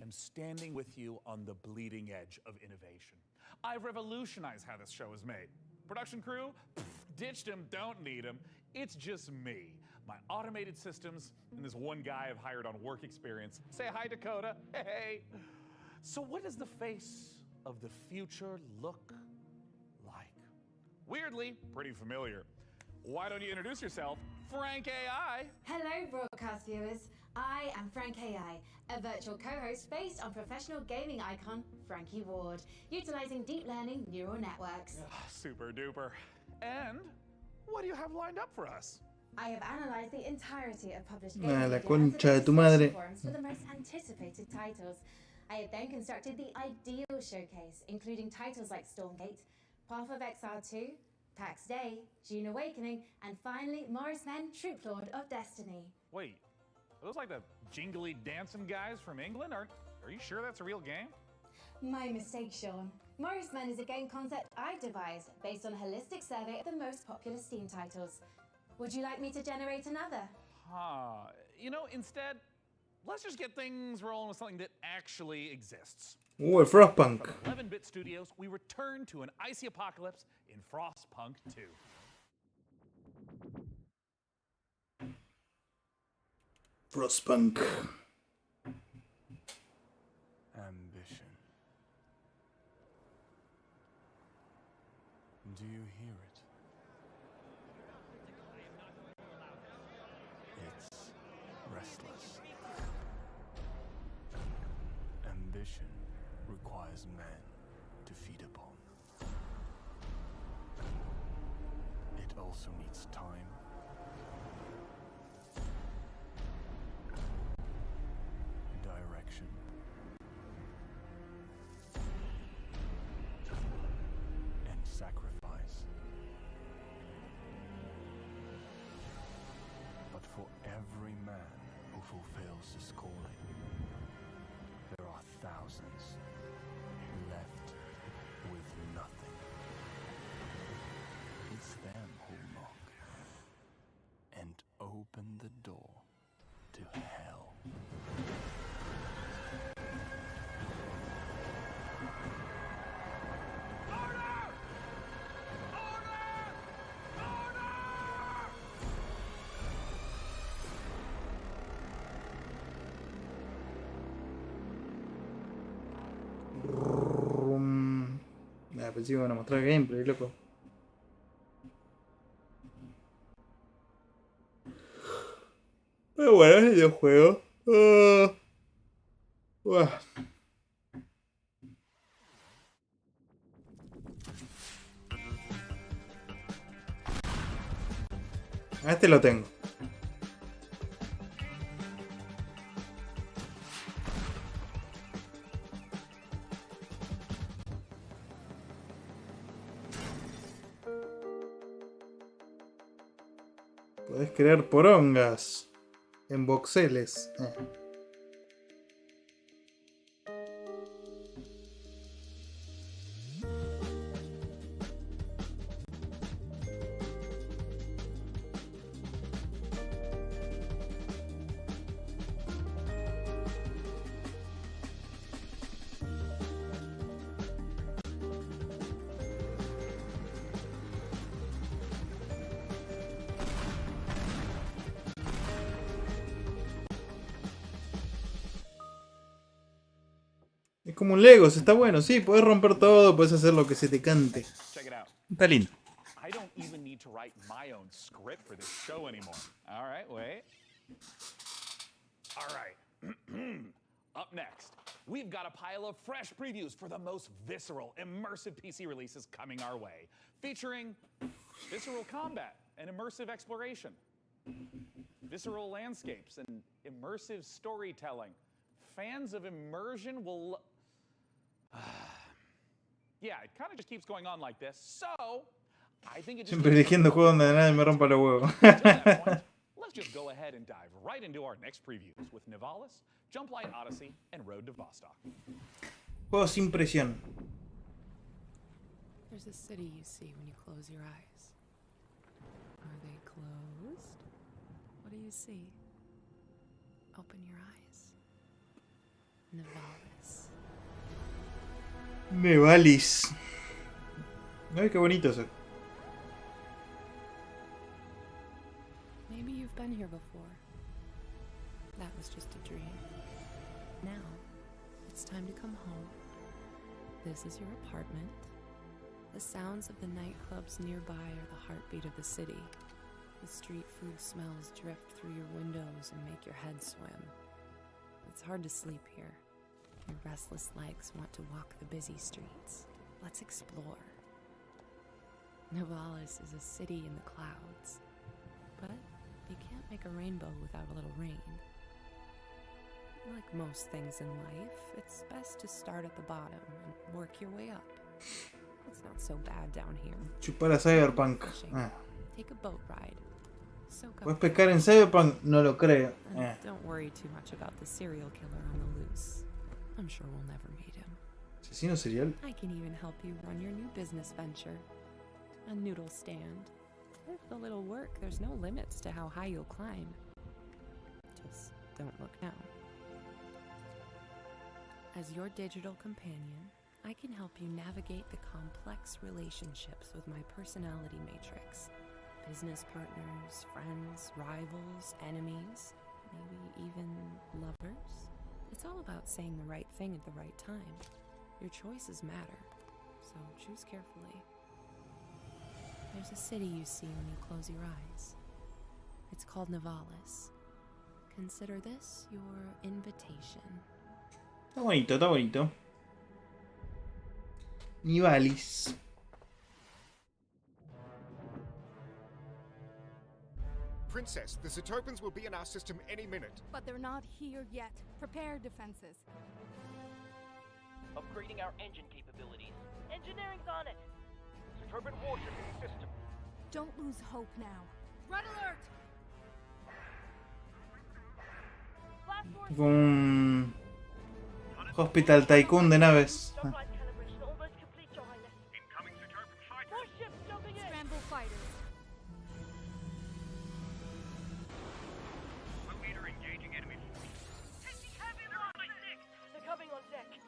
am standing with you on the bleeding edge of innovation. I've revolutionized how this show is made. Production crew? Pff, ditched him, don't need him. It's just me, my automated systems, and this one guy I've hired on work experience. Say hi, Dakota. Hey. So what does the face of the future look like? Weirdly, pretty familiar. Why don't you introduce yourself, Frank AI? Hello, broadcast viewers. I am Frank AI, a virtual co-host based on professional gaming icon Frankie Ward, utilizing deep learning neural networks. Super duper. And what do you have lined up for us? I have analyzed the entirety of published Ah, games la media concha de tu and madre. forums for the most anticipated titles. I have then constructed the ideal showcase, including titles like Stormgate, Path of Exile 2, PAX Day, June Awakening, and finally Morris Men, Troop Lord of Destiny. Wait, are those like the jingly dancing guys from England? Are you sure that's a real game? My mistake, Sean. Morris Men is a game concept I devised based on a holistic survey of the most popular Steam titles. Would you like me to generate another? Huh. Instead, let's just get things rolling with something that actually exists. El Frostpunk. From 11-bit studios, we return to an icy apocalypse in Frostpunk 2. Frostpunk. Ambition. Do you hear it? It's restless. Ambition requires men to feed upon. It also needs time. Direction. And sacrifice. But for every man who fulfills his calling, there are thousands left with nothing. It's them who knock and open the door to hell. pensé que iban a mostrar gameplay, loco. Pero bueno, es videojuego. A este lo tengo. Podés crear porongas en voxeles. Es como un Legos, está bueno, sí, puedes romper todo, puedes hacer lo que se te cante. Está lindo. I don't even need to write my own script for this show anymore. All right, wait. All right. Up next, we've got a pile of fresh previews for the most visceral, immersive PC releases coming our way, featuring visceral combat and immersive exploration, visceral landscapes and immersive storytelling. Fans of immersion will... yeah, it kind of just keeps going on like this, so... I think it just Siempre eligiendo juegos donde nadie me rompa los huevos. Let's just go ahead and dive right into our next previews with Nivalis, Jumplight Odyssey, and Road to Vostok. Juego sin presión. There's a city you see when you close your eyes. Are they closed? What do you see? Open your eyes. Nivalis. Nivalis. Ay, qué bonito eso. Maybe you've been here before. That was just a dream. Now, it's time to come home. This is your apartment. The sounds of the nightclubs nearby are the heartbeat of the city. The street food smells drift through your windows and make your head swim. It's hard to sleep here. Your restless legs want to walk the busy streets. Let's explore. Nivalis is a city in the clouds, but you can't make a rainbow without a little rain. Like most things in life, it's best to start at the bottom and work your way up. It's not so bad down here. Chupar a Cyberpunk. Take a boat ride. Soak up. ¿Puedes pescar en Cyberpunk? No lo creo. Don't worry too much about the serial killer on the loose. I'm sure we'll never meet him. ¿Asesino serial? I can even help you run your new business venture. A noodle stand. With a little work, there's no limits to how high you'll climb. Just don't look now. As your digital companion, I can help you navigate the complex relationships with my personality matrix. Business partners, friends, rivals, enemies, maybe even lovers. It's all about saying the right thing at the right time. Your choices matter, so choose carefully. There's a city you see when you close your eyes. It's called Nivalis. Consider this your invitation. Está bonito, está bonito. Nivalis. Princess, the Zetopans will be in our system any minute. But they're not here yet. Prepare defenses. Upgrading our engine capabilities. Engineering's on it. Zetopan warship in the system. Don't lose hope now. Red alert! Un Hospital Tycoon de naves. Scramble fighters.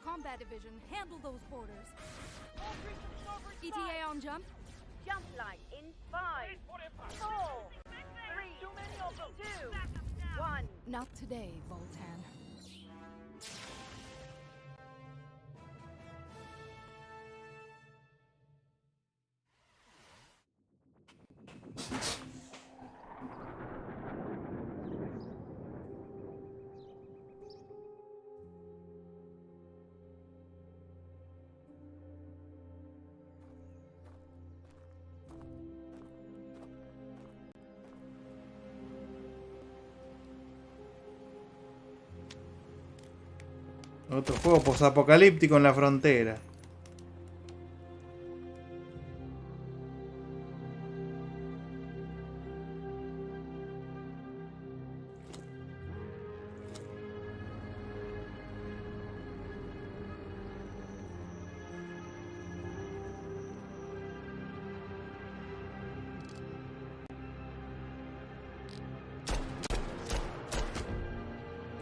Combat division, handle those borders. ETA on jump. Jump line in 5, 4, 3, 2, 1. Not today, Voltan. Otro juego posapocalíptico en la frontera.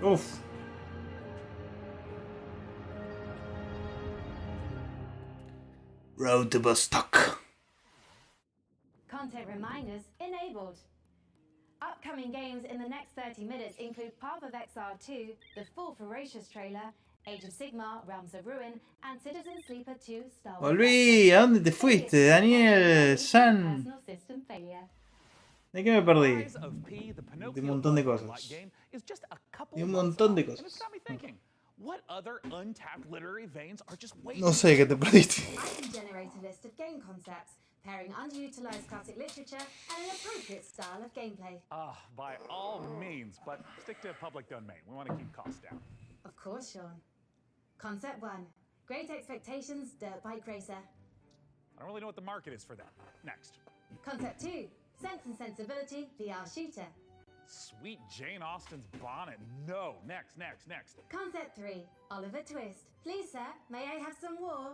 Uf. Road to Vostok. Content reminders enabled. Upcoming games in the next 30 minutes include Path of Exile 2, the full Ferocious trailer, Age of Sigmar, Realms of Ruin, and Citizen Sleeper 2 Star Wars. Volví, ¿a dónde te fuiste, Daniel San? Personal system failure. ¿De qué me perdí? De un montón de cosas. De un montón de cosas. What other untapped literary veins are just waiting? No sé qué te perdiste. I can generate a list of game concepts, pairing underutilized classic literature and an appropriate style of gameplay. By all means, but stick to public domain. We want to keep costs down. Of course, Sean. Concept 1. Great Expectations Dirt Bike Racer. I don't really know what the market is for that. Next. Concept 2. Sense and Sensibility VR Shooter. Sweet Jane Austen's bonnet. No. Next. Concept 3. Oliver Twist. Please, sir, may I have some war?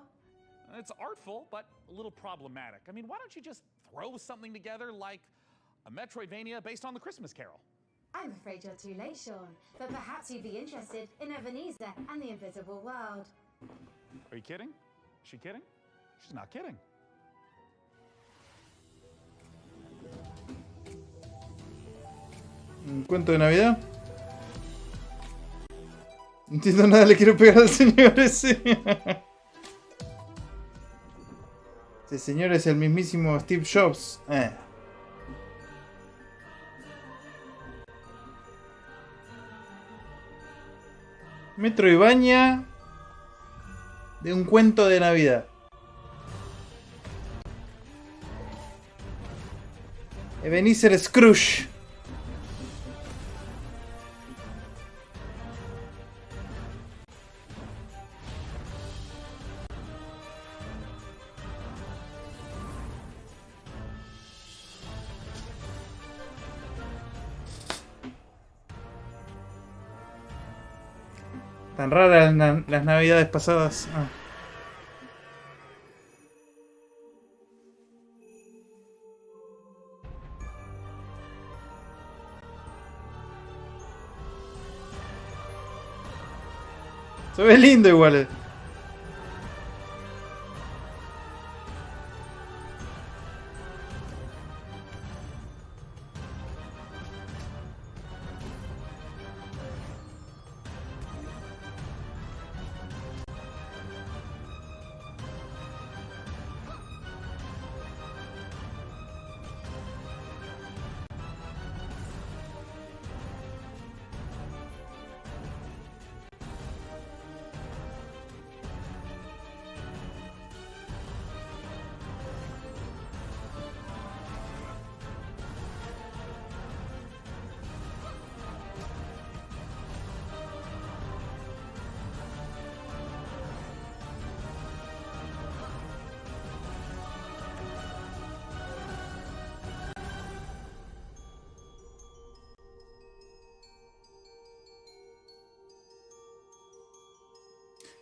It's artful, but a little problematic. I mean, why don't you just throw something together like a Metroidvania based on the Christmas Carol? I'm afraid you're too late, Sean, but perhaps you'd be interested in Ebenezer and the Invisible World. Are you kidding? Is she kidding? She's not kidding. ¿Un cuento de Navidad? No entiendo nada, le quiero pegar al señor ese. Ese señor es el mismísimo Steve Jobs. Metroidvania de un cuento de Navidad. Ebenezer Scrooge. Tan raras las navidades pasadas. Se ve lindo igual.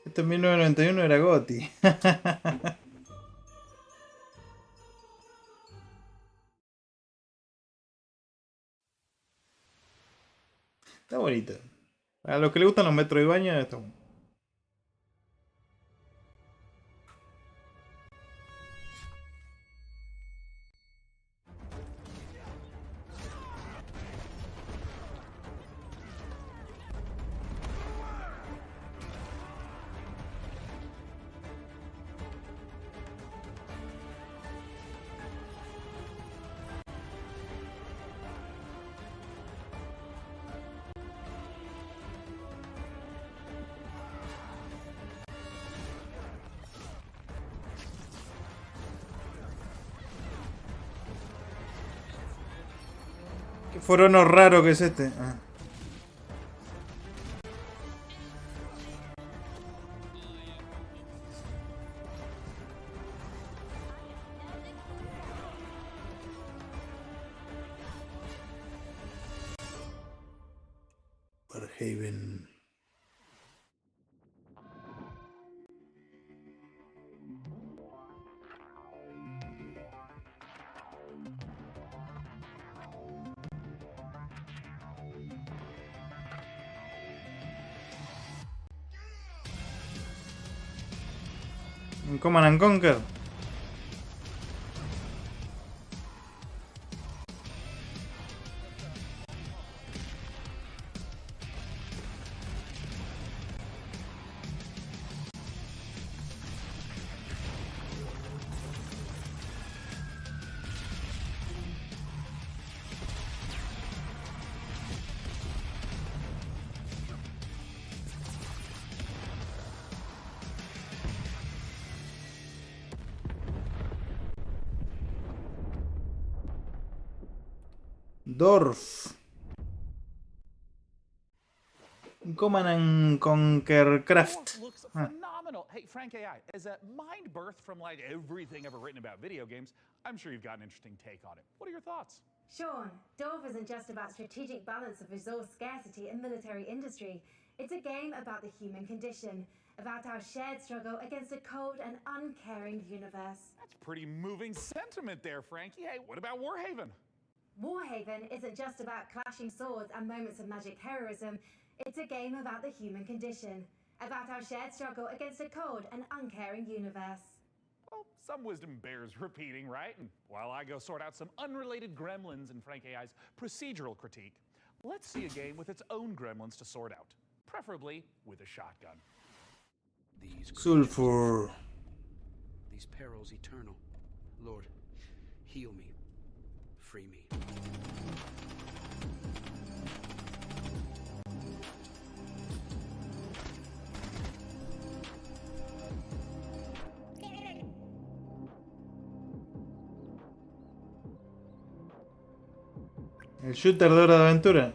Esto en 1991 era GOTY. Está bonito. A los que le gustan los Metroidvania está bueno. Qué forono raro que es este. Warhaven. Command and Conquer. Dorf. Command and Conquer Craft. Looks phenomenal. Hey, Frank AI, as a mind birth from like everything ever written about video games, I'm sure you've got an interesting take on it. What are your thoughts? Sean, Dorf isn't just about strategic balance of resource scarcity and military industry. It's a game about the human condition, about our shared struggle against a cold and uncaring universe. That's pretty moving sentiment there, Frankie. Hey, what about Warhaven? Warhaven isn't just about clashing swords and moments of magic heroism. It's a game about the human condition, about our shared struggle against a cold and uncaring universe. Well, some wisdom bears repeating, right? And while I go sort out some unrelated gremlins in Frank AI's procedural critique, let's see a game with its own gremlins to sort out, preferably with a shotgun. These Sulfur. These perils eternal. Lord, heal me. Free me. El shooter de Hora de Aventura.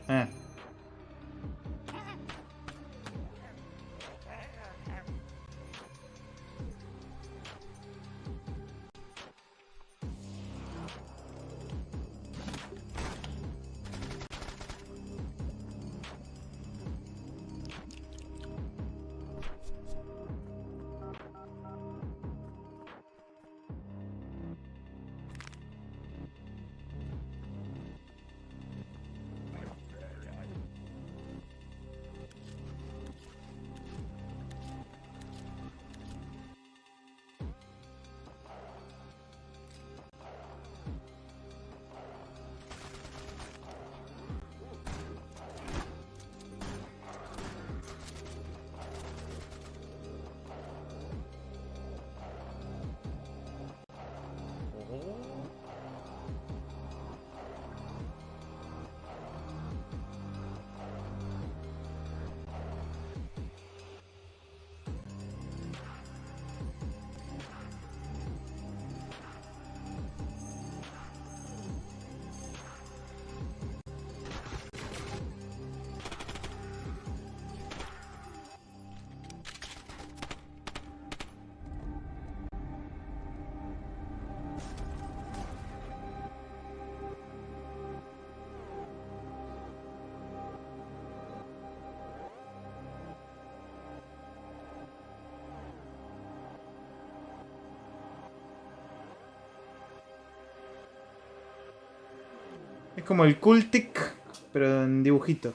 Es como el Cultic, pero en dibujito.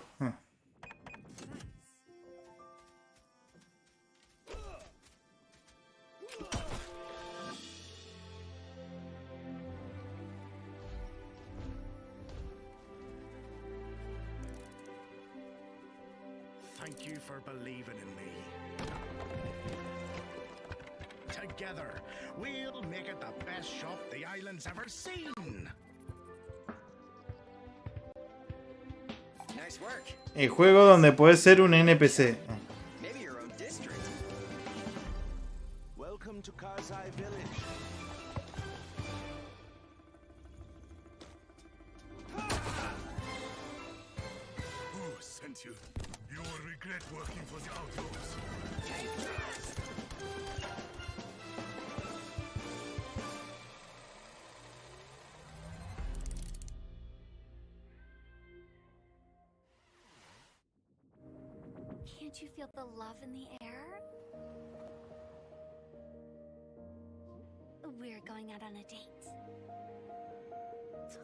Thank you for believing in me. Together, we'll make it the best shop the island's ever seen. Nice work. El juego donde puedes ser un NPC. Maybe your own district. Welcome to Karzai Village. Who sent you? You will regret working for the outlaws. Can't you feel the love in the air? We're going out on a date.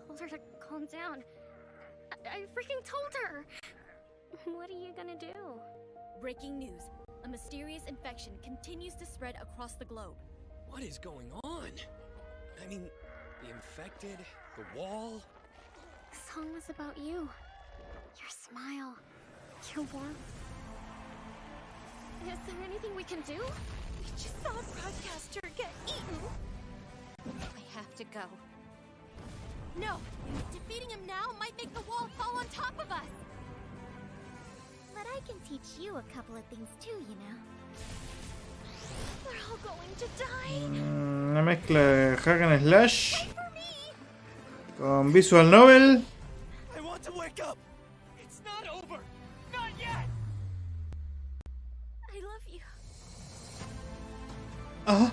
Told her to calm down. I freaking told her! What are you gonna do? Breaking news. A mysterious infection continues to spread across the globe. What is going on? I mean, the infected, the wall. The song was about you. Your smile. Your warmth. Is there anything we can do? We just saw a broadcaster get eaten. I have to go. No! Defeating him now might make the wall fall on top of us! But I can teach you a couple of things too, you know. We're all going to die! Una mezcla de hack and slash con visual novel. I want to wake up! It's not over! Not yet! I love you. Ajá.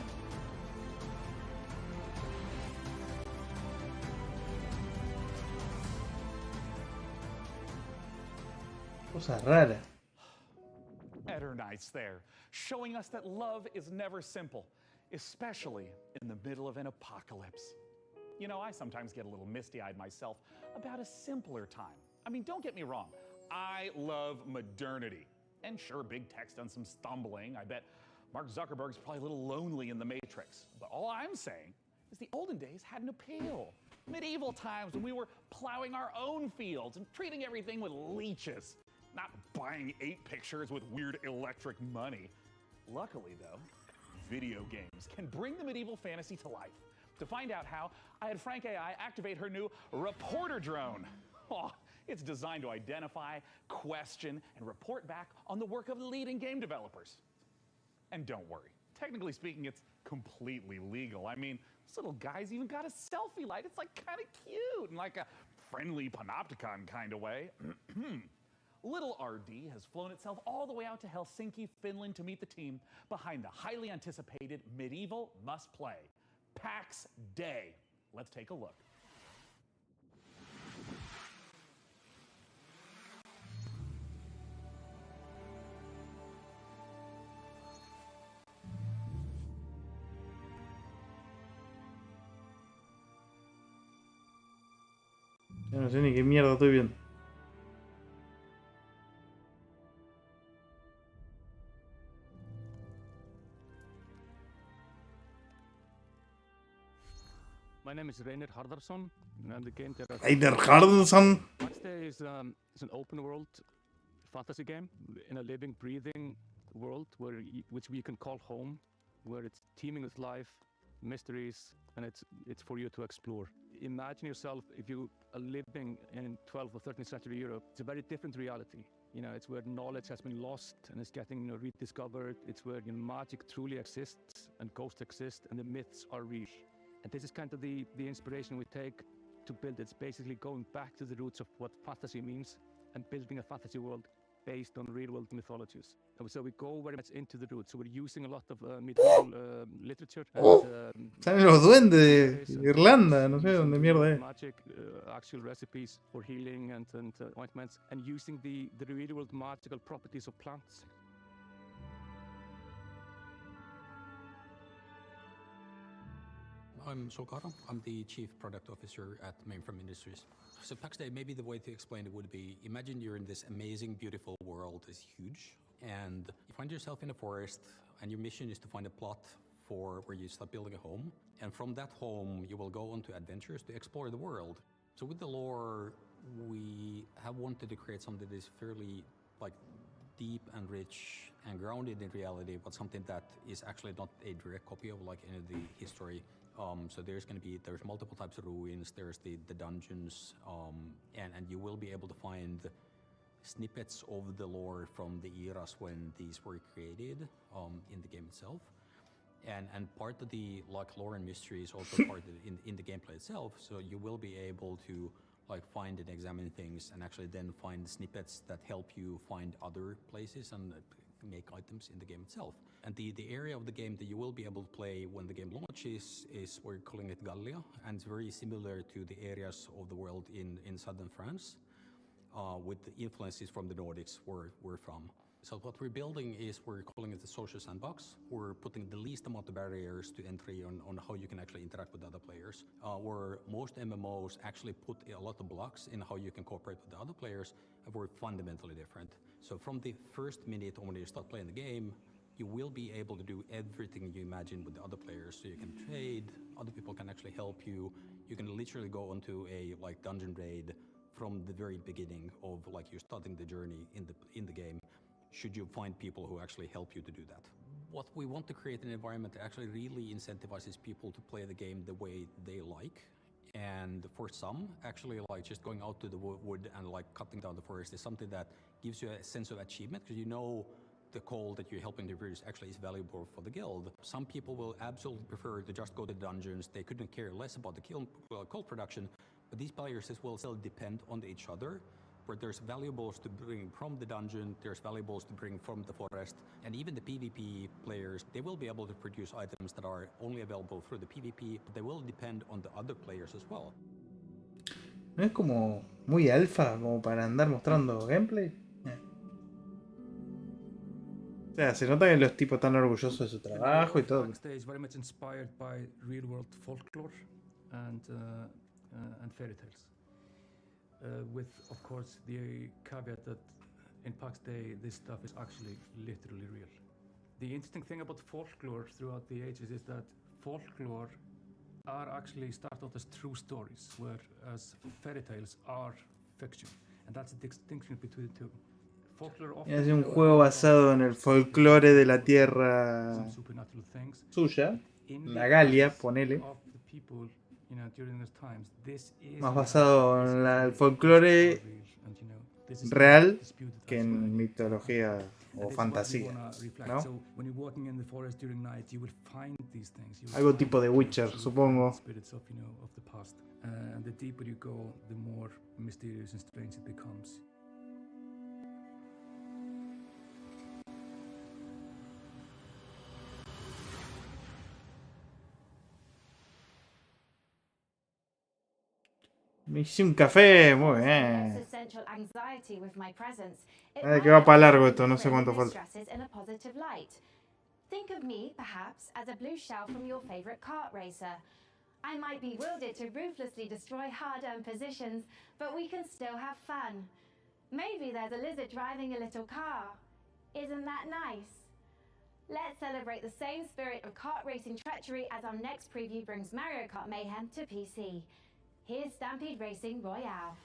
Cosa rara. Nice there, showing us that love is never simple, especially in the middle of an apocalypse. You know, I sometimes get a little misty-eyed myself about a simpler time. I mean, don't get me wrong, I love modernity. And sure, big tech's done some stumbling. I bet Mark Zuckerberg's probably a little lonely in the Matrix. But all I'm saying is the olden days had an appeal. Medieval times when we were plowing our own fields and treating everything with leeches. Not buying 8 pictures with weird electric money. Luckily, though, video games can bring the medieval fantasy to life. To find out how, I had Frank AI activate her new reporter drone. Oh, it's designed to identify, question, and report back on the work of leading game developers. And don't worry, technically speaking, it's completely legal. I mean, this little guy's even got a selfie light. It's like kind of cute in like a friendly panopticon kind of way. Little RD has flown itself all the way out to Helsinki, Finland to meet the team behind the highly anticipated medieval must-play, PAX Day. Let's take a look. Ya no sé ni qué mierda estoy viendo. My name is Reiner Hardarson, and I'm the game director. Reiner Hardarson. PAX Day is an open world fantasy game in a living, breathing world which we can call home, where it's teeming with life, mysteries, and it's for you to explore. Imagine yourself if you are living in 12th or 13th century Europe. It's a very different reality. You know, it's where knowledge has been lost and is getting rediscovered. It's where magic truly exists and ghosts exist and the myths are real. And this is kind of the inspiration we take to build. It's basically going back to the roots of what fantasy means and building a fantasy world based on real-world mythologies. And so we go very much into the roots. So we're using a lot of medieval literature. Salen los duendes de Irlanda, no sé dónde mierda es. Magic, actual recipes for healing and ointments, and using the real-world magical properties of plants. I'm Sacado. I'm the Chief Product Officer at Mainframe Industries. So PAX Day, maybe the way to explain it would be, imagine you're in this amazing, beautiful world, it's huge, and you find yourself in a forest, and your mission is to find a plot for where you start building a home. And from that home, you will go on to adventures to explore the world. So with the lore, we have wanted to create something that is fairly deep and rich and grounded in reality, but something that is actually not a direct copy of any of the history. So there's multiple types of ruins, there's the dungeons, and you will be able to find snippets of the lore from the eras when these were created in the game itself. And part of the lore and mystery is also part of in the gameplay itself, so you will be able to find and examine things and actually then find snippets that help you find other places and make items in the game itself. And the area of the game that you will be able to play when the game launches is, we're calling it Gallia, and it's very similar to the areas of the world in southern France, with the influences from the Nordics where we're from. So what we're building is, we're calling it the social sandbox. We're putting the least amount of barriers to entry on how you can actually interact with other players. Where most MMOs actually put a lot of blocks in how you can cooperate with the other players, and we're fundamentally different. So from the first minute when you start playing the game, you will be able to do everything you imagine with the other players. So you can trade, other people can actually help you. You can literally go onto a dungeon raid from the very beginning of you starting the journey in the game, should you find people who actually help you to do that. What we want to create an environment that actually really incentivizes people to play the game the way they like. And for some, actually just going out to the wood and cutting down the forest is something that gives you a sense of achievement, because you know the coal that you're helping to produce actually is valuable for the guild. Some people will absolutely prefer to just go to the dungeons. They couldn't care less about the coal production, but these players will still depend on each other, where there's valuables to bring from the dungeon, there's valuables to bring from the forest, and even the PvP players, they will be able to produce items that are only available through the PvP, but they will depend on the other players as well. ¿No es como muy alfa, como para andar mostrando gameplay? O sea, se nota que los tipos están orgullosos de su trabajo y todo. Este is very much inspired by real-world folklore and fairy tales. With, of course, the caveat that in PAX Day, this stuff is actually literally real. The interesting thing about folklore throughout the ages is that folklore are actually start out as true stories, whereas fairy tales are fiction. And that's the distinction between the two. Folklore often Es un juego basado en el folclore de la tierra suya, la Galia, ponele. Más basado en el folclore real que en mitología o fantasía, ¿no? Algo tipo de Witcher, supongo. And the deeper you go, the more mysterious and strange it becomes. Me hice un café, muy bien. Que va para largo esto, no sé cuánto falta. Think of me, perhaps, as a blue shell from your favorite kart racer. I might be wielded to ruthlessly destroy hard-earned positions, but we can still have fun. Maybe there's a lizard driving a little car. Isn't that nice? Let's celebrate the same spirit of kart racing treachery as our next preview brings Mario Kart Mayhem to PC. Here's Stampede Racing Royale.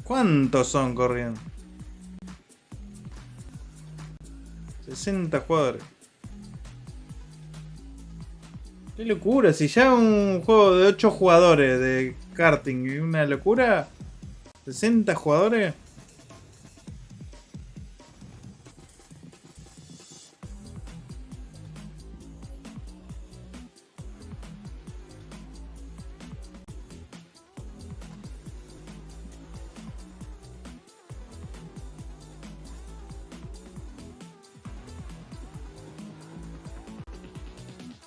¿Cuántos son corriendo? 60 jugadores. Qué locura, si ya un juego de 8 jugadores de karting y una locura. 60 jugadores.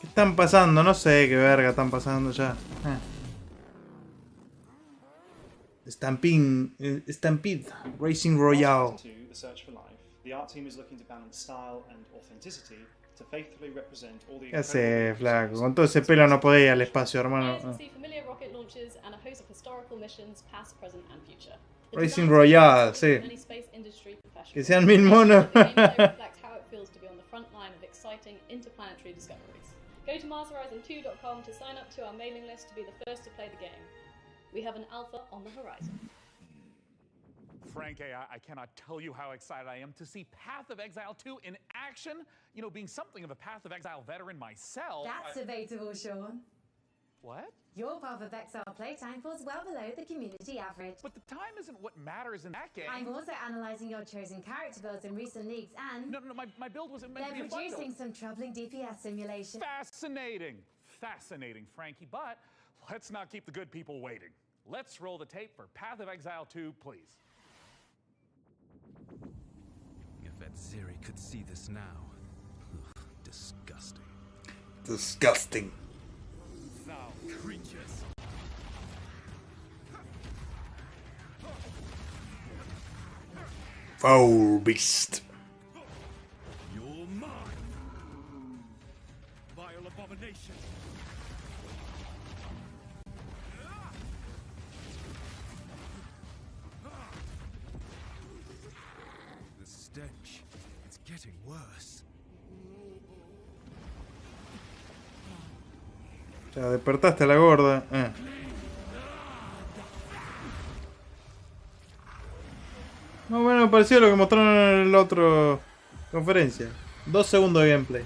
Están pasando, no sé qué verga están pasando ya. Stampede Racing Royale. The search for life, the art team is looking to balance style and authenticity to faithfully represent all the. ¿Qué hace, flaco? Con todo ese pelo no podés ir al espacio, hermano. Racing Royale, sí. Que sean 1000 monos. Go to MarsHorizon2.com to sign up to our mailing list to be the first to play the game. We have an alpha on the horizon. Frank, I cannot tell you how excited I am to see Path of Exile 2 in action. You know, being something of a Path of Exile veteran myself. That's debatable, Sean. What? Your Path of Exile playtime falls well below the community average. But the time isn't what matters in that game. I'm also analysing your chosen character builds in recent leagues and... No, my build wasn't meant to be they're a bundle. producing some troubling DPS simulation. Fascinating. Fascinating, Frankie. But let's not keep the good people waiting. Let's roll the tape for Path of Exile 2, please. If Ziri could see this now. Ugh, disgusting. Disgusting. Foul creatures. Foul beast. You're mine. Vile abomination. The stench. It's getting worse. Ya despertaste a la gorda. Más o menos parecido a lo que mostraron en la otra conferencia. 2 segundos de gameplay.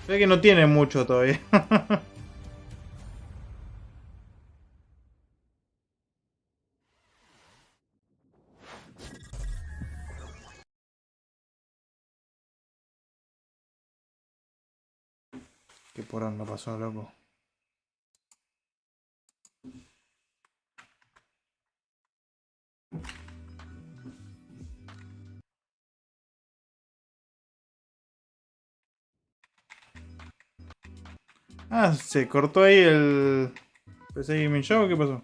Ve que no tiene mucho todavía. ¿Qué por onda pasó, loco? Ah, se cortó ahí el PC Gaming Show, ¿qué pasó?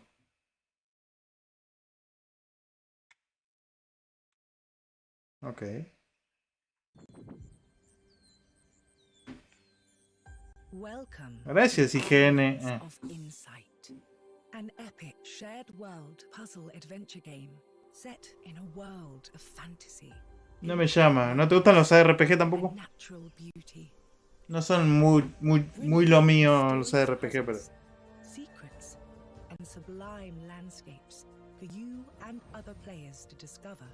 Ok. Gracias, IGN. An epic shared world puzzle adventure game set in a world of fantasy. No me llama. ¿No te gustan los ARPG tampoco? No son muy lo mío los ARPG, pero... Secrets and sublime landscapes for you and other players to discover.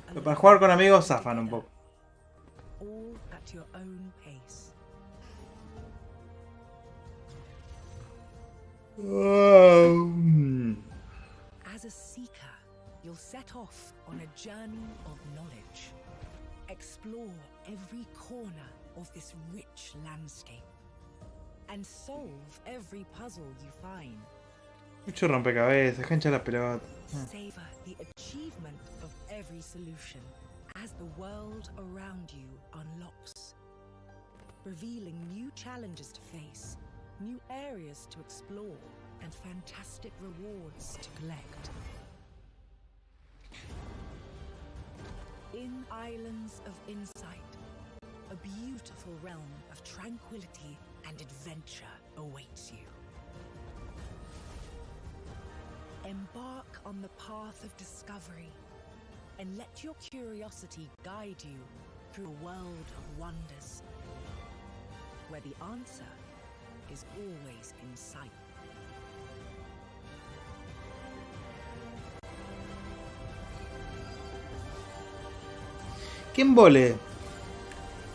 Pero para jugar con amigos zafan un poco. All at your own pace. As a seeker, you'll set off on a journey of knowledge. Explore every corner of this rich landscape and solve every puzzle you find. Mucho rompecabezas, cancha la pelota. Savor the achievement of every solution as the world around you unlocks, revealing new challenges to face, new areas to explore, and fantastic rewards to collect. In Islands of Insight, a beautiful realm of tranquility and adventure awaits you. Embark on the path of discovery and let your curiosity guide you through a world of wonders, where the answer is always in sight. ¿Quién vole?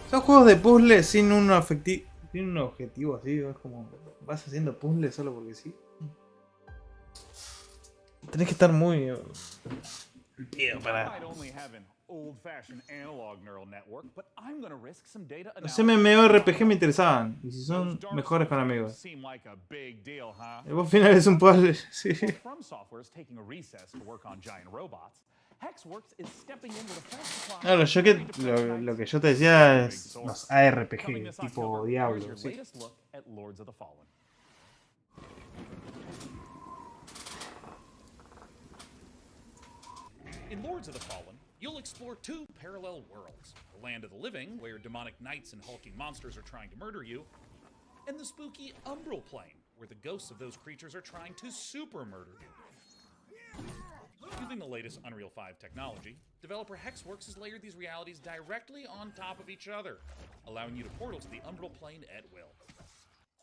Son juegos de puzzle sin un objetivo así, es como vas haciendo puzzles solo porque sí. Tenés que estar muy para... Los MMORPG me interesaban, y si son mejores con amigos. El boss final es un puzzle, sí. Claro, lo que yo te decía es los ARPG, tipo Diablo, sí. In Lords of the Fallen, you'll explore 2 parallel worlds. The land of the living, where demonic knights and hulking monsters are trying to murder you, and the spooky Umbral Plane, where the ghosts of those creatures are trying to super murder you. Using the latest Unreal 5 technology, developer Hexworks has layered these realities directly on top of each other, allowing you to portal to the Umbral Plane at will.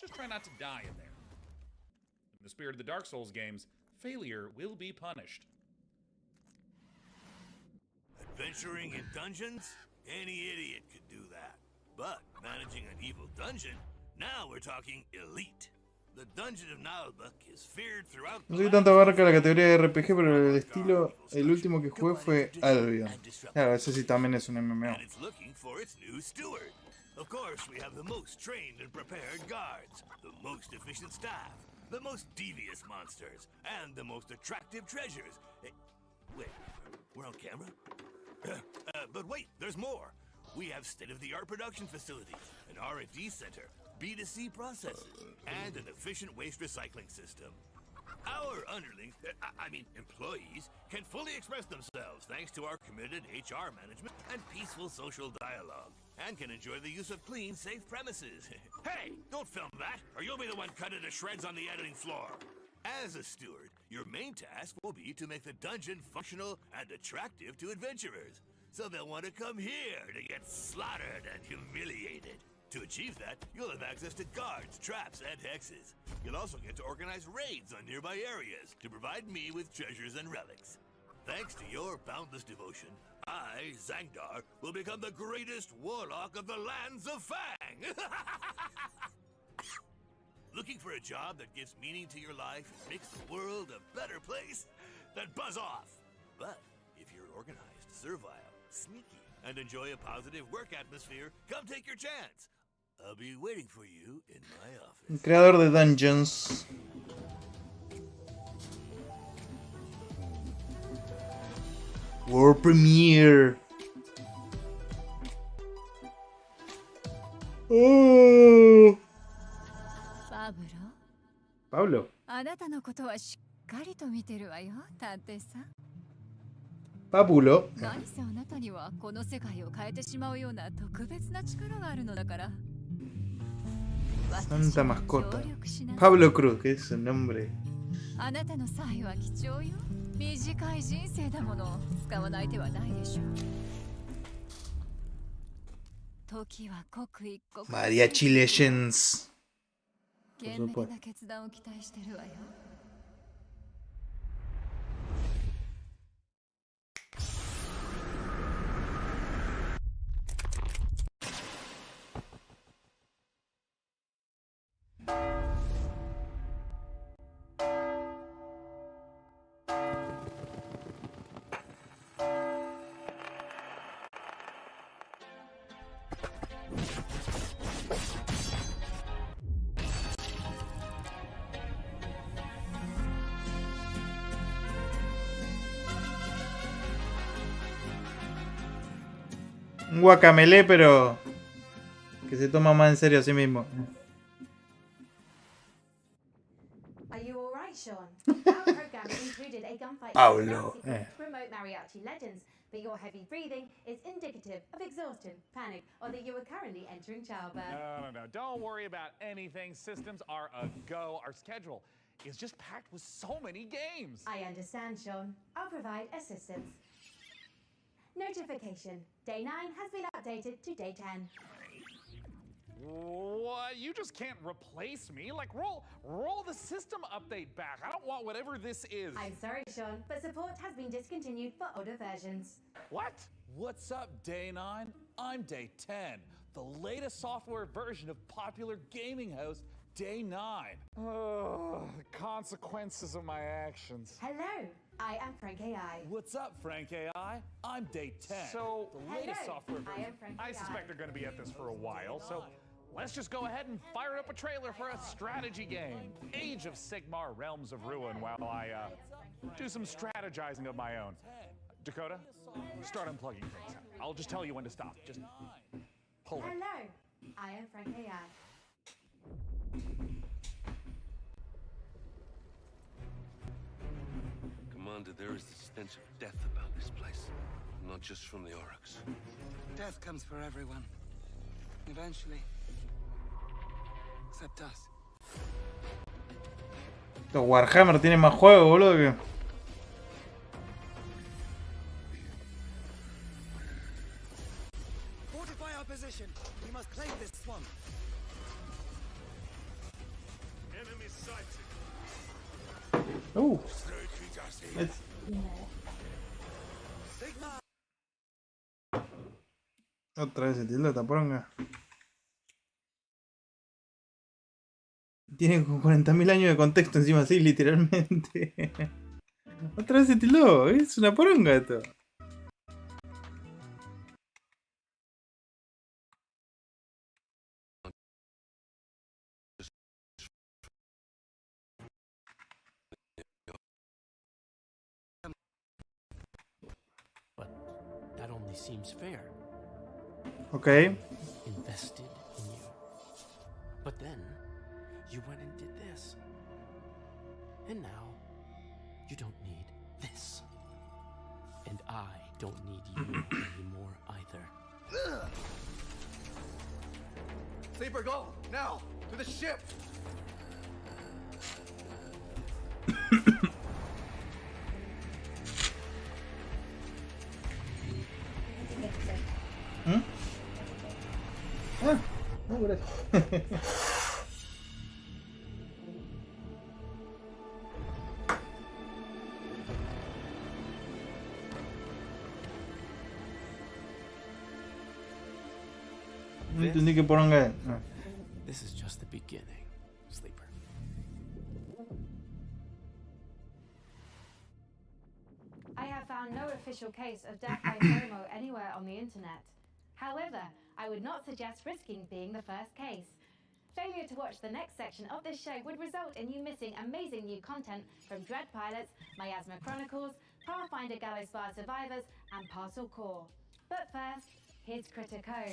Just try not to die in there. In the spirit of the Dark Souls games, failure will be punished. Adventuring in dungeons? Any idiot could do that. But managing an evil dungeon, now we're talking elite. The dungeon of Nalbuck is feared throughout. No sé qué tanto abarca la categoría de RPG, pero el estilo, el último que jugué fue Albion. Claro, ese sí también es un MMO. And it's looking for its new steward. Of course, we have the most trained and prepared guards, the most efficient staff, the most devious monsters, and the most attractive treasures. Wait, we're on camera? But wait, there's more. We have state-of-the-art production facilities, an R&D center, B2C processes, and an efficient waste recycling system. Our underlings, employees, can fully express themselves thanks to our committed HR management and peaceful social dialogue, and can enjoy the use of clean, safe premises. Hey, don't film that, or you'll be the one cut into shreds on the editing floor. As a steward, your main task will be to make the dungeon functional and attractive to adventurers, so they'll want to come here to get slaughtered and humiliated. To achieve that, you'll have access to guards, traps, and hexes. You'll also get to organize raids on nearby areas to provide me with treasures and relics. Thanks to your boundless devotion, I, Zangdar, will become the greatest warlock of the lands of Fang! Looking for a job that gives meaning to your life and makes the world a better place? Then buzz off! But if you're organized, servile, sneaky, and enjoy a positive work atmosphere, come take your chance. I'll be waiting for you in my office. Creador de Dungeons. World Premiere. Oh. Pablo. あなたのことはしっかりと見てるわよ、探偵さん。 Papulo. 何せあなたにはこの世界を変えてしまうような特別な力があるのだから。 Santa mascota. Pablo Cruz, que es su nombre. あなたの才は貴重よ。短い人生だもの。使わない手はないでしょう。時は刻一刻。Mariachi Legends. 懸命な決断を期待してるわよ。 Un guacamele, pero que se toma más en serio a sí mismo. Are you all right, Sean? Our program included a gunfight Pablo. Remote mariachi legends, but your heavy breathing is indicative of exhaustion, panic, or that you are currently entering childbirth. No. Don't worry about anything. Systems are a go. Our schedule is just packed with so many games. I understand, Sean. I'll provide assistance. Notification. Day 9 has been updated to day 10. What? You just can't replace me? Like, roll the system update back. I don't want whatever this is. I'm sorry, Sean, but support has been discontinued for older versions. What? What's up, Day 9? I'm Day 10, the latest software version of popular gaming host Day 9. The consequences of my actions. Hello, I am Frank AI. What's up, Frank AI? I'm Day 10. So, the latest software version. I am Frank I suspect they're going to be at this for a while, so let's just go ahead and fire up a trailer for a strategy game. Age of Sigmar Realms of Ruin while I do some strategizing of my own. Dakota, start unplugging things. I'll just tell you when to stop. Just hold it. Hello, I am Frank AI. Commander, there is the stench of death about this place. Not just from the Aurochs. Death comes for everyone. Eventually. Except us. Los Warhammer tienen más juegos, boludo, que... Fortify our position. We must claim this swamp. Enemy sighted. Otra vez el tilde de taponga. Tiene como 40.000 años de contexto encima así, literalmente. Otra vez se tildó, es una poronga esto. That only seems fair. Okay. Invested in you. But then, you went and did this. And now, you don't need this. And I don't need you anymore either. Sleeper, go! Now! To the ship! ¿Mm? Ah, no, gracias. No entendí qué poronga es. No. This is just the beginning, Sleeper. I have found no official case of death by Vamo anywhere on the internet. However, I would not suggest risking being the first case. Failure to watch the next section of this show would result in you missing amazing new content from Dread Pilots, Miasma Chronicles, Pathfinder Gallows Bar Survivors, and Parcel Core. But first, here's Critico.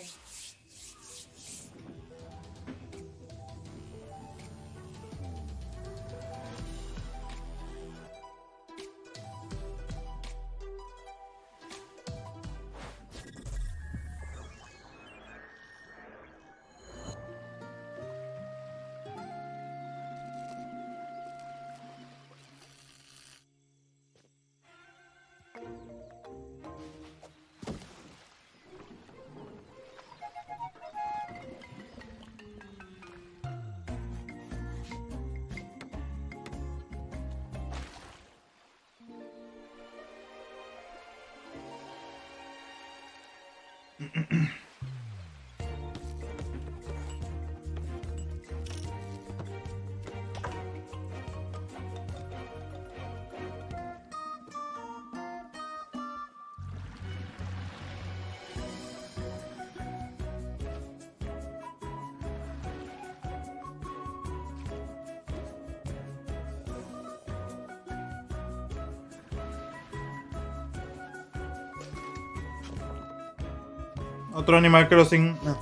Otro Animal Crossing. No.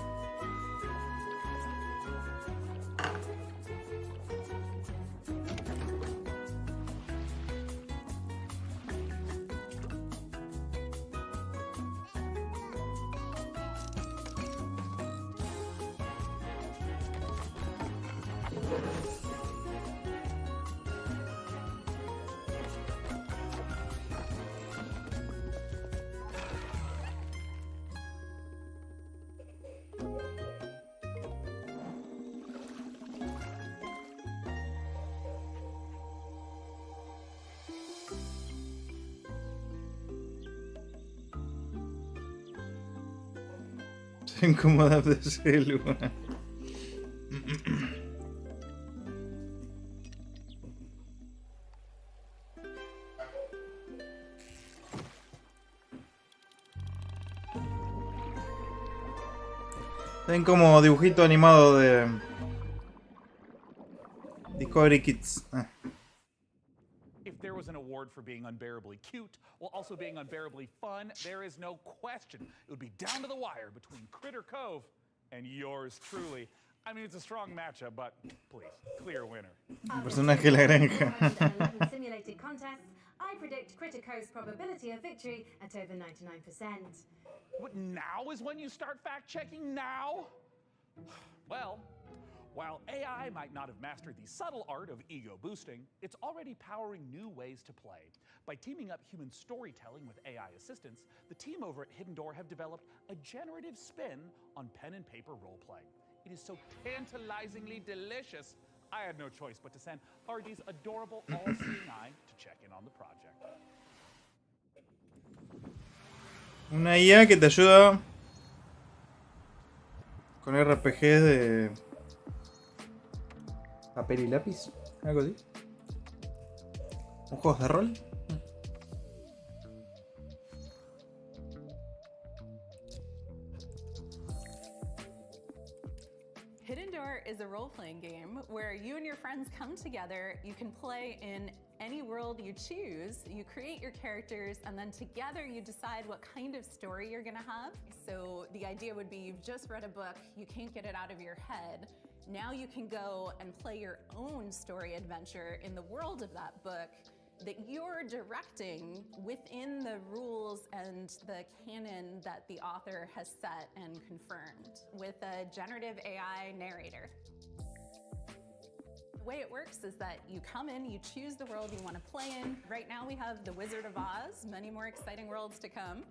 Se incomoda de celu. Ven como dibujito animado de Discovery Kids. If there was an award for being unbearably cute while also being unbearably fun, there is no question. It would be down to the wire between Critter Cove and yours truly. I mean, it's a strong matchup, but please, clear winner. Personaje de la granja. Simulated contests, I predict Critico's probability of victory at over 99%. What, now is when you start fact-checking now? Well, while AI might not have mastered the subtle art of ego boosting, it's already powering new ways to play. By teaming up human storytelling with AI assistance, the team over at Hidden Door have developed a generative spin on pen and paper roleplay. It is so tantalizingly delicious, I had no choice but to send Hardy's adorable all-seeing eye to check in on the project. Una IA que te ayuda con RPGs Papel y lápiz, algo así. ¿Un juego de rol? Hidden Door is a role-playing game where you and your friends come together. You can play in any world you choose. You create your characters, and then together you decide what kind of story you're gonna have. So the idea would be you've just read a book, you can't get it out of your head. Now you can go and play your own story adventure in the world of that book that you're directing within the rules and the canon that the author has set and confirmed with a generative AI narrator. The way it works is that you come in, you choose the world you want to play in. Right now we have the Wizard of Oz, many more exciting worlds to come.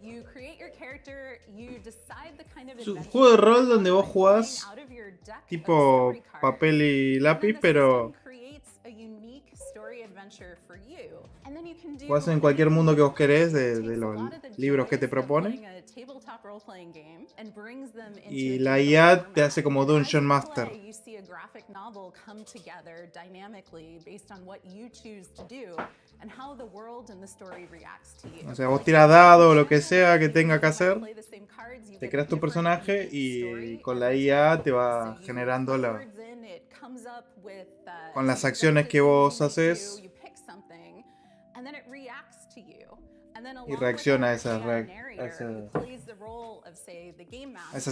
You create your character, you decide the kind of Es un juego de rol donde vos jugás tipo papel y lápiz, pero jugás en cualquier mundo que vos querés de los libros que te propone. Y la IA te hace como Dungeon Master. O sea, vos tirás dado o lo que sea que tenga que hacer, te creas tu personaje y con la IA te va generando con las acciones que vos haces y reacciona a esas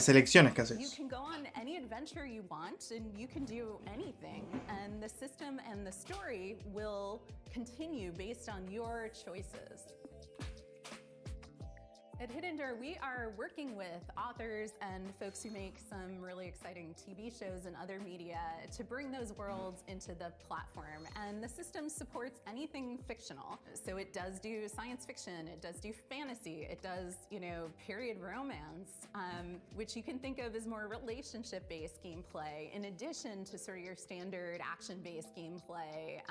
elecciones que haces. You can go on any adventure you want and you can do anything, and the system and the story will continue based on your choices. At Hidden Door, we are working with authors and folks who make some really exciting TV shows and other media to bring those worlds into the platform. And the system supports anything fictional. So it does do science fiction, it does do fantasy, it does, period romance, which you can think of as more relationship-based gameplay, in addition to sort of your standard action-based gameplay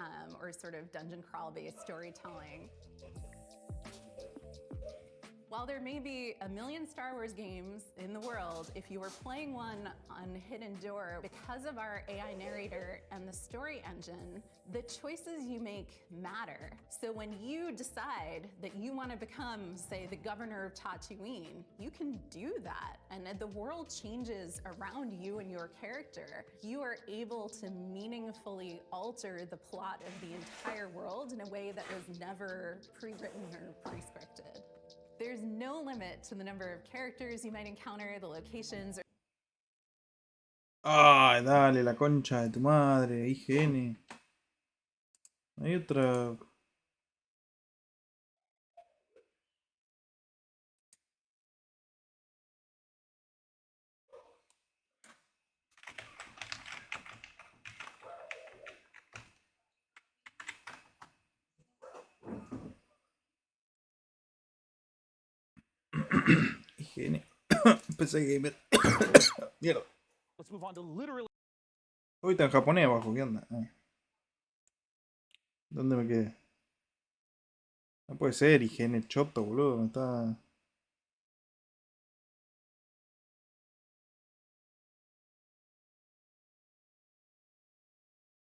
or sort of dungeon crawl-based storytelling. While there may be a million Star Wars games in the world, if you were playing one on Hidden Door, because of our AI narrator and the story engine, the choices you make matter. So when you decide that you want to become, say, the governor of Tatooine, you can do that. And the world changes around you and your character. You are able to meaningfully alter the plot of the entire world in a way that was never pre-written or pre-scripted. There's no limit to the number of characters you might encounter, the locations. Ay, dale, la concha de tu madre, IGN. Hay otra. IGN. PC Gamer. Mierda. Hoy está en japonés abajo, ¿qué onda? ¿Dónde me quedé? No puede ser, IGN choto, boludo. Me está.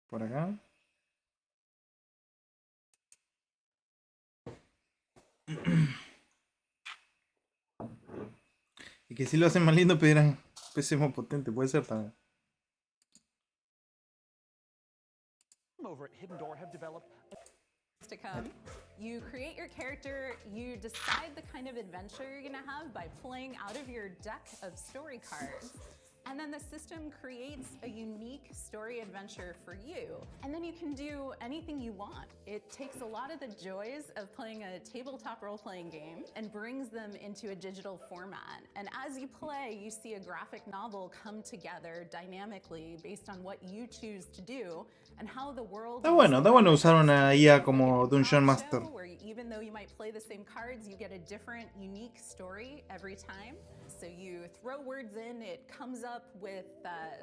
Por acá. Y que si lo hacen más lindo pedirán PC más potente, puede ser también. Over at Hidden Door have developed to come. You create your character, you decide the kind of adventure you're gonna have by playing out of your deck of story cards. And then the system creates a unique story adventure for you. And then you can do anything you want. It takes a lot of the joys of playing a tabletop role-playing game and brings them into a digital format. And as you play, you see a graphic novel come together dynamically based on what you choose to do and how the world. Está bueno usar una IA como Dungeon Master. Even though you might play the same cards, you get a different, unique story every time. So you throw words in, it comes up with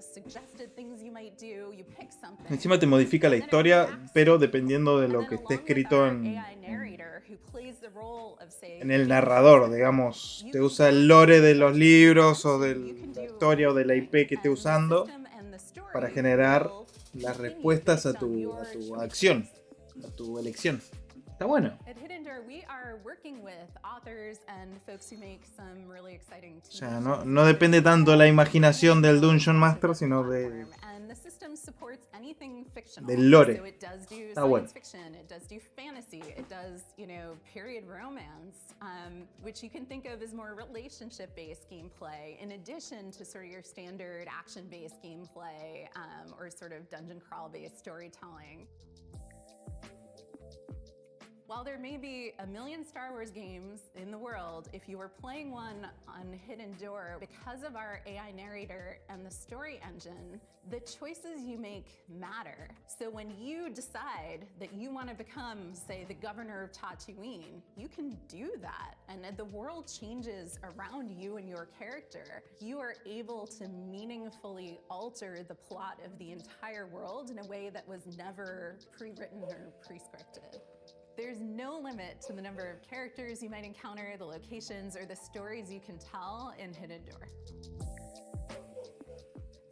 suggested things you might do, you pick something. Encima te modifica la historia, pero dependiendo de lo que esté escrito en el narrador, digamos. Te usa el lore de los libros o de la historia o de la IP que esté usando para generar las respuestas a tu acción, a tu elección. Está bueno. At Hidden Door, we are working with authors and folks who make some really exciting O sea, no depende tanto de la imaginación del Dungeon Master, sino and the system supports anything fictional. del lore. So it does do Está science bueno. fiction, it does do fantasy, it does, period romance, which you can think of as more relationship-based gameplay, in addition to sort of your standard action-based gameplay, or sort of dungeon crawl-based storytelling. While there may be a million Star Wars games in the world, if you were playing one on Hidden Door, because of our AI narrator and the story engine, the choices you make matter. So when you decide that you want to become, say, the governor of Tatooine, you can do that. And the world changes around you and your character. You are able to meaningfully alter the plot of the entire world in a way that was never pre-written or pre-scripted. There's no limit to the number of characters you might encounter, the locations, or the stories you can tell in Hidden Door.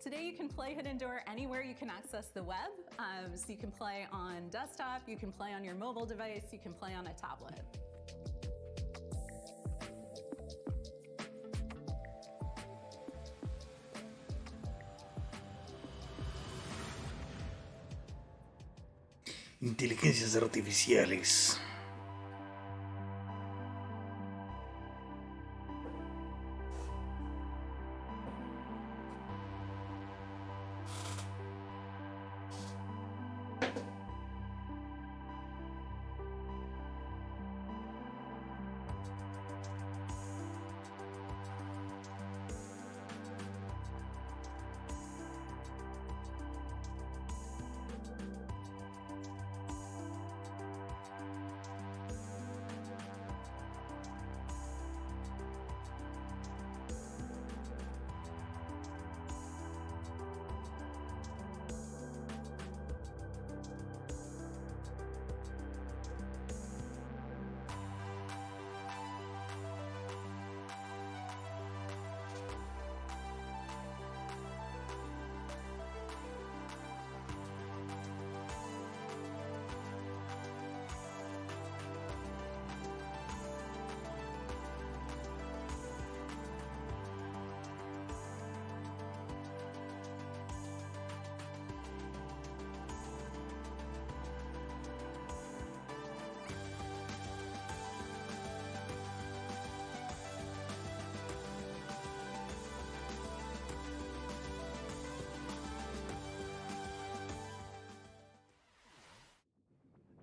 Today you can play Hidden Door anywhere you can access the web. So you can play on desktop, you can play on your mobile device, you can play on a tablet. Inteligencias artificiales.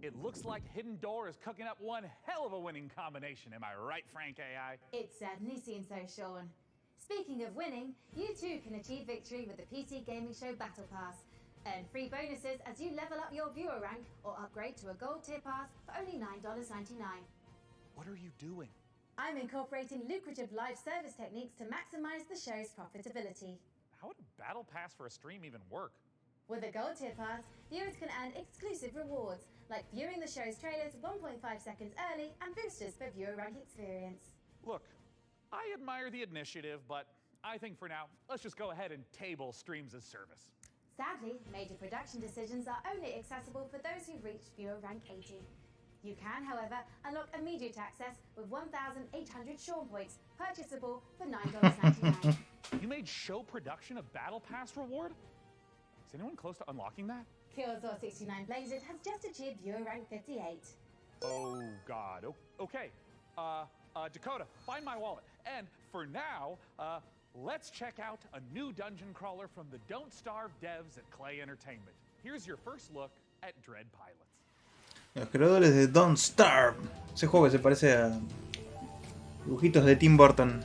It looks like Hidden Door is cooking up one hell of a winning combination. Am I right, Frank AI? It certainly seems so, Sean. Speaking of winning, you too can achieve victory with the PC Gaming Show Battle Pass. Earn free bonuses as you level up your viewer rank or upgrade to a gold tier pass for only $9.99. What are you doing? I'm incorporating lucrative live service techniques to maximize the show's profitability. How would a battle pass for a stream even work? With a gold tier pass, viewers can earn exclusive rewards, like viewing the show's trailers 1.5 seconds early and boosters for viewer rank experience. Look, I admire the initiative, but I think for now, let's just go ahead and table streams as service. Sadly, major production decisions are only accessible for those who've reached viewer rank 80. You can, however, unlock immediate access with 1,800 Sean points, purchasable for $9.99. You made show production a battle pass reward? Is anyone close to unlocking that? Kills69 Blazed has just achieved viewer rank 58. Oh God, okay. Dakota, find my wallet. And for now, let's check out a new dungeon crawler from the Don't Starve devs at Clay Entertainment. Here's your first look at Dread Pilots. Los creadores de Don't Starve. Ese juego que se parece a dibujitos de Tim Burton.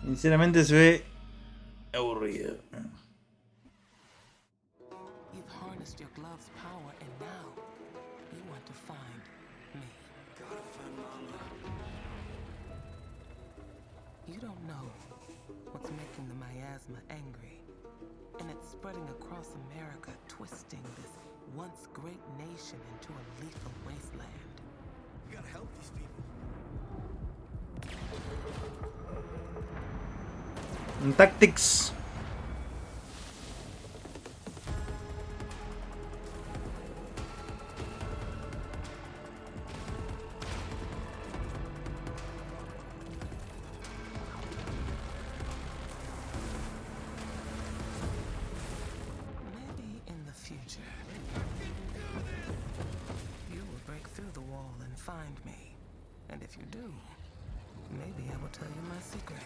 Sinceramente se ve aburrido. You've harnessed your glove's power and now you want to find me. Gotta find Mama. You don't know what's making the miasma angry. And it's spreading across America, twisting this once great nation into a lethal wasteland. We gotta help these people. Tactics. Maybe in the future, you will break through the wall and find me. And if you do, maybe I will tell you my secret.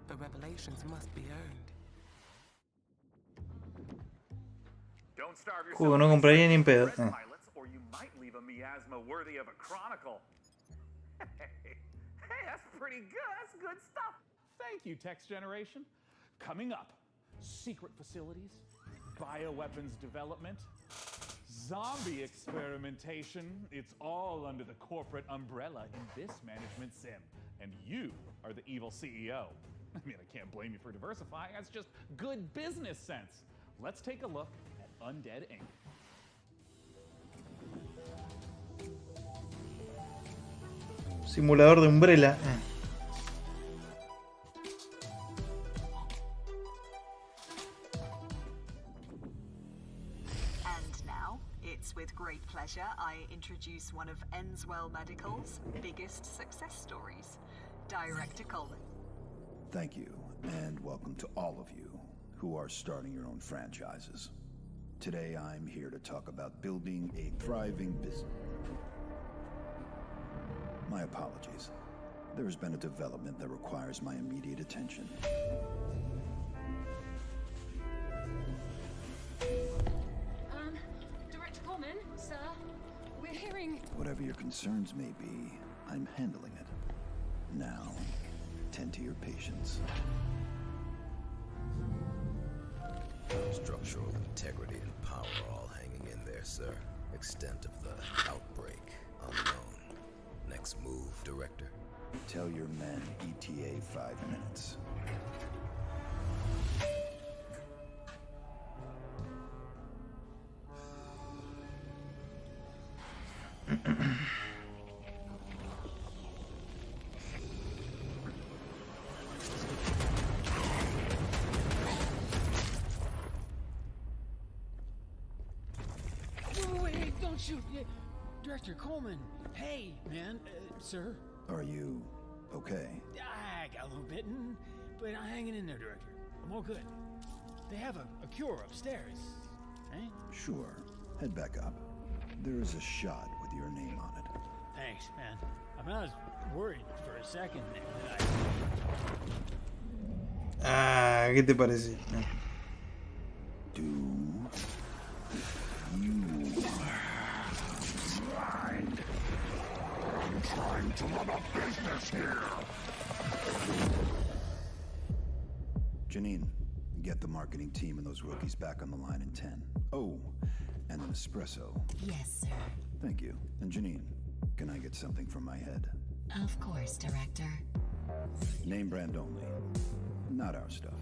The revelations must be earned. Don't starve yourself. Juego no compraría ni en pedo. Pilots, or you might leave a miasma worthy of a chronicle. Hey, that's pretty good. That's good stuff. Thank you, text generation. Coming up, secret facilities, bioweapons development, zombie experimentation. It's all under the corporate umbrella in this management sim. And you are the evil CEO. I mean, I can't blame you for diversifying. That's just good business sense. Let's take a look at Undead Inc. Simulador de Umbrella. And now, it's with great pleasure I introduce one of Enswell Medical's biggest success stories, Director Coleman. Thank you, and welcome to all of you who are starting your own franchises. Today I'm here to talk about building a thriving business. My apologies. There has been a development that requires my immediate attention. Director Coleman, sir, we're hearing... Whatever your concerns may be, I'm handling it. Now, tend to your patients. Structural integrity and power all hanging in there, sir. Extent of the outbreak unknown. Next move, Director. Tell your men ETA 5 minutes. Wait, don't shoot. Director Coleman. Hey, man, sir. Are you okay? I got a little bitten, but I'm hanging in there, Director. I'm all good. They have a cure upstairs, eh? Sure. Head back up. There is a shot with your name on it. Thanks, man. I mean, I was worried for a second. Ah, ¿qué te parece? Do you mind? I'm trying to run a business here. Janine, get the marketing team and those rookies back on the line in 10. Oh, and an espresso. Yes, sir. Thank you. And Janine, can I get something from my head? Of course, Director. Name brand only. Not our stuff.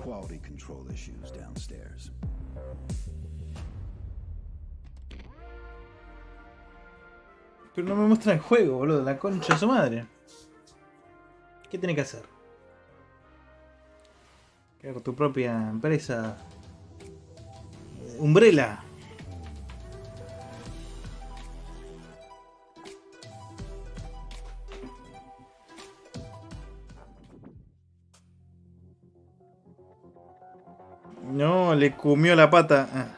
Quality control issues downstairs. Pero no me muestra el juego, boludo. La concha de su madre. ¿Qué tiene que hacer? Crear tu propia empresa. Umbrella. No, le comió la pata. Ah.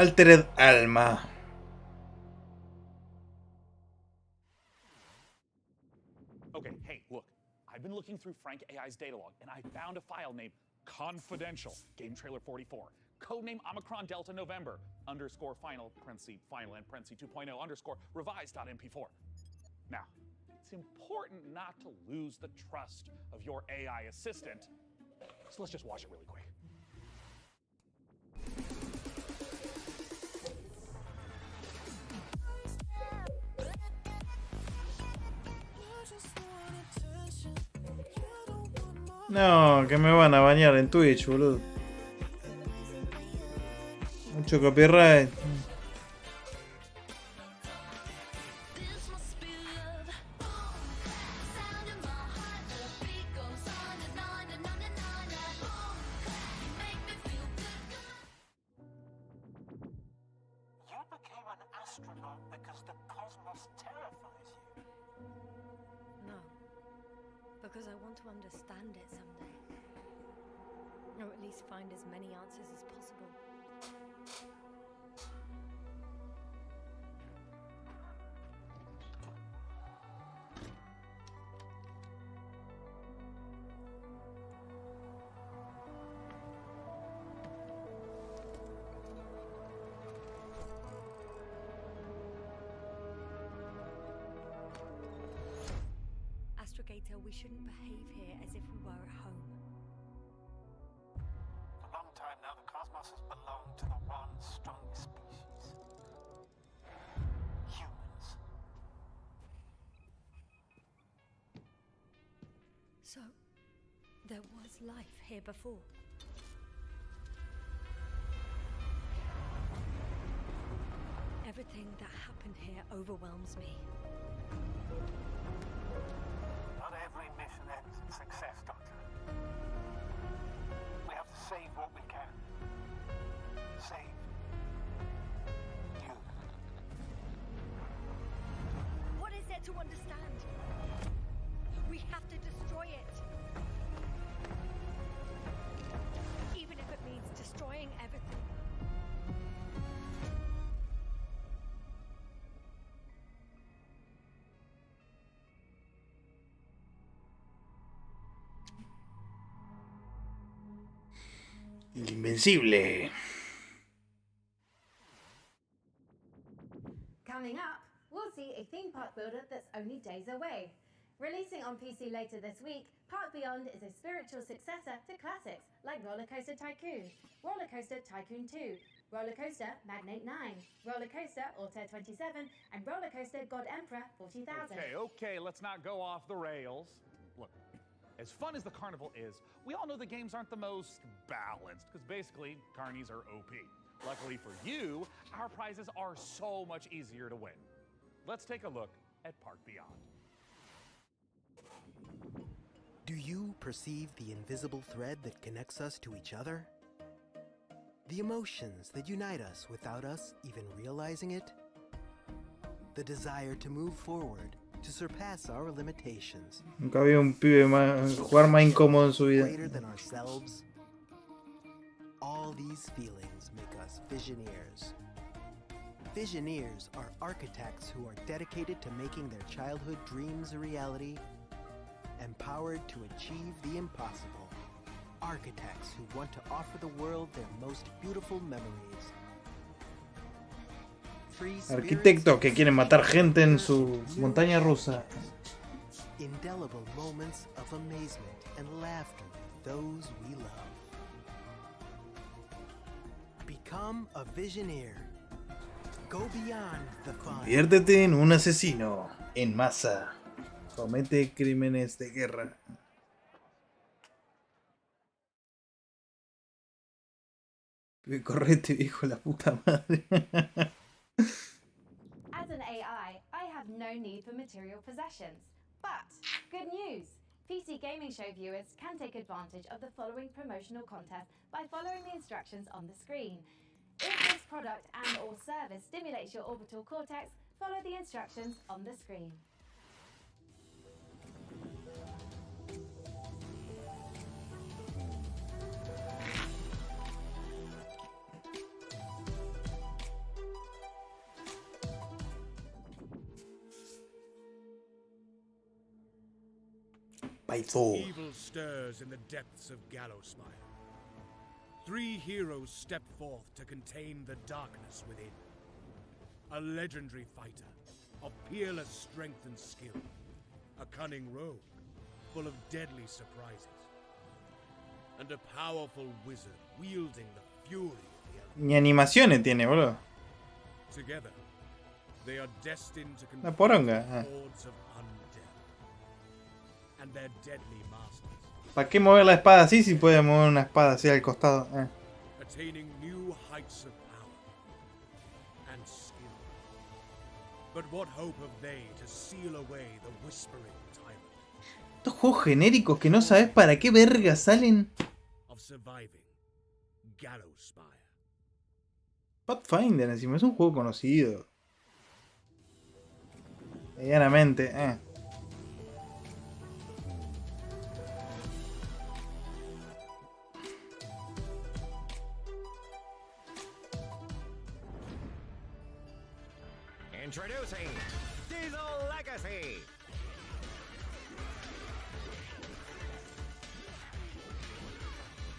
Altered Alma. Okay, hey, look. I've been looking through Frank AI's data log, and I found a file named confidential game trailer 44. Codename Omicron Delta November underscore final and parenthesis 2.0 underscore revised.mp4. Now, it's important not to lose the trust of your AI assistant, so let's just watch it really quick. No, que me van a bañar en Twitch, boludo. Mucho copyright. Because I want to understand it someday. Or at least find as many answers as possible. We shouldn't behave here as if we were at home. For a long time now, the cosmos has belonged to the one strong species. Humans. So, there was life here before. Everything that happened here overwhelms me. Not every mission ends in success, Doctor. We have to save what we can. Save you. What is there to understand? We have to destroy it. Even if it means destroying everything. El Invencible. Coming up, we'll see a theme park builder that's only days away. Releasing on PC later this week, Park Beyond is a spiritual successor to classics like Roller Coaster Tycoon, Roller Coaster Tycoon 2, Roller Coaster Magnate 9, Roller Coaster Altair 27, and Roller Coaster God Emperor 40,000. Okay, let's not go off the rails. Look, as fun as the carnival is, we all know the games aren't the most balanced, because basically, carnies are OP. Luckily for you, our prizes are so much easier to win. Let's take a look at Park Beyond. Do you perceive the invisible thread that connects us to each other? The emotions that unite us without us even realizing it? The desire to move forward, to surpass our limitations. Nunca había un pibe jugar más incómodo en su vida. Greater than ourselves. All these feelings make us Visioneers. Visioneers are architects who are dedicated to making their childhood dreams a reality, empowered to achieve the impossible. Architects who want to offer the world their most beautiful memories. Arquitectos que quieren matar gente en su montaña rusa. Indelible moments of amazement and laughter with those we love. Become a Visioneer. Go beyond the fun. Conviértete en un asesino en masa. Comete crímenes de guerra. Correte, viejo, la puta madre. As an AI, I have no need for material possessions. But, good news! PC Gaming Show viewers can take advantage of the following promotional contest by following the instructions on the screen. If this product and or service stimulates your orbital cortex, follow the instructions on the screen. Playtrough. Evil stirs in the depths of Gallowspire. 3 heroes step forth to contain the darkness within. A legendary fighter of peerless strength and skill. A cunning rogue full of deadly surprises. And a powerful wizard wielding the fury of the elements. Ni animaciones tiene, boludo. Together, they are destined to La confront poronga. the hordes of undead and their deadly masters. ¿Para qué mover la espada así si puede mover una espada así al costado? Attaining new heights of power and skill. But what hope have they to seal away the whispering tyrant? Estos juegos genéricos que no sabes para qué verga salen. Of surviving Gallowspire. Pathfinder encima es un juego conocido. Medianamente, Introducing Diesel Legacy.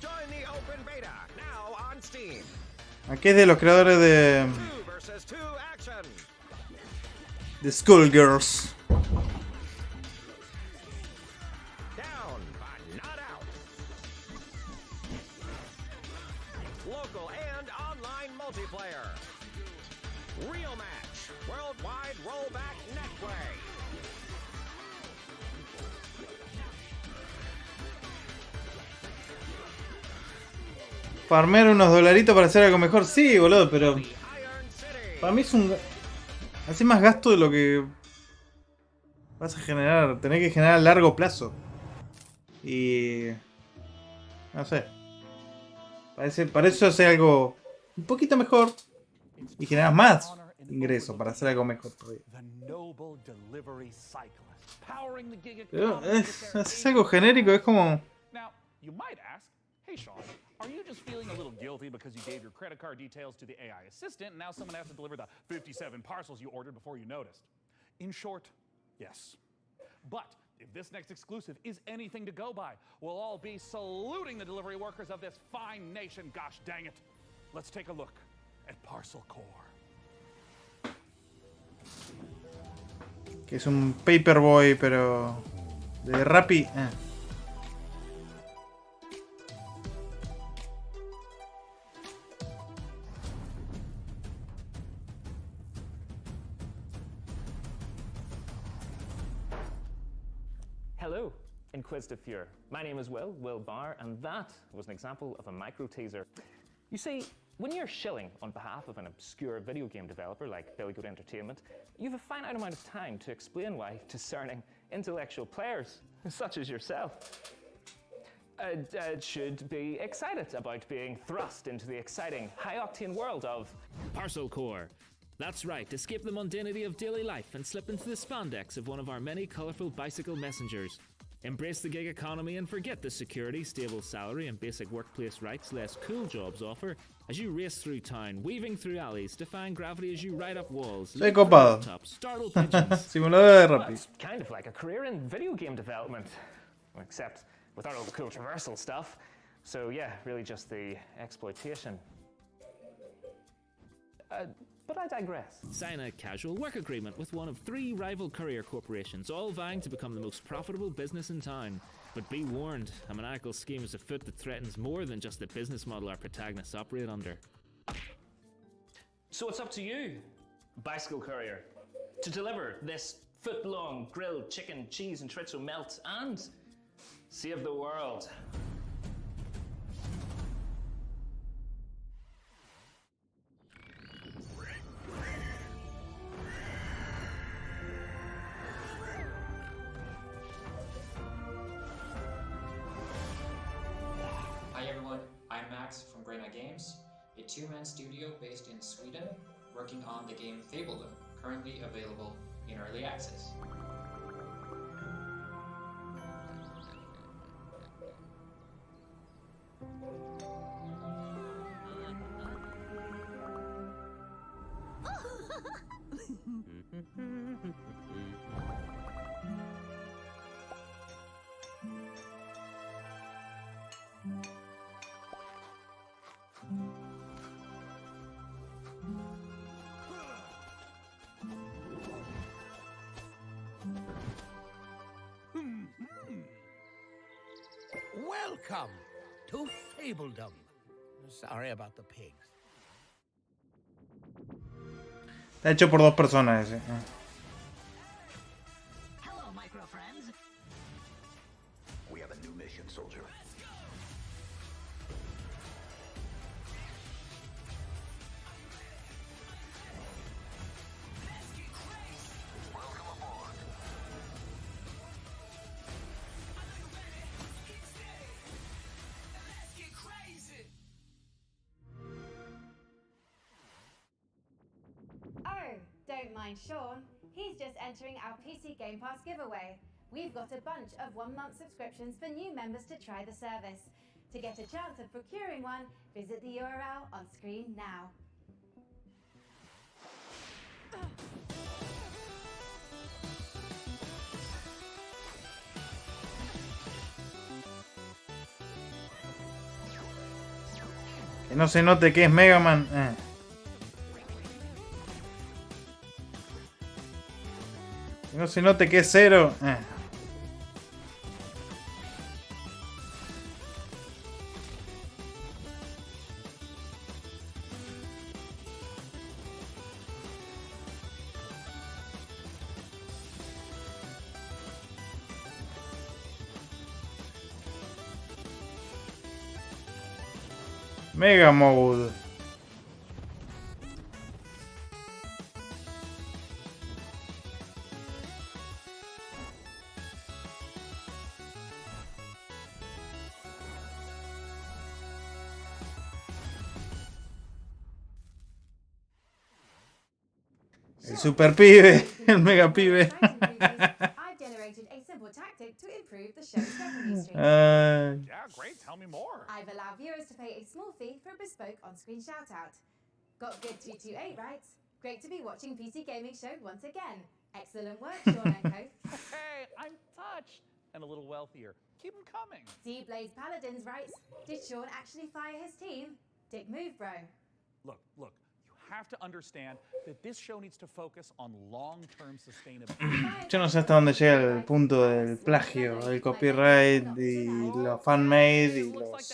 Join the open beta now on Steam. Aquí es de los creadores de 2 versus 2 action. Skullgirls. Down, but not out. Local and online multiplayer. Real match. Worldwide rollback netplay. Farmear unos dolaritos para hacer algo mejor. Sí, boludo, pero para mí es un... Hace más gasto de lo que vas a generar. Tenés que generar a largo plazo. Y... no sé. Para eso hacer algo un poquito mejor. Y generas más ingresos para hacer algo mejor todavía. Pero es algo genérico, es como... Now, you might ask, hey Sean, are you just feeling a little guilty because you gave your credit card details to the AI assistant and now someone has to deliver the 57 parcels you ordered before you noticed? In short, yes. But if this next exclusive is anything to go by, we'll all be saluting the delivery workers of this fine nation, gosh dang it. Let's take a look at Parcel Core. Que es un Paperboy, pero... de Rappi. Hello, Inquisitive Fuhrer. My name is Will Barr, and that was an example of a micro teaser. You see, when you're shilling on behalf of an obscure video game developer like Billy Goat Entertainment, you have a finite amount of time to explain why discerning intellectual players, such as yourself, should be excited about being thrust into the exciting, high-octane world of Parcel Core. That's right, escape the mundanity of daily life and slip into the spandex of one of our many colourful bicycle messengers. Embrace the gig economy and forget the security, stable salary and basic workplace rights less cool jobs offer as you race through town, weaving through alleys, defying gravity as you ride up walls. Soy copado. Startle pigeons. Simulador de Rappi. It's kind of like a career in video game development, except without all the cool traversal stuff. So yeah, really just the exploitation. But I digress. Sign a casual work agreement with one of 3 rival courier corporations, all vying to become the most profitable business in town. But be warned, a maniacal scheme is afoot that threatens more than just the business model our protagonists operate under. So it's up to you, bicycle courier, to deliver this foot-long grilled chicken, cheese and chorizo melt and save the world. Hi everyone, I'm Max from Grey Knight Games, a 2-man studio based in Sweden, working on the game Fableloom, currently available in early access. Welcome to Fabledom. Sorry about the pigs. Está hecho por 2 personas ese. Hello, micro friends. We have a new mission, soldier. Oh, don't mind Sean. He's just entering our PC Game Pass giveaway. We've got a bunch of 1-month subscriptions for new members to try the service. To get a chance of procuring one, visit the URL on screen now. Que no se note que es Mega Man. Que no se note que es Zero. Mega Mode. El super pibe, el mega pibe. I've generated a simple tactic to improve the show's revenue stream. Yeah, great. Tell me more. I've allowed viewers to pay a small fee for a bespoke on-screen shout-out. Got good 228, right? Great to be watching PC Gaming Show once again. Excellent work, Sean and Co. Hey, I'm touched. And a little wealthier. Keep them coming. D-Blaze Paladins writes, did Sean actually fire his team? Dick move, bro. Look. You have to understand that this show needs to focus on long-term sustainability. Yo no sé hasta dónde llega el punto del plagio, el copyright y los fan-made y los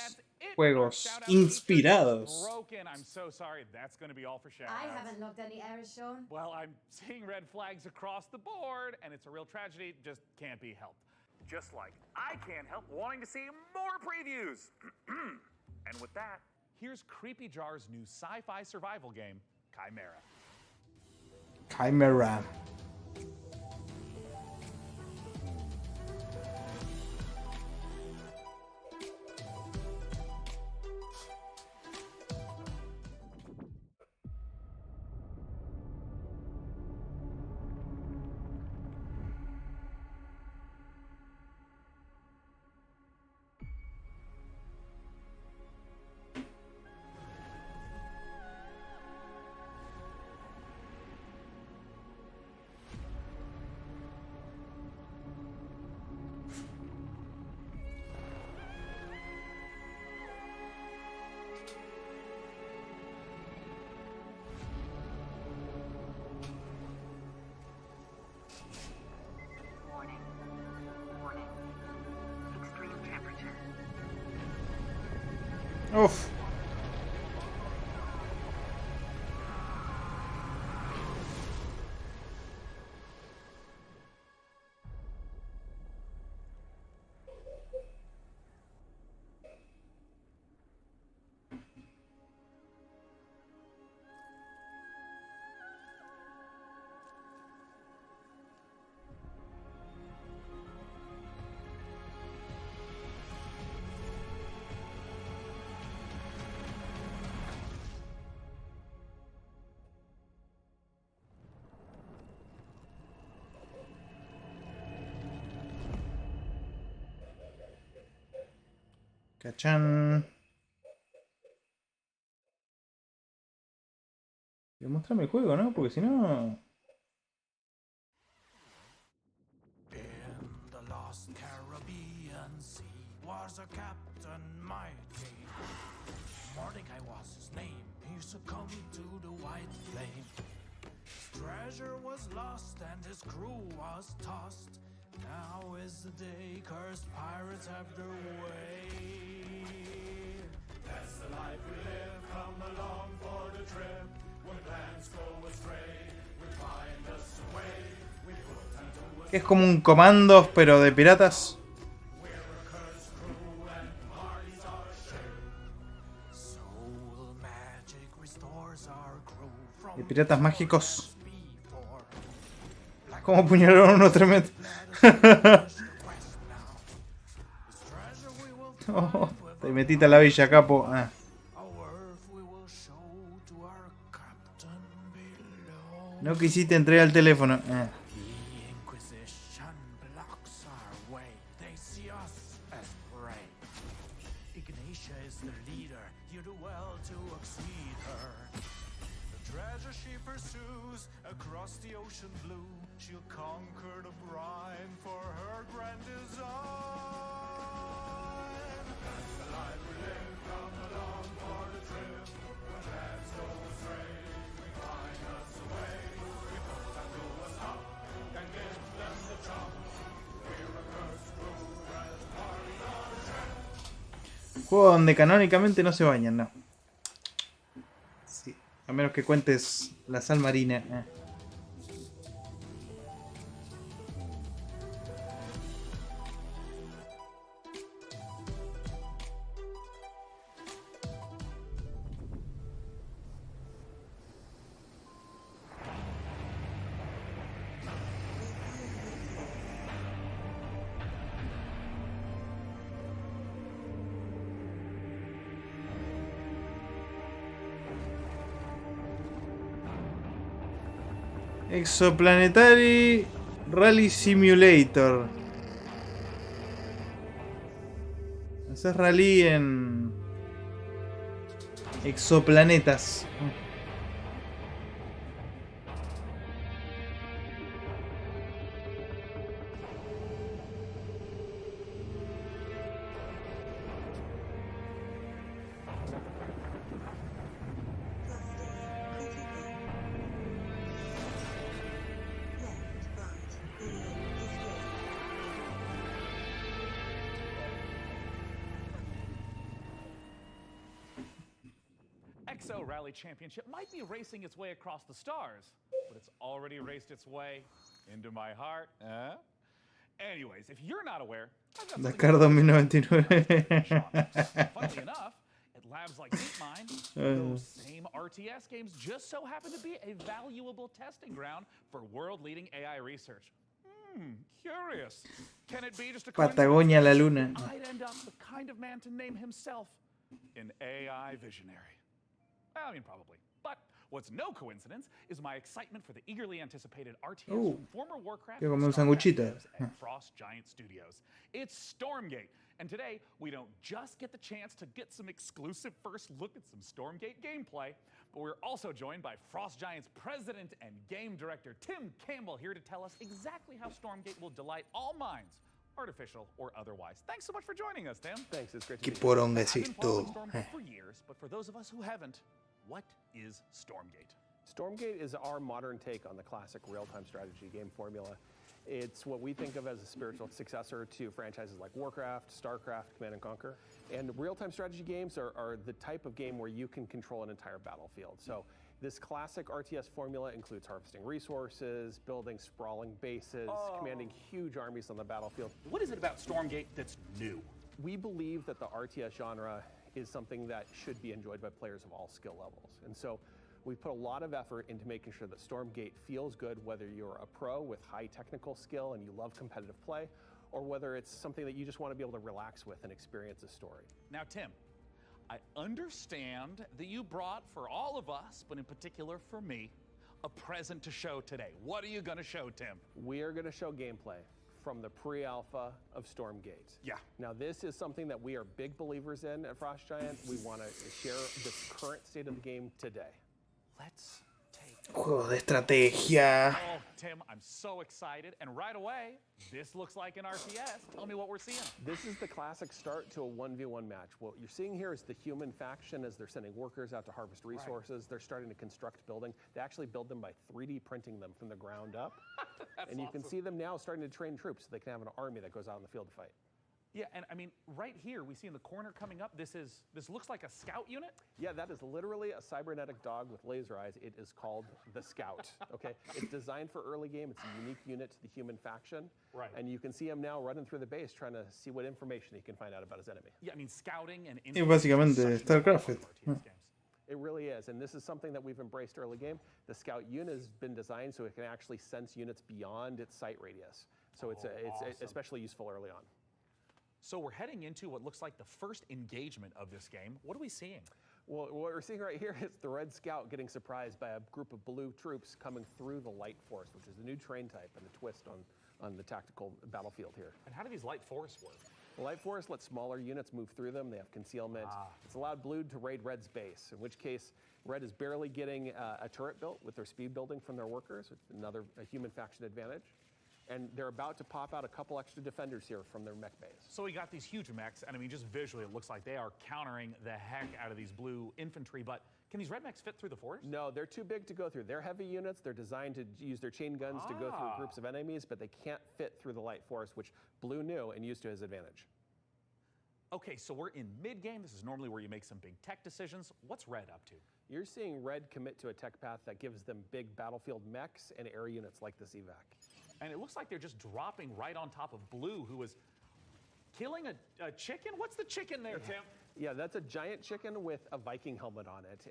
juegos inspirados. I'm so sorry. That's going to be all for shout I haven't logged any errors, Sean. Well, I'm seeing red flags across the board, and it's a real tragedy. Just can't be helped. Just like I can't help wanting to see more previews. And with that, here's Creepy Jar's new sci-fi survival game, Chimera. Chimera. Uf. Cachán. Demuéstrame el juego, ¿no? Porque si no... In the lost Caribbean Sea was a captain mighty. Mordecai was his name. He succumbed to the white flame. His treasure was lost and his crew was tossed. Now is the day cursed pirate pirates have their way. That's the life we live, come along for the trip. When plans go astray, we find us a way. We put unto Es como un comandos, pero de piratas. De piratas mágicos. Como apuñalaron a uno tremendo. Oh, te metiste a la villa, capo. Ah. No quisiste entrar al teléfono. Ah. Across the ocean blue, she'll conquer the brine for her grand design. That's the life we live, come along for the trip. When plans go astray, we find us a way. We put them to a stop and give them the chop. We're a cursed crew and the party's on track. Juego donde canónicamente no se bañan, no. Sí, a menos que cuentes la sal marina. Exoplanetary Rally Simulator. Haces rally en exoplanetas. Exo Rally Championship might be racing its way across the stars, but it's already raced its way into my heart. Anyways, if you're not aware, Dakar 2099. funnily enough, at labs like DeepMind, those same RTS games just so happen to be a valuable testing ground for world-leading AI research. Curious. Can it be just a Patagonia, la luna. I'd end up the kind of man to name himself an AI visionary. I mean, probably. But what's no coincidence is my excitement for the eagerly anticipated RTS from former Warcraft Quiero comer un sanguchito. and Frost Giant Studios. It's Stormgate, and today we don't just get the chance to get some exclusive first look at some Stormgate gameplay, but we're also joined by Frost Giant's president and game director Tim Campbell here to tell us exactly how Stormgate will delight all minds, artificial or otherwise. Thanks so much for joining us, Tim. Thanks, it's great Qué to be here. poronga I've es been following esto. Stormgate for years, but for those of us who haven't, what is Stormgate? Stormgate is our modern take on the classic real-time strategy game formula. It's what we think of as a spiritual successor to franchises like Warcraft, StarCraft, Command & Conquer. And real-time strategy games are the type of game where you can control an entire battlefield. So this classic RTS formula includes harvesting resources, building sprawling bases, commanding huge armies on the battlefield. What is it about Stormgate that's new? We believe that the RTS genre is something that should be enjoyed by players of all skill levels. And so we've put a lot of effort into making sure that Stormgate feels good, whether you're a pro with high technical skill and you love competitive play, or whether it's something that you just want to be able to relax with and experience a story. Now, Tim, I understand that you brought for all of us, but in particular for me, a present to show today. What are you going to show, Tim? We are going to show gameplay from the pre-alpha of Stormgate. Yeah. Now this is something that we are big believers in at Frost Giant. We want to share the current state of the game today. Let's take Juego de estrategia. Oh, Tim, I'm so excited. And right away, this looks like an RTS. Tell me what we're seeing. This is the classic start to a 1v1 match. What you're seeing here is the human faction as they're sending workers out to harvest resources. Right. They're starting to construct building. They actually build them by 3D printing them from the ground up. And you can see them now starting to train troops so they can have an army that goes out in the field to fight. Yeah, and I mean, right here, we see in the corner coming up, this looks like a scout unit? Yeah, that is literally a cybernetic dog with laser eyes. It is called the Scout, okay? It's designed for early game. It's a unique unit to the human faction. Right. And you can see him now running through the base trying to see what information he can find out about his enemy. Yeah, I mean, scouting and... Y básicamente StarCraft. It really is, and this is something that we've embraced early game. The Scout unit has been designed so it can actually sense units beyond its sight radius. So it's awesome. especially useful early on. So we're heading into what looks like the first engagement of this game. What are we seeing? Well, what we're seeing right here is the Red Scout getting surprised by a group of blue troops coming through the Light Force, which is the new train type and a twist on the tactical battlefield here. And how do these Light Force work? The Light Force lets smaller units move through them. They have concealment. It's allowed Blue to raid Red's base, in which case Red is barely getting a turret built with their speed building from their workers, another human faction advantage. And they're about to pop out a couple extra defenders here from their mech base. So we got these huge mechs, and I mean, just visually, it looks like they are countering the heck out of these blue infantry, but can these red mechs fit through the force? No, they're too big to go through. They're heavy units. They're designed to use their chain guns to go through groups of enemies, but they can't fit through the Light Force, which Blue knew and used to his advantage. Okay, so we're in mid-game. This is normally where you make some big tech decisions. What's Red up to? You're seeing Red commit to a tech path that gives them big battlefield mechs and air units like this evac. And it looks like they're just dropping right on top of Blue, who is killing a chicken? What's the chicken there, Tim? Yeah, that's a giant chicken with a Viking helmet on it.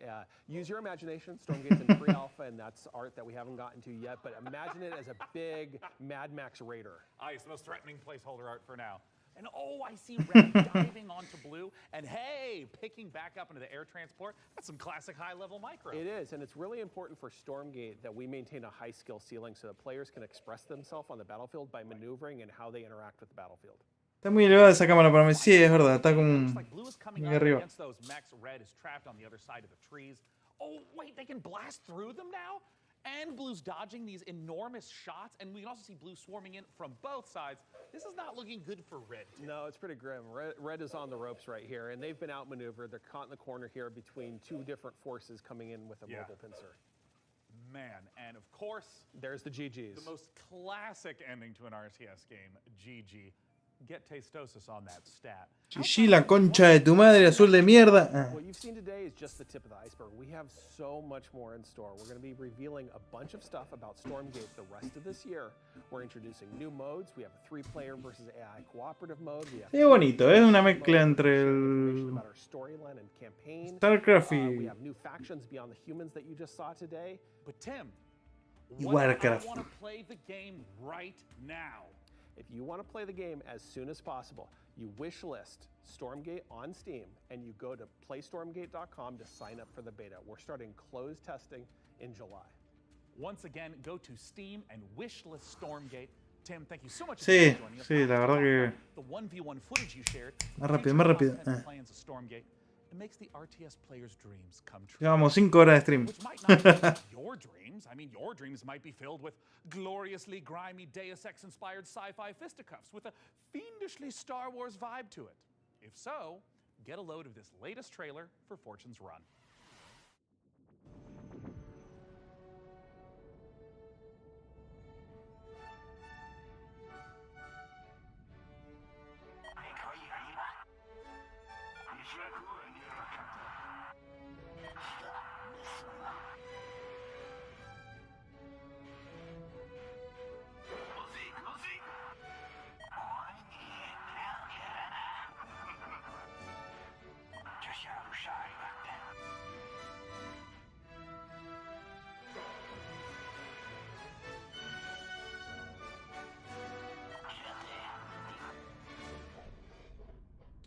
Use your imagination. Stormgate's in pre-alpha, and that's art that we haven't gotten to yet, but imagine it as a big Mad Max Raider. It's the most threatening placeholder art for now. And oh, I see Red diving onto Blue, and hey, picking back up into the air transport. That's some classic high-level micro. It is, and it's really important for Stormgate that we maintain a high skill ceiling so that players can express themselves on the battlefield by maneuvering and how they interact with the battlefield. Está muy elevada esa cámara para mí. Sí, es verdad. Está como Blue is coming muy up arriba. against those mechs. Red is trapped on the other side of the trees. Oh, wait, they can blast through them now? And Blue's dodging these enormous shots, and we can also see Blue swarming in from both sides. This is not looking good for Red. No, it's pretty grim. Red is on the ropes right here, and they've been outmaneuvered. They're caught in the corner here between two different forces coming in with a mobile pincer. Man, and of course, there's the GGs. The most classic ending to an RTS game, GG. Get Tastosis on that stat. Chichi, la concha de tu madre, azul de mierda. What you've seen today is just the tip of the iceberg. We have so much more in store. We're going to be revealing a bunch of stuff about Stormgate the rest of this year. We're introducing new modes. We have a 3-player versus AI cooperative mode. We have Qué bonito, es una mezcla entre el about our storyline and campaign. StarCraft We y have new factions beyond the humans that you just saw today. But Tim, Warcraft. I want to play the game right now. If you want to play the game as soon as possible, you wish list Stormgate on Steam and you go to playstormgate.com to sign up for the beta. We're starting closed testing in July. Once again, go to Steam and wishlist Stormgate. Tim, thank you so much Sí, for joining us. sí, la verdad que The 1v1 footage you shared. Más rápido, más rápido. Plans of Stormgate. It makes the RTS players' dreams come true. Llevamos 5 horas de stream. Which might not be your dreams. I mean, your dreams might be filled with gloriously grimy Deus Ex-inspired sci-fi fisticuffs with a fiendishly Star Wars vibe to it. If so, get a load of this latest trailer for Fortune's Run.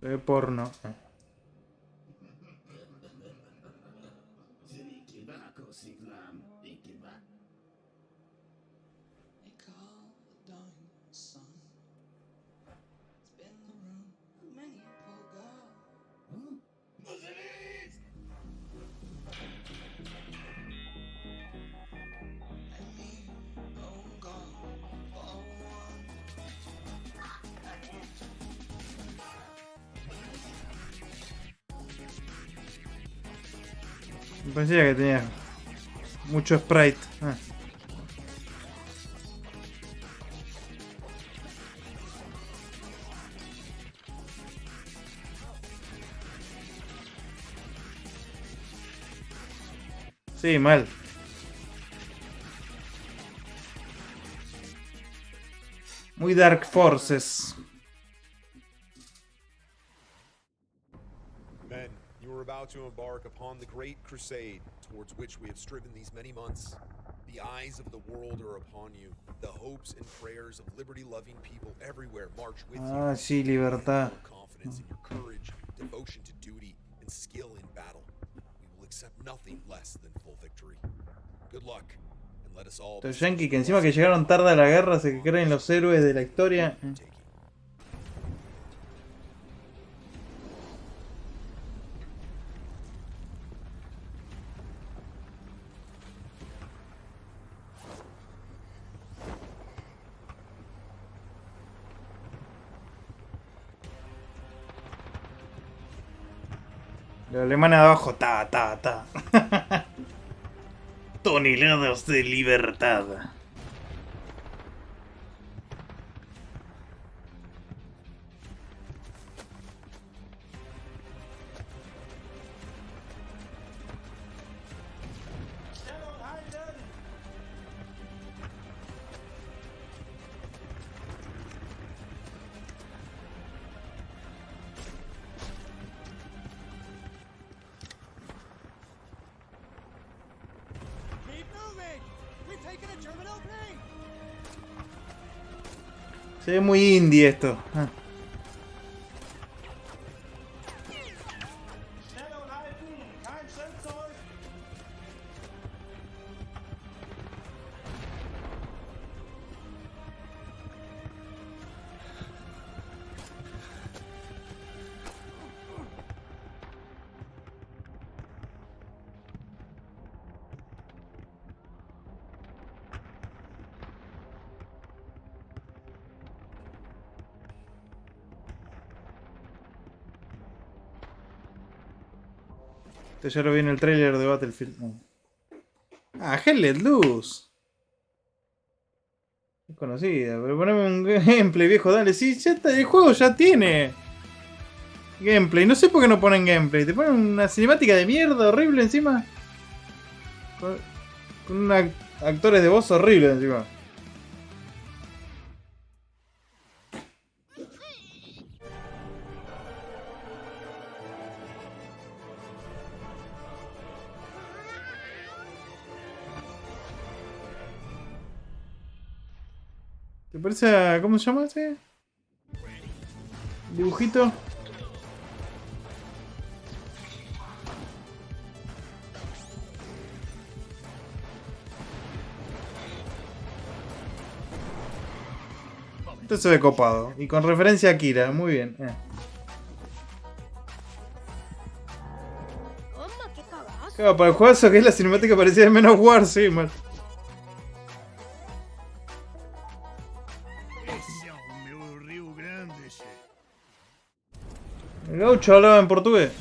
Se ve porno. Parecía que tenía mucho sprite. Sí, mal. Muy Dark Forces. Men, you are about to embark upon the great crusade towards which we have striven these many months. The eyes of the world are upon you. The hopes and prayers of liberty-loving people everywhere march with you. Ah, sí, libertad. Confidence in your courage, devotion to duty, and skill in battle. We will accept nothing less than full victory. Good luck, and let us all. Los yankees que encima que llegaron tarde a la guerra se creen los héroes de la historia. Los alemanes de abajo, ta. Toneladas de libertad. Se ve muy indie esto. Esto ya lo vi en el trailer de Battlefield. No. Ah, Hell Let Loose. Es conocida, pero poneme un gameplay, viejo, dale. Sí, ya está, el juego ya tiene gameplay. No sé por qué no ponen gameplay. Te ponen una cinemática de mierda horrible encima. Con actores de voz horribles encima. ¿Te parece a... ¿Cómo se llama ese? Dibujito. Esto se ve copado. Y con referencia a Kira, muy bien. Claro, para el juegazo que es la cinemática parecía de menos War, sí, mal. El gaucho hablaba en portugués.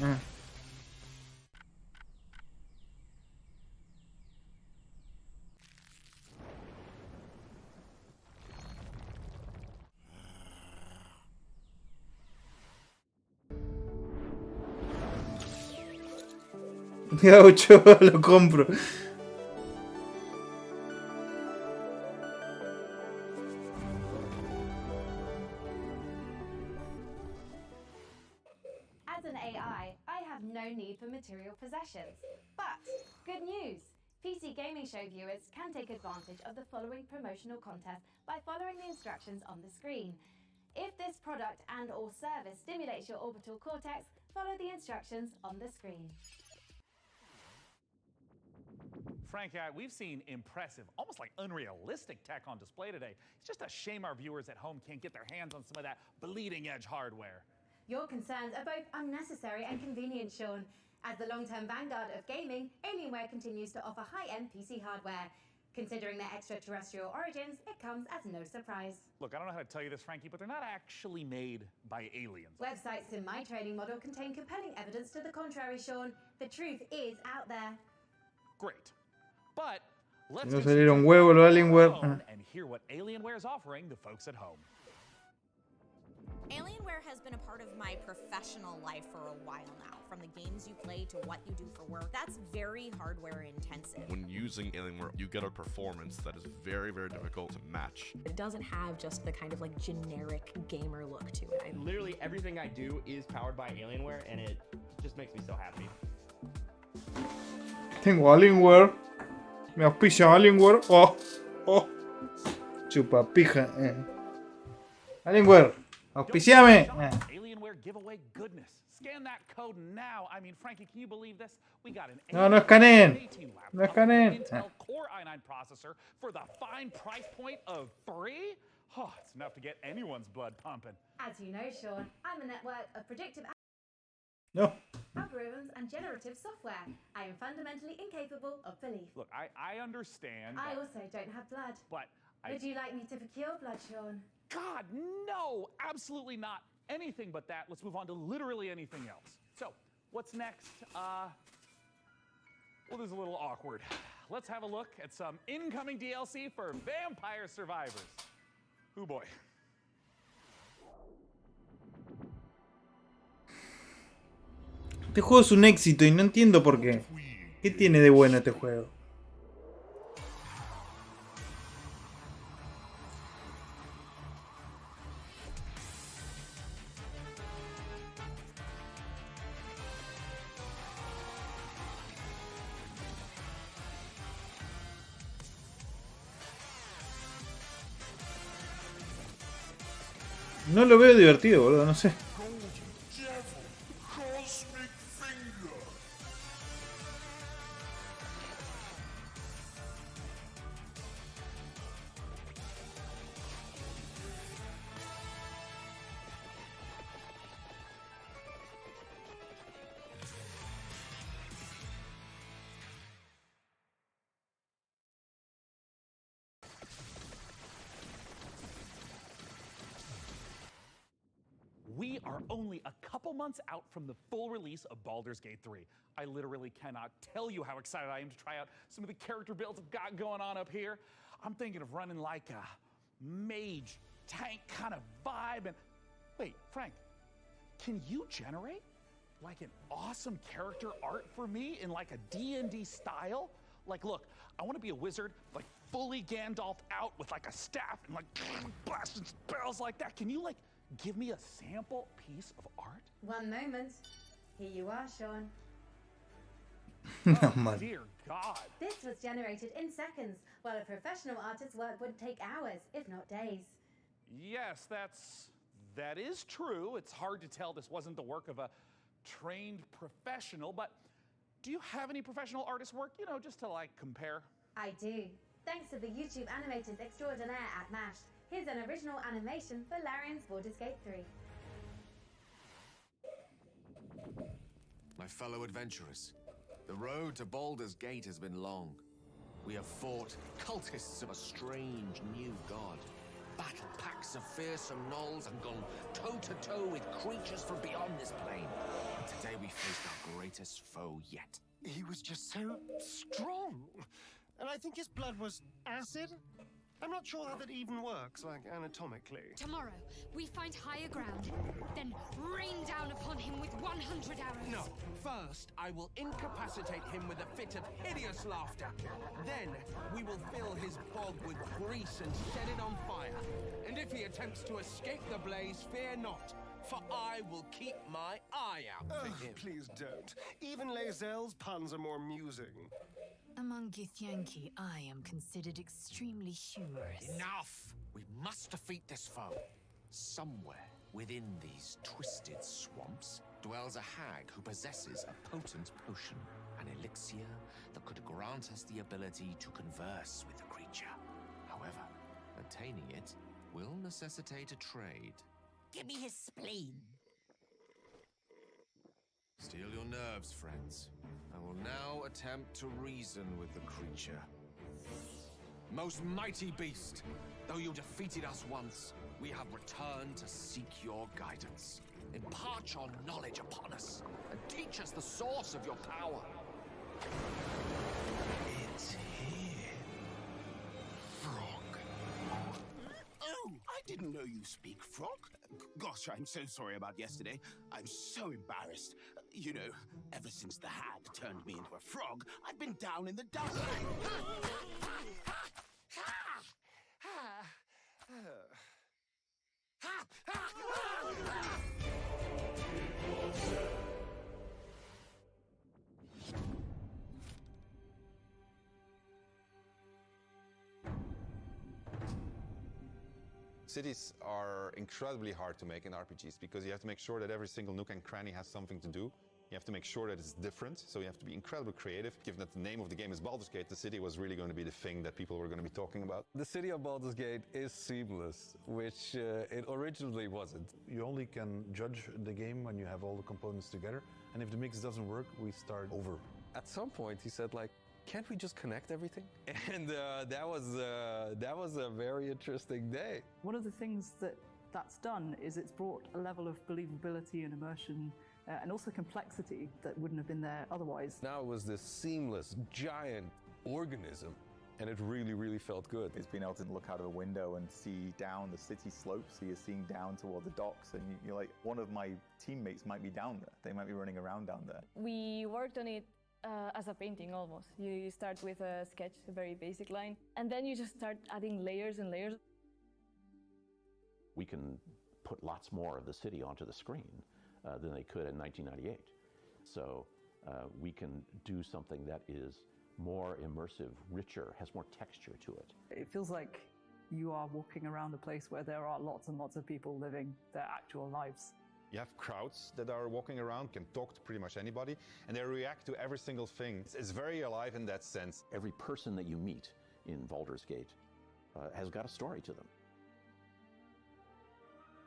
Gaucho, lo compro. As an AI, I have no need for material possessions. But, good news! PC Gaming Show viewers can take advantage of the following promotional contest by following the instructions on the screen. If this product and or service stimulates your orbital cortex, follow the instructions on the screen. Frank, we've seen impressive, almost like unrealistic tech on display today. It's just a shame our viewers at home can't get their hands on some of that bleeding-edge hardware. Your concerns are both unnecessary and convenient, Sean. As the long-term vanguard of gaming, Alienware continues to offer high-end PC hardware. Considering their extraterrestrial origins, it comes as no surprise. Look, I don't know how to tell you this, Frankie, but they're not actually made by aliens. Websites in my trading model contain compelling evidence to the contrary, Sean. The truth is out there. Great. But let's No salieron huevos los Alienware. and hear what Alienware is offering the folks at home. Alienware has been a part of my professional life for a while now. From the games you play to what you do for work, that's very hardware intensive. When using Alienware, you get a performance that is very, very difficult to match. It doesn't have just the kind of like generic gamer look to it. Literally everything I do is powered by Alienware, and it just makes me so happy. Tengo Alienware. Me auspicia Alienware. Oh, oh. Chupa pija. Alienware. Auspiciame. Alienware giveaway goodness. Scan that code now. I mean, Frankie, can you believe this? We got an No escaneen. No escaneen. Intel Core i9 processor for the fine price point of free? Oh, it's enough to get anyone's blood pumping. As you know, Sean, I'm a network of predictive No. algorithms and generative software. I am fundamentally incapable of belief. Look, I understand. I also don't have blood. But Would you like me to procure blood, Sean? God, no! Absolutely not. Anything but that. Let's move on to literally anything else. So, what's next? Well, this is a little awkward. Let's have a look at some incoming DLC for Vampire Survivors. Oh boy. Este juego es un éxito y no entiendo por qué. ¿Qué tiene de bueno este juego? No lo veo divertido, boludo, no sé. We are only a couple months out from the full release of Baldur's Gate 3. I literally cannot tell you how excited I am to try out some of the character builds I've got going on up here. I'm thinking of running like a mage tank kind of vibe. And wait, Frank, can you generate like an awesome character art for me in like a D&D style? Like, look, I want to be a wizard, like fully Gandalf'd out with like a staff and like blasting spells like that. Can you like give me a sample piece of art? One moment. Here you are, Sean. Oh, dear God. This was generated in seconds, while a professional artist's work would take hours, if not days. Yes, that is true. It's hard to tell this wasn't the work of a trained professional, but do you have any professional artist work, you know, just to like compare? I do. Thanks to the YouTube animators extraordinaire at MASH. Here's an original animation for Larian's Baldur's Gate 3. My fellow adventurers, the road to Baldur's Gate has been long. We have fought cultists of a strange new god, battled packs of fearsome gnolls, and gone toe-to-toe with creatures from beyond this plane. And today we faced our greatest foe yet. He was just so strong. And I think his blood was acid? I'm not sure how that even works, like, anatomically. Tomorrow, we find higher ground, then rain down upon him with 100 arrows. No. First, I will incapacitate him with a fit of hideous laughter. Then, we will fill his bog with grease and set it on fire. And if he attempts to escape the blaze, fear not, for I will keep my eye out for him. Please don't. Even Lae'zel's puns are more amusing. Among Githyanki, I am considered extremely humorous. Enough! We must defeat this foe. Somewhere within these twisted swamps dwells a hag who possesses a potent potion, an elixir that could grant us the ability to converse with the creature. However, attaining it will necessitate a trade. Give me his spleen. Steel your nerves, friends. I will now attempt to reason with the creature. Most mighty beast, though you defeated us once, we have returned to seek your guidance. Impart your knowledge upon us, and teach us the source of your power. It's here. Frog. Oh, I didn't know you speak frog. Gosh, I'm so sorry about yesterday. I'm so embarrassed. You know, ever since the hag turned me into a frog, I've been down in the dumps. Cities are incredibly hard to make in RPGs because you have to make sure that every single nook and cranny has something to do. You have to make sure that it's different, so you have to be incredibly creative. Given that the name of the game is Baldur's Gate, the city was really going to be the thing that people were going to be talking about. The city of Baldur's Gate is seamless, which it originally wasn't. You only can judge the game when you have all the components together, and if the mix doesn't work, we start over. At some point, he said, like, can't we just connect everything? And that was a very interesting day. One of the things that's done is it's brought a level of believability and immersion and also complexity that wouldn't have been there otherwise. Now it was this seamless, giant organism, and it really, really felt good. It's being able to look out of a window and see down the city slopes, so you're seeing down toward the docks, and you're like, one of my teammates might be down there. They might be running around down there. We worked on it as a painting almost. You start with a sketch, a very basic line, and then you just start adding layers and layers. We can put lots more of the city onto the screen than they could in 1998. So we can do something that is more immersive, richer, has more texture to it. It feels like you are walking around a place where there are lots and lots of people living their actual lives. You have crowds that are walking around, can talk to pretty much anybody, and they react to every single thing. It's very alive in that sense. Every person that you meet in Baldur's Gate has got a story to them.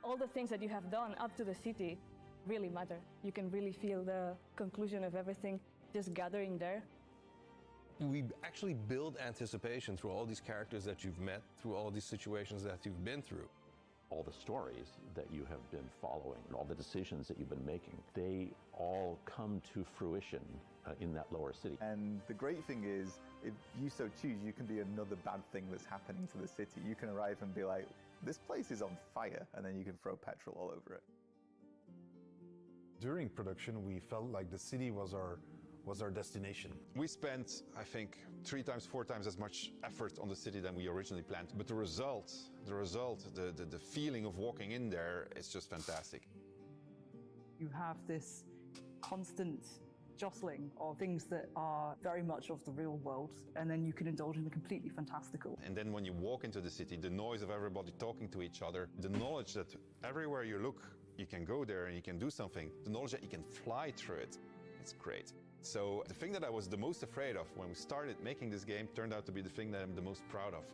All the things that you have done up to the city really matter. You can really feel the conclusion of everything just gathering there. We actually build anticipation through all these characters that you've met, through all these situations that you've been through. All the stories that you have been following, and all the decisions that you've been making, they all come to fruition in that lower city. And the great thing is, if you so choose, you can be another bad thing that's happening to the city. You can arrive and be like, this place is on fire, and then you can throw petrol all over it. During production, we felt like the city was our destination. We spent, I think, 3 times, 4 times as much effort on the city than we originally planned. But the result, the feeling of walking in there is just fantastic. You have this constant jostling of things that are very much of the real world, and then you can indulge in the completely fantastical. And then when you walk into the city, the noise of everybody talking to each other, the knowledge that everywhere you look, you can go there and you can do something, the knowledge that you can fly through it, it's great. So the thing that I was the most afraid of when we started making this game turned out to be the thing that I'm the most proud of.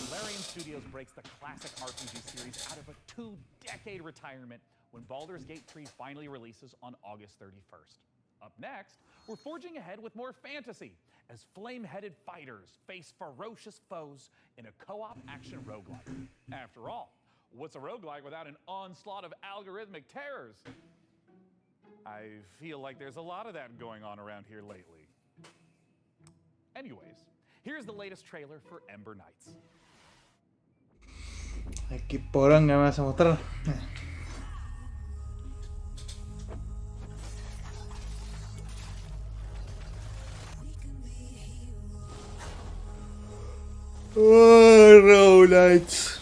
Larian Studios breaks the classic RPG series out of a 2-decade retirement when Baldur's Gate 3 finally releases on August 31st. Up next, we're forging ahead with more fantasy as flame-headed fighters face ferocious foes in a co-op action roguelike. After all, what's a roguelike without an onslaught of algorithmic terrors? I feel like there's a lot of that going on around here lately. Anyways, here's the latest trailer for Ember Knights. ¿Qué poronga me vas a mostrar? Oh, roguelites.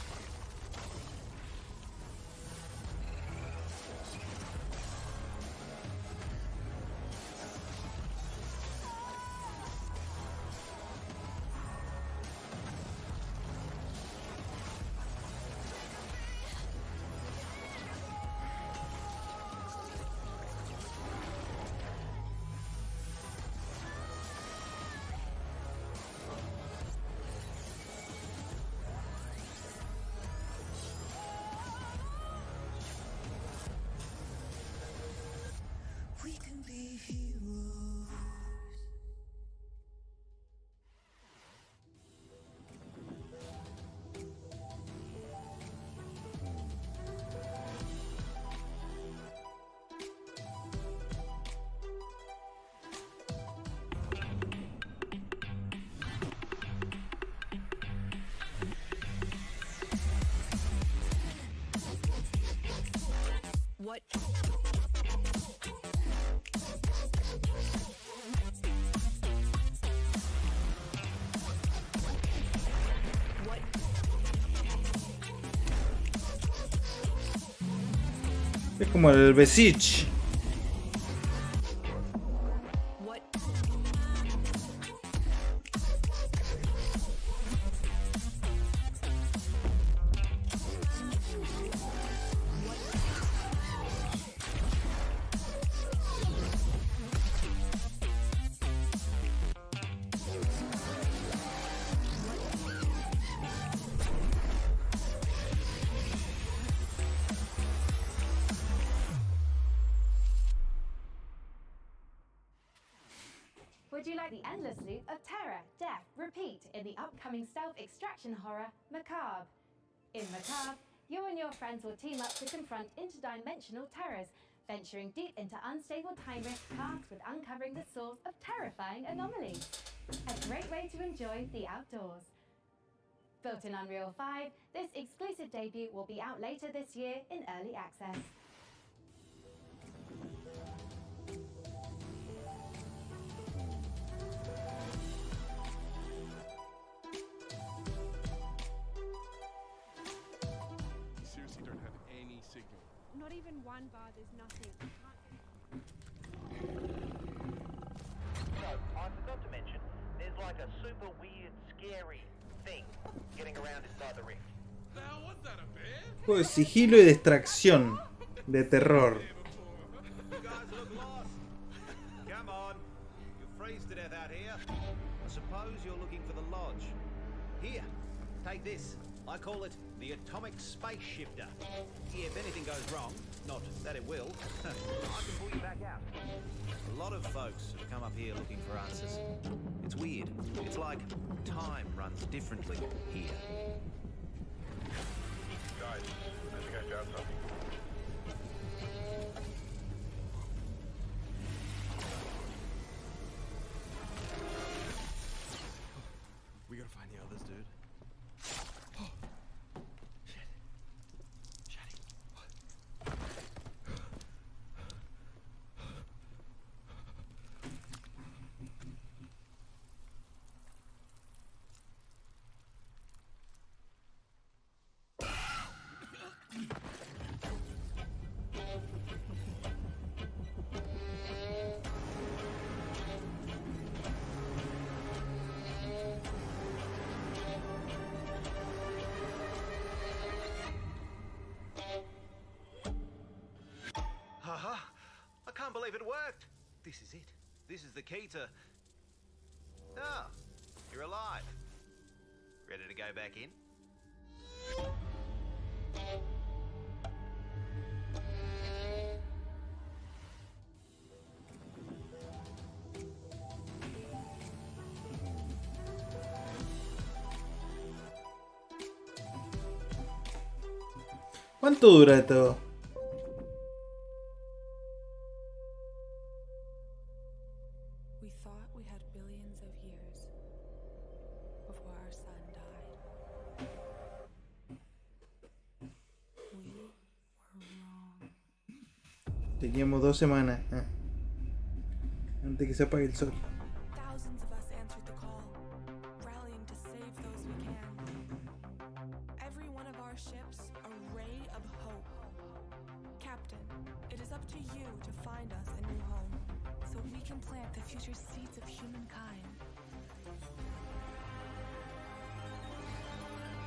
Es como el Besich. Would you like the endless loop of terror, death, repeat in the upcoming stealth extraction horror, Macabre? In Macabre, you and your friends will team up to confront interdimensional terrors, venturing deep into unstable time rift tasked with uncovering the source of terrifying anomalies. A great way to enjoy the outdoors. Built in Unreal 5, this exclusive debut will be out later this year in early access. Seriously don't have any signal. Not even one bar, there's nothing. So, I forgot to mention, there's like a super weird, scary thing getting around inside the rift. Now, was that a bear? Juego de sigilo y distracción. De terror. You guys look lost. Come on. You'll freeze to death out here. I suppose you're looking for the lodge. Here, take this. I call it the atomic space shifter. If anything goes wrong, not that it will, I can pull you back out. A lot of folks have come up here looking for answers. It's weird. It's like time runs differently here. Guys, I think I found something. We gotta find the others, dude. Haha! I can't believe it worked! This is it. This is the key to... Ah, you're alive. Ready to go back in? ¿Cuánto dura esto? We thought we had billions of years before our sun died. We were wrong. Teníamos 2 semanas. Antes que se apague el sol. Thousands of us answered the call, rallying to save those we can. Every one of our ships, a ray of hope. Captain, it is up to you to find us a new home, so we can plant the future seeds of humankind.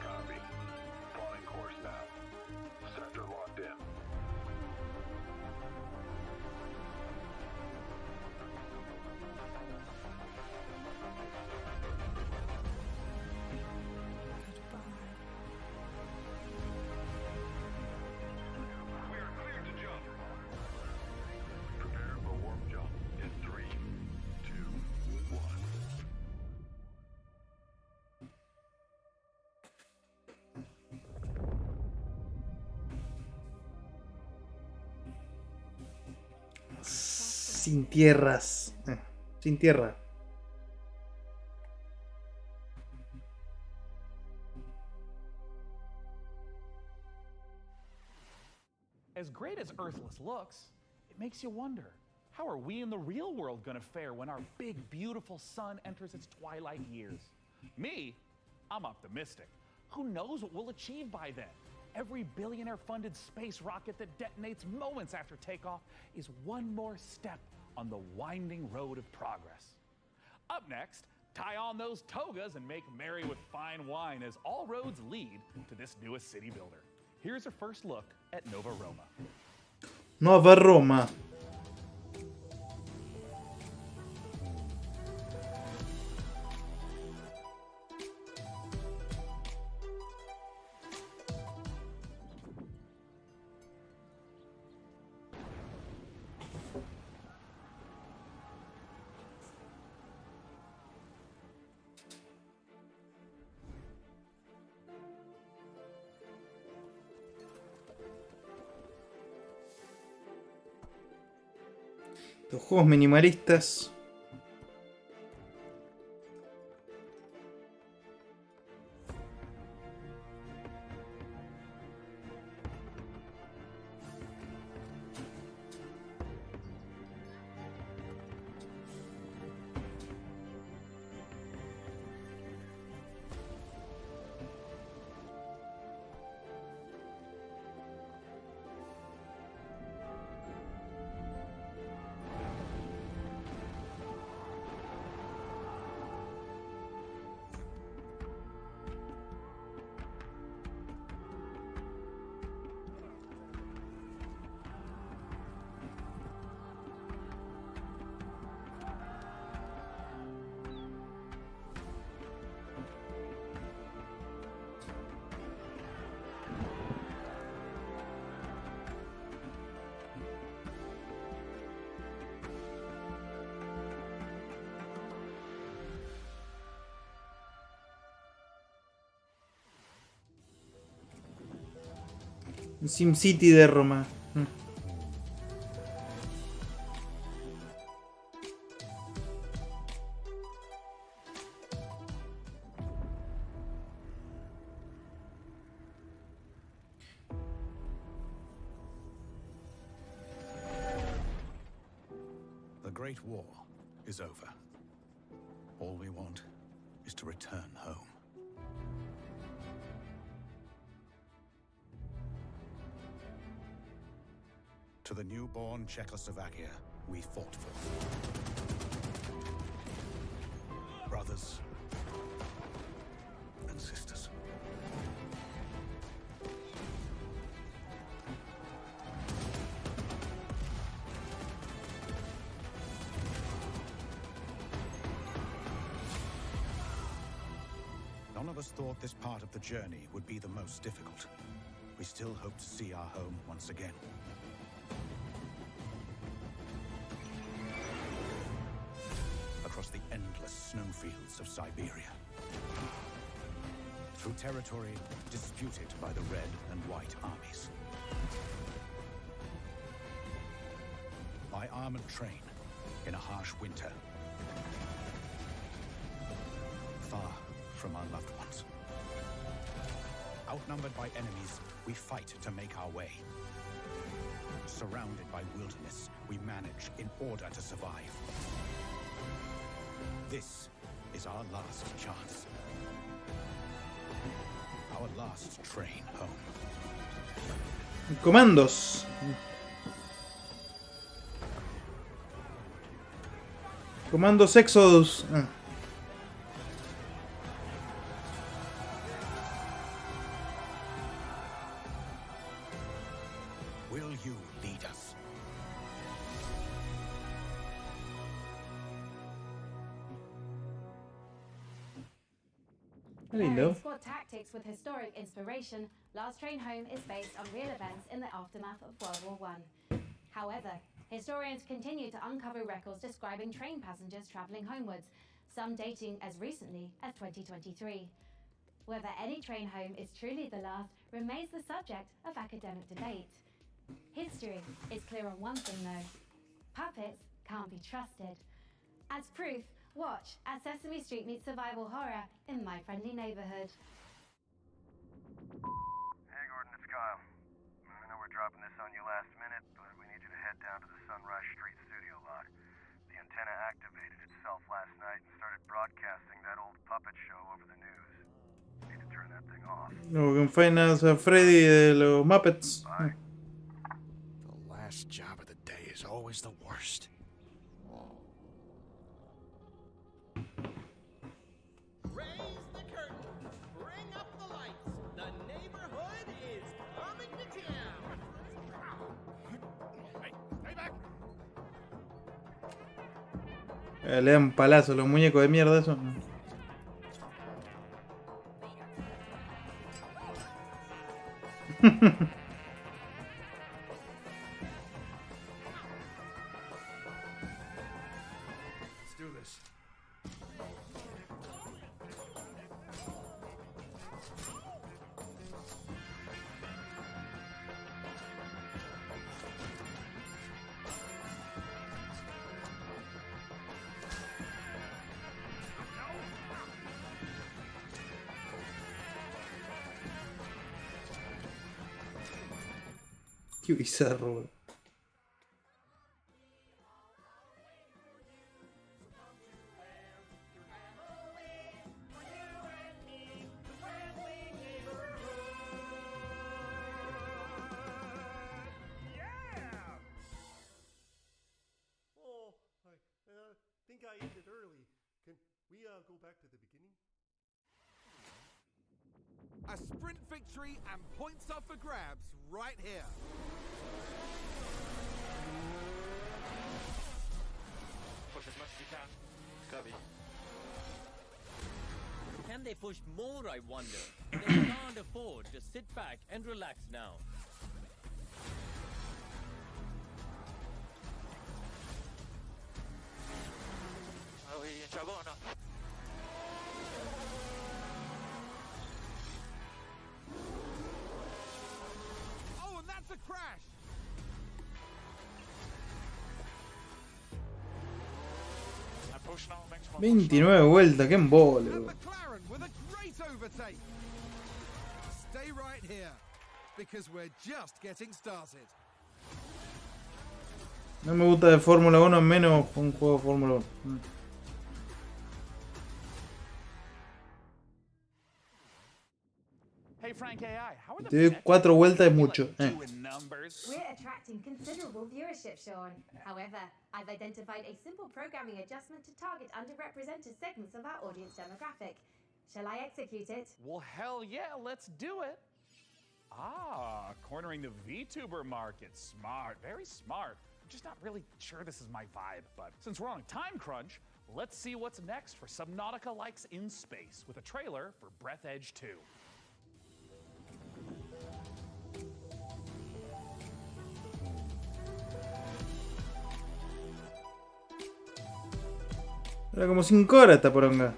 Copy. Plotting course now. Sector locked in. We are clear to jump. Prepare for warp jump in 3, 2, 1. Sin tierras. Sin tierra. As great as Earthless looks, it makes you wonder, how are we in the real world gonna fare when our big, beautiful sun enters its twilight years? Me, I'm optimistic. Who knows what we'll achieve by then? Every billionaire-funded space rocket that detonates moments after takeoff is one more step on the winding road of progress. Up next, tie on those togas and make merry with fine wine as all roads lead to this newest city builder. Here's a first look at Nova Roma. Nova Roma. Los juegos minimalistas. SimCity de Roma. The Great War is over. All we want is to return home. To the newborn Czechoslovakia we fought for. Brothers and sisters. None of us thought this part of the journey would be the most difficult. We still hope to see our home once again. Across the endless snowfields of Siberia. Through territory disputed by the Red and White armies. By armored train in a harsh winter. Far from our loved ones. Outnumbered by enemies, we fight to make our way. Surrounded by wilderness, we manage in order to survive. This is our last chance. Our last train home. Comandos. Comandos Exodus. Will you lead us? Pairing squad tactics with historic inspiration, Last Train Home is based on real events in the aftermath of World War I. However, historians continue to uncover records describing train passengers travelling homewards, some dating as recently as 2023. Whether any train home is truly the last remains the subject of academic debate. History is clear on one thing though. Puppets can't be trusted. As proof, watch as Sesame Street meets survival horror in My Friendly Neighborhood. Hey Gordon, it's Kyle. I know we're dropping this on you last minute, but we need you to head down to the Sunrise Street studio lot. The antenna activated itself last night and started broadcasting that old puppet show over the news. Como que en Final Freddy de los Muppets. The last job of the day is always the worst. Le dan palazo los muñecos de mierda eso. Let's do this. Qué bizarro, bro. Oh, I think I ended early. Can we go back to the beginning? A sprint victory and points up for grabs right here. Push as much as you can. Cubby. Can they push more, I wonder? They can't afford to sit back and relax now. Are we in trouble or not? Oh, and that's a crash! 29 vueltas, qué embole, bro. McLaren with a great overtake. Stay right here, because we're just getting started. No me gusta de Fórmula 1, menos un juego de Fórmula 1. Hey Frank AI, how are the Te doy 4 vueltas es mucho. We're attracting considerable viewership, Sean. However, I've identified a simple programming adjustment to target underrepresented segments of our audience demographic. Shall I execute it? Well, hell yeah, let's do it. Ah, cornering the VTuber market. Smart, very smart. I'm just not really sure this is my vibe, but since we're on a time crunch, let's see what's next for Subnautica Likes in Space with a trailer for Breath Edge 2. Era como 5 horas esta poronga.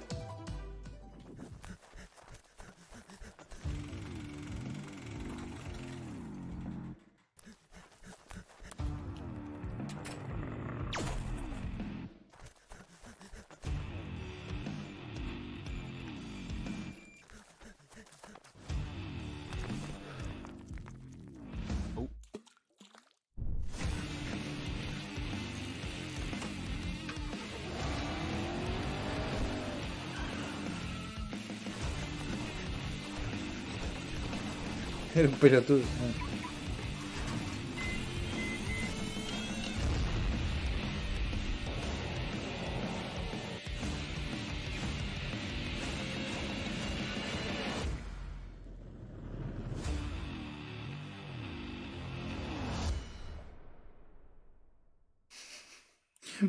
Era un pelotudo.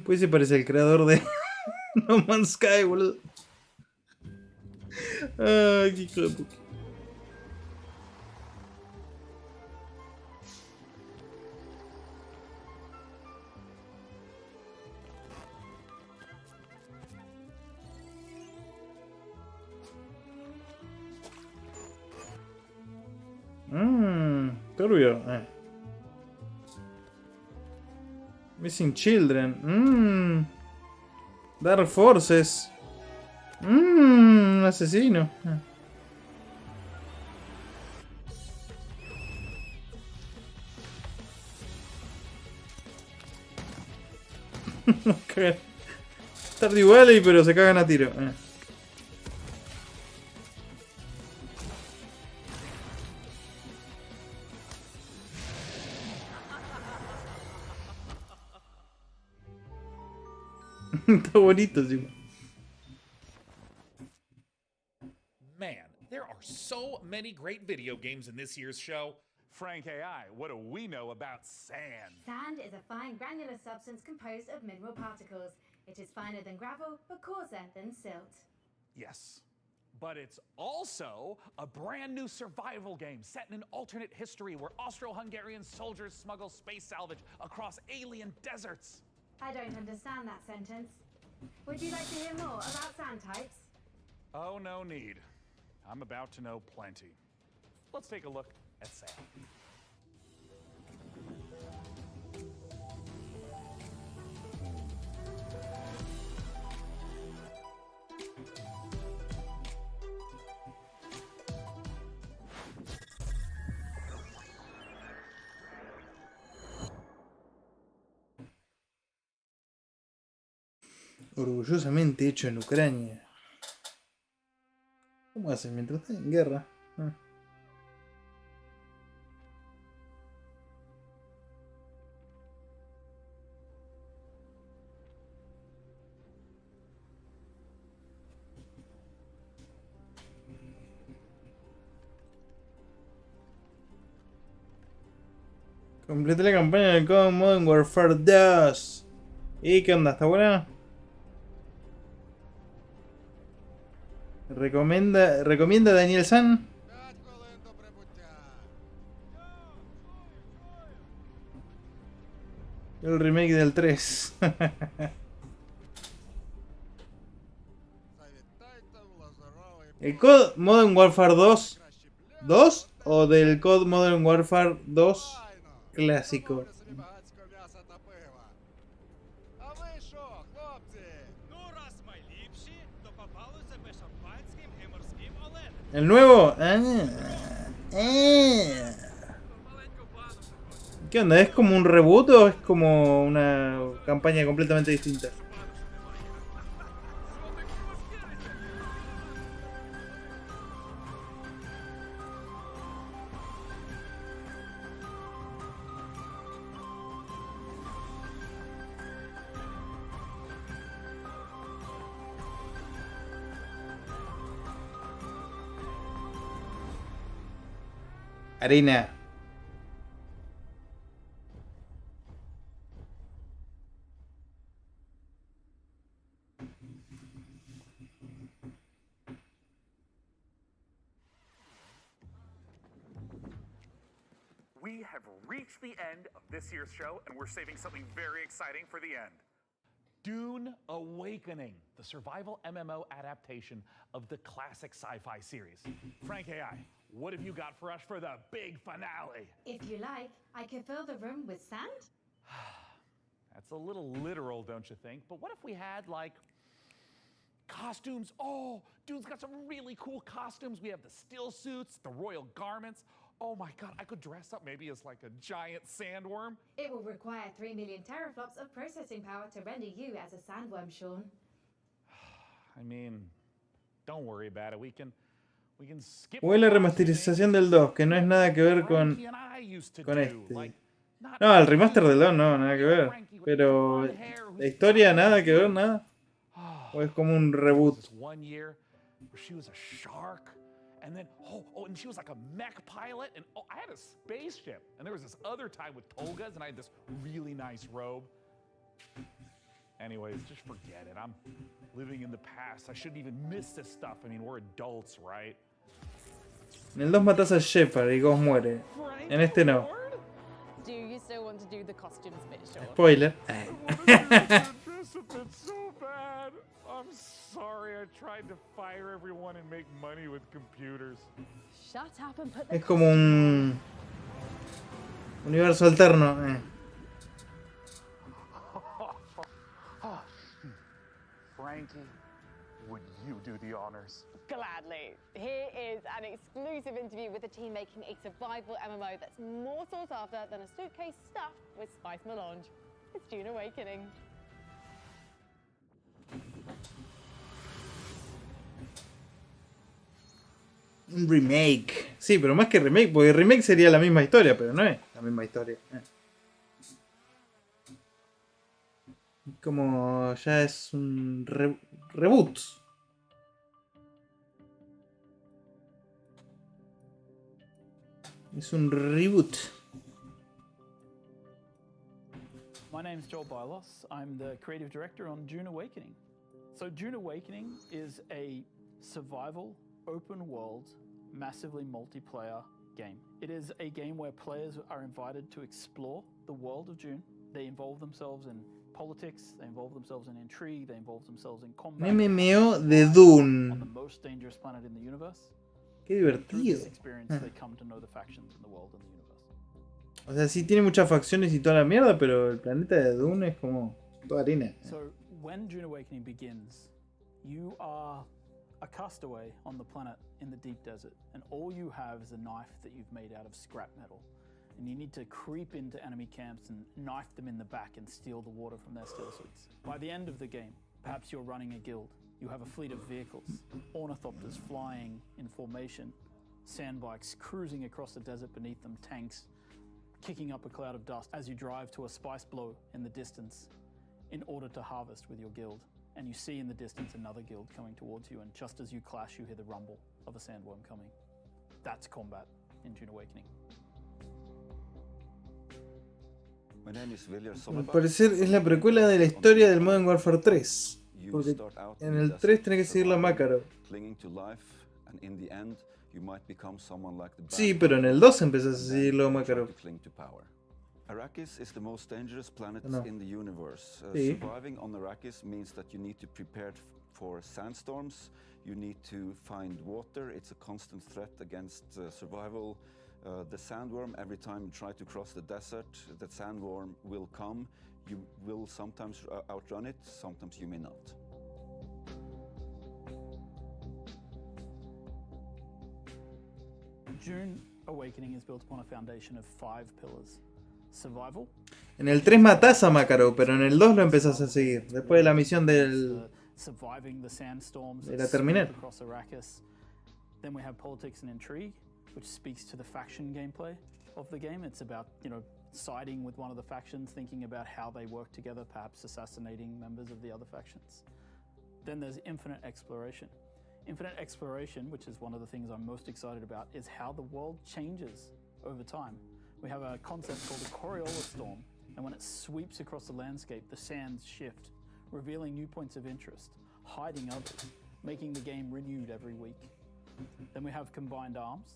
Pues se parece al creador de No Man's Sky, boludo. Ay, qué hijo de puta. Turbio. Missing Children. Dark Forces. Un asesino. Stardew Valley, pero se cagan a tiro. Está bonito, sí. Man, there are so many great video games in this year's show. Frank AI, what do we know about sand? Sand is a fine granular substance composed of mineral particles. It is finer than gravel, but coarser than silt. Yes, but it's also a brand new survival game set in an alternate history where Austro-Hungarian soldiers smuggle space salvage across alien deserts. I don't understand that sentence. Would you like to hear more about sand types? Oh, no need. I'm about to know plenty. Let's take a look at sand. Orgullosamente hecho en Ucrania. ¿Cómo hacen mientras están en guerra? Ah. Completé la campaña del COD Modern Warfare 2. ¿Y qué onda? ¿Está buena? ¿Recomienda Daniel San? El remake del 3. ¿El COD Modern Warfare 2? ¿2? ¿O del COD Modern Warfare 2 clásico? ¿El nuevo? ¿Qué onda? ¿Es como un reboot o es como una campaña completamente distinta? Arena. We have reached the end of this year's show, and we're saving something very exciting for the end. Dune Awakening, the survival MMO adaptation of the classic sci-fi series. Frank AI, what have you got for us for the big finale? If you like, I could fill the room with sand. That's a little literal, don't you think? But what if we had, like, costumes? Oh, Dune's got some really cool costumes. We have the still suits, the royal garments. Oh my god, I could dress up maybe as like a giant sandworm. It will require 3 million teraflops of processing power to render you as a sandworm, Sean. I mean, don't worry about it. We can skip. O la remasterización del 2, que no es nada que ver con este. No, el remaster del 2 no, nada que ver. Pero la historia, nada que ver, nada. O es como un reboot. And then, and she was like a mech pilot, and I had a spaceship, and there was this other time with togas, and I had this really nice robe. Anyways, just forget it. I'm living in the past. I shouldn't even miss this stuff. I mean, we're adults, right? En el 2 matas a Shepard y Ghost muere. En este no. Do you still want to do the costumes bit, Sean? Spoiler. So bad. I'm sorry. I tried to fire everyone and make money with computers. Shut up and put the Es como un universo alterno. Frankie, would you do the honors? Gladly. Here is an exclusive interview with the team making a survival MMO that's more sought after than a suitcase stuffed with spice melange. It's Dune Awakening. Un remake. Sí, pero más que remake, porque remake sería la misma historia, pero no es la misma historia. Como ya es un reboot. Es un reboot. My name's Joel Bylos. I'm the creative director on June Awakening. So June Awakening is a survival, open world, massively multiplayer game. It is a game where players are invited to explore the world of June. They involve themselves in politics, they involve themselves in intrigue, they involve themselves in combat. Un MMO de Dune. On the most dangerous planet in the universe. Qué divertido. Through this experience, they come to know the factions in the world and the universe. O sea, sí tiene muchas facciones y toda la mierda, pero el planeta de Dune es como toda arena. So, when June Awakening begins, you are a castaway on the planet in the deep desert, and all you have is a knife that you've made out of scrap metal. And you need to creep into enemy camps and knife them in the back and steal the water from their still suits. By the end of the game, perhaps you're running a guild. You have a fleet of vehicles, ornithopters flying in formation, sandbikes cruising across the desert beneath them, tanks kicking up a cloud of dust as you drive to a spice blow in the distance in order to harvest with your guild. And you see in the distance another guild coming towards you, and just as you clash, you hear the rumble of a sandworm coming. That's combat in June Awakening. Al parecer es la precuela de la historia del Modern Warfare 3. Porque en el 3 tenés que seguir la Mácaro. Sí, pero en el 2 empezás a seguirlo a Mácaro. Arrakis is the most dangerous planet in the universe. Sí. Surviving on Arrakis means that you need to prepare for sandstorms, you need to find water, it's a constant threat against survival. The sandworm, every time you try to cross the desert, the sandworm will come. You will sometimes outrun it, sometimes you may not. June Awakening is built upon a foundation of 5 pillars. Survival. En el 3 matás a Mácaro, pero en el 2 lo empezás a seguir. Después de la misión del... Surviving the sandstorms de la terminal. Across Arrakis. Then we have politics and intrigue, which speaks to the faction gameplay of the game. It's about, siding with one of the factions, thinking about how they work together, perhaps assassinating members of the other factions. Then there's infinite exploration. Infinite exploration, which is one of the things I'm most excited about, is how the world changes over time. We have a concept called a Coriolis storm, and when it sweeps across the landscape, the sands shift, revealing new points of interest, hiding others, making the game renewed every week. Then we have combined arms.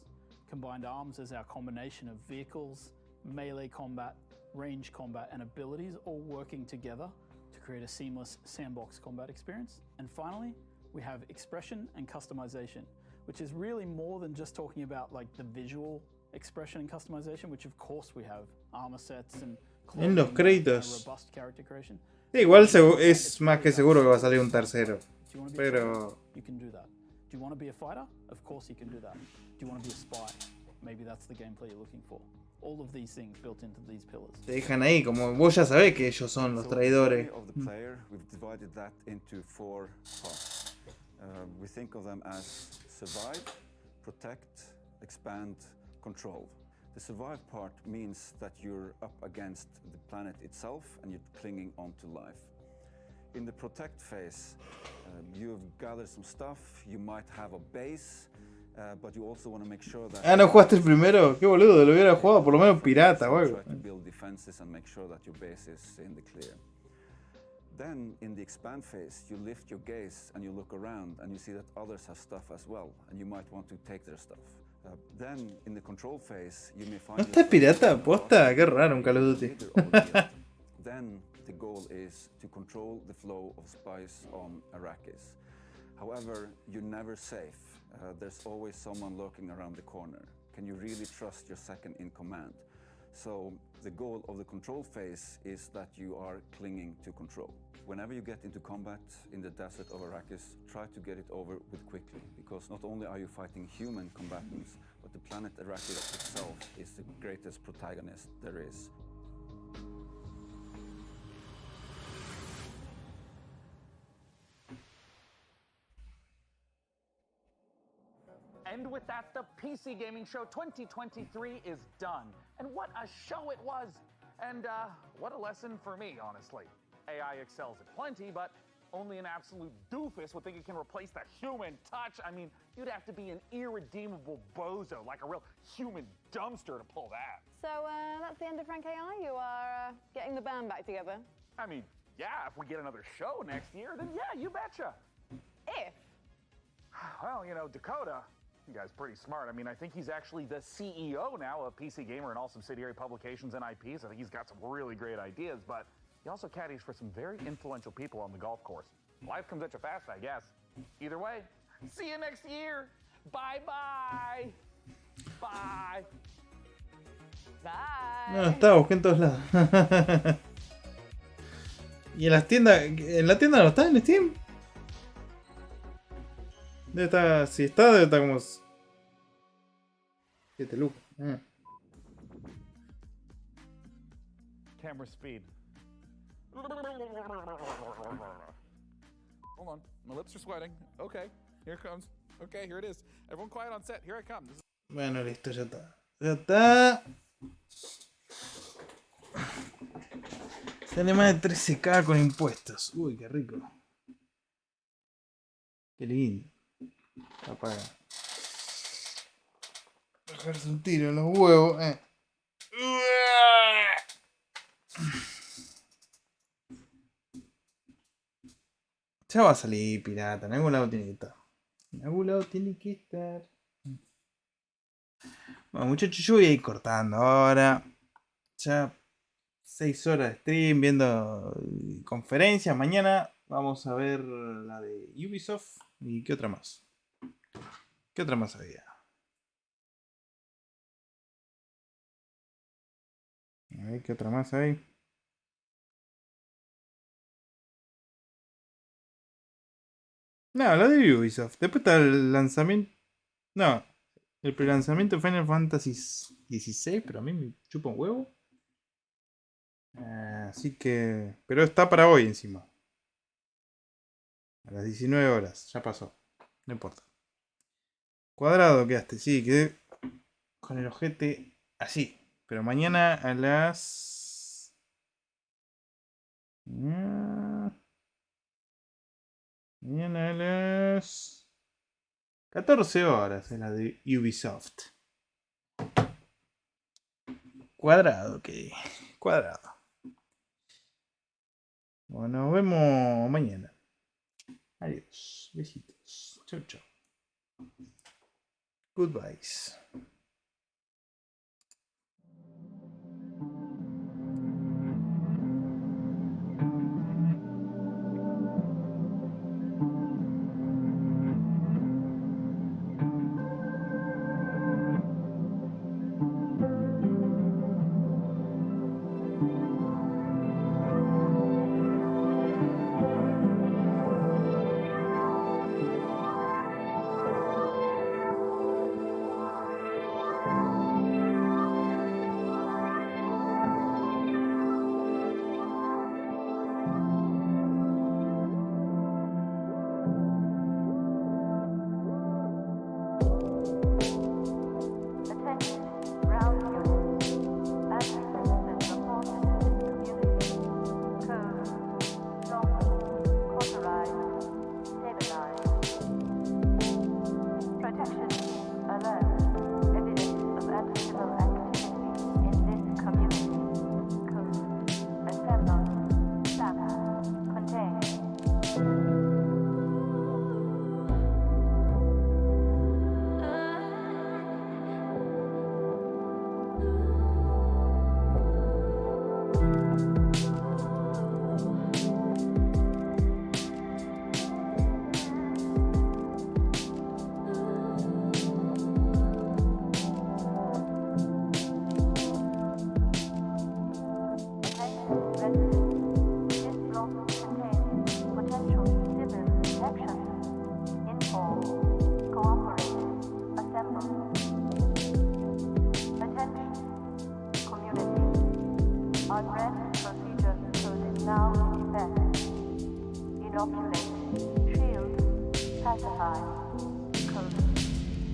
Combined arms is our combination of vehicles, melee combat, range combat, and abilities all working together to create a seamless sandbox combat experience. And finally, we have expression and customization, which is really more than just talking about the visual expression and customization, which of course we have armor sets and en los créditos. robust character creation. Sí, igual es más que seguro que va a salir un tercero. Pero you can do that. Do you want to be a fighter? Of course you can do that. Do you want to be a spy? Maybe that's the gameplay you're looking for. All of these things built into these pillars. te dejan ahí, como vos ya sabés que ellos son los traidores. Of the player, we've divided that into 4 parts. We think of them as survive, protect, expand, control. The survive part means that you're up against the planet itself and you're clinging onto life. In the protect phase, you've gathered some stuff, you might have a base, but you also want to make sure that... Ah, ¿no jugaste el primero? Qué boludo, lo hubiera jugado por lo menos pirata o algo. Try to build defenses and make sure that your base is in the clear. Then, in the expand phase, you lift your gaze and you look around and you see that others have stuff as well, and you might want to take their stuff. Then, in the control phase, you may find... ¿No está pirata? ¿Posta? Qué raro un Call of Duty. Then, the goal is to control the flow of spice on Arrakis. However, you're never safe. There's always someone lurking around the corner. Can you really trust your second in command? So the goal of the control phase is that you are clinging to control. Whenever you get into combat in the desert of Arrakis, try to get it over with quickly, because not only are you fighting human combatants, but the planet Arrakis itself is the greatest protagonist there is. And with that, the PC Gaming Show 2023 is done. And what a show it was! And what a lesson for me, honestly. AI excels at plenty, but only an absolute doofus would think it can replace the human touch. I mean, you'd have to be an irredeemable bozo, like a real human dumpster to pull that. So that's the end of Frank AI? You are getting the band back together? I mean, yeah, if we get another show next year, then yeah, you betcha. If? Well, you know, Dakota, you guy's pretty smart. I mean, I think he's actually the CEO now of PC Gamer and all subsidiary publications and IPs. I think he's got some really great ideas, but he also caddies for some very influential people on the golf course. Life comes at you fast, I guess. Either way, see you next year. Bye-bye. Bye. Bye. No, está, busqué en todos lados. ¿Y en las tiendas? ¿En la tienda no está en Steam? Debe estar, si está, debe estar como 7 lucas. Camera speed. Hold on, my lips are sweating. Okay, here it comes. Okay, here it is. Everyone quiet on set. Here I come. Bueno, listo, ya está. Ya está. Sale más de 13k con impuestos. Uy, qué rico. Qué lindo. Apaga. Dejarse un tiro en los huevos. Ya va a salir pirata. En algún lado tiene que estar. En algún lado tiene que estar. Bueno, muchachos, yo voy a ir cortando ahora. Ya 6 horas de stream viendo conferencias. Mañana vamos a ver la de Ubisoft. ¿Y qué otra más? ¿Qué otra más había? A ver, ¿qué otra más hay? No, la de Ubisoft. Después está el lanzamiento. No, el prelanzamiento de Final Fantasy XVI, pero a mí me chupa un huevo. Así que. Pero está para hoy encima. A las 19 horas. Ya pasó. No importa. Cuadrado quedaste. Sí, quedé con el ojete así. Pero mañana a las. Mañana a las 14 horas en la de Ubisoft. Cuadrado, ok. Cuadrado. Bueno, nos vemos mañana. Adiós. Besitos. Chau, chau. Goodbyes.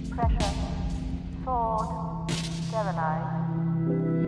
Pressure, sword, sterilize.